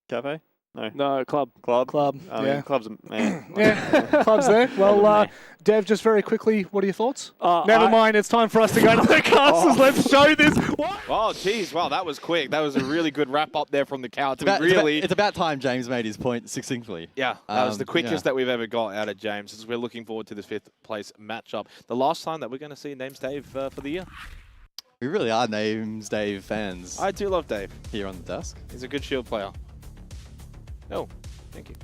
Cafe? No, Club. I mean, Club's man. Yeah, Club's there. Well, Dev, just very quickly, what are your thoughts? Never mind, it's time for us to go to the castles. Let's show this. What? Oh, geez. Wow, that was quick. That was a really good wrap up there from the couch. It's about time James made his point succinctly. Yeah, that was the quickest that we've ever got out of James, as we're looking forward to this 5th place matchup. The last time that we're going to see Names Dave for the year. We really are Names Dave fans. I do love Dave. Here on the desk. He's a good shield player. Oh, thank you.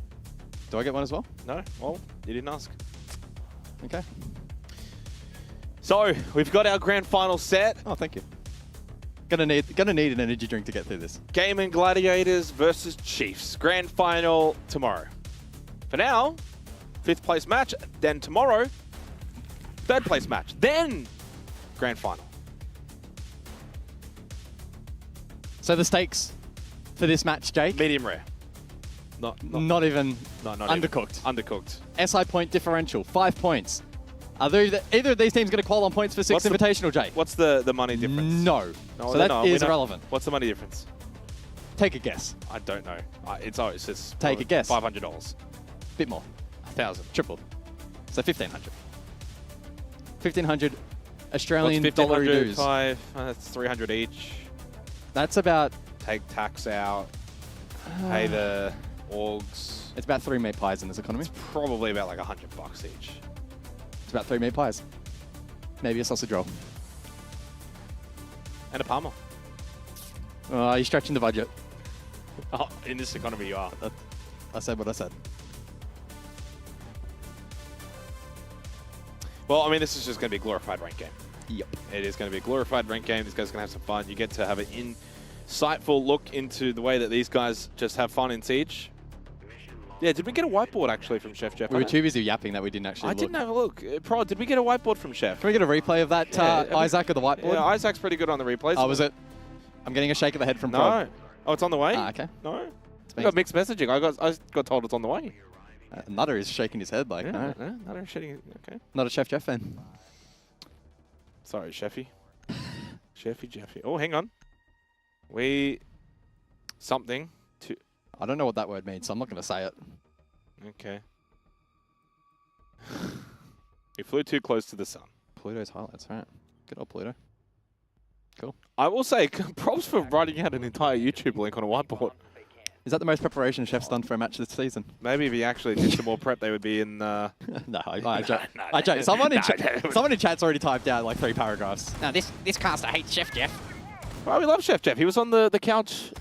Do I get one as well? No, well, you didn't ask. Okay. So, we've got our grand final set. Oh, thank you. Gonna need an energy drink to get through this. Gaming Gladiators versus Chiefs. Grand final tomorrow. For now, 5th place match. Then tomorrow, 3rd place match. Then, grand final. So the stakes for this match, Jake? Medium rare. Not even undercooked. Undercooked. SI point differential, 5 points. Are either of these teams going to qual on points for 6th Invitational, Jake? What's the money difference? No. So that is irrelevant. What's the money difference? Take a guess. I don't know. It's Take a guess. $500. Bit more. 1,000. Triple. So 1,500. 1,500 Australian What's dollar 1,500 dues. 5, that's 300 each. That's about... Take tax out. Pay the orgs. It's about 3 meat pies in this economy. It's probably about like $100 each. It's about 3 meat pies. Maybe a sausage roll. And a Parma. You're stretching the budget. Oh, in this economy you are. I said what I said. Well, I mean, this is just going to be a glorified rank game. Yep. It is going to be a glorified ranked game. These guys are going to have some fun. You get to have an insightful look into the way that these guys just have fun in Siege. Yeah, did we get a whiteboard actually from Chef Jeff? We were too busy yapping that we didn't actually look. I didn't have a look. Pro, did we get a whiteboard from Chef? Can we get a replay of that Isaac of the whiteboard? Yeah, Isaac's pretty good on the replays. Oh, was it? I'm getting a shake of the head from No. Prod. Oh, it's on the way? Ah, okay. No. We got mixed messaging. I got told it's on the way. Nutter is shaking his head like, no. Nutter is shaking. Okay. Not a Chef Jeff fan. Sorry, Chefy. Chefy Jeffy. Oh, hang on. Something to... I don't know what that word means, so I'm not going to say it. Okay. We flew too close to the sun. Pluto's highlights, right? Good old Pluto. Cool. I will say, props for writing out an entire YouTube link on a whiteboard. Is that the most preparation Chef's done for a match this season? Maybe if he actually did some more prep, they would be in... No, I joke. I joke. Someone in chat's already typed out like 3 paragraphs. No, this caster hates Chef Jeff. Well, we love Chef Jeff. He was on the couch...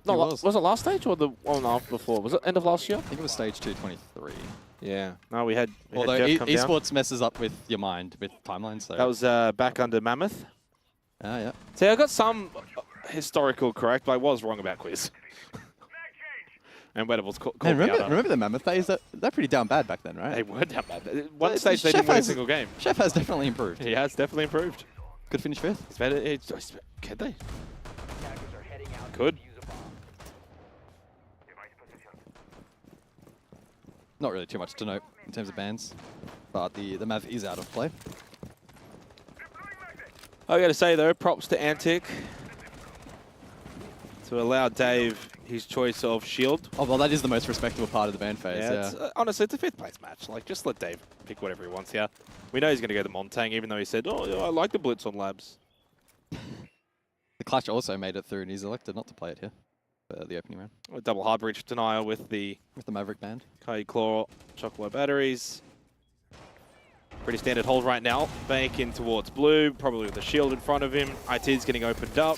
No, was it last stage or the one after before? Was it end of last year? I think it was stage 223. Yeah. No, we had Although Jeff come down. Esports messes up with your mind, with timelines. So. That was back under Mammoth. Ah, yeah. See, I got some historical correct, but I was wrong about quiz. And Wedables called me out. Remember the Mammoth days? They're pretty down bad back then, right? They were down bad. One stage they didn't win a single game. Chef has definitely improved. He has definitely improved. Could finish 5th. It's better. Can they? Could. Not really too much to note in terms of bans, but the Mav is out of play. I got to say though, props to Antic to allow Dave his choice of shield. Oh well, that is the most respectable part of the ban phase. Yeah. It's, honestly, it's a 5th place match. Like, just let Dave pick whatever he wants here. We know he's going to go the Montang, even though he said, "Oh, I like the Blitz on Labs." The Clutch also made it through, and he's elected not to play it here for the opening round. A double hard breach denial with the Maverick band. Kai Claw, Chocolate batteries. Pretty standard hold right now. Bank in towards blue, probably with a shield in front of him. IT's getting opened up.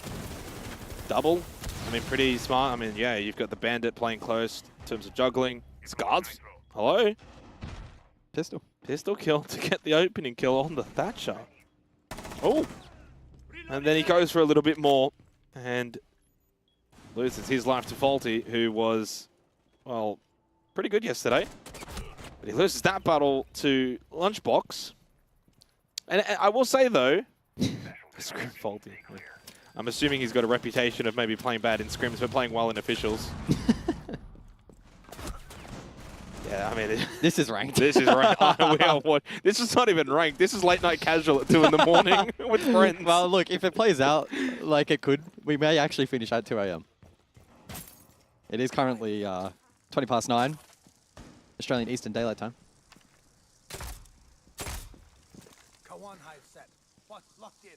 Double. I mean, pretty smart. I mean, yeah, you've got the Bandit playing close in terms of juggling. Scars. Hello. Pistol. Pistol kill to get the opening kill on the Thatcher. Oh. And then he goes for a little bit more and loses his life to Faulty, who was, well, pretty good yesterday. But he loses that battle to Lunchbox. And I will say, though, Scrim Faulty. I'm assuming he's got a reputation of maybe playing bad in scrims, but playing well in officials. Yeah, I mean... This is ranked. This is ranked. This is not even ranked. This is late night casual at 2 in the morning with friends. Well, look, if it plays out like it could, we may actually finish at 2 AM. It is currently 20 past 9, Australian Eastern Daylight Time. Go on, high set. What's locked in?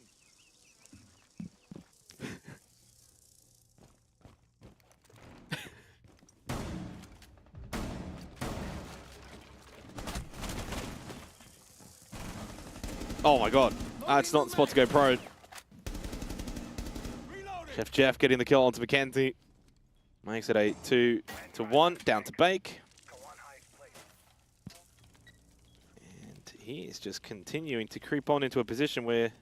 Oh my god. It's not the spot to go pro. Chef Jeff getting the kill onto Mackenzie. Makes it a 2-1, down to Bake. And he is just continuing to creep on into a position where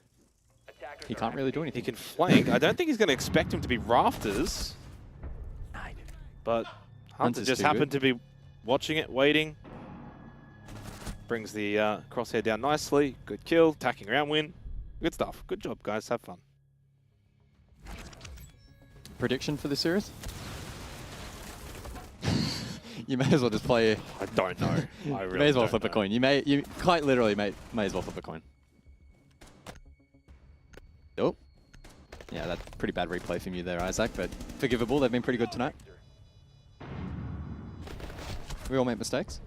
he can't really do anything. He can flank. I don't think he's going to expect him to be rafters. But Hunter just happened to be watching it, waiting. Brings the crosshair down nicely. Good kill, tacking around win. Good stuff. Good job, guys. Have fun. Prediction for this series? You may as well just play. I don't know. I really you may as well flip a coin. You quite literally may as well flip a coin. Oh. Yeah, that's pretty bad replay from you there, Isaac, but forgivable. They've been pretty good tonight. We all make mistakes.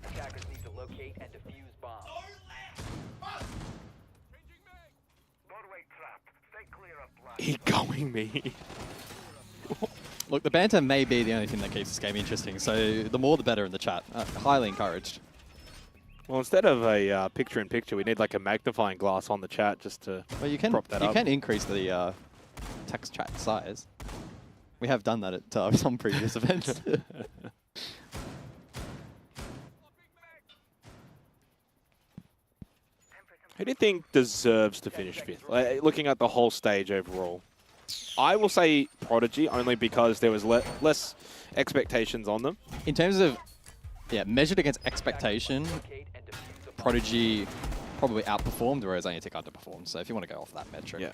Attackers need to locate and defuse bombs. He going me. Look, the banter may be the only thing that keeps this game interesting, so the more the better in the chat. Highly encouraged. Well, instead of a picture-in-picture, we need like a magnifying glass on the chat just to prop that up. You can increase the text chat size. We have done that at some previous events. Who do you think deserves to finish 5th? Looking at the whole stage overall. I will say Prodigy, only because there was less expectations on them. In terms of, yeah, measured against expectation, Prodigy probably outperformed, whereas Antic underperformed. So if you want to go off that metric. Yeah.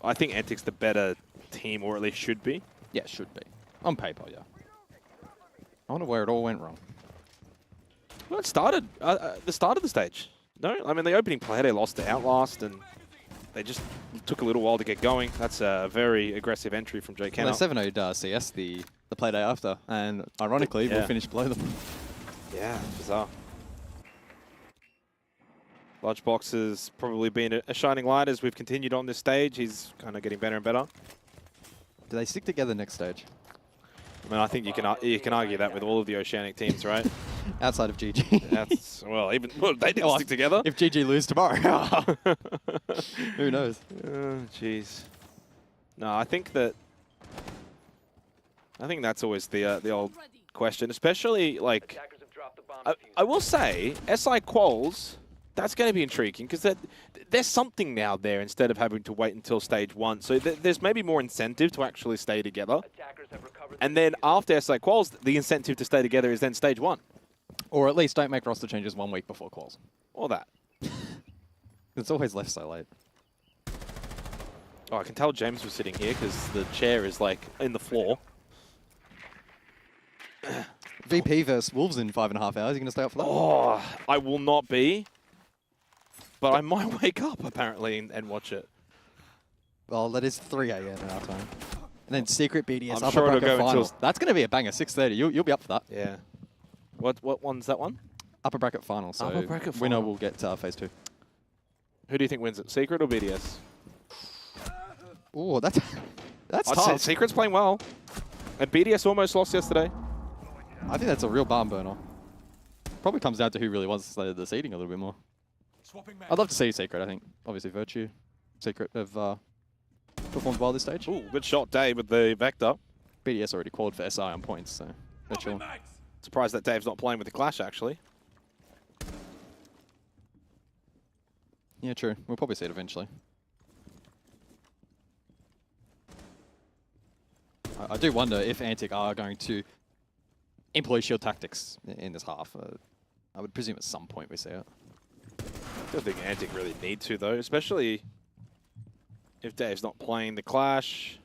I think Antic's the better team, or at least should be. Yeah, should be. On paper, yeah. I wonder where it all went wrong. Well, it started the start of the stage. No, I mean, the opening play, they lost to Outlast, and they just took a little while to get going. That's a very aggressive entry from Jay Kenner. Well, they 7-0'd CS the play day after, and ironically, we'll finish below them. Yeah, bizarre. Lodgebox has probably been a shining light as we've continued on this stage. He's kind of getting better and better. Do they stick together next stage? I mean, I think you can argue that with all of the Oceanic teams, right? Outside of GG. That's, well, they didn't stick together. If GG lose tomorrow, who knows? Oh, jeez. No, I think that's always the old question, especially like I will say SI quals. That's going to be intriguing because there's something now there instead of having to wait until stage 1. So there's maybe more incentive to actually stay together. And then after SI quals, the incentive to stay together is then stage 1. Or at least don't make roster changes 1 week before quals. Or that. It's always left so late. Oh, I can tell James was sitting here because the chair is like in the floor. VP versus Wolves in 5.5 hours. You going to stay up for that? Oh, I will not be. But I might wake up, apparently, and watch it. Well, that is 3 a.m. in our time. And then Secret BDS I'm upper sure it'll bracket go finals. until... That's going to be a banger, 6:30. You'll be up for that. Yeah. What one's that one? Upper bracket final. So upper bracket winner final. will get phase 2. Who do you think wins it, Secret or BDS? Oh, that's I'd say tough. Secret's playing well. And BDS almost lost yesterday. I think that's a real barn burner. Probably comes down to who really wants the seeding a little bit more. I'd love to see Secret, I think. Obviously, Virtue. Secret have performed well this stage. Ooh, good shot, Dave, with the Vector. BDS already qualified for SI on points, so they're chilling. Surprised that Dave's not playing with the Clash, actually. Yeah, true. We'll probably see it eventually. I do wonder if Antic are going to employ shield tactics in this half. I would presume at some point we see it. I don't think Antic really need to, though, especially if Dave's not playing the Clash.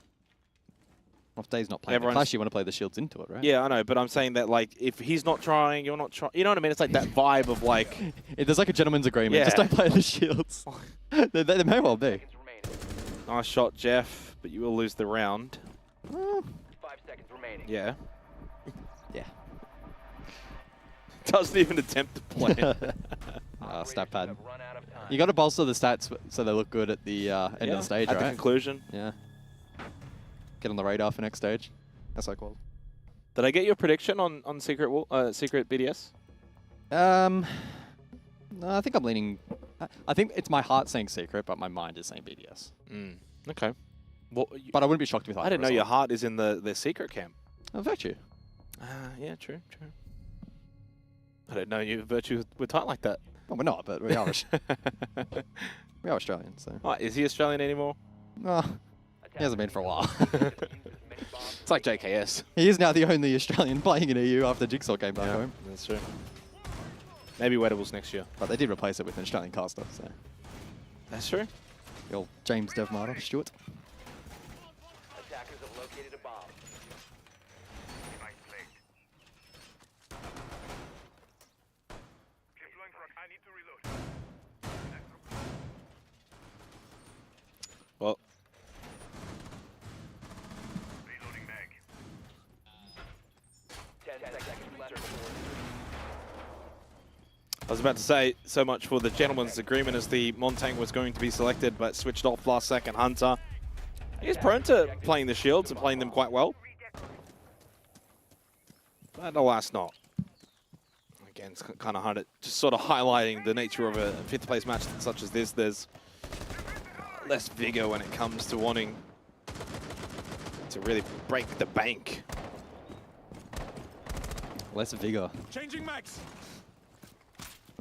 Well, if Dave's not playing the Clash, you want to play the shields into it, right? Yeah, I know, but I'm saying that, like, if he's not trying, you're not trying. You know what I mean? It's like that vibe of, like... There's like a gentleman's agreement. Yeah. Just don't play the shields. they may well be. Nice shot, Jeff, but you will lose the round. 5 seconds remaining. Yeah. Yeah. Doesn't even attempt to play it. Stat pad. You got to bolster the stats so they look good at the end of the stage, at right? the conclusion. Yeah. Get on the radar for next stage. That's like cool. Did I get your prediction on Secret BDS? No, I think I'm leaning... I think it's my heart saying Secret, but my mind is saying BDS. Okay. Well, but I wouldn't be shocked with either. I didn't know result. your heart is in the Secret camp. Oh, Virtue. Yeah, true. I didn't know you Virtue were tight like that. Well, we're not, but we are. We are Australian, so... Oh, is he Australian anymore? No, he hasn't been for a while. It's like JKS. He is now the only Australian playing in EU after Jigsaw came back home. That's true. Maybe Wettables next year. But they did replace it with an Australian caster, so... That's true. The old James Devmarter, Stuart. Attackers have located a bomb. Well. I was about to say, so much for the gentleman's agreement as the Montang was going to be selected, but switched off last second. Hunter. He's prone to playing the shields and playing them quite well. But alas not. Again, it's kind of hard at just sort of highlighting the nature of a 5th place match such as this. There's less vigor when it comes to wanting to really break the bank. Less vigor. Changing max.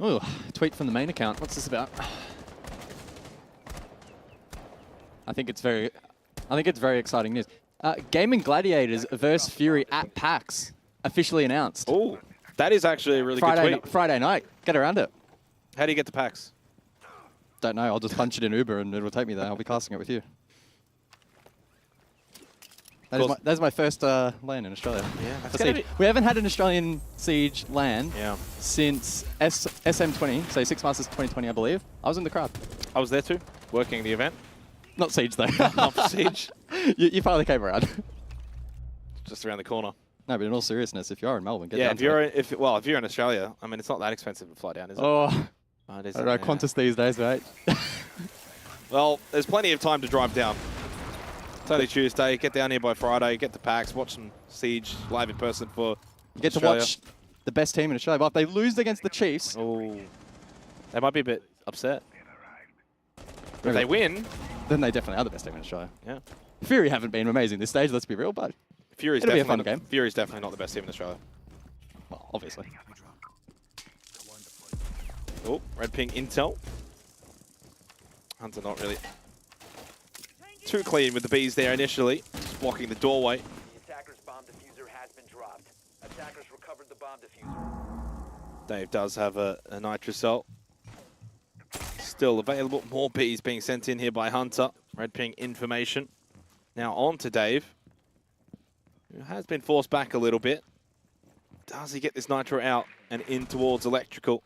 Ooh, tweet from the main account. What's this about? I think it's very exciting news. Gaming Gladiators versus Fury at PAX officially announced. Oh, that is actually a really good tweet. Friday night. Get around it. How do you get to PAX? Don't know. I'll just punch it in Uber and it'll take me there. I'll be casting it with you. That's my first LAN in Australia. Yeah, we haven't had an Australian Siege LAN since SM20, so Six Masters 2020, I believe. I was in the crowd. I was there too, working the event. Not Siege though. Not for Siege. You finally came around. Just around the corner. No, but in all seriousness, if you are in Melbourne, get down if you're in Australia, I mean, it's not that expensive to fly down, is it? Oh, it is. I don't know, Qantas these days, mate. Well, there's plenty of time to drive down. It's only Tuesday. Get down here by Friday. Get to PAX. Watch some Siege live in person for You get Australia. to watch the best team in Australia. But if they lose against the Chiefs... Oh, they might be a bit upset. If they win... Then they definitely are the best team in Australia. Yeah. Fury haven't been amazing this stage, let's be real, but Fury's it'll be a definitely fun game. Fury's definitely not the best team in Australia. Well, obviously. Oh, red ping intel. Hunter not really too clean with the bees there initially. Just blocking the doorway. The attacker's bomb diffuser has been dropped. Attackers recovered the bomb diffuser. Dave does have a nitrocell. Still available. More bees being sent in here by Hunter. Red ping information. Now on to Dave, who has been forced back a little bit. Does he get this nitro out and in towards electrical?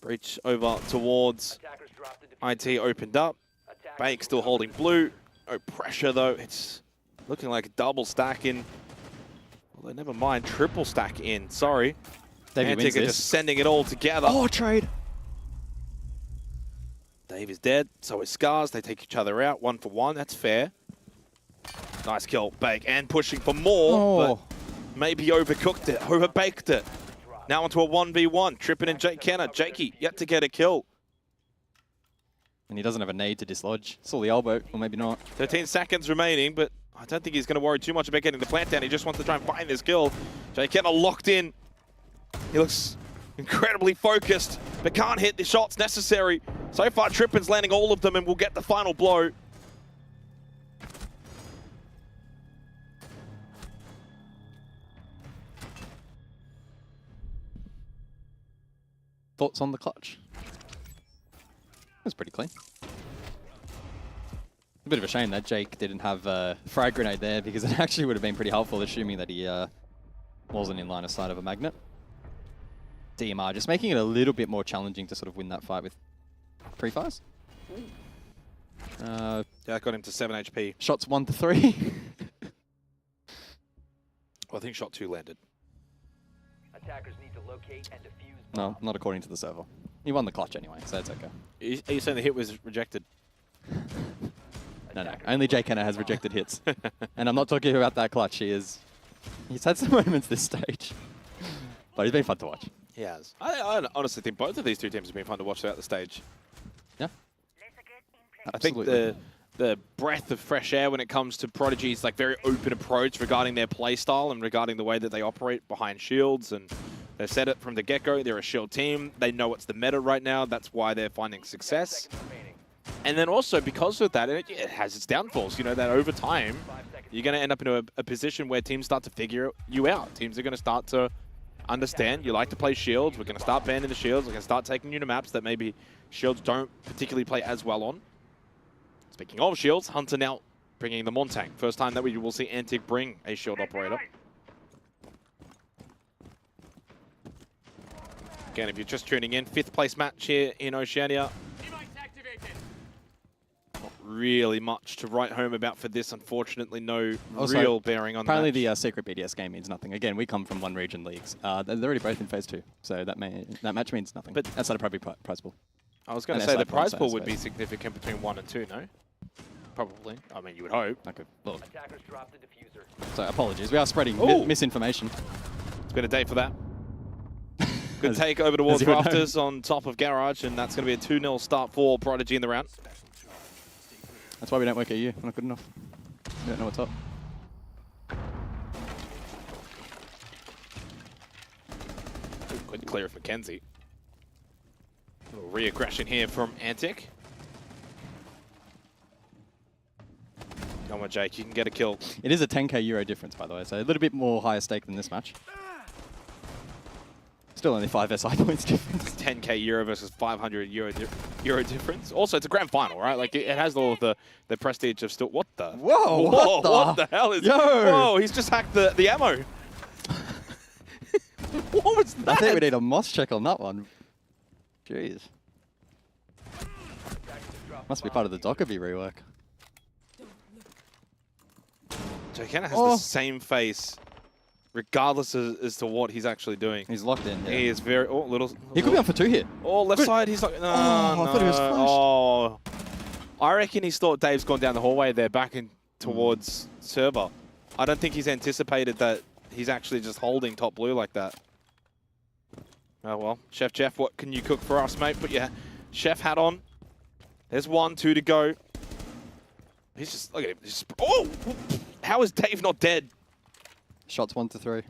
Breach over towards IT opened up. Bake still holding blue. No pressure though. It's looking like a double stack in. Although never mind, triple stack in. Sorry. Antic are just sending it all together. Oh, trade. Dave is dead. So is Scars. They take each other out 1 for 1. That's fair. Nice kill. Bake and pushing for more, but maybe overcooked it, overbaked it. Now onto a 1v1. Trippin and Jake Kenner. Jakey yet to get a kill. And he doesn't have a need to dislodge. Saw the elbow, or maybe not. 13 seconds remaining, but I don't think he's going to worry too much about getting the plant down. He just wants to try and find this kill. Jake Kenner locked in. He looks incredibly focused, but can't hit the shots necessary. So far, Trippin's landing all of them and will get the final blow. Thoughts on the clutch? It was pretty clean. A bit of a shame that Jake didn't have a frag grenade there because it actually would have been pretty helpful, assuming that he wasn't in line of sight of a magnet. DMR just making it a little bit more challenging to sort of win that fight with pre-fires. Yeah, I got him to 7 HP. Shots 1 to 3. Well, I think shot 2 landed. Attackers need to locate and defuse. No, not according to the server. He won the clutch anyway, so it's okay. Are you saying the hit was rejected? No. Only Jake Kenner has rejected hits. And I'm not talking about that clutch. He's had some moments this stage. But he's been fun to watch. He has. I honestly think both of these two teams have been fun to watch throughout the stage. Yeah. I think the breath of fresh air when it comes to Prodigy's like very open approach regarding their play style and regarding the way that they operate behind shields, and they've said it from the get-go. They're a shield team. They know what's the meta right now. That's why they're finding success. And then also because of that, it has its downfalls. You know, that over time, you're going to end up in a position where teams start to figure you out. Teams are going to start to understand you like to play shields. We're going to start banning the shields. We're going to start taking you to maps that maybe shields don't particularly play as well on. Speaking of shields, Hunter now bringing the Montang. First time that we will see Antic bring a shield operator. Again, if you're just tuning in, 5th place match here in Oceania. Not really much to write home about for this, unfortunately. No real bearing on that. Apparently the secret BDS game means nothing. Again, we come from one region leagues. They're already both in phase 2, so that match means nothing. But outside of probably prize pool. I was going to say the prize pool would be significant between 1 and 2, no? Probably. I mean, you would hope. Okay. Look. Attackers dropped the diffuser. So apologies. We are spreading misinformation. It's been a day for that. Good take over towards Rafters on top of Garage, and that's going to be a 2-0 start for Prodigy in the round. That's why we don't work at you. We're not good enough. We don't know what's up. Good clear of Mackenzie. A little re-aggression here from Antic. Come on, Jake, you can get a kill. It is a 10k euro difference, by the way, so a little bit more higher stake than this match. Still only 5 SI points difference. 10k euro versus 500 euro difference. Also, it's a grand final, right? Like, it has all of the prestige of still. What the? Whoa! What the hell is? Yo! Whoa! He's just hacked the ammo. What was that? I think we need a moss check on that one. Jeez. Must be part of the Dockerby rework. Jake has the same face, regardless as to what he's actually doing. He's locked in. Yeah. He is very little. He could be on for 2 here. Oh, left side. He's like, no, I thought he was flashed. Oh, I reckon he's thought Dave's gone down the hallway there, back in towards server. I don't think he's anticipated that he's actually just holding top blue like that. Oh well, Chef Jeff, what can you cook for us, mate? Put your chef hat on. There's 1, 2 to go. He's just, look at him. Oh! How is Dave not dead? Shots 1 to 3.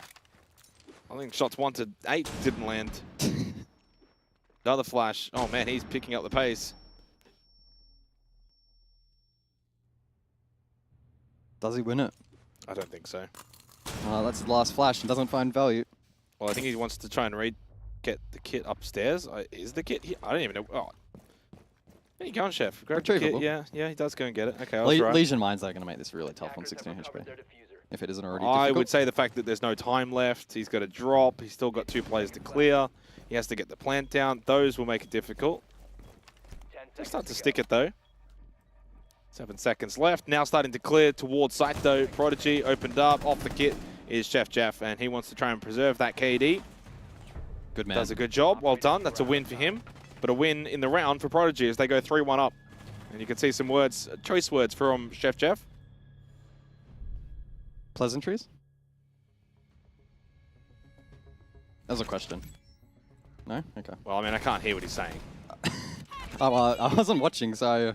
I think shots 1 to 8 didn't land. Another flash. Oh man, he's picking up the pace. Does he win it? I don't think so. That's the last flash and doesn't find value. Well, I think he wants to try and get the kit upstairs. Is the kit here? I don't even know. Oh. There you go, Chef. Grab the kit. Yeah, he does go and get it. Okay, I was right. Legion Mines are going to make this really tough on 16 HP. If it isn't already difficult. I would say the fact that there's no time left, he's got a drop, he's still got 2 players to clear, he has to get the plant down. Those will make it difficult. He'll start to stick it though. 7 seconds left. Now starting to clear towards site though. Prodigy opened up. Off the kit is Chef Jeff, and he wants to try and preserve that KD. Good man. Does a good job. Well done. That's a win for him. But a win in the round for Prodigy as they go 3-1 up. And you can see some words, choice words from Chef Jeff. Pleasantries? That was a question. No? Okay. Well, I mean, I can't hear what he's saying. Oh, well, I wasn't watching, so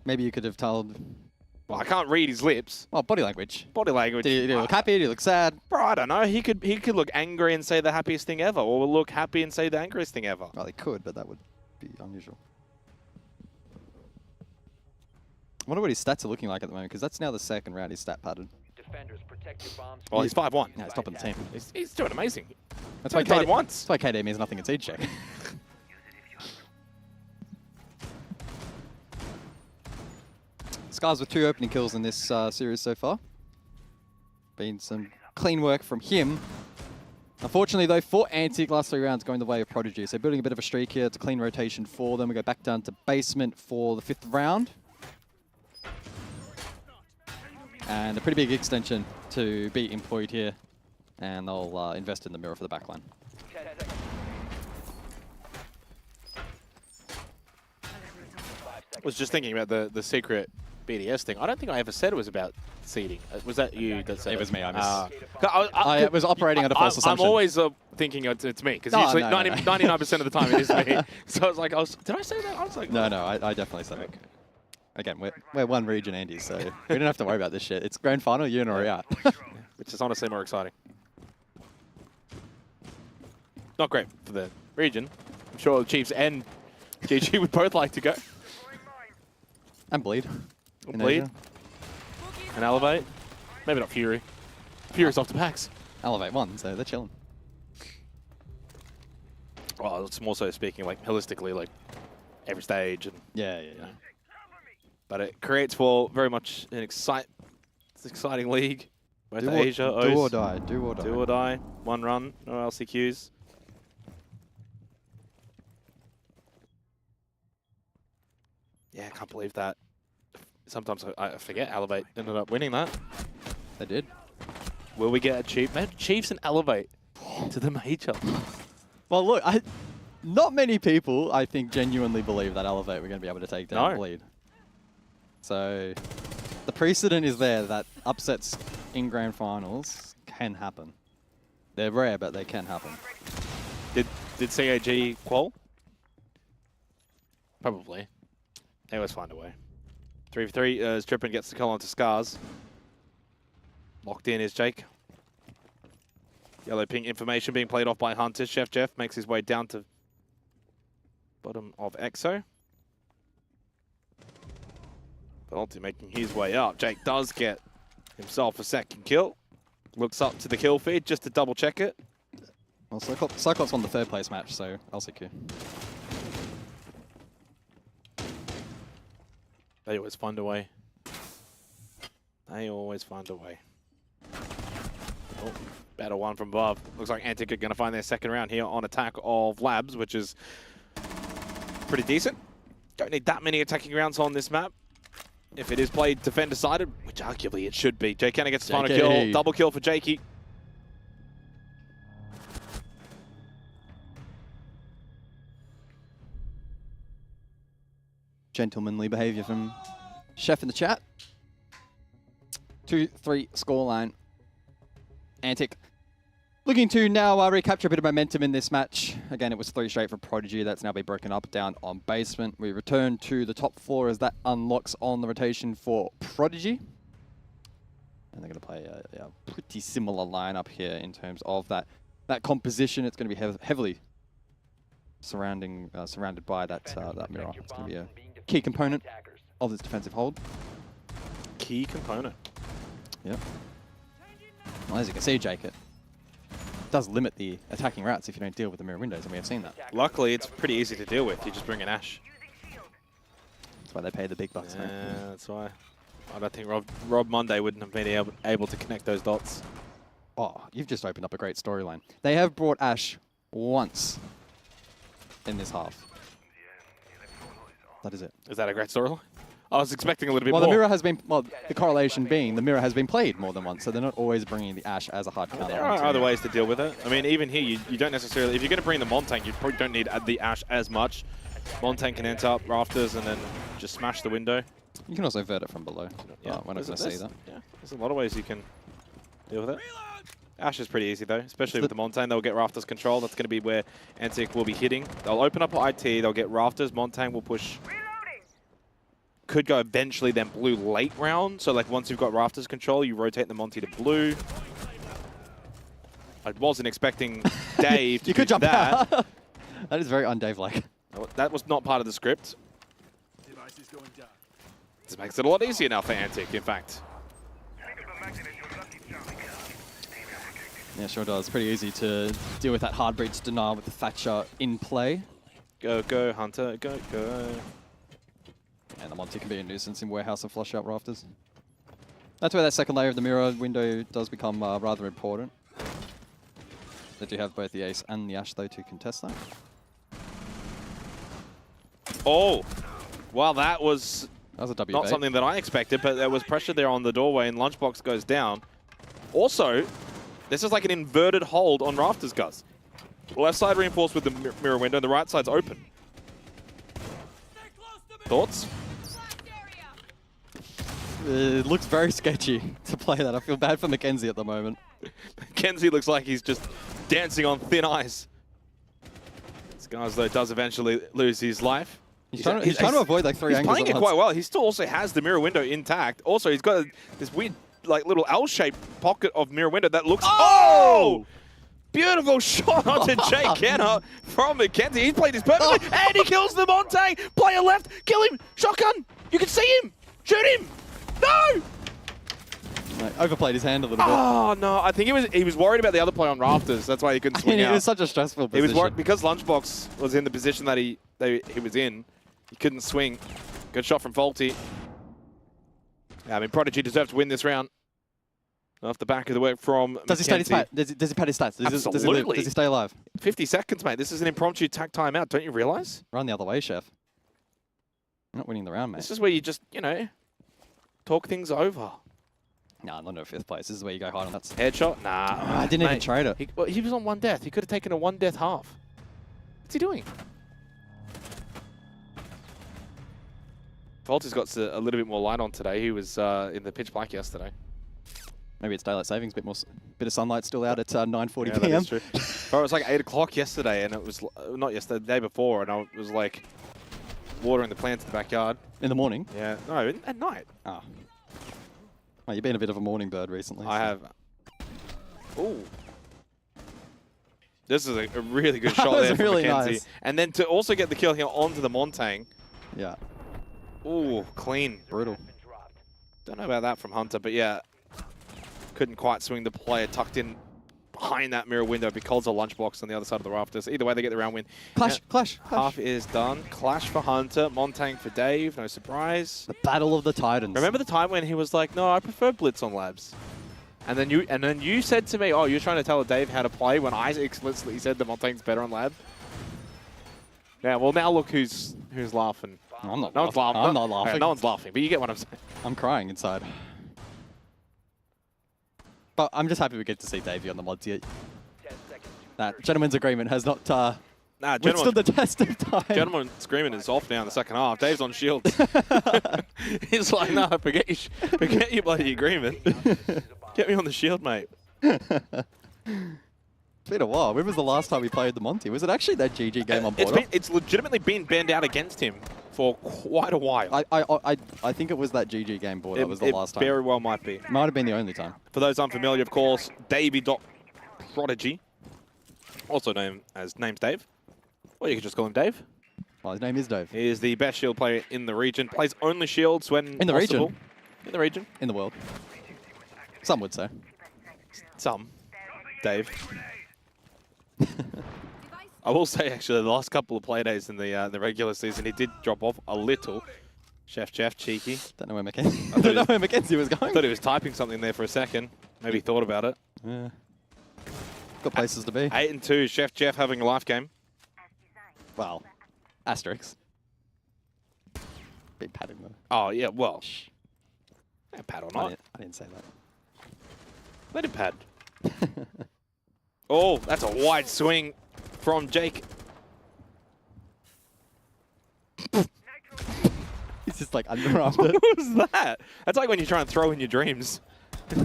maybe you could have told. Well, I can't read his lips. Well, body language. Body language. Did he look happy? Did he look sad? Bro, I don't know. He could look angry and say the happiest thing ever, or look happy and say the angriest thing ever. Well, he could, but that would be unusual. I wonder what his stats are looking like at the moment, because that's now the second round he's stat padded. Defenders, protect your bombs. Well, he's 5-1. Yeah, he's top of the team. He's doing amazing. That's why KD means nothing in seed check. Scars with 2 opening kills in this series so far. Been some clean work from him. Unfortunately, though, for Antique, last 3 rounds going the way of Prodigy. So building a bit of a streak here. It's a clean rotation for them. We go back down to basement for the 5th round. And a pretty big extension to be employed here. And they'll invest in the mirror for the backline. I was just thinking about the secret BDS thing. I don't think I ever said it was about seeding. Was that you that said it? It was me, I missed. I was operating under false assumption. I'm always thinking it's me, because usually 99% of the time it is me. So I was like, did I say that? I was like, No, I definitely said it. Again, we're one region, Andy, so we don't have to worry about this shit. It's grand final, you're in or out. Which is honestly more exciting. Not great for the region. I'm sure the Chiefs and GG would both like to go. And Bleed. And Bleed. And Elevate. Maybe not Fury. Fury's off to PAX. Elevate won, so they're chilling. Well, it's more so speaking like holistically, like every stage. And yeah. But it creates for very much an exciting league. Both Asia, do or die. Do or die. Do or die. 1 run, no LCQs. Yeah, I can't believe that. Sometimes I forget Elevate ended up winning that. They did. Will we get a Chief? Maybe Chiefs and Elevate to the major. Well, look, not many people, I think, genuinely believe that Elevate we're going to be able to take down Bleed. So the precedent is there that upsets in grand finals can happen. They're rare, but they can happen. Did CAG qual? Probably. They always find a way. 3v3 as Trippin gets the call onto Scars. Locked in is Jake. Yellow pink information being played off by Hunter. Chef Jeff makes his way down to bottom of EXO. Salty making his way up. Jake does get himself a second kill. Looks up to the kill feed just to double check it. Well, Cyclops won the third place match, so LCQ. They always find a way. They always find a way. Oh, better one from above. Looks like Antic are going to find their second round here on attack of Labs, which is pretty decent. Don't need that many attacking rounds on this map. If it is played defend-decided, which arguably it should be. Jake Kenner gets the final kill. Double kill for Jakey. Gentlemanly behavior from Chef in the chat. 2-3 scoreline. Antic looking to now recapture a bit of momentum in this match. Again, it was 3 straight for Prodigy. That's now been broken up down on basement. We return to the top floor as that unlocks on the rotation for Prodigy. And they're going to play a pretty similar lineup here in terms of that composition. It's going to be heavily surrounded by that mirror. It's going to be a key component of this defensive hold. Key component. Yep. Well, as you can see, Jake, it does limit the attacking routes if you don't deal with the mirror windows, and we have seen that. Luckily, it's pretty easy to deal with. You just bring an Ash. That's why they pay the big bucks. Yeah, that's why. I don't think Rob Monday wouldn't have been able to connect those dots. Oh, you've just opened up a great storyline. They have brought Ash once in this half. That is it. Is that a great storyline? I was expecting a little bit more. more. The mirror has been, the correlation being the mirror has been played more than once, so they're not always bringing the Ash as a hard counter. There are other ways to deal with it. I mean, even here, you don't necessarily, if you're going to bring the Montang, you probably don't need the Ash as much. Montang can enter up rafters and then just smash the window. You can also vert it from below. Yeah, we're not going to see that. Yeah, there's a lot of ways you can deal with it. Ash is pretty easy though, especially with the Montang. They'll get rafters control. That's going to be where Antic will be hitting. They'll open up IT. They'll get rafters. Montang will push. Could go eventually then blue late round. So like once you've got rafters control, you rotate the Monty to blue. I wasn't expecting Dave to you could jump that. out. That is very un-Dave-like. That was not part of the script. This makes it a lot easier now for Antic, in fact. Yeah, sure does. Pretty easy to deal with that hard breach denial with the Thatcher in play. Go, go, Hunter. Go, go. And the Monty can be a nuisance in warehouse and flush out rafters. That's where that second layer of the mirror window does become rather important. They do have both the Ace and the Ash, though, to contest that. Oh! Well, that was a W not bait. something that I expected, but there was pressure there on the doorway, and Lunchbox goes down. Also, this is like an inverted hold on rafters, guys. Left side reinforced with the mirror window, and the right side's open. Thoughts? It looks very sketchy to play that. I feel bad for Mackenzie at the moment. Mackenzie looks like he's just dancing on thin ice. This guy, though, does eventually lose his life. He's trying to avoid like 3 angles. He's playing it quite well. He still also has the mirror window intact. Also, he's got this weird, like, little L-shaped pocket of mirror window that looks... Oh! Beautiful shot onto Jake Kenner from Mackenzie. He's played this perfectly, and he kills the Montang. Player left, kill him, shotgun. You can see him, shoot him. No! Like, overplayed his hand a little bit. Oh no, I think he was worried about the other player on rafters. That's why he couldn't swing out. It was such a stressful position. He was worried because Lunchbox was in the position that he was in. He couldn't swing. Good shot from Faulty. Yeah, I mean, Prodigy deserves to win this round. Off the back of the work from Does he stay his pat? Does he pad his stats? Absolutely. Does he stay alive? 50 seconds, mate. This is an impromptu tack timeout. Don't you realize? Run the other way, Chef. You're not winning the round, mate. This is where you just, talk things over. Nah, not no 5th place. This is where you go hide on that. Headshot? Nah. I didn't even trade it. He was on 1 death. He could have taken a 1 death half. What's he doing? Faulty's got a little bit more light on today. He was in the pitch black yesterday. Maybe it's daylight savings, bit of sunlight still out at 9:40 Yeah, p.m. that is true. Bro, it was like 8 o'clock yesterday, and it was not yesterday, the day before, and I was like watering the plants in the backyard. In the morning? Yeah, no, at night. Oh. Well, you've been a bit of a morning bird recently. I have. Ooh. This is a really good shot there from really Mackenzie. nice. And then to also get the kill here onto the Montang. Yeah. Ooh, clean. Brutal. Don't know about that from Hunter, but yeah. Couldn't quite swing the player tucked in behind that mirror window because of Lunchbox on the other side of the rafters. Either way, they get the round win. Clash, clash. Half is done. Clash for Hunter. Montang for Dave. No surprise. The Battle of the Titans. Remember the time when he was like, no, I prefer Blitz on Labs? And then you said to me, oh, you're trying to tell Dave how to play when I explicitly said that Montang's better on Lab? Yeah, well, now look who's laughing. No, I'm not no one's laughing. laughing. I'm not laughing. Okay, no one's laughing, but you get what I'm saying. I'm crying inside. But I'm just happy we get to see Davey on the mods yet. That gentleman's agreement has not withstood the test of time. Gentleman Screaming is off now in the second half. Dave's on shields. He's like, no, forget your bloody agreement. Get me on the shield, mate. It's been a while. When was the last time we played the Monty? Was it actually that GG game on Border? It's legitimately been banned out against him for quite a while. I think it was that GG game Border. That was the last time. Very well might be. Might have been the only time. For those unfamiliar, of course, Davey.Prodigy, also known as Name's Dave. Or you could just call him Dave. Well, his name is Dave. He is the best shield player in the region. Plays only shields when in the possible. region. In the region. In the world. Some would say. Some. Dave. I will say, actually, the last couple of play days in the regular season, he did drop off a little. Chef Jeff, cheeky. Don't know where Mackenzie. I don't know where Mackenzie was going. I thought he was typing something there for a second. Maybe he thought about it. Yeah. Got places to be. 8-2. Chef Jeff having a life game. Well, asterisks. Big padding though. Oh yeah, well. Yeah, pad or not. I didn't say that. Let him pad. Oh, that's a wide swing from Jake. He's just like underarmed it. What was that? That's like when you try and throw in your dreams.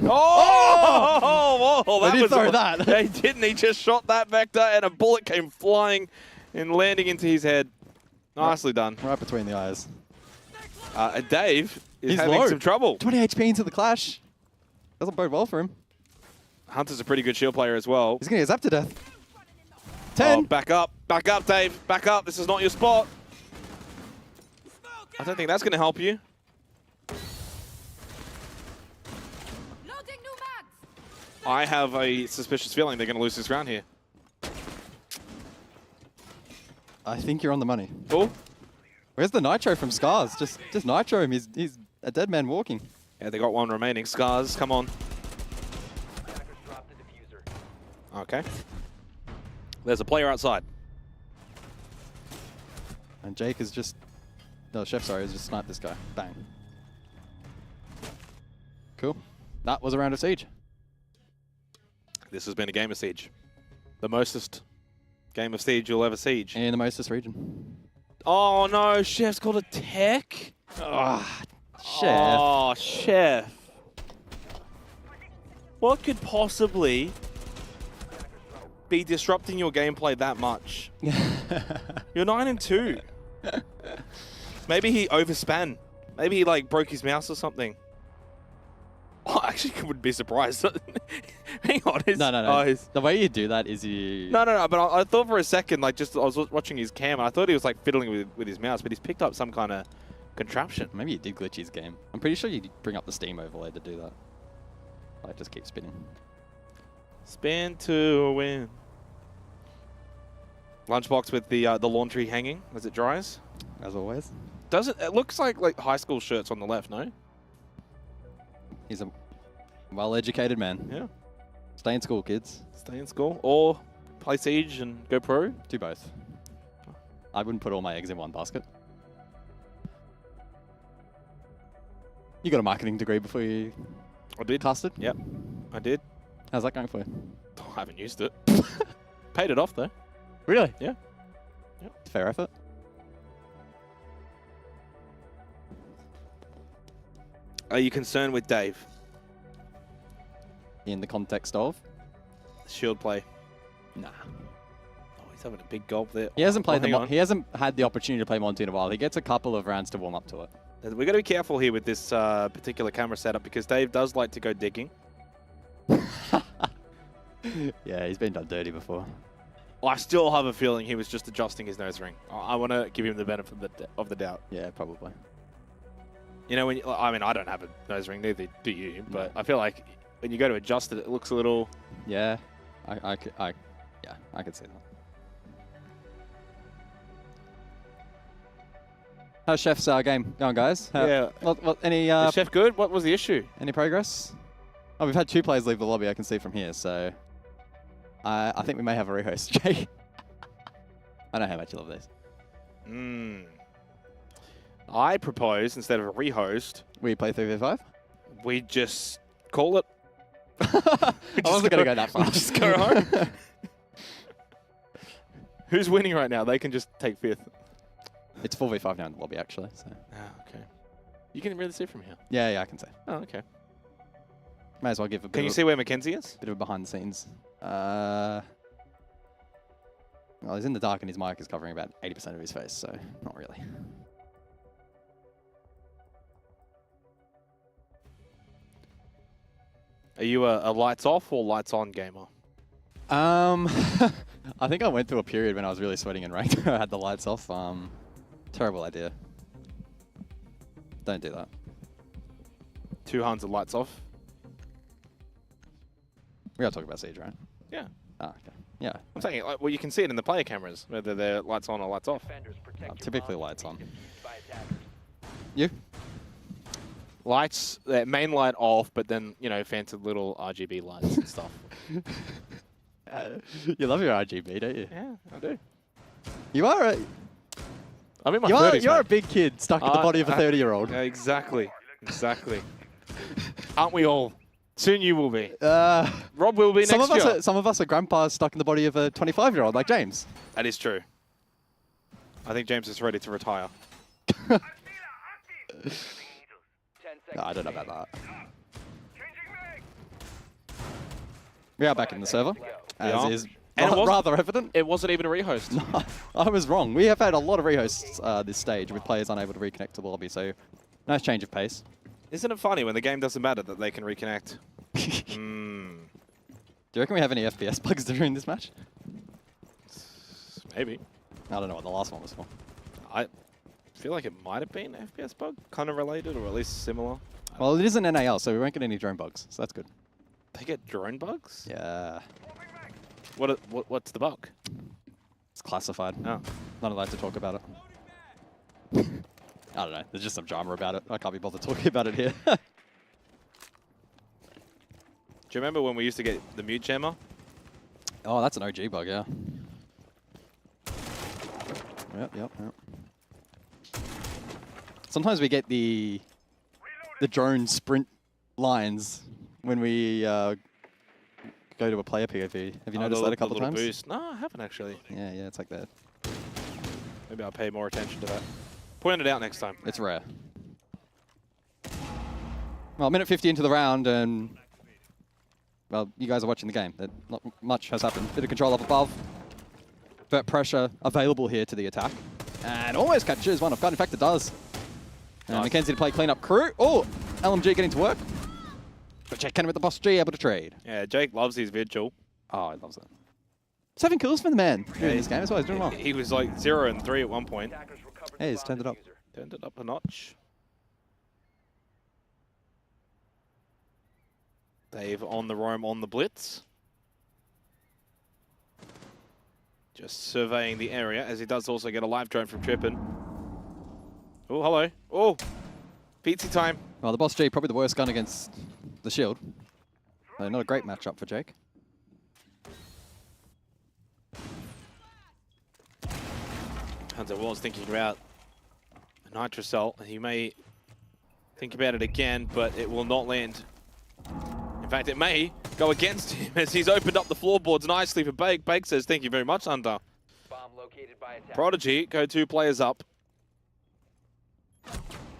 Oh! Whoa, They did throw that. They didn't. He just shot that vector and a bullet came flying and landing into his head. Nicely done. Right between the eyes. Dave is He's having low. some trouble. 20 HP into the clash. Doesn't bode well for him. Hunter's a pretty good shield player as well. He's going to get zapped to death. 10. Oh, back up, Dave. Back up. This is not your spot. I don't think that's going to help you. I have a suspicious feeling they're going to lose this round here. I think you're on the money. Oh. Where's the nitro from Scars? Just nitro him. He's a dead man walking. Yeah, they got one remaining. Scars, come on. Okay. There's a player outside. And Jake is just... No, Chef, sorry, has just sniped this guy. Bang. Cool. That was a round of Siege. This has been a game of Siege. The mostest game of Siege you'll ever siege. In the mostest region. Oh no, Chef's got a tech. Ah, Chef. Oh, Chef. What could possibly be disrupting your gameplay that much? You're 9-2. Maybe he overspan. Maybe he like broke his mouse or something. Oh, I actually would be surprised. Hang on. No. The way you do that is you... No. But I thought for a second, like, I was watching his cam, and I thought he was, like, fiddling with his mouse, but he's picked up some kind of contraption. Maybe he did glitch his game. I'm pretty sure you bring up the Steam overlay to do that. Like, just keep spinning. Spin to win. Lunchbox with the laundry hanging as it dries. As always. It looks like high school shirts on the left, no? He's a well-educated man. Yeah. Stay in school, kids. Stay in school or play Siege and go pro? Do both. I wouldn't put all my eggs in one basket. You got a marketing degree before you casted? Yep, I did. How's that going for you? I haven't used it. Paid it off, though. Really? Yeah. Yep. Fair effort. Are you concerned with Dave? In the context of? Shield play. Nah. Oh, he's having a big gulp there. He hasn't played hang on. He hasn't had the opportunity to play Monty in a while. He gets a couple of rounds to warm up to it. We've got to be careful here with this particular camera setup because Dave does like to go digging. Yeah, he's been done dirty before. I still have a feeling he was just adjusting his nose ring. I want to give him the benefit of the doubt. Yeah, probably. You know, I mean, I don't have a nose ring, neither do you, but I feel like when you go to adjust it, it looks a little... Yeah, I could see that. How's Chef's game going, guys? Any Is Chef good? What was the issue? Any progress? Oh, we've had 2 players leave the lobby, I can see from here, so... I think we may have a rehost, Jay. I know how much you love these. I propose, instead of a rehost... We play 3v5? We just call it. I wasn't going to go that far. Just go home. Who's winning right now? They can just take 5th. It's 4v5 now in the lobby, actually. So. Okay. You can really see from here? Yeah, I can see. Oh, okay. May as well give a bit Can you see where Mackenzie is? Bit of a behind the scenes. Well, he's in the dark and his mic is covering about 80% of his face, so not really. Are you a lights off or lights on gamer? I think I went through a period when I was really sweating in ranked. I had the lights off. Terrible idea. Don't do that. 2 hands of lights off. We gotta talk about Siege, right? Yeah. Ah, okay. Yeah. I'm saying, well, you can see it in the player cameras, whether they're lights on or lights off. Typically lights on. You? Lights, main light off, but then, you know, fancy little RGB lights and stuff. You love your RGB, don't you? Yeah, I do. You are a... I'm in my 30s, You're a big kid stuck in the body of a 30-year-old. Yeah, exactly. Exactly. Aren't we all? Soon you will be. Rob will be next year. Some of us are grandpas stuck in the body of a 25-year-old, like James. That is true. I think James is ready to retire. No, I don't know about that. We are back in the server, as is rather evident. It wasn't even a rehost. No, I was wrong. We have had a lot of rehosts this stage with players unable to reconnect to the lobby, so nice change of pace. Isn't it funny when the game doesn't matter that they can reconnect? Do you reckon we have any FPS bugs during this match? Maybe. I don't know what the last one was for. I feel like it might have been an FPS bug, kind of related, or at least similar. Well, it is an NAL, so we won't get any drone bugs, so that's good. They get drone bugs? Yeah. What's the bug? It's classified. Oh. Not allowed to talk about it. I don't know. There's just some drama about it. I can't be bothered talking about it here. Do you remember when we used to get the mute jammer? Oh, that's an OG bug, yeah. Yep. Sometimes we get the drone sprint lines when we go to a player POV. Have you noticed that a couple of times? Boost. No, I haven't actually. Yeah, it's like that. Maybe I'll pay more attention to that. Point it out next time. It's rare. Well, minute 50 into the round, and well, you guys are watching the game. Not much has happened. Bit of control up above. Vert pressure available here to the attack. And almost catches one of God. In fact, it does. And Nice. Mackenzie to play cleanup crew. Oh, LMG getting to work. But Jake Kenny with the boss G able to trade. Yeah, Jake loves his vigil. Oh, he loves it. 7 kills for the man during this game as well. He's doing well. He was like 0 and 3 at one point. Hey, he's turned it up. Turned it up a notch. Dave on the roam on the blitz. Just surveying the area, as he does also get a live drone from Trippin. Oh, hello. Oh, pizza time. Well, the boss G probably the worst gun against the shield. So not a great matchup for Jake. Hunter was thinking about a nitrocell, and he may think about it again, but it will not land. In fact, it may go against him as he's opened up the floorboards nicely for Bake. Bake says, thank you very much, Hunter. Prodigy go 2 players up.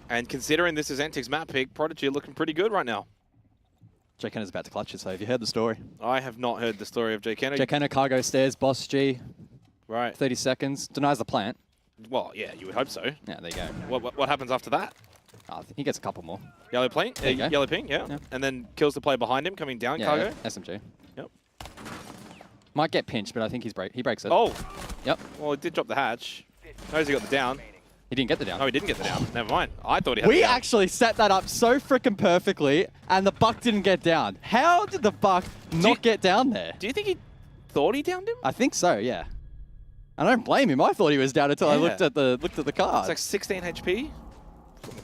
And considering this is Antic's map pick, Prodigy are looking pretty good right now. Jake Kenner's about to clutch it, so have you heard the story? I have not heard the story of Jake Kenner. Jake Kenner, cargo stairs, boss G. Right. 30 seconds, denies the plant. Well, yeah, you would hope so. Yeah, there you go. What happens after that? He gets a couple more. Yellow ping, yellow ping, yeah. And then kills the player behind him, coming down, cargo. Yeah, SMG. Yep. Might get pinched, but I think he breaks it. Oh. Yep. Well, he did drop the hatch. Knows he got the down. He didn't get the down. No, he didn't get the down. Never mind. I thought he had We the down. actually set that up so freaking perfectly, and the Buck didn't get down. How did the Buck not get down there? Do you think he thought he downed him? I think so, yeah. I don't blame him. I thought he was down until I looked at the card. It's like 16 HP.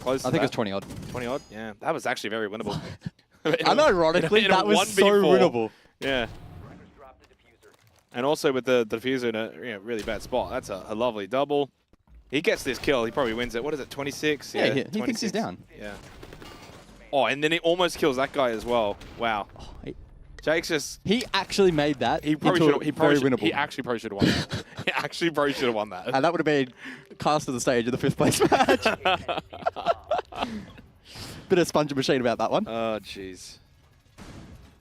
Close to I think that. it's 20 odd. 20 odd? Yeah, that was actually very winnable. Unironically, that was so winnable. Yeah. And also with the diffuser in a really bad spot. That's a lovely double. He gets this kill. He probably wins it. What is it, 26? Yeah, he thinks he's down. Yeah. Oh, and then he almost kills that guy as well. Wow. Jake's just... He actually made that. He probably should very winnable. He actually probably should have won that. He actually probably should have won that. And that would have been cast to the stage in the 5th place match. Bit of sponge machine about that one. Oh, jeez.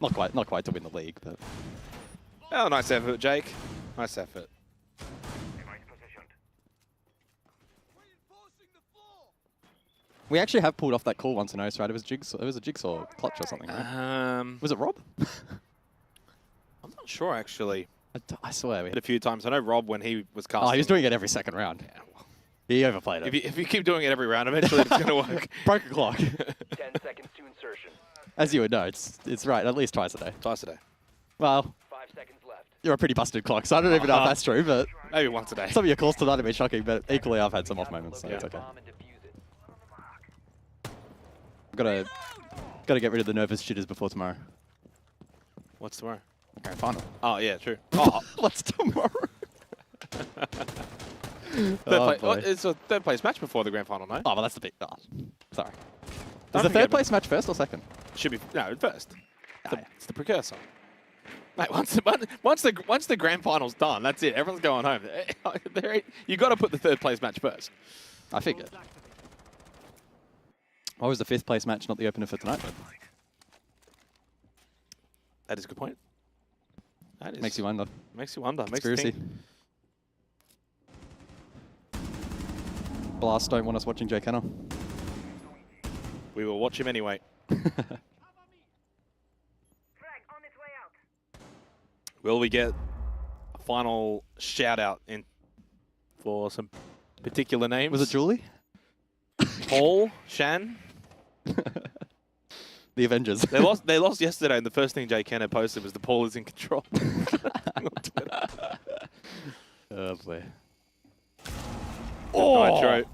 Not quite to win the league, but... Oh, nice effort, Jake. Nice effort. We actually have pulled off that call once in Oceania, right? It was a jigsaw clutch or something, right? Was it Rob? I'm not sure, actually. I swear we did a few times. I know Rob, when he was casting... Oh, he was doing it every second round. Yeah, well, he overplayed it. If you keep doing it every round, eventually it's going to work. Broke a clock. 10 seconds to insertion. As you would know, it's right, at least twice a day. Twice a day. Well, 5 seconds left. you're a pretty busted clock, so I don't even know if that's true, but... Maybe once a day. Some of your calls tonight have been shocking, but equally I've had some off moments, so it's okay. Gotta get rid of the nervous jitters before tomorrow. What's tomorrow? Grand final. Oh, yeah, true. Oh. What's tomorrow? It's a third place match before the grand final, no? Oh, well, that's the big... Oh, sorry. Is the third place match first or second? Should be... No, first. It's the precursor. Mate, once the grand final's done, that's it. Everyone's going home. You got to put the third place match first. I figured. Why was the 5th place match not the opener for tonight, then? That is a good point. That is, makes you wonder. Makes you wonder. Conspiracy. Makes you think. Blast don't want us watching Jay Kenner. We will watch him anyway. Will we get a final shout out in for some particular names? Was it Julie? Paul, Shan. The Avengers. They lost yesterday, and the first thing Jay Kenner posted was the Paul is in control. Oh boy. Nitro.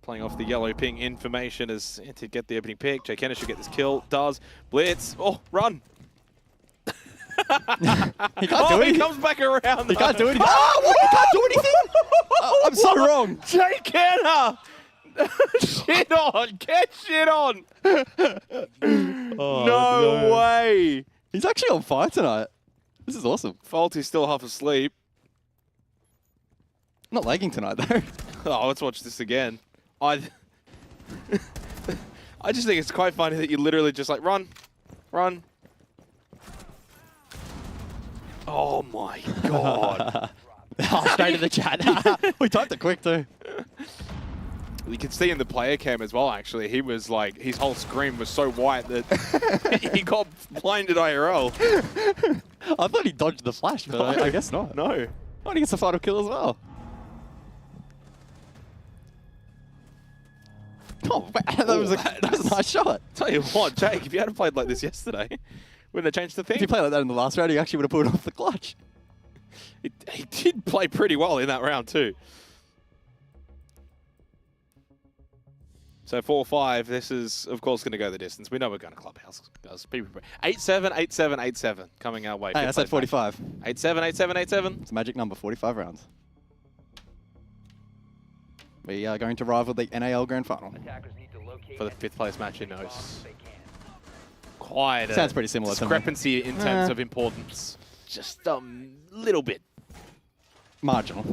Playing off the yellow ping information as to get the opening pick. Jay Kenner should get this kill. Does. Blitz. Oh, run. He can't do anything. He comes back around. He can't do anything. Oh, what? He can't do anything? I'm so wrong. Jay Kenner. Shit on. Get shit on. Oh, no way. He's actually on fire tonight. This is awesome. Faulty's still half asleep. Not lagging tonight, though. Oh, let's watch this again. I just think it's quite funny that you literally just like, run. Oh my god. Straight in the chat. We typed it quick, too. You can see in the player cam as well, actually. He was like, his whole screen was so white that he got blinded IRL. I thought he dodged the flash, but I guess not. No. Oh, he gets the final kill as well. Oh, that was a nice shot. Tell you what, Jake, if you had played like this yesterday, wouldn't have changed the thing. If you played like that in the last round, he actually would have pulled off the clutch. He did play pretty well in that round too. So 4-5, this is, of course, going to go the distance. We know we're going to Clubhouse. 8-7, 8-7, 8-7 coming our way. Hey, I said 45. 8-7, 8-7, 8-7. It's a magic number, 45 rounds. We are going to rival the NAL Grand Final. For the 5th place match in Oce. Quite a sounds pretty similar discrepancy in terms of importance. Just a little bit. Marginal.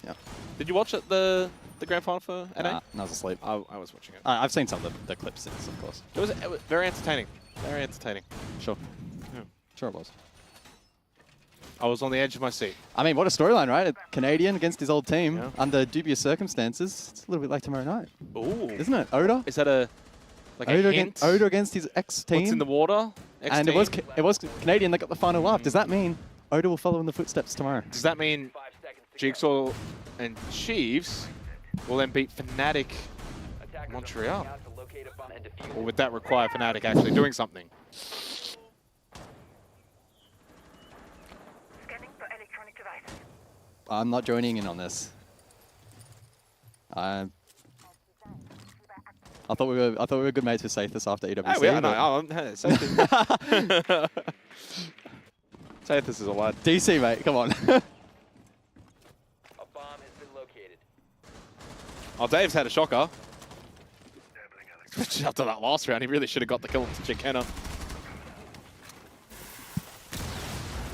Yeah. Did you watch it, the grand final for NA? I was asleep. I was watching it. I've seen some of the clips since, of course. It was very entertaining. Very entertaining. Sure. Yeah. Sure it was. I was on the edge of my seat. I mean, what a storyline, right? A Canadian against his old team under dubious circumstances. It's a little bit like tomorrow night. Ooh. Isn't it? Oda? Is that a hint? Oda against his ex-team. What's in the water? And it was Canadian that got the final laugh. Does that mean Oda will follow in the footsteps tomorrow? Does that mean Jigsaw and Chiefs will then beat Fnatic Montreal. Or would that require Fnatic actually doing something? I'm not joining in on this. I thought we were good mates with Sathis after EWC. Oh, we are. No, Sathis is a lad. DC, mate, come on. Oh, Dave's had a shocker. Especially after that last round, he really should have got the kill to Jackenna.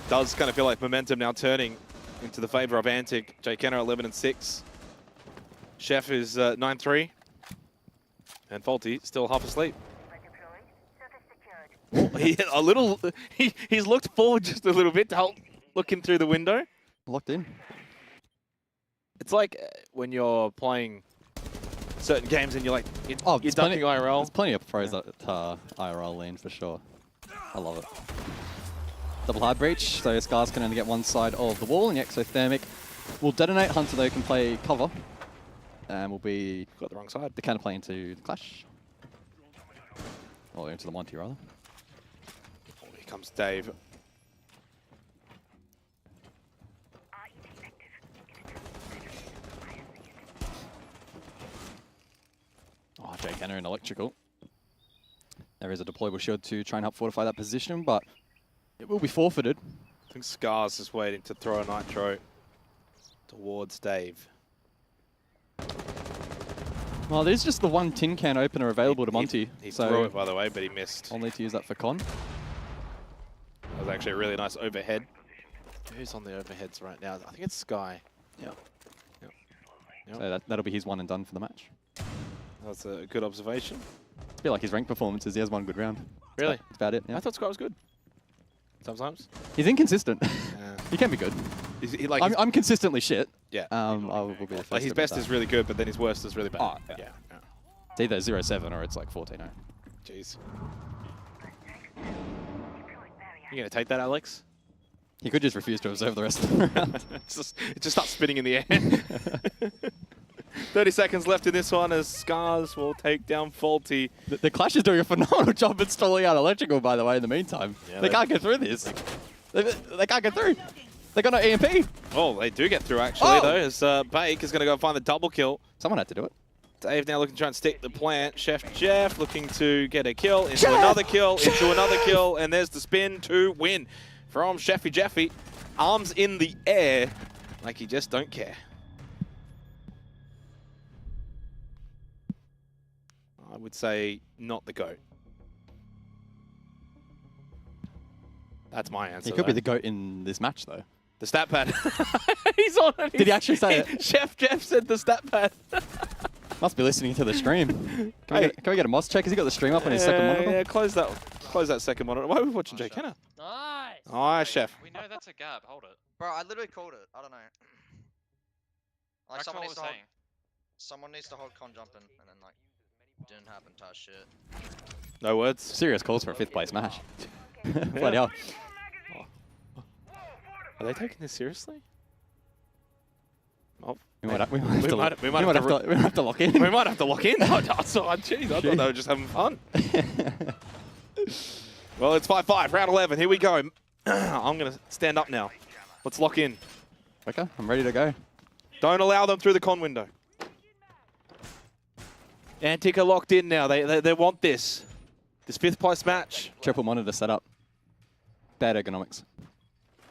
Does kind of feel like momentum now turning into the favor of Antic. Jackenna 11-6. Chef is 9-3. And Faulty still half asleep. He's looked forward just a little bit to help looking through the window. Locked in. It's like when you're playing certain games and you're like, you're ducking IRL. There's plenty of pros that IRL lean for sure. I love it. Double hard breach, so Scars can only get one side of the wall, and the Exothermic will detonate. Hunter though can play cover, and will be got the wrong side. The counter play into the Clash, or into the Monty rather. Oh, here comes Dave. Oh, Jackenna in electrical. There is a deployable shield to try and help fortify that position, but it will be forfeited. I think Scars is waiting to throw a nitro towards Dave. Well, there's just the one tin can opener available to Monty. He so threw it, by the way, but he missed. I'll need to use that for con. That was actually a really nice overhead. Who's on the overheads right now? I think it's Sky. Yeah. So that'll be his one and done for the match. That's a good observation. I feel like his rank performances, he has one good round. Really? That's about it. Yeah. I thought Sky was good. Sometimes. He's inconsistent. He can be good. I'm consistently shit. Yeah. I will be the first like his best is really good, but then his worst is really bad. Oh, yeah. It's either 0-7 or it's like 14-0. Jeez. You gonna take that, Alex? He could just refuse to observe the rest of the round. it just starts spinning in the air. 30 seconds left in this one as Scars will take down Faulty. The Clash is doing a phenomenal job installing out electrical, by the way, in the meantime. Yeah, they can't get through this. They can't get through. They got no EMP. Oh, they do get through, actually, though, as Bake is going to go find the double kill. Someone had to do it. Dave now looking to try and stick the plant. Chef Jeff looking to get a kill, into another kill, into another kill, and there's the spin to win from Chefy Jeffy. Arms in the air like he just don't care. I would say not the GOAT. That's my answer. He could be the GOAT in this match, though. The stat pad. He's on it. Did he actually say it? Chef Jeff said the stat pad. Must be listening to the stream. Can we get a Moss check? Has he got the stream up on his second monitor? Yeah, close that second monitor. Why are we watching Jackenna? Nice. Nice, Chef. We know that's a gap. Hold it. Bro, I literally called it. I don't know. Like Someone saying. Someone needs to hold con jumping, and then like didn't happen type shit. No words. Serious calls for a 5th place match. Bloody hell. Are they taking this seriously? Oh, we might have to lock in. We might have to lock in. Jeez, I thought they were just having fun. Well, it's 5-5, round 11. Here we go. I'm going to stand up now. Let's lock in. Okay, I'm ready to go. Don't allow them through the con window. Antic are locked in now. They want this. This 5th place match. Triple monitor setup. Bad ergonomics.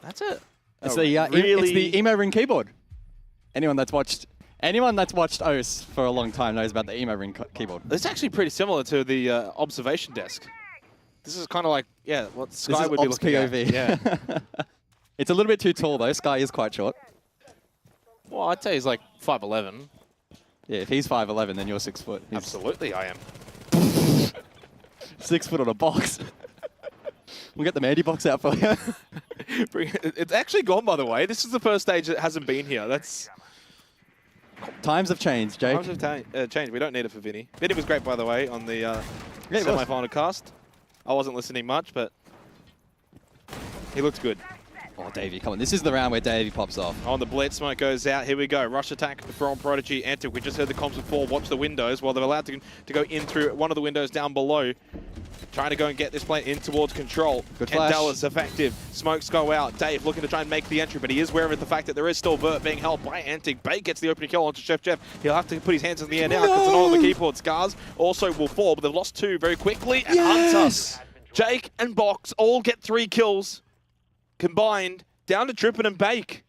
That's it. It's the emo ring keyboard. Anyone that's watched OS for a long time knows about the emo ring keyboard. It's actually pretty similar to the observation desk. This is kind of like, what Sky would be looking POV. at. Yeah. It's a little bit too tall though. Sky is quite short. Well, I'd say he's like 5'11". Yeah, if he's 5'11", then you're 6 foot. Absolutely, I am. 6 foot on a box. We'll get the Mandy box out for you. It's actually gone, by the way. This is the first stage that hasn't been here. That's Times have changed, Jake. Times have changed. We don't need it for Vinny. Vinny was great, by the way, on the semi-final cast. I wasn't listening much, but he looked good. Oh, Davey, come on. This is the round where Davey pops off. On the blitz, smoke goes out. Here we go. Rush attack from Prodigy. Antic, we just heard the comms before. Watch the windows while they're allowed to go in through one of the windows down below. Trying to go and get this plane in towards control. Good flash. Kendall is effective. Smokes go out. Dave looking to try and make the entry, but he is aware of the fact that there is still Vert being held by Antic. Bait gets the opening kill onto Chef Jeff. He'll have to put his hands in the air now because it's not on the keyboard. Scars also will fall, but they've lost 2 very quickly. And Hunter, Jake, and Box all get 3 kills combined. Down to Trippin and Bake.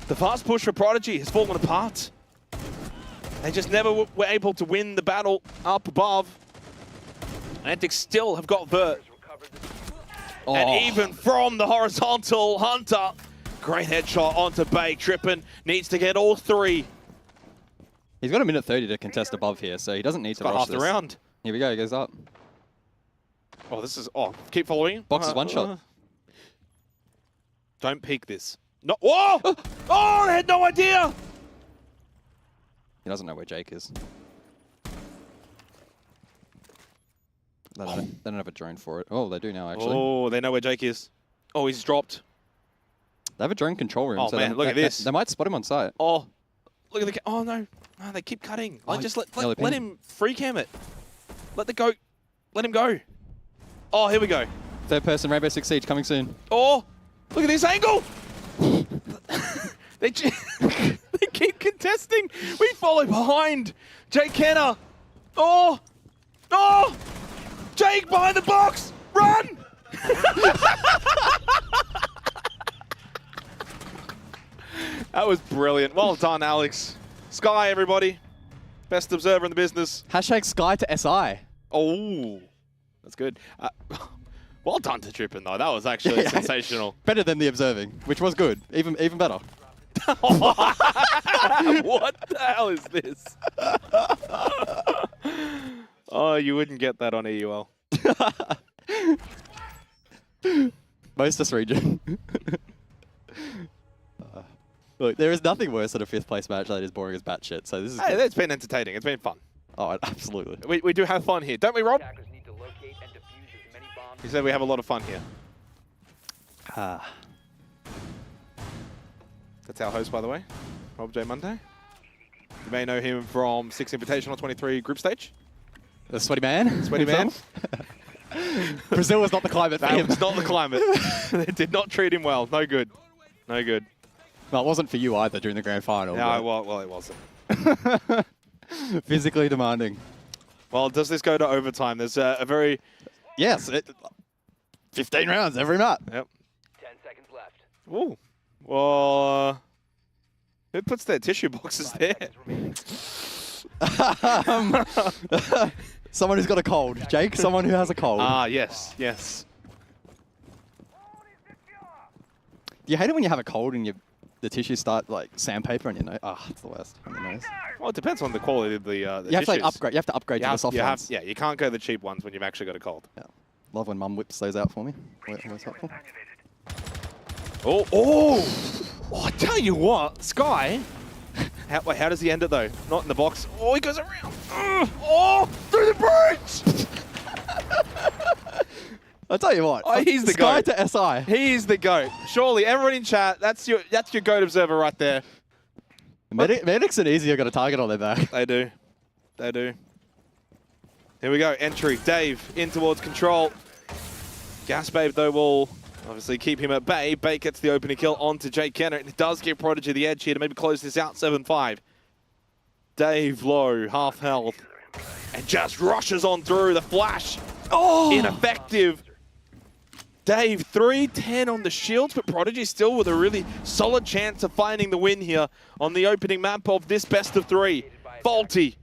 The fast push for Prodigy has fallen apart. They just never were able to win the battle up above. Antic still have got Vert. And even from the horizontal, Hunter, great headshot onto Bake. Trippin needs to get all 3. He's got a minute 30 to contest above here, so he doesn't need to rush half the round. Here we go, he goes up. Oh, this is... Oh, keep following. Box is one shot. Don't peek this. No. Whoa! Oh, they had no idea! He doesn't know where Jake is. They don't have a drone for it. Oh, they do now, actually. Oh, they know where Jake is. Oh, he's dropped. They have a drone control room. Oh, so man, look at this. They might spot him on site. Oh, look at the... Oh, no. No, they keep cutting. Like, just let him free cam it. Let him go. Oh, here we go. Third person, Rainbow Six Siege coming soon. Oh, look at this angle. They keep contesting. We follow behind. Jake Kenner. Oh, oh. Jake behind the box. Run. That was brilliant. Well done, Alex. Sky, everybody. Best observer in the business. Hashtag Sky to SI. Oh, that's good. Well done to Trippin, though. That was actually sensational. Better than the observing, which was good. Even better. What the hell is this? Oh, you wouldn't get that on EUL. Mostest region. Look, there is nothing worse than a 5th place match that is boring as batshit. So this is. Hey, it's been entertaining. It's been fun. Oh, absolutely. We do have fun here, don't we, Rob? He said we have a lot of fun here. That's our host, by the way, Rob J. Monday. You may know him from 6 Invitational 23 group stage. The sweaty man. Sweaty man. Brazil was not the climate for him. That was not the climate. They did not treat him well. No good. No good. Well, it wasn't for you either during the grand final. No, well, it wasn't. Physically demanding. Well, does this go to overtime? There's a very... Yes. 15 rounds every map. Yep. 10 seconds left. Ooh. Well, who puts their tissue boxes there? Someone who's got a cold. Jake, someone who has a cold. Ah, yes, yes. You hate it when you have a cold and the tissues start like sandpaper on your nose. Ah, it's the worst on the nose. Well, it depends on the quality of the you tissues. have to like upgrade. You have to upgrade to the soft ones. Yeah, you can't go the cheap ones when you've actually got a cold. Yeah. Love when Mum whips those out for me. Always helpful. Oh, I tell you what, Sky. How does he end it though? Not in the box. Oh, he goes around. Oh, through the bridge. I'll tell you what. Oh, he's the Sky GOAT. to SI. He's the GOAT. Surely, everyone in chat, that's your GOAT observer right there. Medics and Easy have got a target on their back. They do. They do. Here we go. Entry. Dave in towards control. Gas Babe, though, will obviously keep him at bay. Bate gets the opening kill onto Jake Kenner. It does give Prodigy the edge here to maybe close this out 7-5. Dave low, half health. And just rushes on through the flash. Oh! Ineffective. Dave, 310 on the shields, but Prodigy still with a really solid chance of finding the win here on the opening map of this best of 3. Faulty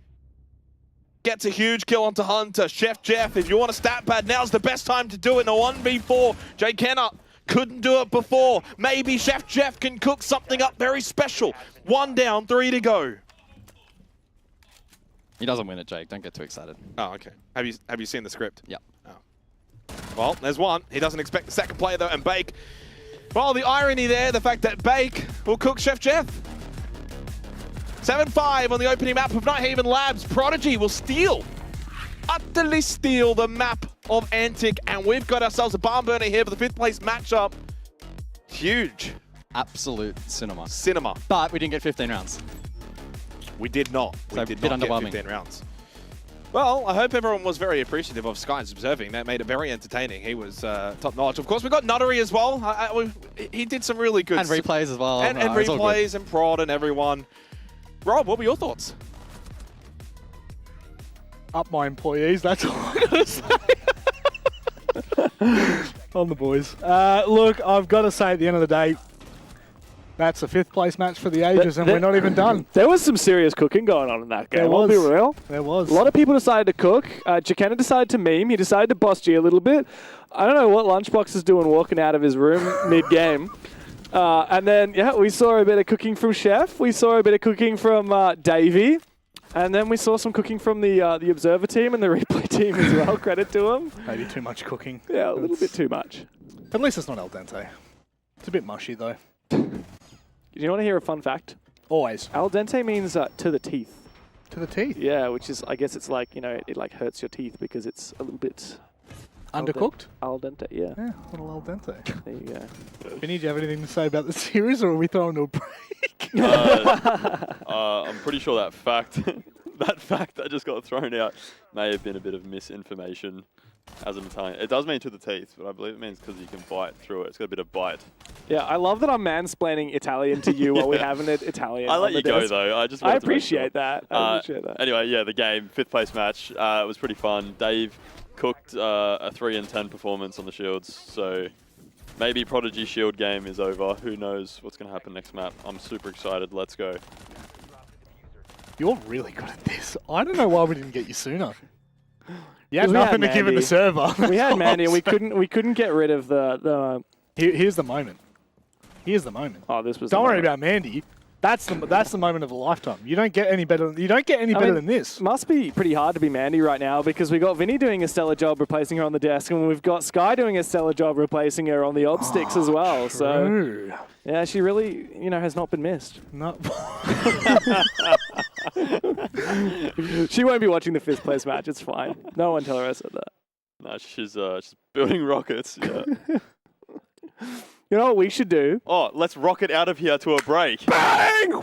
gets a huge kill onto Hunter. Chef Jeff, if you want a stat pad, now's the best time to do it in a 1v4. Jay Kenner couldn't do it before. Maybe Chef Jeff can cook something up very special. 1 down, 3 to go. He doesn't win it, Jake. Don't get too excited. Oh, okay. Have you seen the script? Yep. Oh. Well, there's one. He doesn't expect the second player, though, and Bake. Well, the irony there, the fact that Bake will cook Chef Jeff. 7-5 on the opening map of Nighthaven Labs. Prodigy will utterly steal the map of Antic, and we've got ourselves a barn burner here for the 5th place matchup. Huge. Absolute cinema. Cinema. But we didn't get 15 rounds. We did not. We So did a bit not get underwhelming. 15 rounds. Well, I hope everyone was very appreciative of Sky's observing. That made it very entertaining. He was top notch. Of course, we got Nuttery as well. He did some really good And replays as well. And It's all good. replays and Prod and everyone. Rob, what were your thoughts? Up my employees, that's all I'm going to say. On the boys. Look, I've got to say at the end of the day, that's a 5th place match for the ages, and we're not even done. There was some serious cooking going on in that game. There I'll be was. real. There was. A lot of people decided to cook. Jakenna decided to meme. He decided to boss G a little bit. I don't know what Lunchbox is doing walking out of his room mid-game. And then, yeah, we saw a bit of cooking from Chef. We saw a bit of cooking from Davey. And then we saw some cooking from the Observer team and the replay team as well. Credit to them. Maybe too much cooking. Yeah, a little bit too much. At least it's not al dente. It's a bit mushy, though. Do you want to hear a fun fact? Always. Al dente means to the teeth. To the teeth? Yeah, which is, I guess it's like, you know, it like hurts your teeth because it's a little bit... Undercooked? Al dente, yeah. Yeah, a little al dente. There you go. Vinny, do you have anything to say about the series, or are we throwing to a break? I'm pretty sure that fact that just got thrown out may have been a bit of misinformation as an Italian. It does mean to the teeth, but I believe it means because you can bite through it. It's got a bit of bite. Yeah, I love that I'm mansplaining Italian to you while we have an Italian I on let the you go, desk. though. I just I wanted to make appreciate sure. that. I appreciate that. Anyway, yeah, the game, 5th place match. It was pretty fun. Dave cooked a 3-10 performance on the shields, so maybe Prodigy shield game is over. Who knows what's going to happen next map. I'm super excited. Let's go. You're really good at this. I don't know why we didn't get you sooner. You had We had nothing to give it Mandy. the server. We had Mandy. We couldn't get rid of the. Here's the moment. Here's the moment. Oh, this was. Don't the worry moment. about Mandy. That's the moment of a lifetime. You don't get any better. You don't get any better than this. Must be pretty hard to be Mandy right now because we got Vinny doing a stellar job replacing her on the desk, and we've got Sky doing a stellar job replacing her on the ob sticks as well. True. So yeah, she really, has not been missed. No. She won't be watching the 5th place match. It's fine. No one tell her I said that. No, she's building rockets. Yeah. You know what we should do? Oh, let's rocket out of here to a break. Bang! Woo!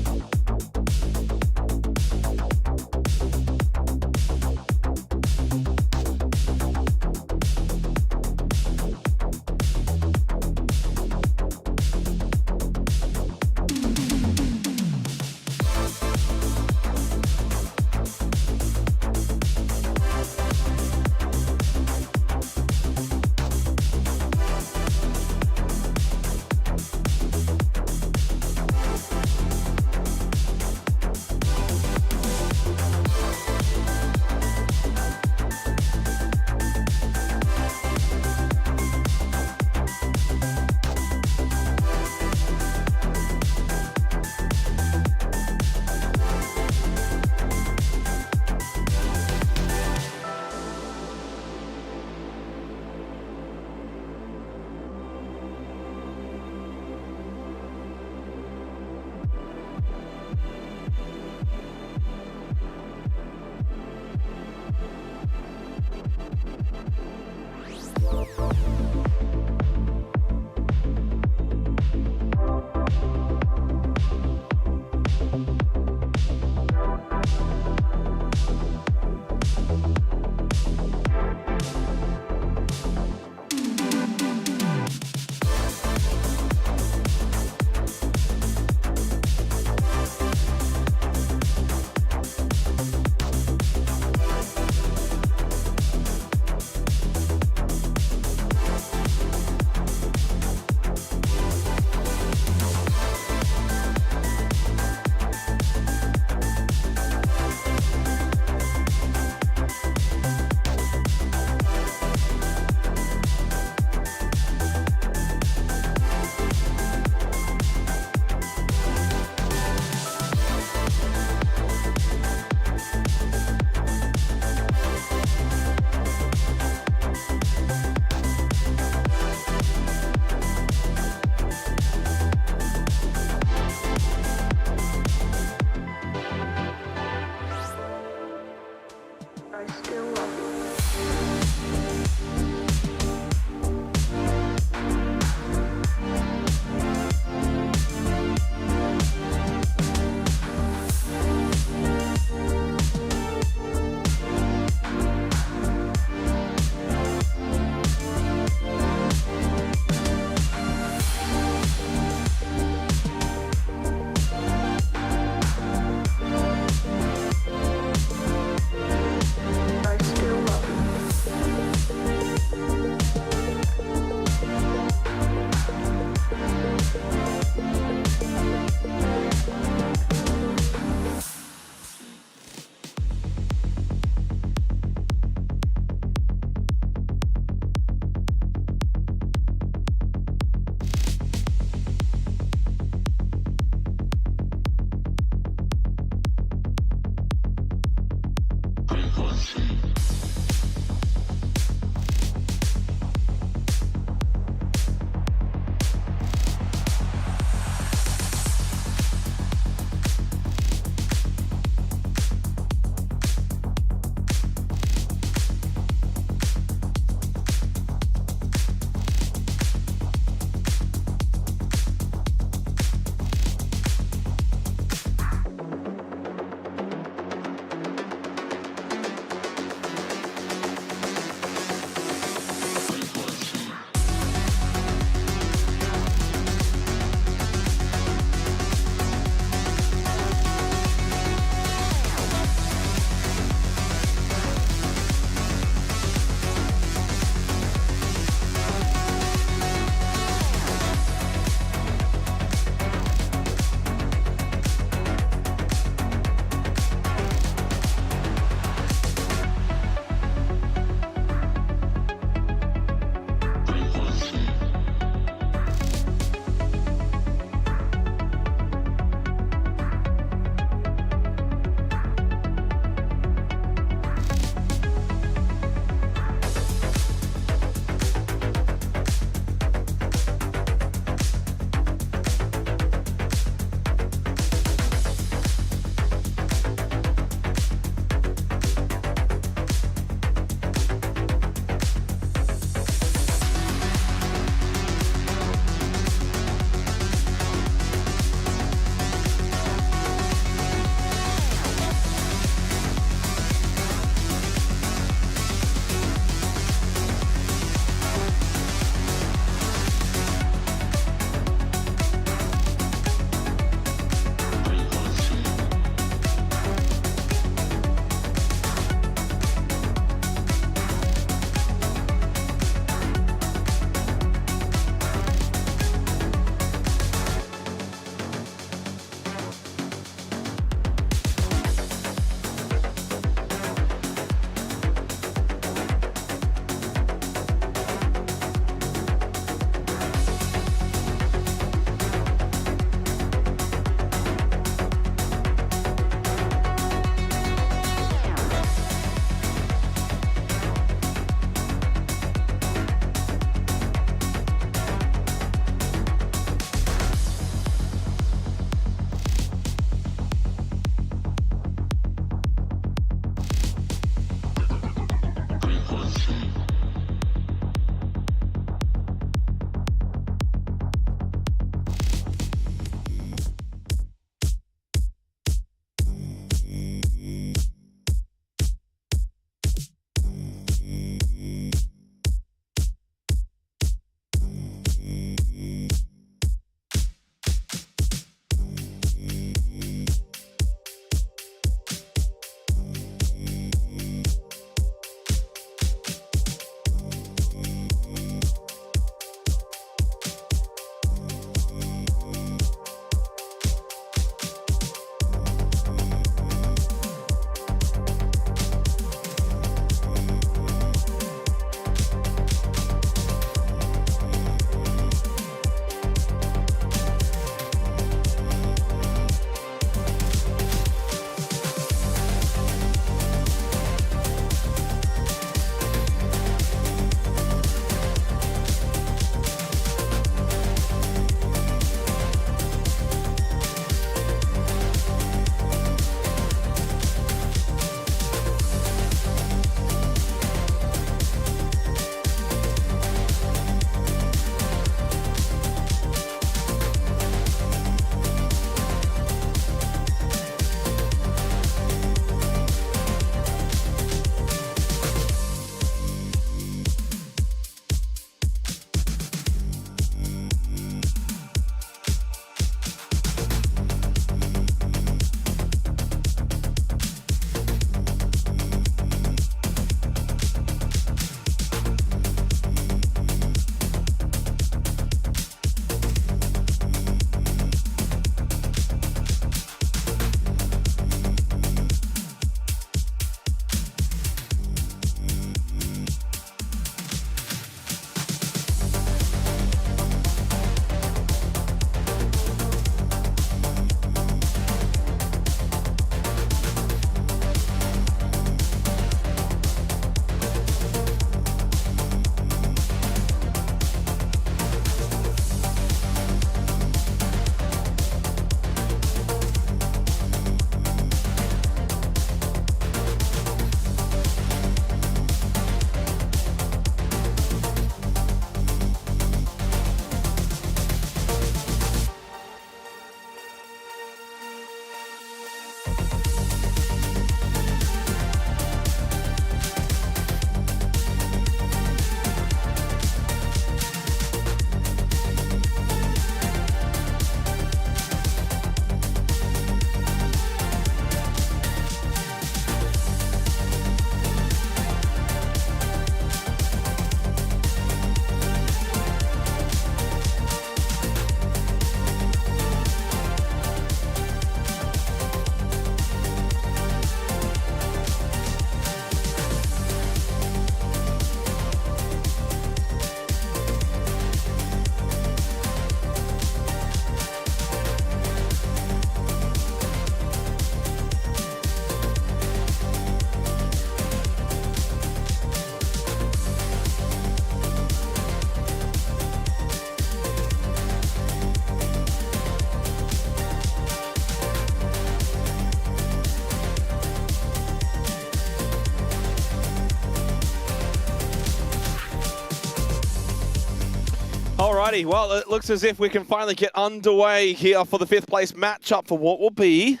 Alrighty, well, it looks as if we can finally get underway here for the 5th place matchup for what will be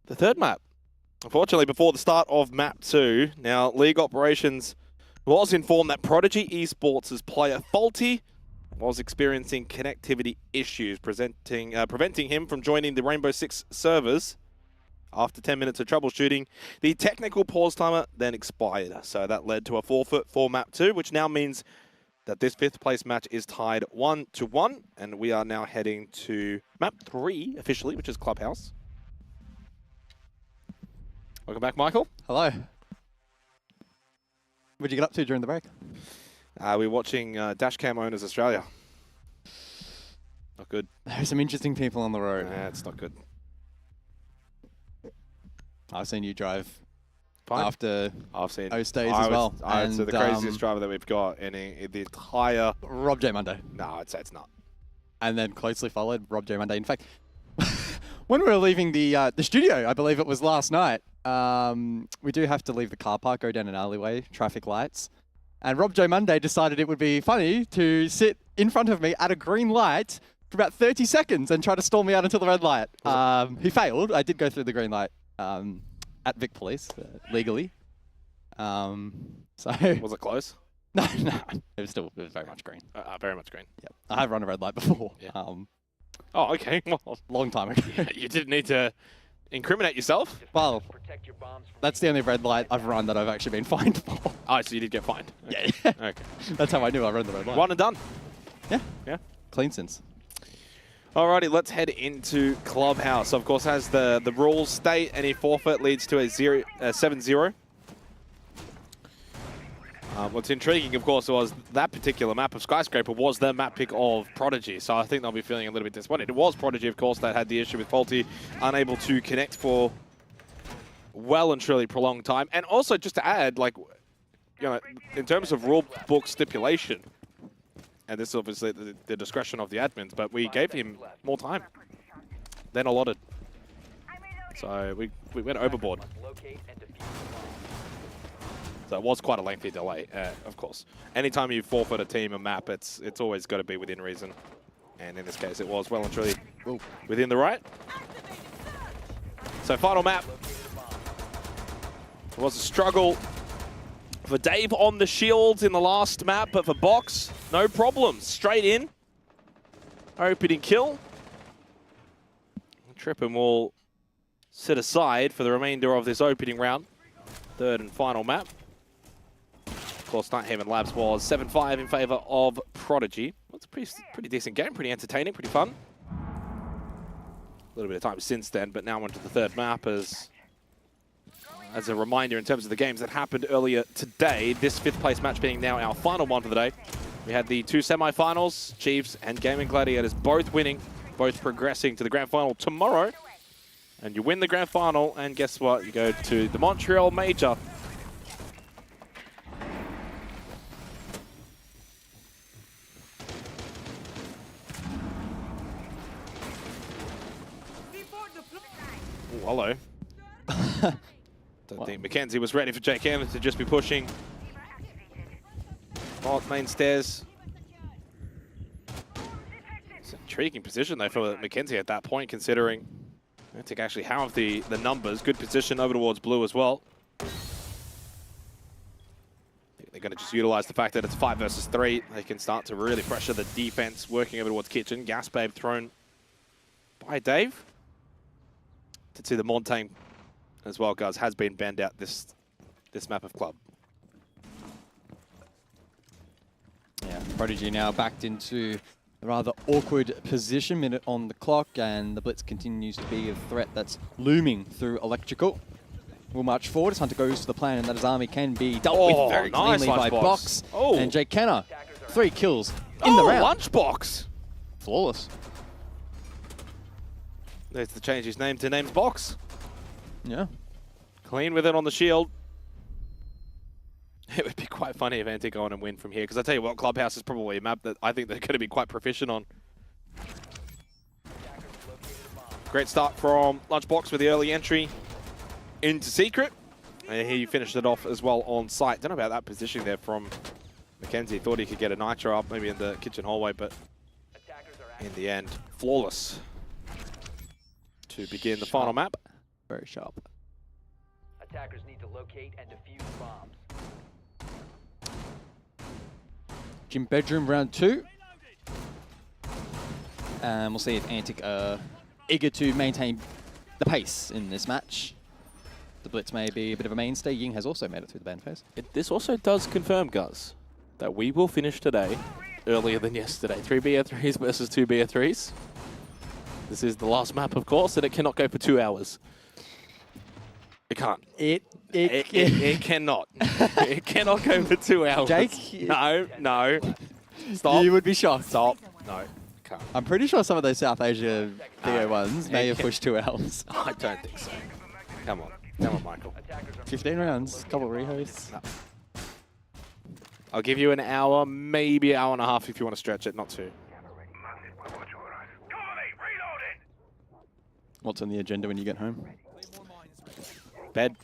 the 3rd map. Unfortunately, before the start of map 2, now League Operations was informed that Prodigy Esports' player Faulty was experiencing connectivity issues, preventing him from joining the Rainbow Six servers. After 10 minutes of troubleshooting, the technical pause timer then expired. So that led to a forfeit for map 2, which now means that this 5th place match is tied 1-1, and we are now heading to map 3 officially, which is Clubhouse. Welcome back, Michael. Hello. What'd you get up to during the break? We're watching Dashcam Owners Australia. Not good. There's some interesting people on the road. Yeah, it's not good. I've seen you drive Fine. after I've seen O-Stays as well. So the craziest driver that we've got in the entire... Rob J. Monday. No, I'd say it's not. And then closely followed Rob J. Monday. In fact, when we were leaving the studio, I believe it was last night, we do have to leave the car park, go down an alleyway, traffic lights. And Rob J. Monday decided it would be funny to sit in front of me at a green light for about 30 seconds and try to stall me out until the red light. He failed. I did go through the green light at Vic Police, legally. So Was it close? No. It was very much green. Very much green. Yep. I have run a red light before. Yeah. Oh, okay. Well, long time ago. You didn't need to incriminate yourself? Well, that's the only red light I've run that I've actually been fined for. Oh, so you did get fined? Okay. Yeah. Okay. Okay. That's how I knew I ran the red light. One and done. Yeah. Yeah. Clean since. Alrighty, let's head into Clubhouse. Of course, as the rules state, any forfeit leads to a 7-0. What's intriguing, of course, was that particular map of Skyscraper was the map pick of Prodigy, so I think they'll be feeling a little bit disappointed. It was Prodigy, of course, that had the issue with Faulty, unable to connect for well and truly prolonged time. And also, just to add, like, you know, in terms of rule book stipulation, and this is obviously the discretion of the admins, but we gave him more time than allotted. So we went overboard. So it was quite a lengthy delay, of course. Anytime you forfeit a team a map, it's always got to be within reason. And in this case, it was well and truly within the right. So final map. It was a struggle for Dave on the shields in the last map, but for Box, no problem. Straight in. Opening kill. Trippin will sit aside for the remainder of this opening round. 3rd and final map. Of course, Night Haven Labs was 7-5 in favor of Prodigy. It's a pretty decent game, pretty entertaining, pretty fun. A little bit of time since then, but now onto the 3rd map as a reminder in terms of the games that happened earlier today. This 5th place match being now our final one for the day. We had the 2 semi-finals, Chiefs and Gaming Gladiators both winning, both progressing to the grand final tomorrow. And you win the grand final, and guess what? You go to the Montreal Major. Oh, hello. Don't think Mackenzie was ready for Jake Anderson to just be pushing. Main stairs. It's an intriguing position though for Mackenzie at that point, considering I think actually have the numbers. Good position over towards blue as well. They're going to just utilize the fact that it's 5 versus 3. They can start to really pressure the defense, working over towards Kitchen. Gas Babe thrown by Dave. To see the Montaigne as well, guys, has been banned out this map of Club. Yeah, Prodigy now backed into a rather awkward position, minute on the clock, and the Blitz continues to be a threat that's looming through Electrical. We'll march forward as Hunter goes to the plan, and that his army can be dealt with very cleanly by Box. And Jake Kenner, 3 kills in the round. Lunchbox! Flawless. There's to change his name to Names Box. Yeah. Clean with it on the shield. It would be quite funny if Antic go on and win from here, because I tell you what, Clubhouse is probably a map that I think they're going to be quite proficient on. Great start from Lunchbox with the early entry into Secret. And he finished it off as well on site. Don't know about that positioning there from Mackenzie. Thought he could get a Nitro up maybe in the kitchen hallway, but in the end, flawless to begin the final map. Very sharp. Attackers need to locate and defuse bombs. Gym bedroom round 2. And we'll see if Antic are eager to maintain the pace in this match. The Blitz may be a bit of a mainstay. Ying has also made it through the ban phase. This also does confirm, Gus, that we will finish today earlier than yesterday. 3 BO3s versus 2 BO3s. This is the last map, of course, and it cannot go for 2 hours. It can't. It cannot. It cannot go for 2 hours. Jake? No. Stop. You would be shocked. Stop. No. Can't. I'm pretty sure some of those South Asia BO ones may have pushed 2 hours. I don't think so. Come on. Come on, Michael. 15 rounds, couple rehosts. No. I'll give you an hour, maybe an hour and a half if you want to stretch it, not 2. What's on the agenda when you get home? Bed.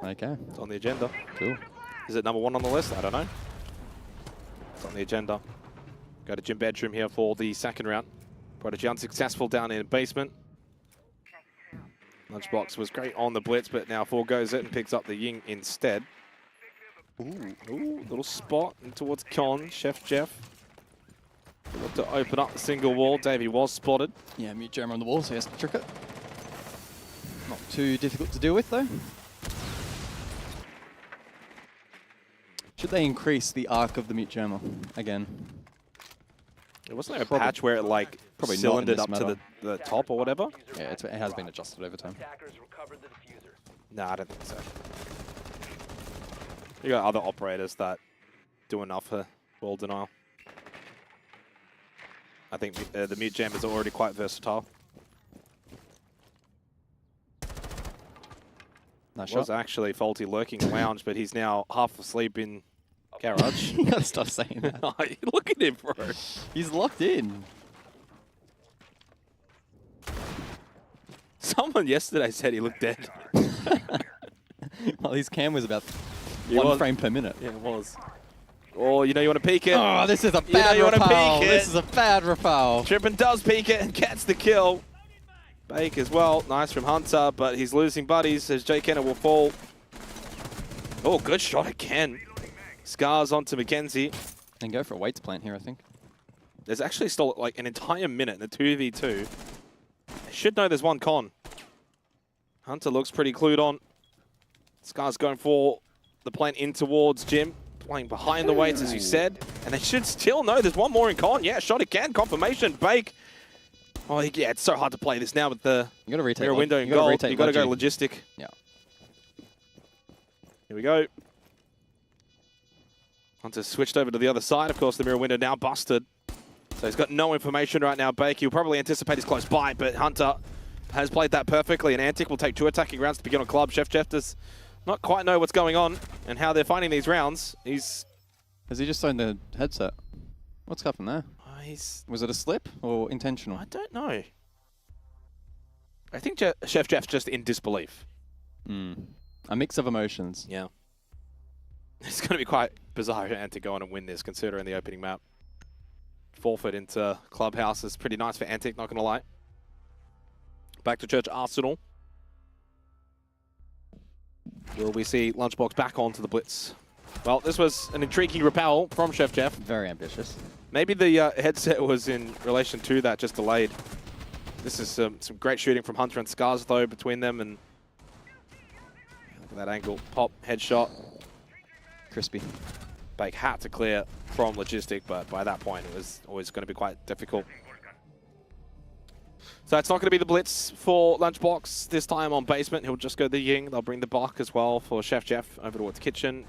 Okay. It's on the agenda. Cool. Is it number 1 on the list? I don't know. It's on the agenda. Go to gym bedroom here for the second round. Prodigy unsuccessful down in basement. Lunchbox was great on the blitz, but now foregoes it and picks up the Ying instead. Ooh, little spot in towards Con. Chef Jeff. Look to open up the single wall. Davey was spotted. Yeah, mute jammer on the wall, so he has to trick it. Not too difficult to deal with, though. Should they increase the arc of the mute jammer again? There wasn't a patch where it like cylindered up to the top or whatever? Yeah, it has been adjusted over time. No, I don't think so. You got other operators that do enough for wall denial. I think the mute jammers are already quite versatile. Nice Was shot. actually faulty lurking lounge, but he's now half asleep in garage. You gotta stop saying that. Look at him, bro. He's locked in. Someone yesterday said he looked dead. Well, his cam was about He 1 was. frame per minute. Yeah, it was. Oh, you know you want to peek it. Oh, this is a You know bad you want to Rafale. peek it. This is a bad Rafale. Trippin does peek it and gets the kill. Bake as well. Nice from Hunter, but he's losing buddies as Jay Kenner will fall. Oh, good shot again. Scars onto Mackenzie. And go for a weights plant here, I think. There's actually still like an entire minute in the 2v2. They should know there's one con. Hunter looks pretty clued on. Scars going for the plant in towards Jim. Playing behind the weights, as you said. And they should still know there's one more in con. Yeah, shot again. Confirmation. Bake. Oh, yeah, it's so hard to play this now with the You gotta retake mirror window in you gotta gold. retake You gotta go Logi. logistic. Yeah. Here we go. Hunter switched over to the other side. Of course, the mirror window now busted. So he's got no information right now. Bake, he'll probably anticipate he's close by, but Hunter has played that perfectly. And Antic will take 2 attacking rounds to begin on club. Chef Jeff does not quite know what's going on and how they're finding these rounds. Has he just signed the headset? What's happened there? Was it a slip or intentional? I don't know. I think Chef Jeff's just in disbelief. A mix of emotions. Yeah. It's going to be quite bizarre for Antic to go on and win this, considering the opening map. Forfeit into Clubhouse is pretty nice for Antic, not going to lie. Back to Church Arsenal. Will we see Lunchbox back onto the Blitz? Well, this was an intriguing rappel from Chef Jeff. Very ambitious. Maybe the headset was in relation to that, just delayed. This is some great shooting from Hunter and Scars, though, between them. And look at that angle. Pop, headshot. Crispy. Bake had to clear from Logistic, but by that point, it was always going to be quite difficult. So it's not going to be the Blitz for Lunchbox this time on basement. He'll just go the Ying. They'll bring the Buck as well for Chef Jeff over towards Kitchen.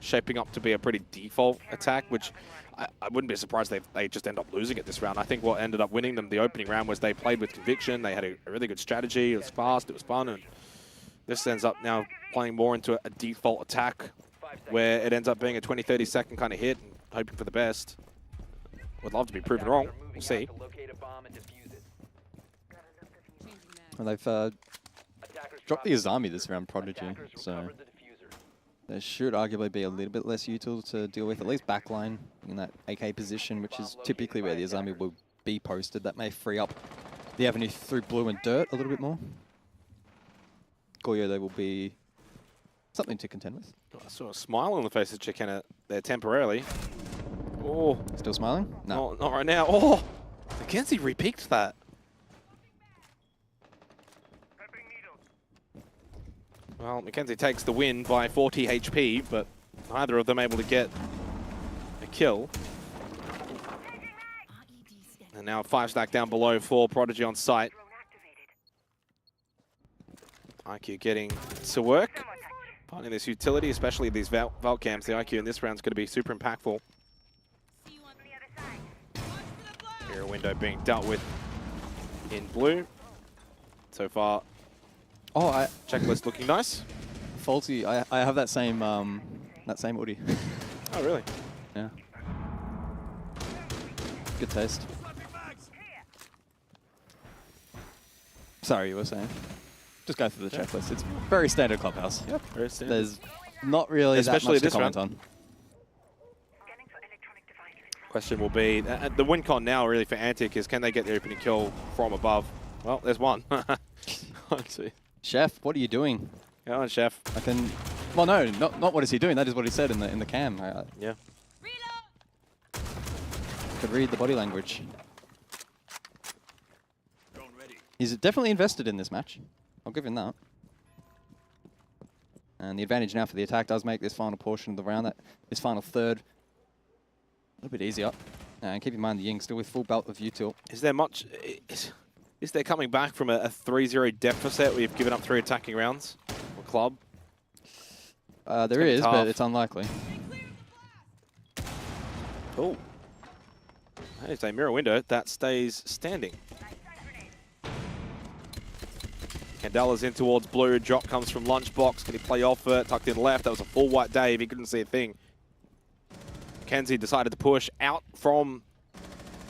Shaping up to be a pretty default attack, which I wouldn't be surprised they just end up losing it this round. I think what ended up winning them the opening round was they played with conviction. They had a really good strategy. It was fast. It was fun. And this ends up now playing more into a default attack where it ends up being a 20, 30 second kind of hit and hoping for the best. Would love to be proven wrong. We'll see. Well, they've dropped the Azami this round, Prodigy, so there should arguably be a little bit less util to deal with, at least backline in that AK position, which is typically where the Azami will be posted. That may free up the avenue through blue and dirt a little bit more. Goyo, they will be something to contend with. I saw a smile on the face of Chicken there temporarily. Oh, still smiling? No, not right now. Oh, Mackenzie repeaked that. Well, Mackenzie takes the win by 40 HP, but neither of them able to get a kill. And now 5 stack down below for Prodigy on site. IQ getting to work. Finding this utility, especially these vault camps. The IQ in this round is going to be super impactful. Here a window being dealt with in blue. So far, checklist looking nice. Faulty, I have that same Audi. Oh, really? Yeah. Good taste. Sorry, you were saying? Just go through the checklist. It's very standard Clubhouse. Yep, very standard. There's not really Especially that much this to comment round. on. Question will be, the win con now really for Antic is can they get the opening kill from above? Well, there's one. Let's see. Chef, what are you doing? Go on, Chef. I can. Well, no, not what is he doing. That is what he said in the cam. Yeah. Could read the body language. He's definitely invested in this match. I'll give him that. And the advantage now for the attack does make this final portion of the round, this final third, a little bit easier. And keep in mind the Ying still with full belt of util. Is there much? Is there coming back from a 3-0 deficit where you've given up 3 attacking rounds for club? There is, but it's unlikely. Oh. There's a mirror window that stays standing. Candela's in towards blue. Drop comes from Lunchbox. Can he play off it? Tucked in left. That was a full white Dave. He couldn't see a thing. Kenzie decided to push out from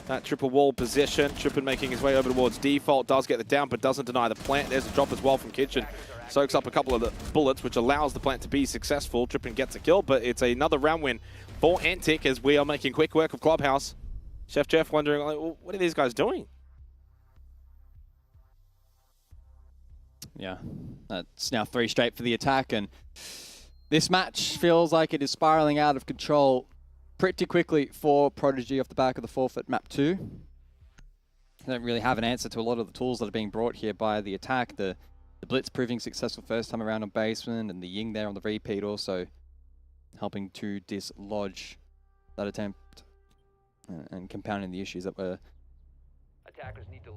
that triple wall position. Trippin making his way over towards default. Does get the down, but doesn't deny the plant. There's a drop as well from Kitchen. Soaks up a couple of the bullets, which allows the plant to be successful. Trippin gets a kill, but it's another round win for Antic as we are making quick work of Clubhouse. Chef Jeff wondering, like, well, what are these guys doing? Yeah, that's now 3 straight for the attack, and this match feels like it is spiraling out of control pretty quickly for Prodigy off the back of the forfeit map 2. They don't really have an answer to a lot of the tools that are being brought here by the attack. The Blitz proving successful first time around on basement, and the Ying there on the repeat also helping to dislodge that attempt and compounding the issues that were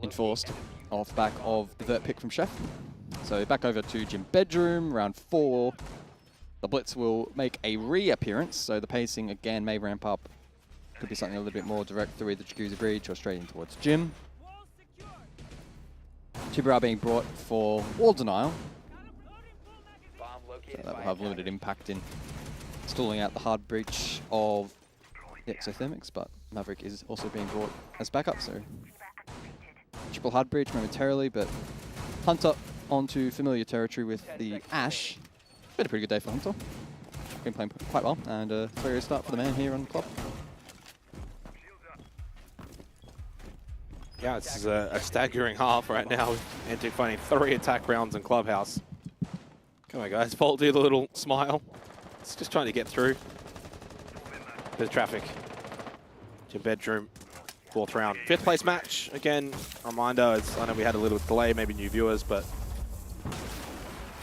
enforced off the back of the vert pick from Chef. So back over to Gym Bedroom, round 4. The Blitz will make a reappearance, so the pacing again may ramp up. Could be something a little bit more direct through either Jacuzzi Breach or straight in towards Gym. Tibera being brought for wall denial. So that will have limited impact in stalling out the hard breach of the exothermics, but Maverick is also being brought as backup, so triple hard breach momentarily, but Hunter onto familiar territory with the Ash. Been a pretty good day for Hunter. Been playing quite well, and a very good start for the man here on the club. Yeah, it's a staggering half right now with Antic finding 3 attack rounds in Clubhouse. Come on, guys. Fault do the little smile. It's just trying to get through. Bit of traffic. Gym Bedroom, 4th round. 5th place match. Again, reminder, I know we had a little delay, maybe new viewers, but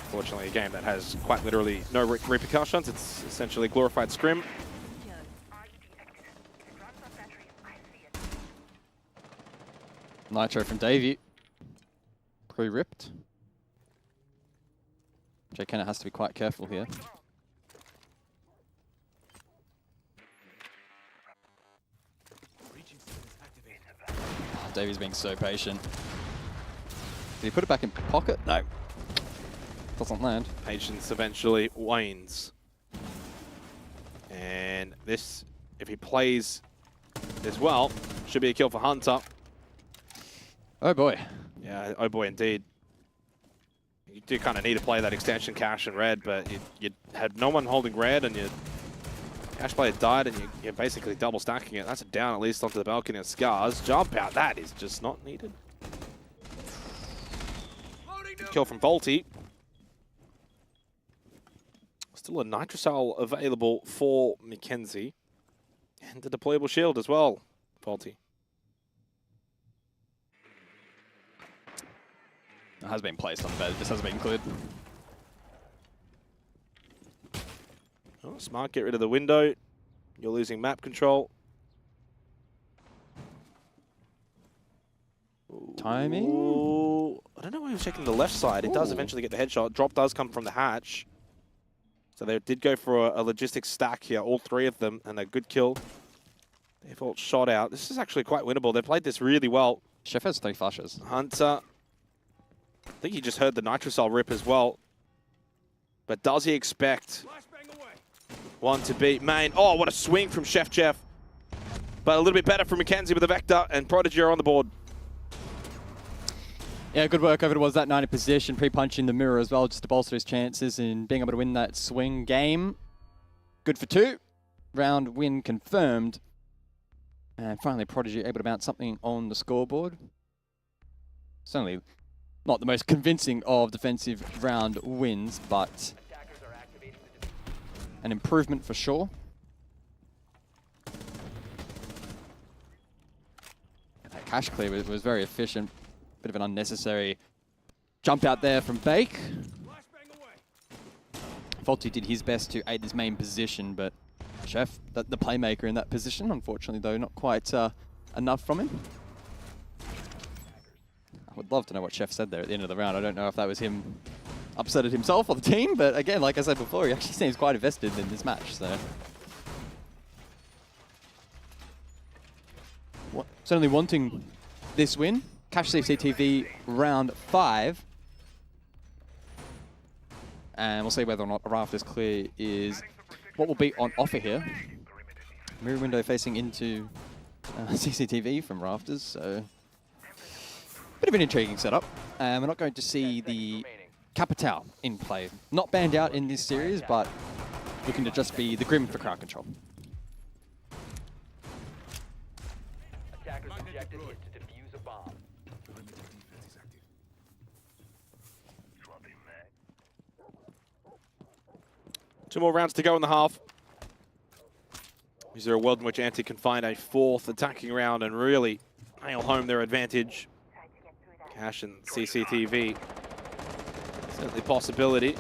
fortunately a game that has quite literally no repercussions. It's essentially glorified scrim. Nitro from Davey. Pre-ripped. Jay Kennett has to be quite careful here. Oh, Davey's being so patient. Did he put it back in pocket? No. Doesn't land. Patience eventually wanes. And this, if he plays as well, should be a kill for Hunter. Oh boy. Yeah, oh boy indeed. You do kind of need to play that extension Cash and red, but you had no one holding red, and Cash player died, and you're basically double stacking it. That's a down at least onto the balcony of Scars. Jump out, that is just not needed. Kill from Volty. Still a Nitrocell available for Mackenzie. And the deployable shield as well, Volty. It has been placed on the bed, it just hasn't been cleared. Oh, smart, get rid of the window. You're losing map control. Timing? Ooh, I don't know why he was checking the left side. It does eventually get the headshot. Drop does come from the hatch. So they did go for a logistics stack here, all three of them, and a good kill. Default shot out. This is actually quite winnable. They played this really well. Chef has 3 flashes. Hunter, I think he just heard the Nitrocell rip as well. But does he expect one to beat main? Oh, what a swing from Chef Jeff. But a little bit better from Mackenzie with the Vector, and Prodigy are on the board. Yeah, good work over towards that 90 position, pre-punching the mirror as well, just to bolster his chances in being able to win that swing game. Good for 2. Round win confirmed. And finally, Prodigy able to bounce something on the scoreboard. Certainly not the most convincing of defensive round wins, but an improvement for sure. That cash clear was very efficient. Bit of an unnecessary jump out there from Bake. Volty did his best to aid his main position, but Chef, the playmaker in that position, unfortunately though, not quite enough from him. I would love to know what Chef said there at the end of the round. I don't know if that was him upset at himself or the team, but again, like I said before, he actually seems quite invested in this match, so. Certainly wanting this win. Cash CCTV round 5. And we'll see whether or not a Rafters clear is what will be on offer here. Mirror window facing into CCTV from Rafters, so bit of an intriguing setup. We're not going to see the Capital in play. Not banned out in this series, but looking to just be the Grim for crowd control. Attacker's objective is to defuse a bomb. 2 more rounds to go in the half. Is there a world in which Antic can find a 4th attacking round and really nail home their advantage? Cash and CCTV. Certainly a possibility.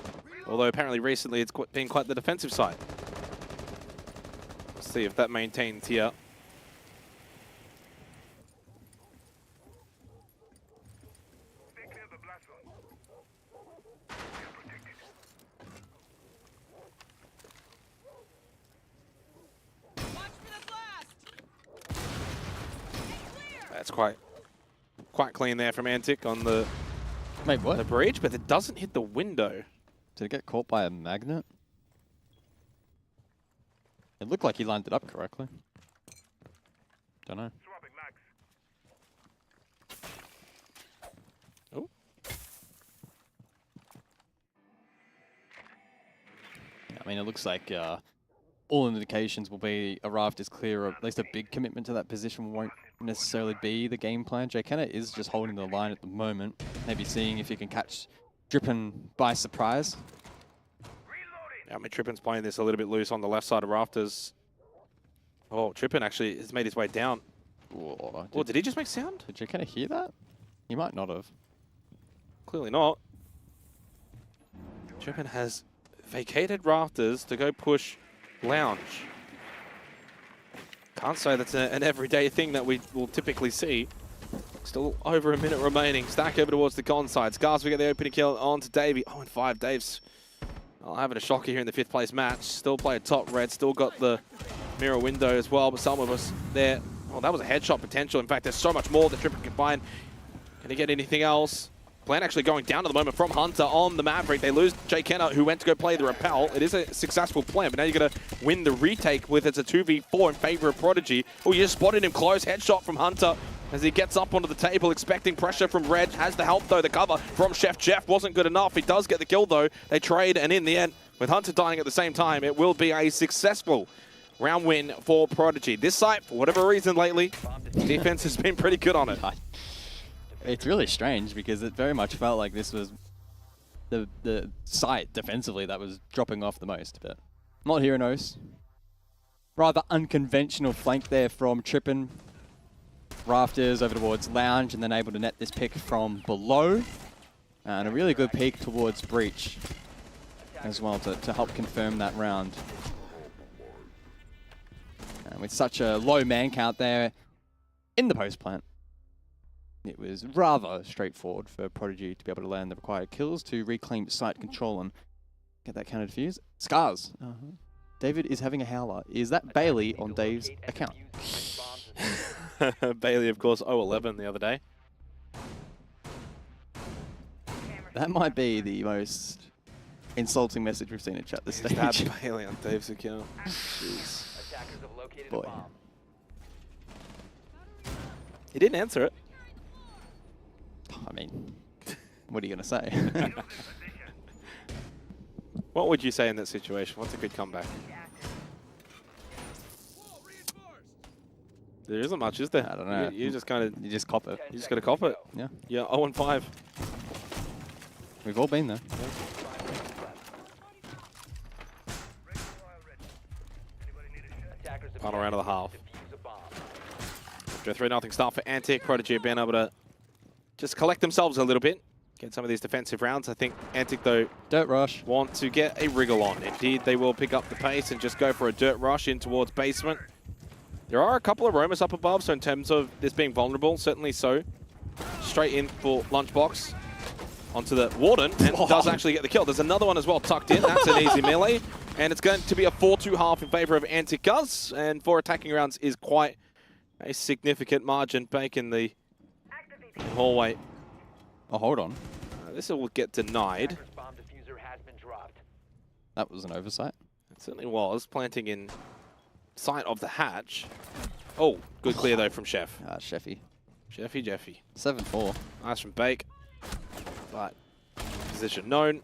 Although apparently recently it's been quite the defensive side. Let's see if that maintains here. That's quite clean there from Antic on the the breach, but it doesn't hit the window. Did it get caught by a magnet? It looked like he lined it up correctly. Don't know. Oh. I mean, it looks like all indications will be a raft is clear, or at least a big commitment to that position won't necessarily be the game plan. Jay Kenner is just holding the line at the moment, maybe seeing if he can catch Drippin by surprise. Yeah, I mean, Trippin's playing this a little bit loose on the left side of Rafters. Oh, Trippin actually has made his way down. Whoa, did he just make sound? Did Jay Kenner hear that? He might not have. Clearly not. Trippin has vacated Rafters to go push Lounge. Can't say that's an everyday thing that we will typically see. Still over a minute remaining. Stack over towards the con side. Scars, we get the opening kill on to Davey. 0-5. Dave's having a shocker here in the 5th place match. Still playing top red. Still got the mirror window as well. But some of us there. Oh, that was a headshot potential. In fact, there's so much more that Trippin can find. Can he get anything else? Plan actually going down at the moment from Hunter on the Maverick. They lose Jay Kenner, who went to go play the Repel. It is a successful plan, but now you're going to win the retake with it's a 2v4 in favor of Prodigy. Oh, you just spotted him close. Headshot from Hunter. as he gets up onto the table, expecting pressure from Red. Has the help, though. The cover from Chef Jeff wasn't good enough. He does get the kill, though. They trade, and in the end, with Hunter dying at the same time, it will be a successful round win for Prodigy. This site, for whatever reason lately, defense has been pretty good on it. It's really strange because it very much felt like this was the site defensively that was dropping off the most, but not here in Oce. Rather unconventional flank there from Trippin. Rafters over towards Lounge and then able to net this pick from below. And a really good peek towards Breach as well to help confirm that round. And with such a low man count there in the post plant, it was rather straightforward for Prodigy to be able to land the required kills to reclaim site control and get that counter defuse. Scars. David is having a howler. Is that Bailey on Dave's account? Bailey, of course, 0-11 the other day. That might be the most insulting message we've seen in chat this stage. That's Bailey on Dave's account. Jeez. Boy. He didn't answer it. I mean, what are you going to say? What would you say in that situation? What's a good comeback? There isn't much, is there? I don't know. You just kind of... You just cop it. You just got to cop it. Yeah. Yeah, 0-5. We've all been there. Final round of the half. After a 3-0 start for Antic, Prodigy have been able to just collect themselves a little bit. Get some of these defensive rounds. I think Antic, though, dirt rush, want to get a wriggle on. Indeed, they will pick up the pace and just go for a dirt rush in towards basement. There are a couple of roamers up above, so in terms of this being vulnerable, certainly so. Straight in for Lunchbox onto the Warden, and does actually get the kill. There's another one as well tucked in. That's an easy melee. And it's going to be a 4-2 half in favor of Antic Guz, and 4 attacking rounds is quite a significant margin back in the hallway. Oh, hold on. This will get denied. That was an oversight. It certainly was. Planting in sight of the hatch. Oh, good clear though from Chef. Sheffy. Jeffy. 7-4. Nice from Bake. But position known.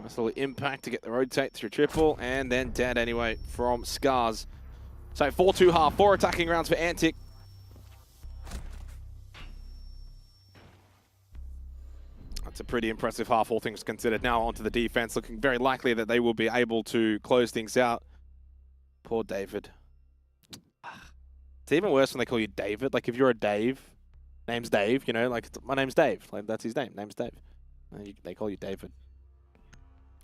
Nice little impact to get the rotate through triple. And then dead anyway from Scars. So 4-2 half. 4 attacking rounds for Antic. That's a pretty impressive half, all things considered. Now onto the defense, looking very likely that they will be able to close things out. Poor David. It's even worse when they call you David. Like, if you're a Dave, name's Dave, you know, like, my name's Dave. Like, that's his name. Name's Dave. And they call you David.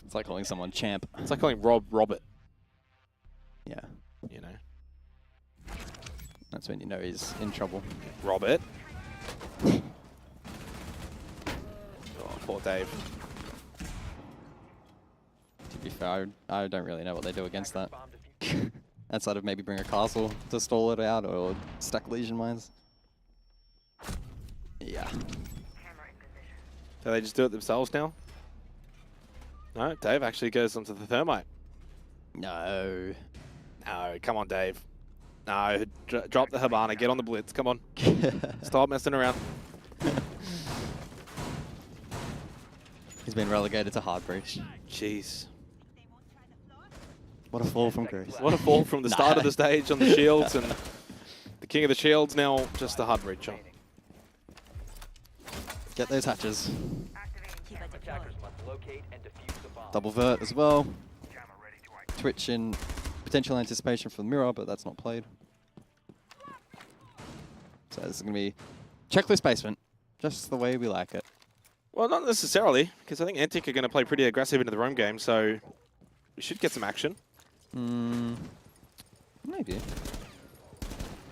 It's like calling someone Champ. It's like calling Rob Robert. Yeah. You know. That's when you know he's in trouble. Robert. Oh, poor Dave. To be fair, I don't really know what they do against that. Outside of maybe bring a castle to stall it out or stack legion mines. Yeah. Do they just do it themselves now? No, Dave actually goes onto the thermite. No. No, come on, Dave. No, drop the Habana, get on the blitz, come on. Stop messing around. He's been relegated to hard breach. Jeez. What a fall from Chris. What a fall from the start of the stage on the shields, and the king of the shields now just a hard breacher. Get those hatches. Double vert as well. Twitch in potential anticipation for the mirror, but that's not played. So this is going to be checklist basement, just the way we like it. Well, not necessarily, because I think Antic are going to play pretty aggressive into the roam game, so we should get some action. Maybe.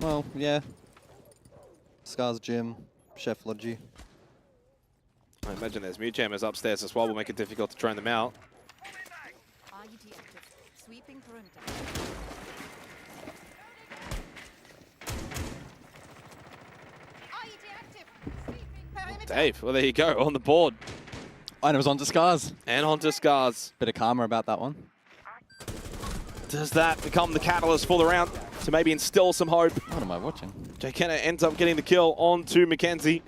Well, yeah. Scars Gym, Chef Logi. I imagine there's mute jammers upstairs as well, will make it difficult to train them out. Dave, well, there you go, on the board. And it was onto Scars. And onto Scars. Bit of karma about that one. Does that become the catalyst for the round? to maybe instill some hope. What am I watching? Jay Kenner ends up getting the kill onto Mackenzie.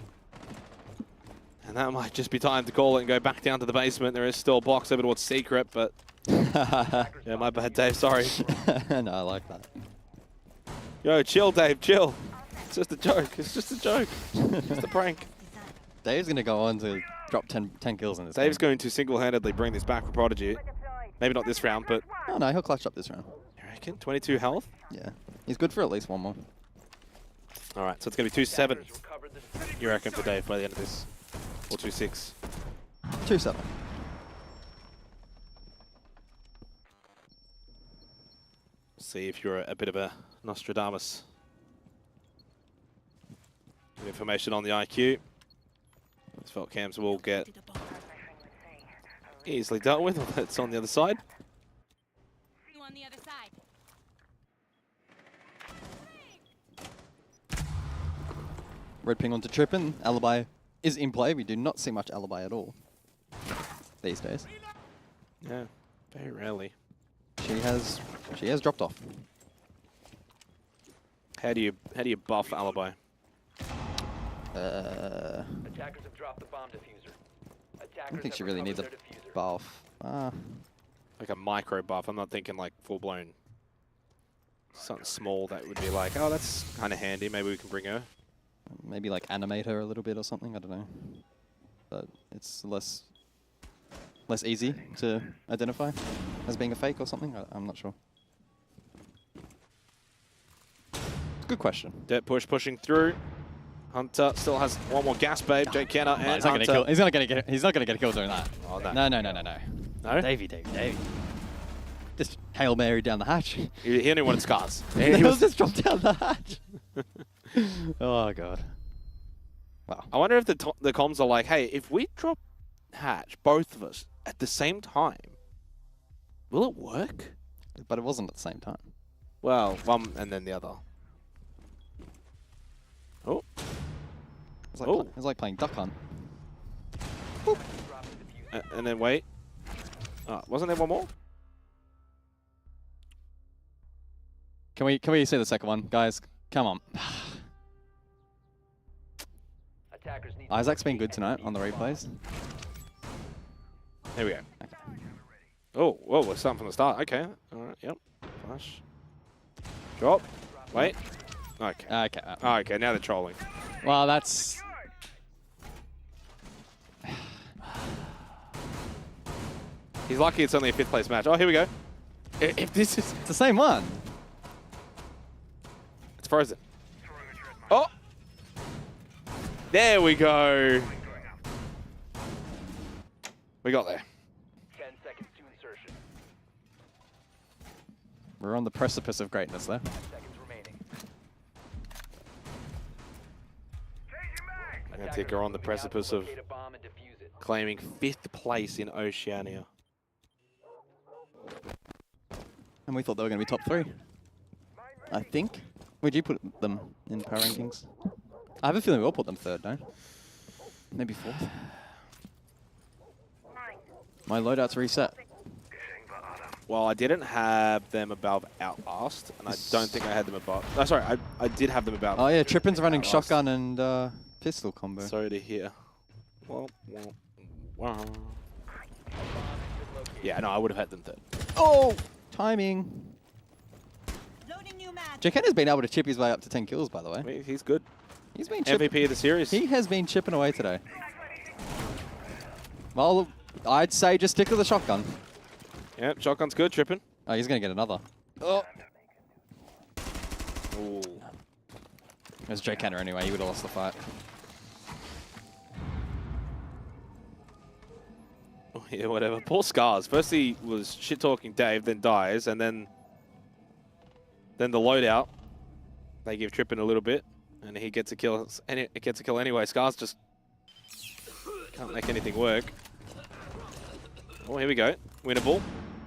And that might just be time to call it and go back down to the basement. There is still a box over towards Secret, but... yeah, my bad, Dave. Sorry. No, I like that. Yo, chill, Dave. Chill. It's just a joke. It's just a joke. It's just a prank. Dave's going to go on to drop 10 kills in this Dave's game. going to single-handedly bring this back for Prodigy. Maybe not this round, but... Oh, no, he'll clutch up this round. You reckon? 22 health? Yeah. He's good for at least one more. All right, so it's going to be 2-7, you reckon, for Dave by the end of this? Or 2-6? 2-7. See if you're a bit of a Nostradamus. Good information on the IQ. Those felt cams will get easily dealt with. It's on the other side. On the other side. Red ping onto Trippin. Alibi is in play. We do not see much Alibi at all these days. Yeah, very rarely. She has dropped off. How do you buff Alibi? Attackers have dropped the bomb diffuser. I don't think she really needs a buff. Like a micro buff. I'm not thinking like full blown. Something small that would be like, oh, that's kind of handy. Maybe we can bring her. Maybe like animate her a little bit or something. I don't know. But it's less easy to identify as being a fake or something. I'm not sure. Good question. Dirt push pushing through. Hunter still has one more gas, babe. Jay Kenner and He's not Hunter. gonna kill. He's not gonna get a kill doing that. Oh, no. No. No? Davey. Just Hail Mary down the hatch. He only wanted scars. He'll just drop down the hatch. Oh god. Wow. I wonder if the comms are like, hey, if we drop hatch, both of us, at the same time, will it work? But it wasn't at the same time. Well, one and then the other. Oh. It's like playing Duck Hunt. And then wait. Wasn't there one more? Can we see the second one, guys? Come on. Isaac's been good tonight on the replays. Here we go. Okay. Oh, whoa, we're starting from the start. Okay. All right, yep. Flash. Drop. Wait. Okay. Okay. Okay, now they're trolling. Well, that's... He's lucky it's only a 5th place match. Oh, here we go. If this is... It's the same one. It's frozen. Oh! There we go. We got there. 10 seconds to insertion. We're on the precipice of greatness there. 10 seconds remaining. I'm going to take her on the precipice of claiming 5th place in Oceania. And we thought they were going to be top 3. I think. Where'd you put them in power rankings? I have a feeling we'll put them 3rd, no? Maybe 4th. My loadout's reset. Well, I didn't have them above Outlast, and I don't think I had them above... Oh, sorry, I did have them above... Oh yeah, Trippin's running Outlast. shotgun and pistol combo. Sorry to hear. Well. Yeah, no, I would have had them 3rd. Oh! Timing. Jaken has been able to chip his way up to 10 kills, by the way. I mean, he's good. He's been MVP of the series. He has been chipping away today. Well, I'd say just stick to the shotgun. Yep, shotgun's good, Trippin. Oh, he's going to get another. Oh. Ooh. It was Jay Kenner anyway. He would have lost the fight. Oh, yeah, whatever. Poor Scars. First he was shit-talking Dave, then dies, and then the loadout. They give Trippin a little bit, and he gets a kill. And it gets a kill anyway. Scars just can't make anything work. Oh, here we go. Winnable.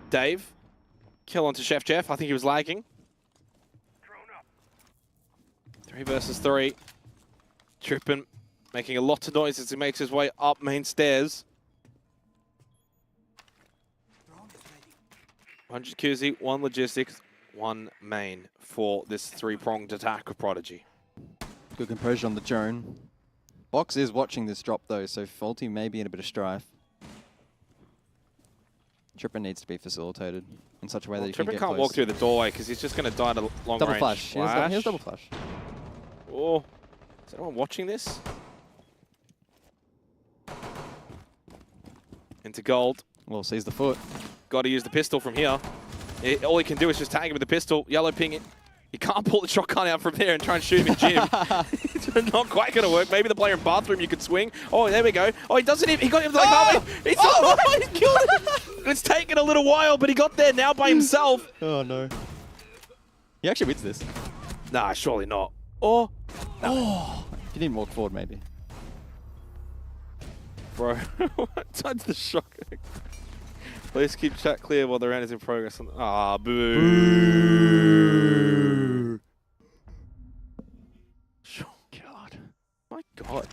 Dave. Kill onto Chef Jeff. I think he was lagging. 3 versus 3. Trippin making a lot of noise as he makes his way up main stairs. 100 QZ, 1 logistics, one main for this three-pronged attack of Prodigy. Good composure on the drone. Box is watching this drop though, so Faulty may be in a bit of strife. Tripper needs to be facilitated in such a way that he can Tripper get can't close. walk through the doorway because he's just going to die at a long Double range. flash. Here's double flash. Oh, is anyone watching this? Into gold. Well, sees the foot. Got to use the pistol from here. All he can do is just tag him with the pistol. Yellow ping it. He can't pull the shotgun out from there and try and shoot him in gym. It's not quite going to work. Maybe the player in bathroom you could swing. Oh, there we go. Oh, he doesn't even. He got him to the carpet. He's killed him. It's taken a little while, but he got there now by himself. Oh, no. He actually wins this. Nah, surely not. Oh. No. Oh. He didn't walk forward, maybe. Bro, what time's the shotgun? Please keep chat clear while the round is in progress. Ah, boo. Boo. God. My God.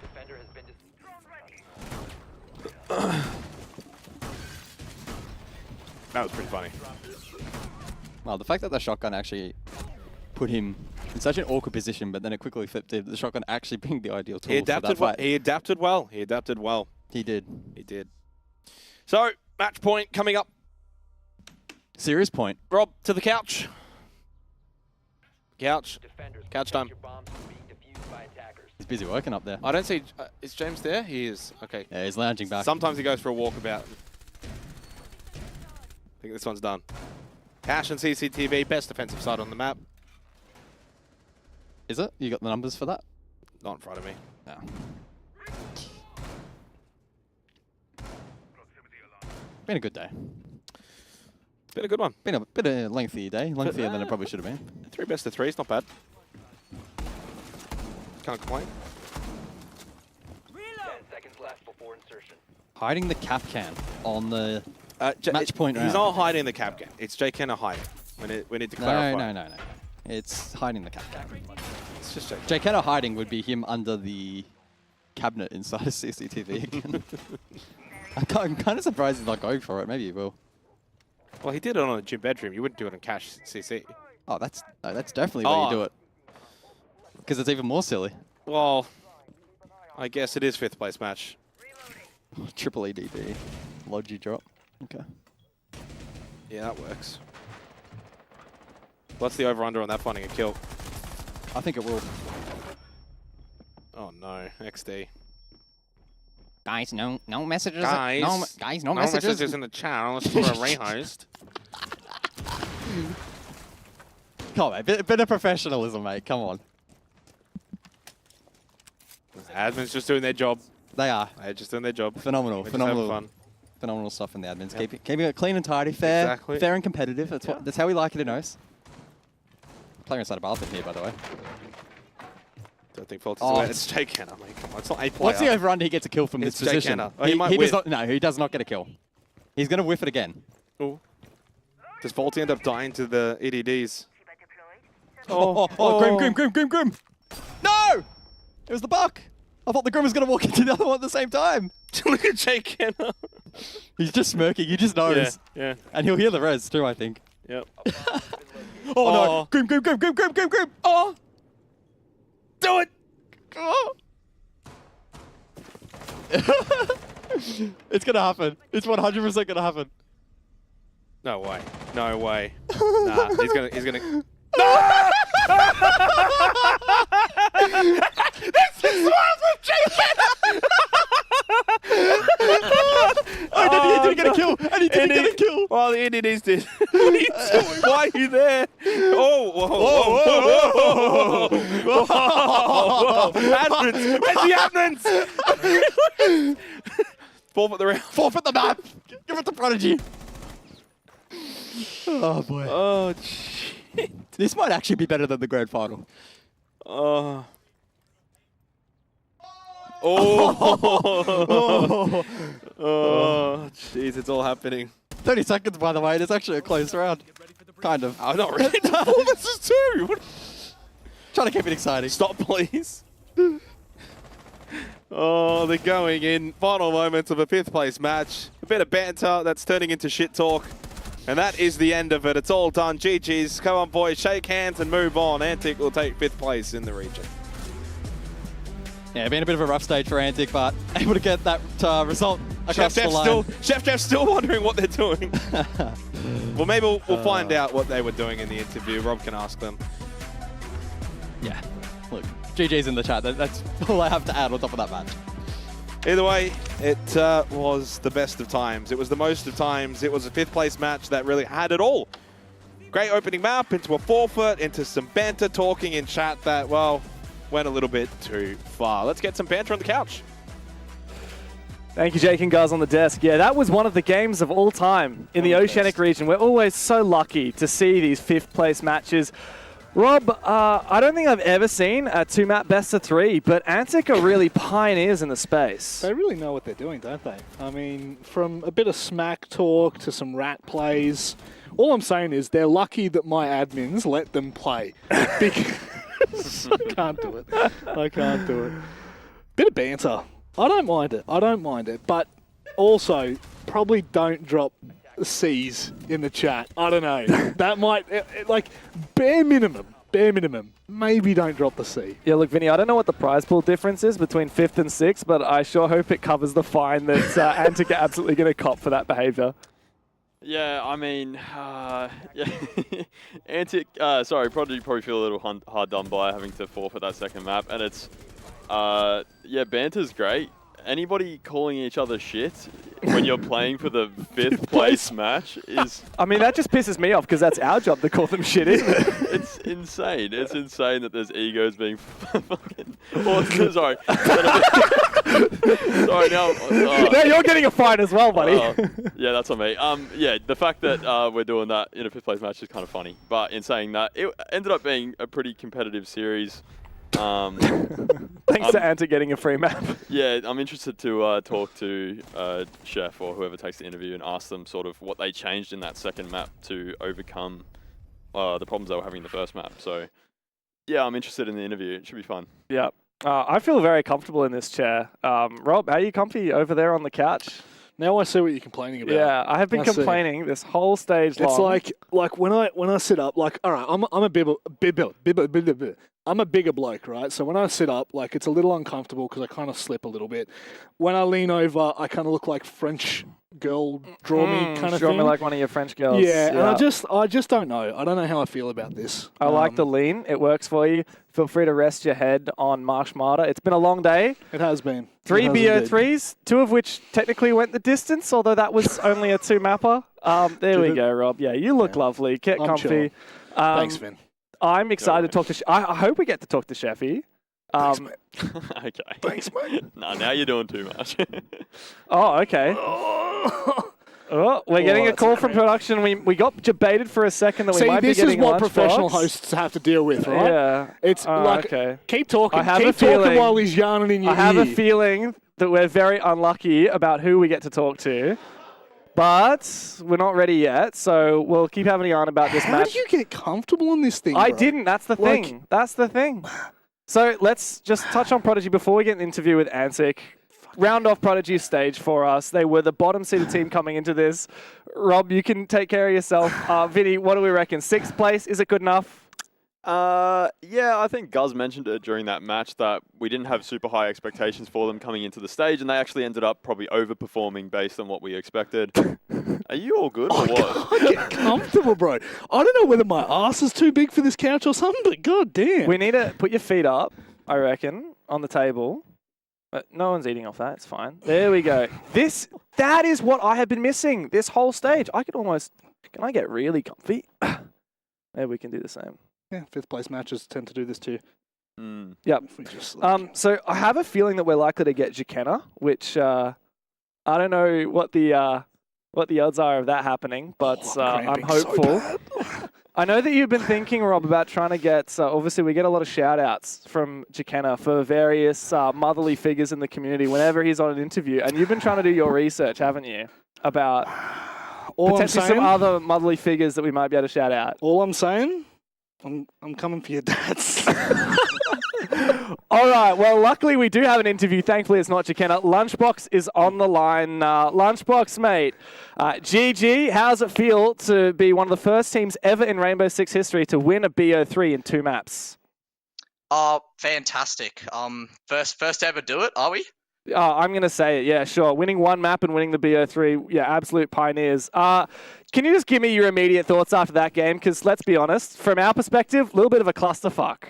Defender has been That was pretty funny. Well, the fact that the shotgun actually put him in such an awkward position, but then it quickly flipped him. The shotgun actually being the ideal tool He for that adapted well. fight. He adapted well. He adapted well. He did. He did. So, match point coming up. Serious point. Rob, to the couch. Couch. Couch time. He's busy working up there. I don't see... is James there? He is. Okay. Yeah, he's lounging back. Sometimes he goes for a walkabout. I think this one's done. Cash and CCTV, best defensive side on the map. Is it? You got the numbers for that? Not in front of me. No. Been a good day. Been a good one. Been a bit of a lengthy day. Lengthier than it probably should have been. 3 best of 3s, not bad. Can't complain. 10 seconds left before insertion. Hiding the cap can on the match point round. He's not hiding the cap can. It's Jay Kenner hiding. We need to clarify. No. It's hiding the cap can. It's just Jay. Jay Kenner hiding would be him under the cabinet inside a CCTV again. I'm kind of surprised he's not going for it. Maybe he will. Well, he did it on a gym bedroom. You wouldn't do it on Cash CC. Oh, that's definitely where you do it. Because it's even more silly. Well, I guess it is 5th place match. Triple EDD. Logi drop. Okay. Yeah, that works. What's the over-under on that finding a kill? I think it will. Oh, no. XD. Guys, no messages. Guys, No messages. in the chat. Let's do a rehost. Come on, bit of professionalism, mate. Come on. Admin's just doing their job. They are. They're just doing their job. Phenomenal. We're just having fun. Phenomenal stuff from the admins. Yep. Keeping it clean and tidy, fair, Exactly. fair and competitive. That's how we like it in OS. Player inside a bathroom here, by the way. Don't think Faulty's Oh, aware. It's Jay Kenner, mate. Come on, it's not a player. What's the over-under he gets a kill from It's this Jay position? Kenner. Oh, he might does whiff. not. No, he does not get a kill. He's going to whiff it again. Oh. Does Faulty end up dying to the EDDs? Grim. No! It was the buck. I thought the Grim was going to walk into the other one at the same time. Look at Jay Kenner. He's just smirking. He just knows. Yeah. And he'll hear the res too, I think. Yep. No. Grim. Oh! Do it! Oh. It's going to happen. It's 100% going to happen. No way. No way. Nah, he's gonna. No! This is what with Jay Kenner! Oh, he didn't get a kill! And he didn't get a kill! Well, the EDDs did. Why are you there? Oh, whoa. Admins! Where's the admins? Forfeit the round. Forfeit the map! Give it to Prodigy! Oh, boy. Oh, shit. This might actually be better than the grand final. Oh, jeez, it's all happening. 30 seconds, by the way. It's actually a close round. Kind of. I'm not ready to pull this is two. What? Trying to keep it exciting. Stop, please. Oh, they're going in. Final moments of a 5th place match bit of banter that's turning into shit talk. And that is the end of it. It's all done. GG's. Come on, boys. Shake hands and move on. Antic will take 5th place in the region. Yeah, been a bit of a rough stage for Antic, but able to get that result across the line. Chef Jeff's still wondering what they're doing. Well, maybe we'll find out what they were doing in the interview. Rob can ask them. Yeah. Look, GG's in the chat. That's all I have to add on top of that match. Either way, it was the best of times. It was the most of times. It was a 5th place match that really had it all. Great opening map into a forfeit, into some banter talking in chat that, well, went a little bit too far. Let's get some banter on the couch. Thank you, Jake and guys on the desk. Yeah, that was one of the games of all time in the Oceanic region. We're always so lucky to see these 5th place matches. Rob, I don't think I've ever seen a 2-map best of 3, but Antic are really pioneers in the space. They really know what they're doing, don't they? I mean, from a bit of smack talk to some rat plays, all I'm saying is they're lucky that my admins let them play. Because I can't do it. I can't do it. Bit of banter. I don't mind it. I don't mind it. But also, probably don't drop C's in the chat. I don't know. That might, like, bare minimum, maybe don't drop the C. Yeah, look, Vinny, I don't know what the prize pool difference is between 5th and 6th, but I sure hope it covers the fine that Antic are absolutely going to cop for that behavior. Yeah, I mean, yeah. Antic, sorry, Prodigy probably feel a little hard done by having to forfeit that second map, and it's, yeah, banter's great. Anybody calling each other shit when you're playing for the 5th place match is... I mean, that just pisses me off because that's our job to call them shit, isn't it? It's insane. It's insane that there's egos being fucking... Oh, sorry. Sorry, now... No, you're getting a fine as well, buddy. Yeah, that's on me. Yeah, the fact that we're doing that in a 5th place match is kind of funny. But in saying that, it ended up being a pretty competitive series. Thanks to Antic getting a free map. Yeah, I'm interested to talk to Chef or whoever takes the interview and ask them sort of what they changed in that second map to overcome the problems they were having in the first map. So, yeah, I'm interested in the interview. It should be fun. Yeah. I feel very comfortable in this chair. Rob, how are you comfy over there on the couch? Now I see what you're complaining about. Yeah, I have been complaining this whole stage long. It's like when I sit up, like, all right, I'm a bigger bloke, right? So when I sit up, like, it's a little uncomfortable because I kind of slip a little bit. When I lean over, I kind of look like French girl draw me kind of draw thing. me like one of your French girls. Yeah, and I just don't know. I don't know how I feel about this. I like the lean. It works for you. Feel free to rest your head on Marsh Marta. It's been a long day. It has been. 3 BO3s, 2 of which technically went the distance, although that was only a 2-mapper. There we go, Rob. Yeah, you look lovely. Get comfy. Sure. Thanks, Vin. I'm excited to talk to... I hope we get to talk to Sheffy. Thanks, mate. Okay. Thanks, mate. No, now you're doing too much. Oh, okay. Oh, we're getting a call from production. We got debated for a second that we might be getting this is what lunchbox. professional hosts have to deal with, right? Yeah. It's like, okay. keep talking. I have Keep a feeling, talking while he's yarning in your ear. I have a feeling that we're very unlucky about who we get to talk to. But we're not ready yet, so we'll keep having a yarn about this match. How did you get comfortable in this thing, I bro? didn't. That's the thing. That's the thing. So let's just touch on Prodigy before we get an interview with Antic. Round off Prodigy's stage for us. They were the bottom-seeded team coming into this. Rob, you can take care of yourself. Vinny, what do we reckon? 6th place, is it good enough? Yeah, I think Guz mentioned it during that match that we didn't have super high expectations for them coming into the stage, and they actually ended up probably overperforming based on what we expected. Are you all good or what? I get comfortable, bro. I don't know whether my ass is too big for this couch or something, but god damn. We need to put your feet up, I reckon, on the table. But no one's eating off that. It's fine. There we go. That is what I have been missing this whole stage. I could almost... Can I get really comfy? Maybe we can do the same. Yeah, 5th place matches tend to do this too. Yep. So I have a feeling that we're likely to get Jackenna, which I don't know what the odds are of that happening, but I'm hopeful. I know that you've been thinking, Rob, about trying to get, obviously we get a lot of shout-outs from Jackenna for various motherly figures in the community whenever he's on an interview, and you've been trying to do your research, haven't you, about potentially some other motherly figures that we might be able to shout out. All I'm saying, I'm coming for your dads. All right. Well, luckily we do have an interview. Thankfully, it's not Jakenna. Lunchbox is on the line. Lunchbox, mate. GG, how does it feel to be one of the first teams ever in Rainbow Six history to win a BO3 in 2 maps? Fantastic. First to ever do it, are we? I'm going to say it. Yeah, sure. Winning 1 map and winning the BO3. Yeah, absolute pioneers. Can you just give me your immediate thoughts after that game? Because let's be honest, from our perspective, a little bit of a clusterfuck.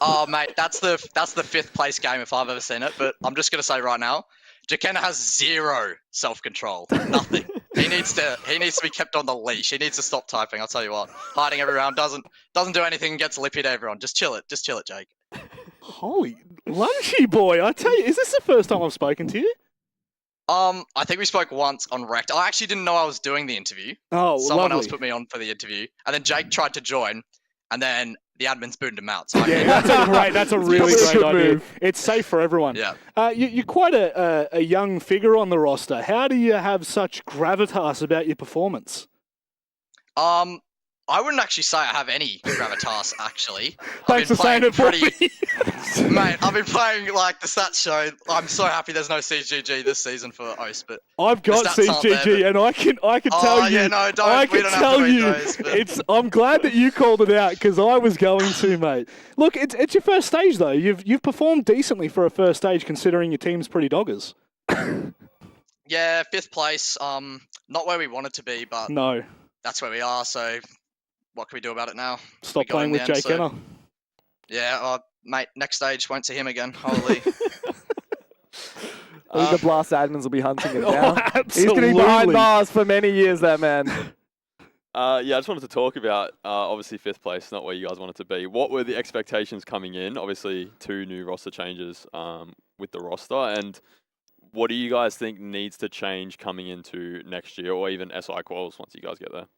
Oh, mate, that's the 5th place game if I've ever seen it. But I'm just gonna say right now, Jakenna has 0 self-control. Nothing. He needs to be kept on the leash. He needs to stop typing. I'll tell you what. Hiding every round doesn't do anything. Gets lippy to everyone. Just chill it, Jake. Holy lunchy boy! I tell you, is this the first time I've spoken to you? I think we spoke once on Rect. I actually didn't know I was doing the interview. Oh, Someone lovely. else put me on for the interview, and then Jake tried to join, and then the admins booted him out. So That's a really great idea. It's safe for everyone. Yeah. You're quite a young figure on the roster. How do you have such gravitas about your performance? I wouldn't actually say I have any gravitas, actually. Thanks for saying it for me. Mate, I've been playing like the stats show. I'm so happy there's no CGG this season for OS, but I've got CGG, and I can tell you. Yeah, no, don't. I We can don't have tell to read you. those, but... I'm glad that you called it out because I was going to, mate. Look, it's your first stage though. You've performed decently for a first stage, considering your team's pretty doggers. Yeah, 5th place. Not where we wanted to be, but no, that's where we are. So, what can we do about it now? Stop playing with Jakenna. Yeah, mate. Next stage, won't see him again. Holy. I think the Blast admins will be hunting him now. Absolutely. He's going to be behind bars for many years, that man. Yeah, I just wanted to talk about, obviously, 5th place, not where you guys wanted to be. What were the expectations coming in? Obviously, 2 new roster changes with the roster. And what do you guys think needs to change coming into next year or even SI quals once you guys get there?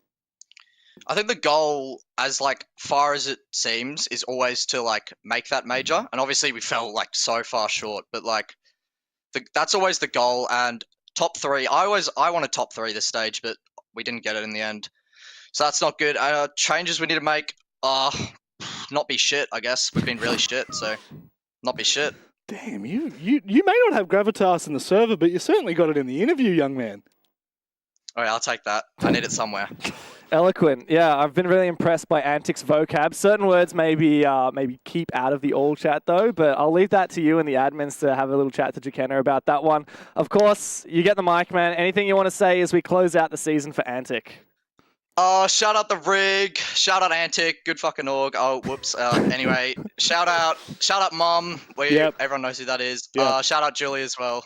I think the goal, as far as it seems, is always to make that major. And obviously we fell so far short, but that's always the goal. And top 3, I wanted top 3 this stage, but we didn't get it in the end. So that's not good. Changes we need to make are not be shit, I guess. We've been really shit, so not be shit. Damn, you may not have gravitas in the server, but you certainly got it in the interview, young man. All right, I'll take that. I need it somewhere. Eloquent. Yeah, I've been really impressed by Antic's vocab. Certain words maybe keep out of the all chat though, but I'll leave that to you and the admins to have a little chat to Jakenna about that one. Of course, you get the mic, man. Anything you want to say as we close out the season for Antic? Shout out the rig. Shout out Antic. Good fucking org. Oh, whoops. Anyway, shout out Mom. Everyone knows who that is. Yep. Shout out Julie as well.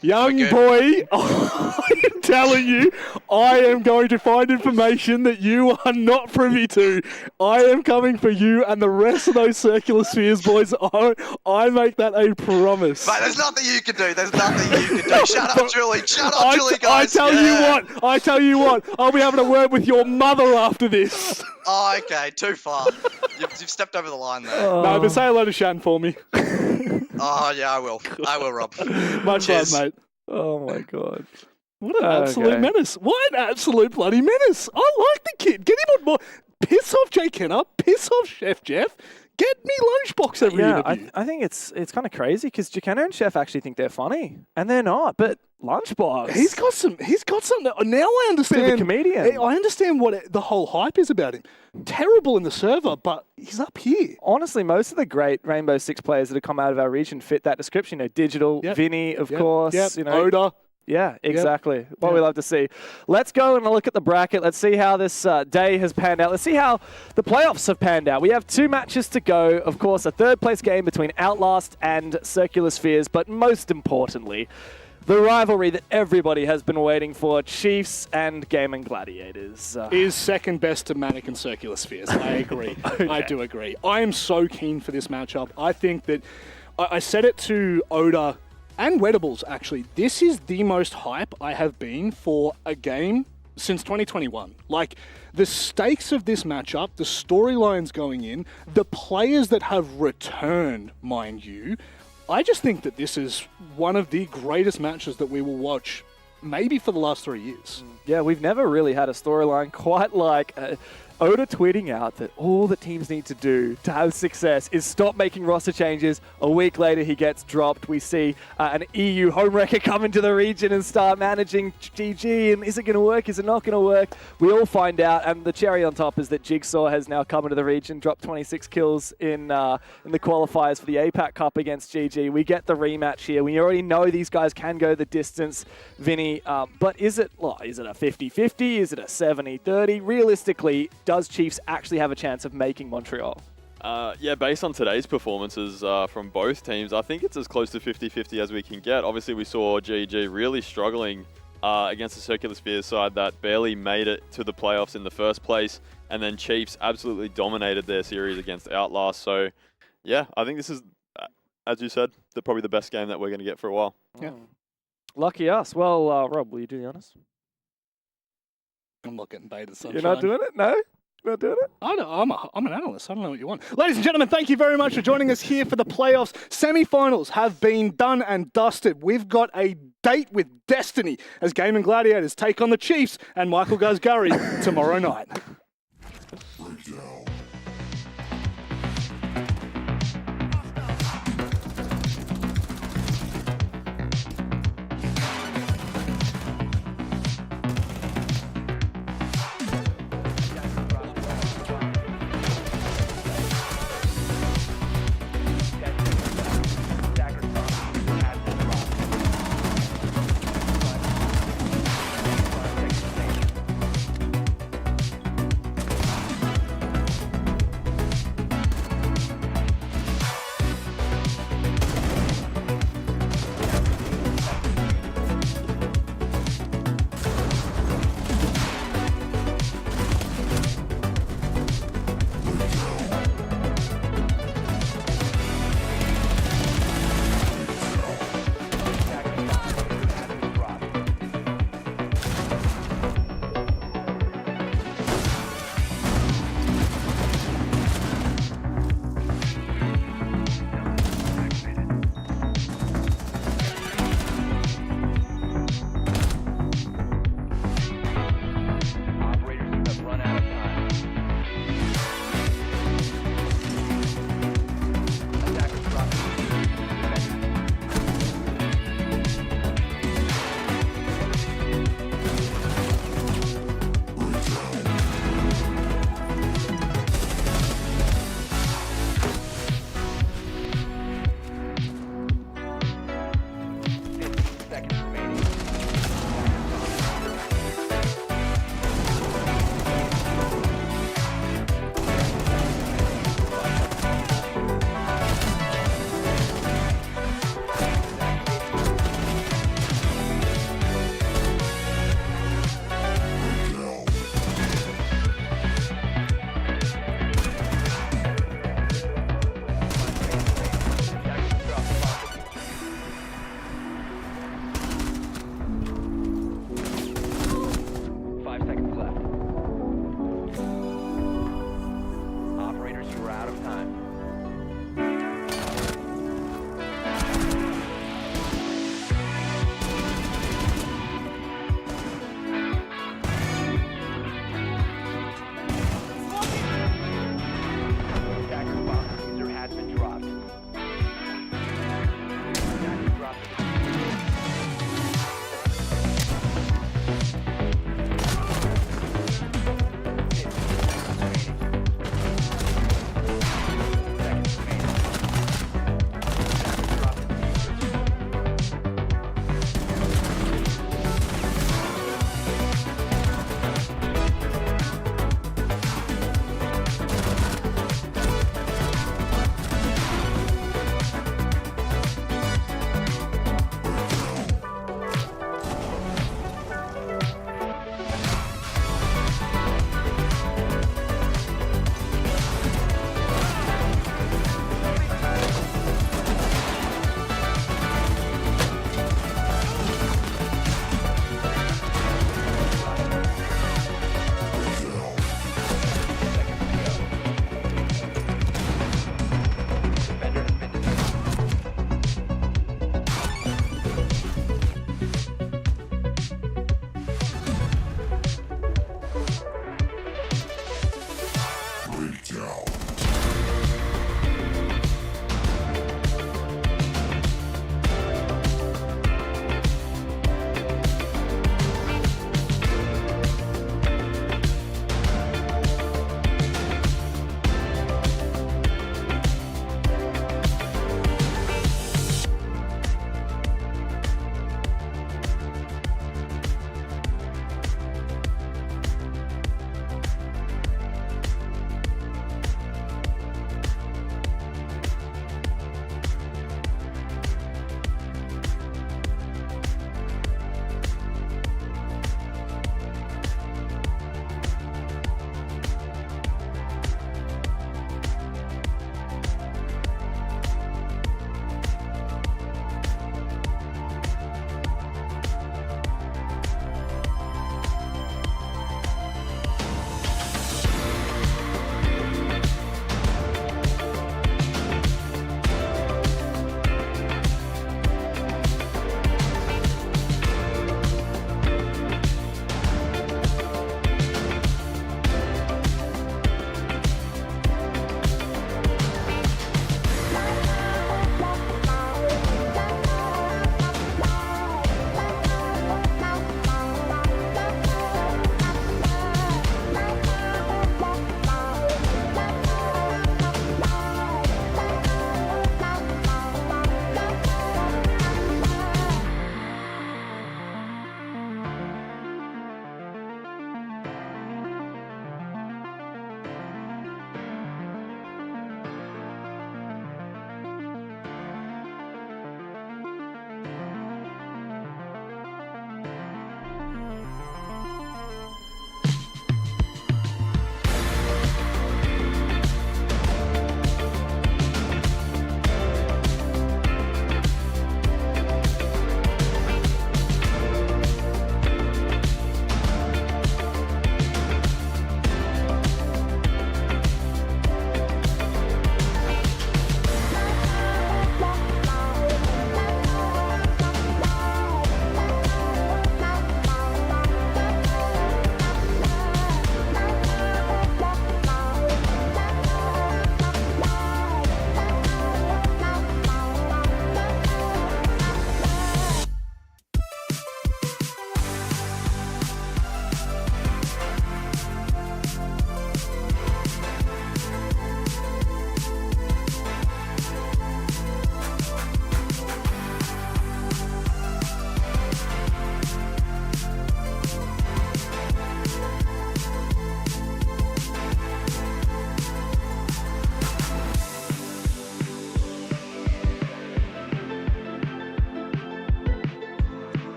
Young boy, I am telling you, I am going to find information that you are not privy to. I am coming for you and the rest of those circular spheres, boys. I make that a promise. Mate, there's nothing you can do. There's nothing you can do. Shout out Julie. Shout out Julie, guys. I tell you what, I'll be having a word with your mother after this. Oh, okay. Too far. You've stepped over the line there. No, but say hello to Shan for me. Oh, yeah, I will. I will, Rob. Much love, mate. Oh, my God. What an absolute menace. What an absolute bloody menace. I like the kid. Get him on board. Piss off Jakenna. Piss off Chef Jeff. Get me Lunchbox every interview. I think it's kind of crazy because Jakenna and Chef actually think they're funny, and they're not. But Lunchbox, he's got something. Now I understand. Bit of a comedian. I understand what the whole hype is about him. Terrible in the server, but he's up here. Honestly, most of the great Rainbow Six players that have come out of our region fit that description. Digital, Vinny, of course. Oda. Yeah, exactly. What we love to see. Let's go and look at the bracket. Let's see how this day has panned out. Let's see how the playoffs have panned out. We have 2 matches to go. Of course, a 3rd place game between Outlast and Circular Spheres, but most importantly, the rivalry that everybody has been waiting for, Chiefs and Gaming Gladiators. Is second best to Manic and Circular Spheres. I agree. Okay. I do agree. I am so keen for this matchup. I think that I said it to Oda and Wettables, actually. This is the most hype I have been for a game since 2021. The stakes of this matchup, the storylines going in, the players that have returned, mind you, I just think that this is one of the greatest matches that we will watch maybe for the last 3 years. Yeah, we've never really had a storyline quite like Oda tweeting out that all that teams need to do to have success is stop making roster changes. A week later, he gets dropped. We see an EU homewrecker come into the region and start managing GG. And is it going to work? Is it not going to work? We all find out. And the cherry on top is that Jigsaw has now come into the region, dropped 26 kills in the qualifiers for the APAC Cup against GG. We get the rematch here. We already know these guys can go the distance, Vinny. But is it a 50-50? Is it a 70-30? Realistically, does Chiefs actually have a chance of making Montreal? Yeah, based on today's performances from both teams, I think it's as close to 50-50 as we can get. Obviously, we saw GG really struggling against the Circular Sphere side that barely made it to the playoffs in the first place, and then Chiefs absolutely dominated their series against Outlast. So, yeah, I think this is, as you said, probably the best game that we're going to get for a while. Yeah. Lucky us. Well, Rob, will you do the honors? I'm not getting baited, sunshine. You're not doing it? No? You're not doing it? I'm an analyst. I don't know what you want. Ladies and gentlemen, thank you very much for joining us here for the playoffs. Semi-finals have been done and dusted. We've got a date with Destiny as Gaming Gladiators take on the Chiefs and Michael Goes Gurry tomorrow night.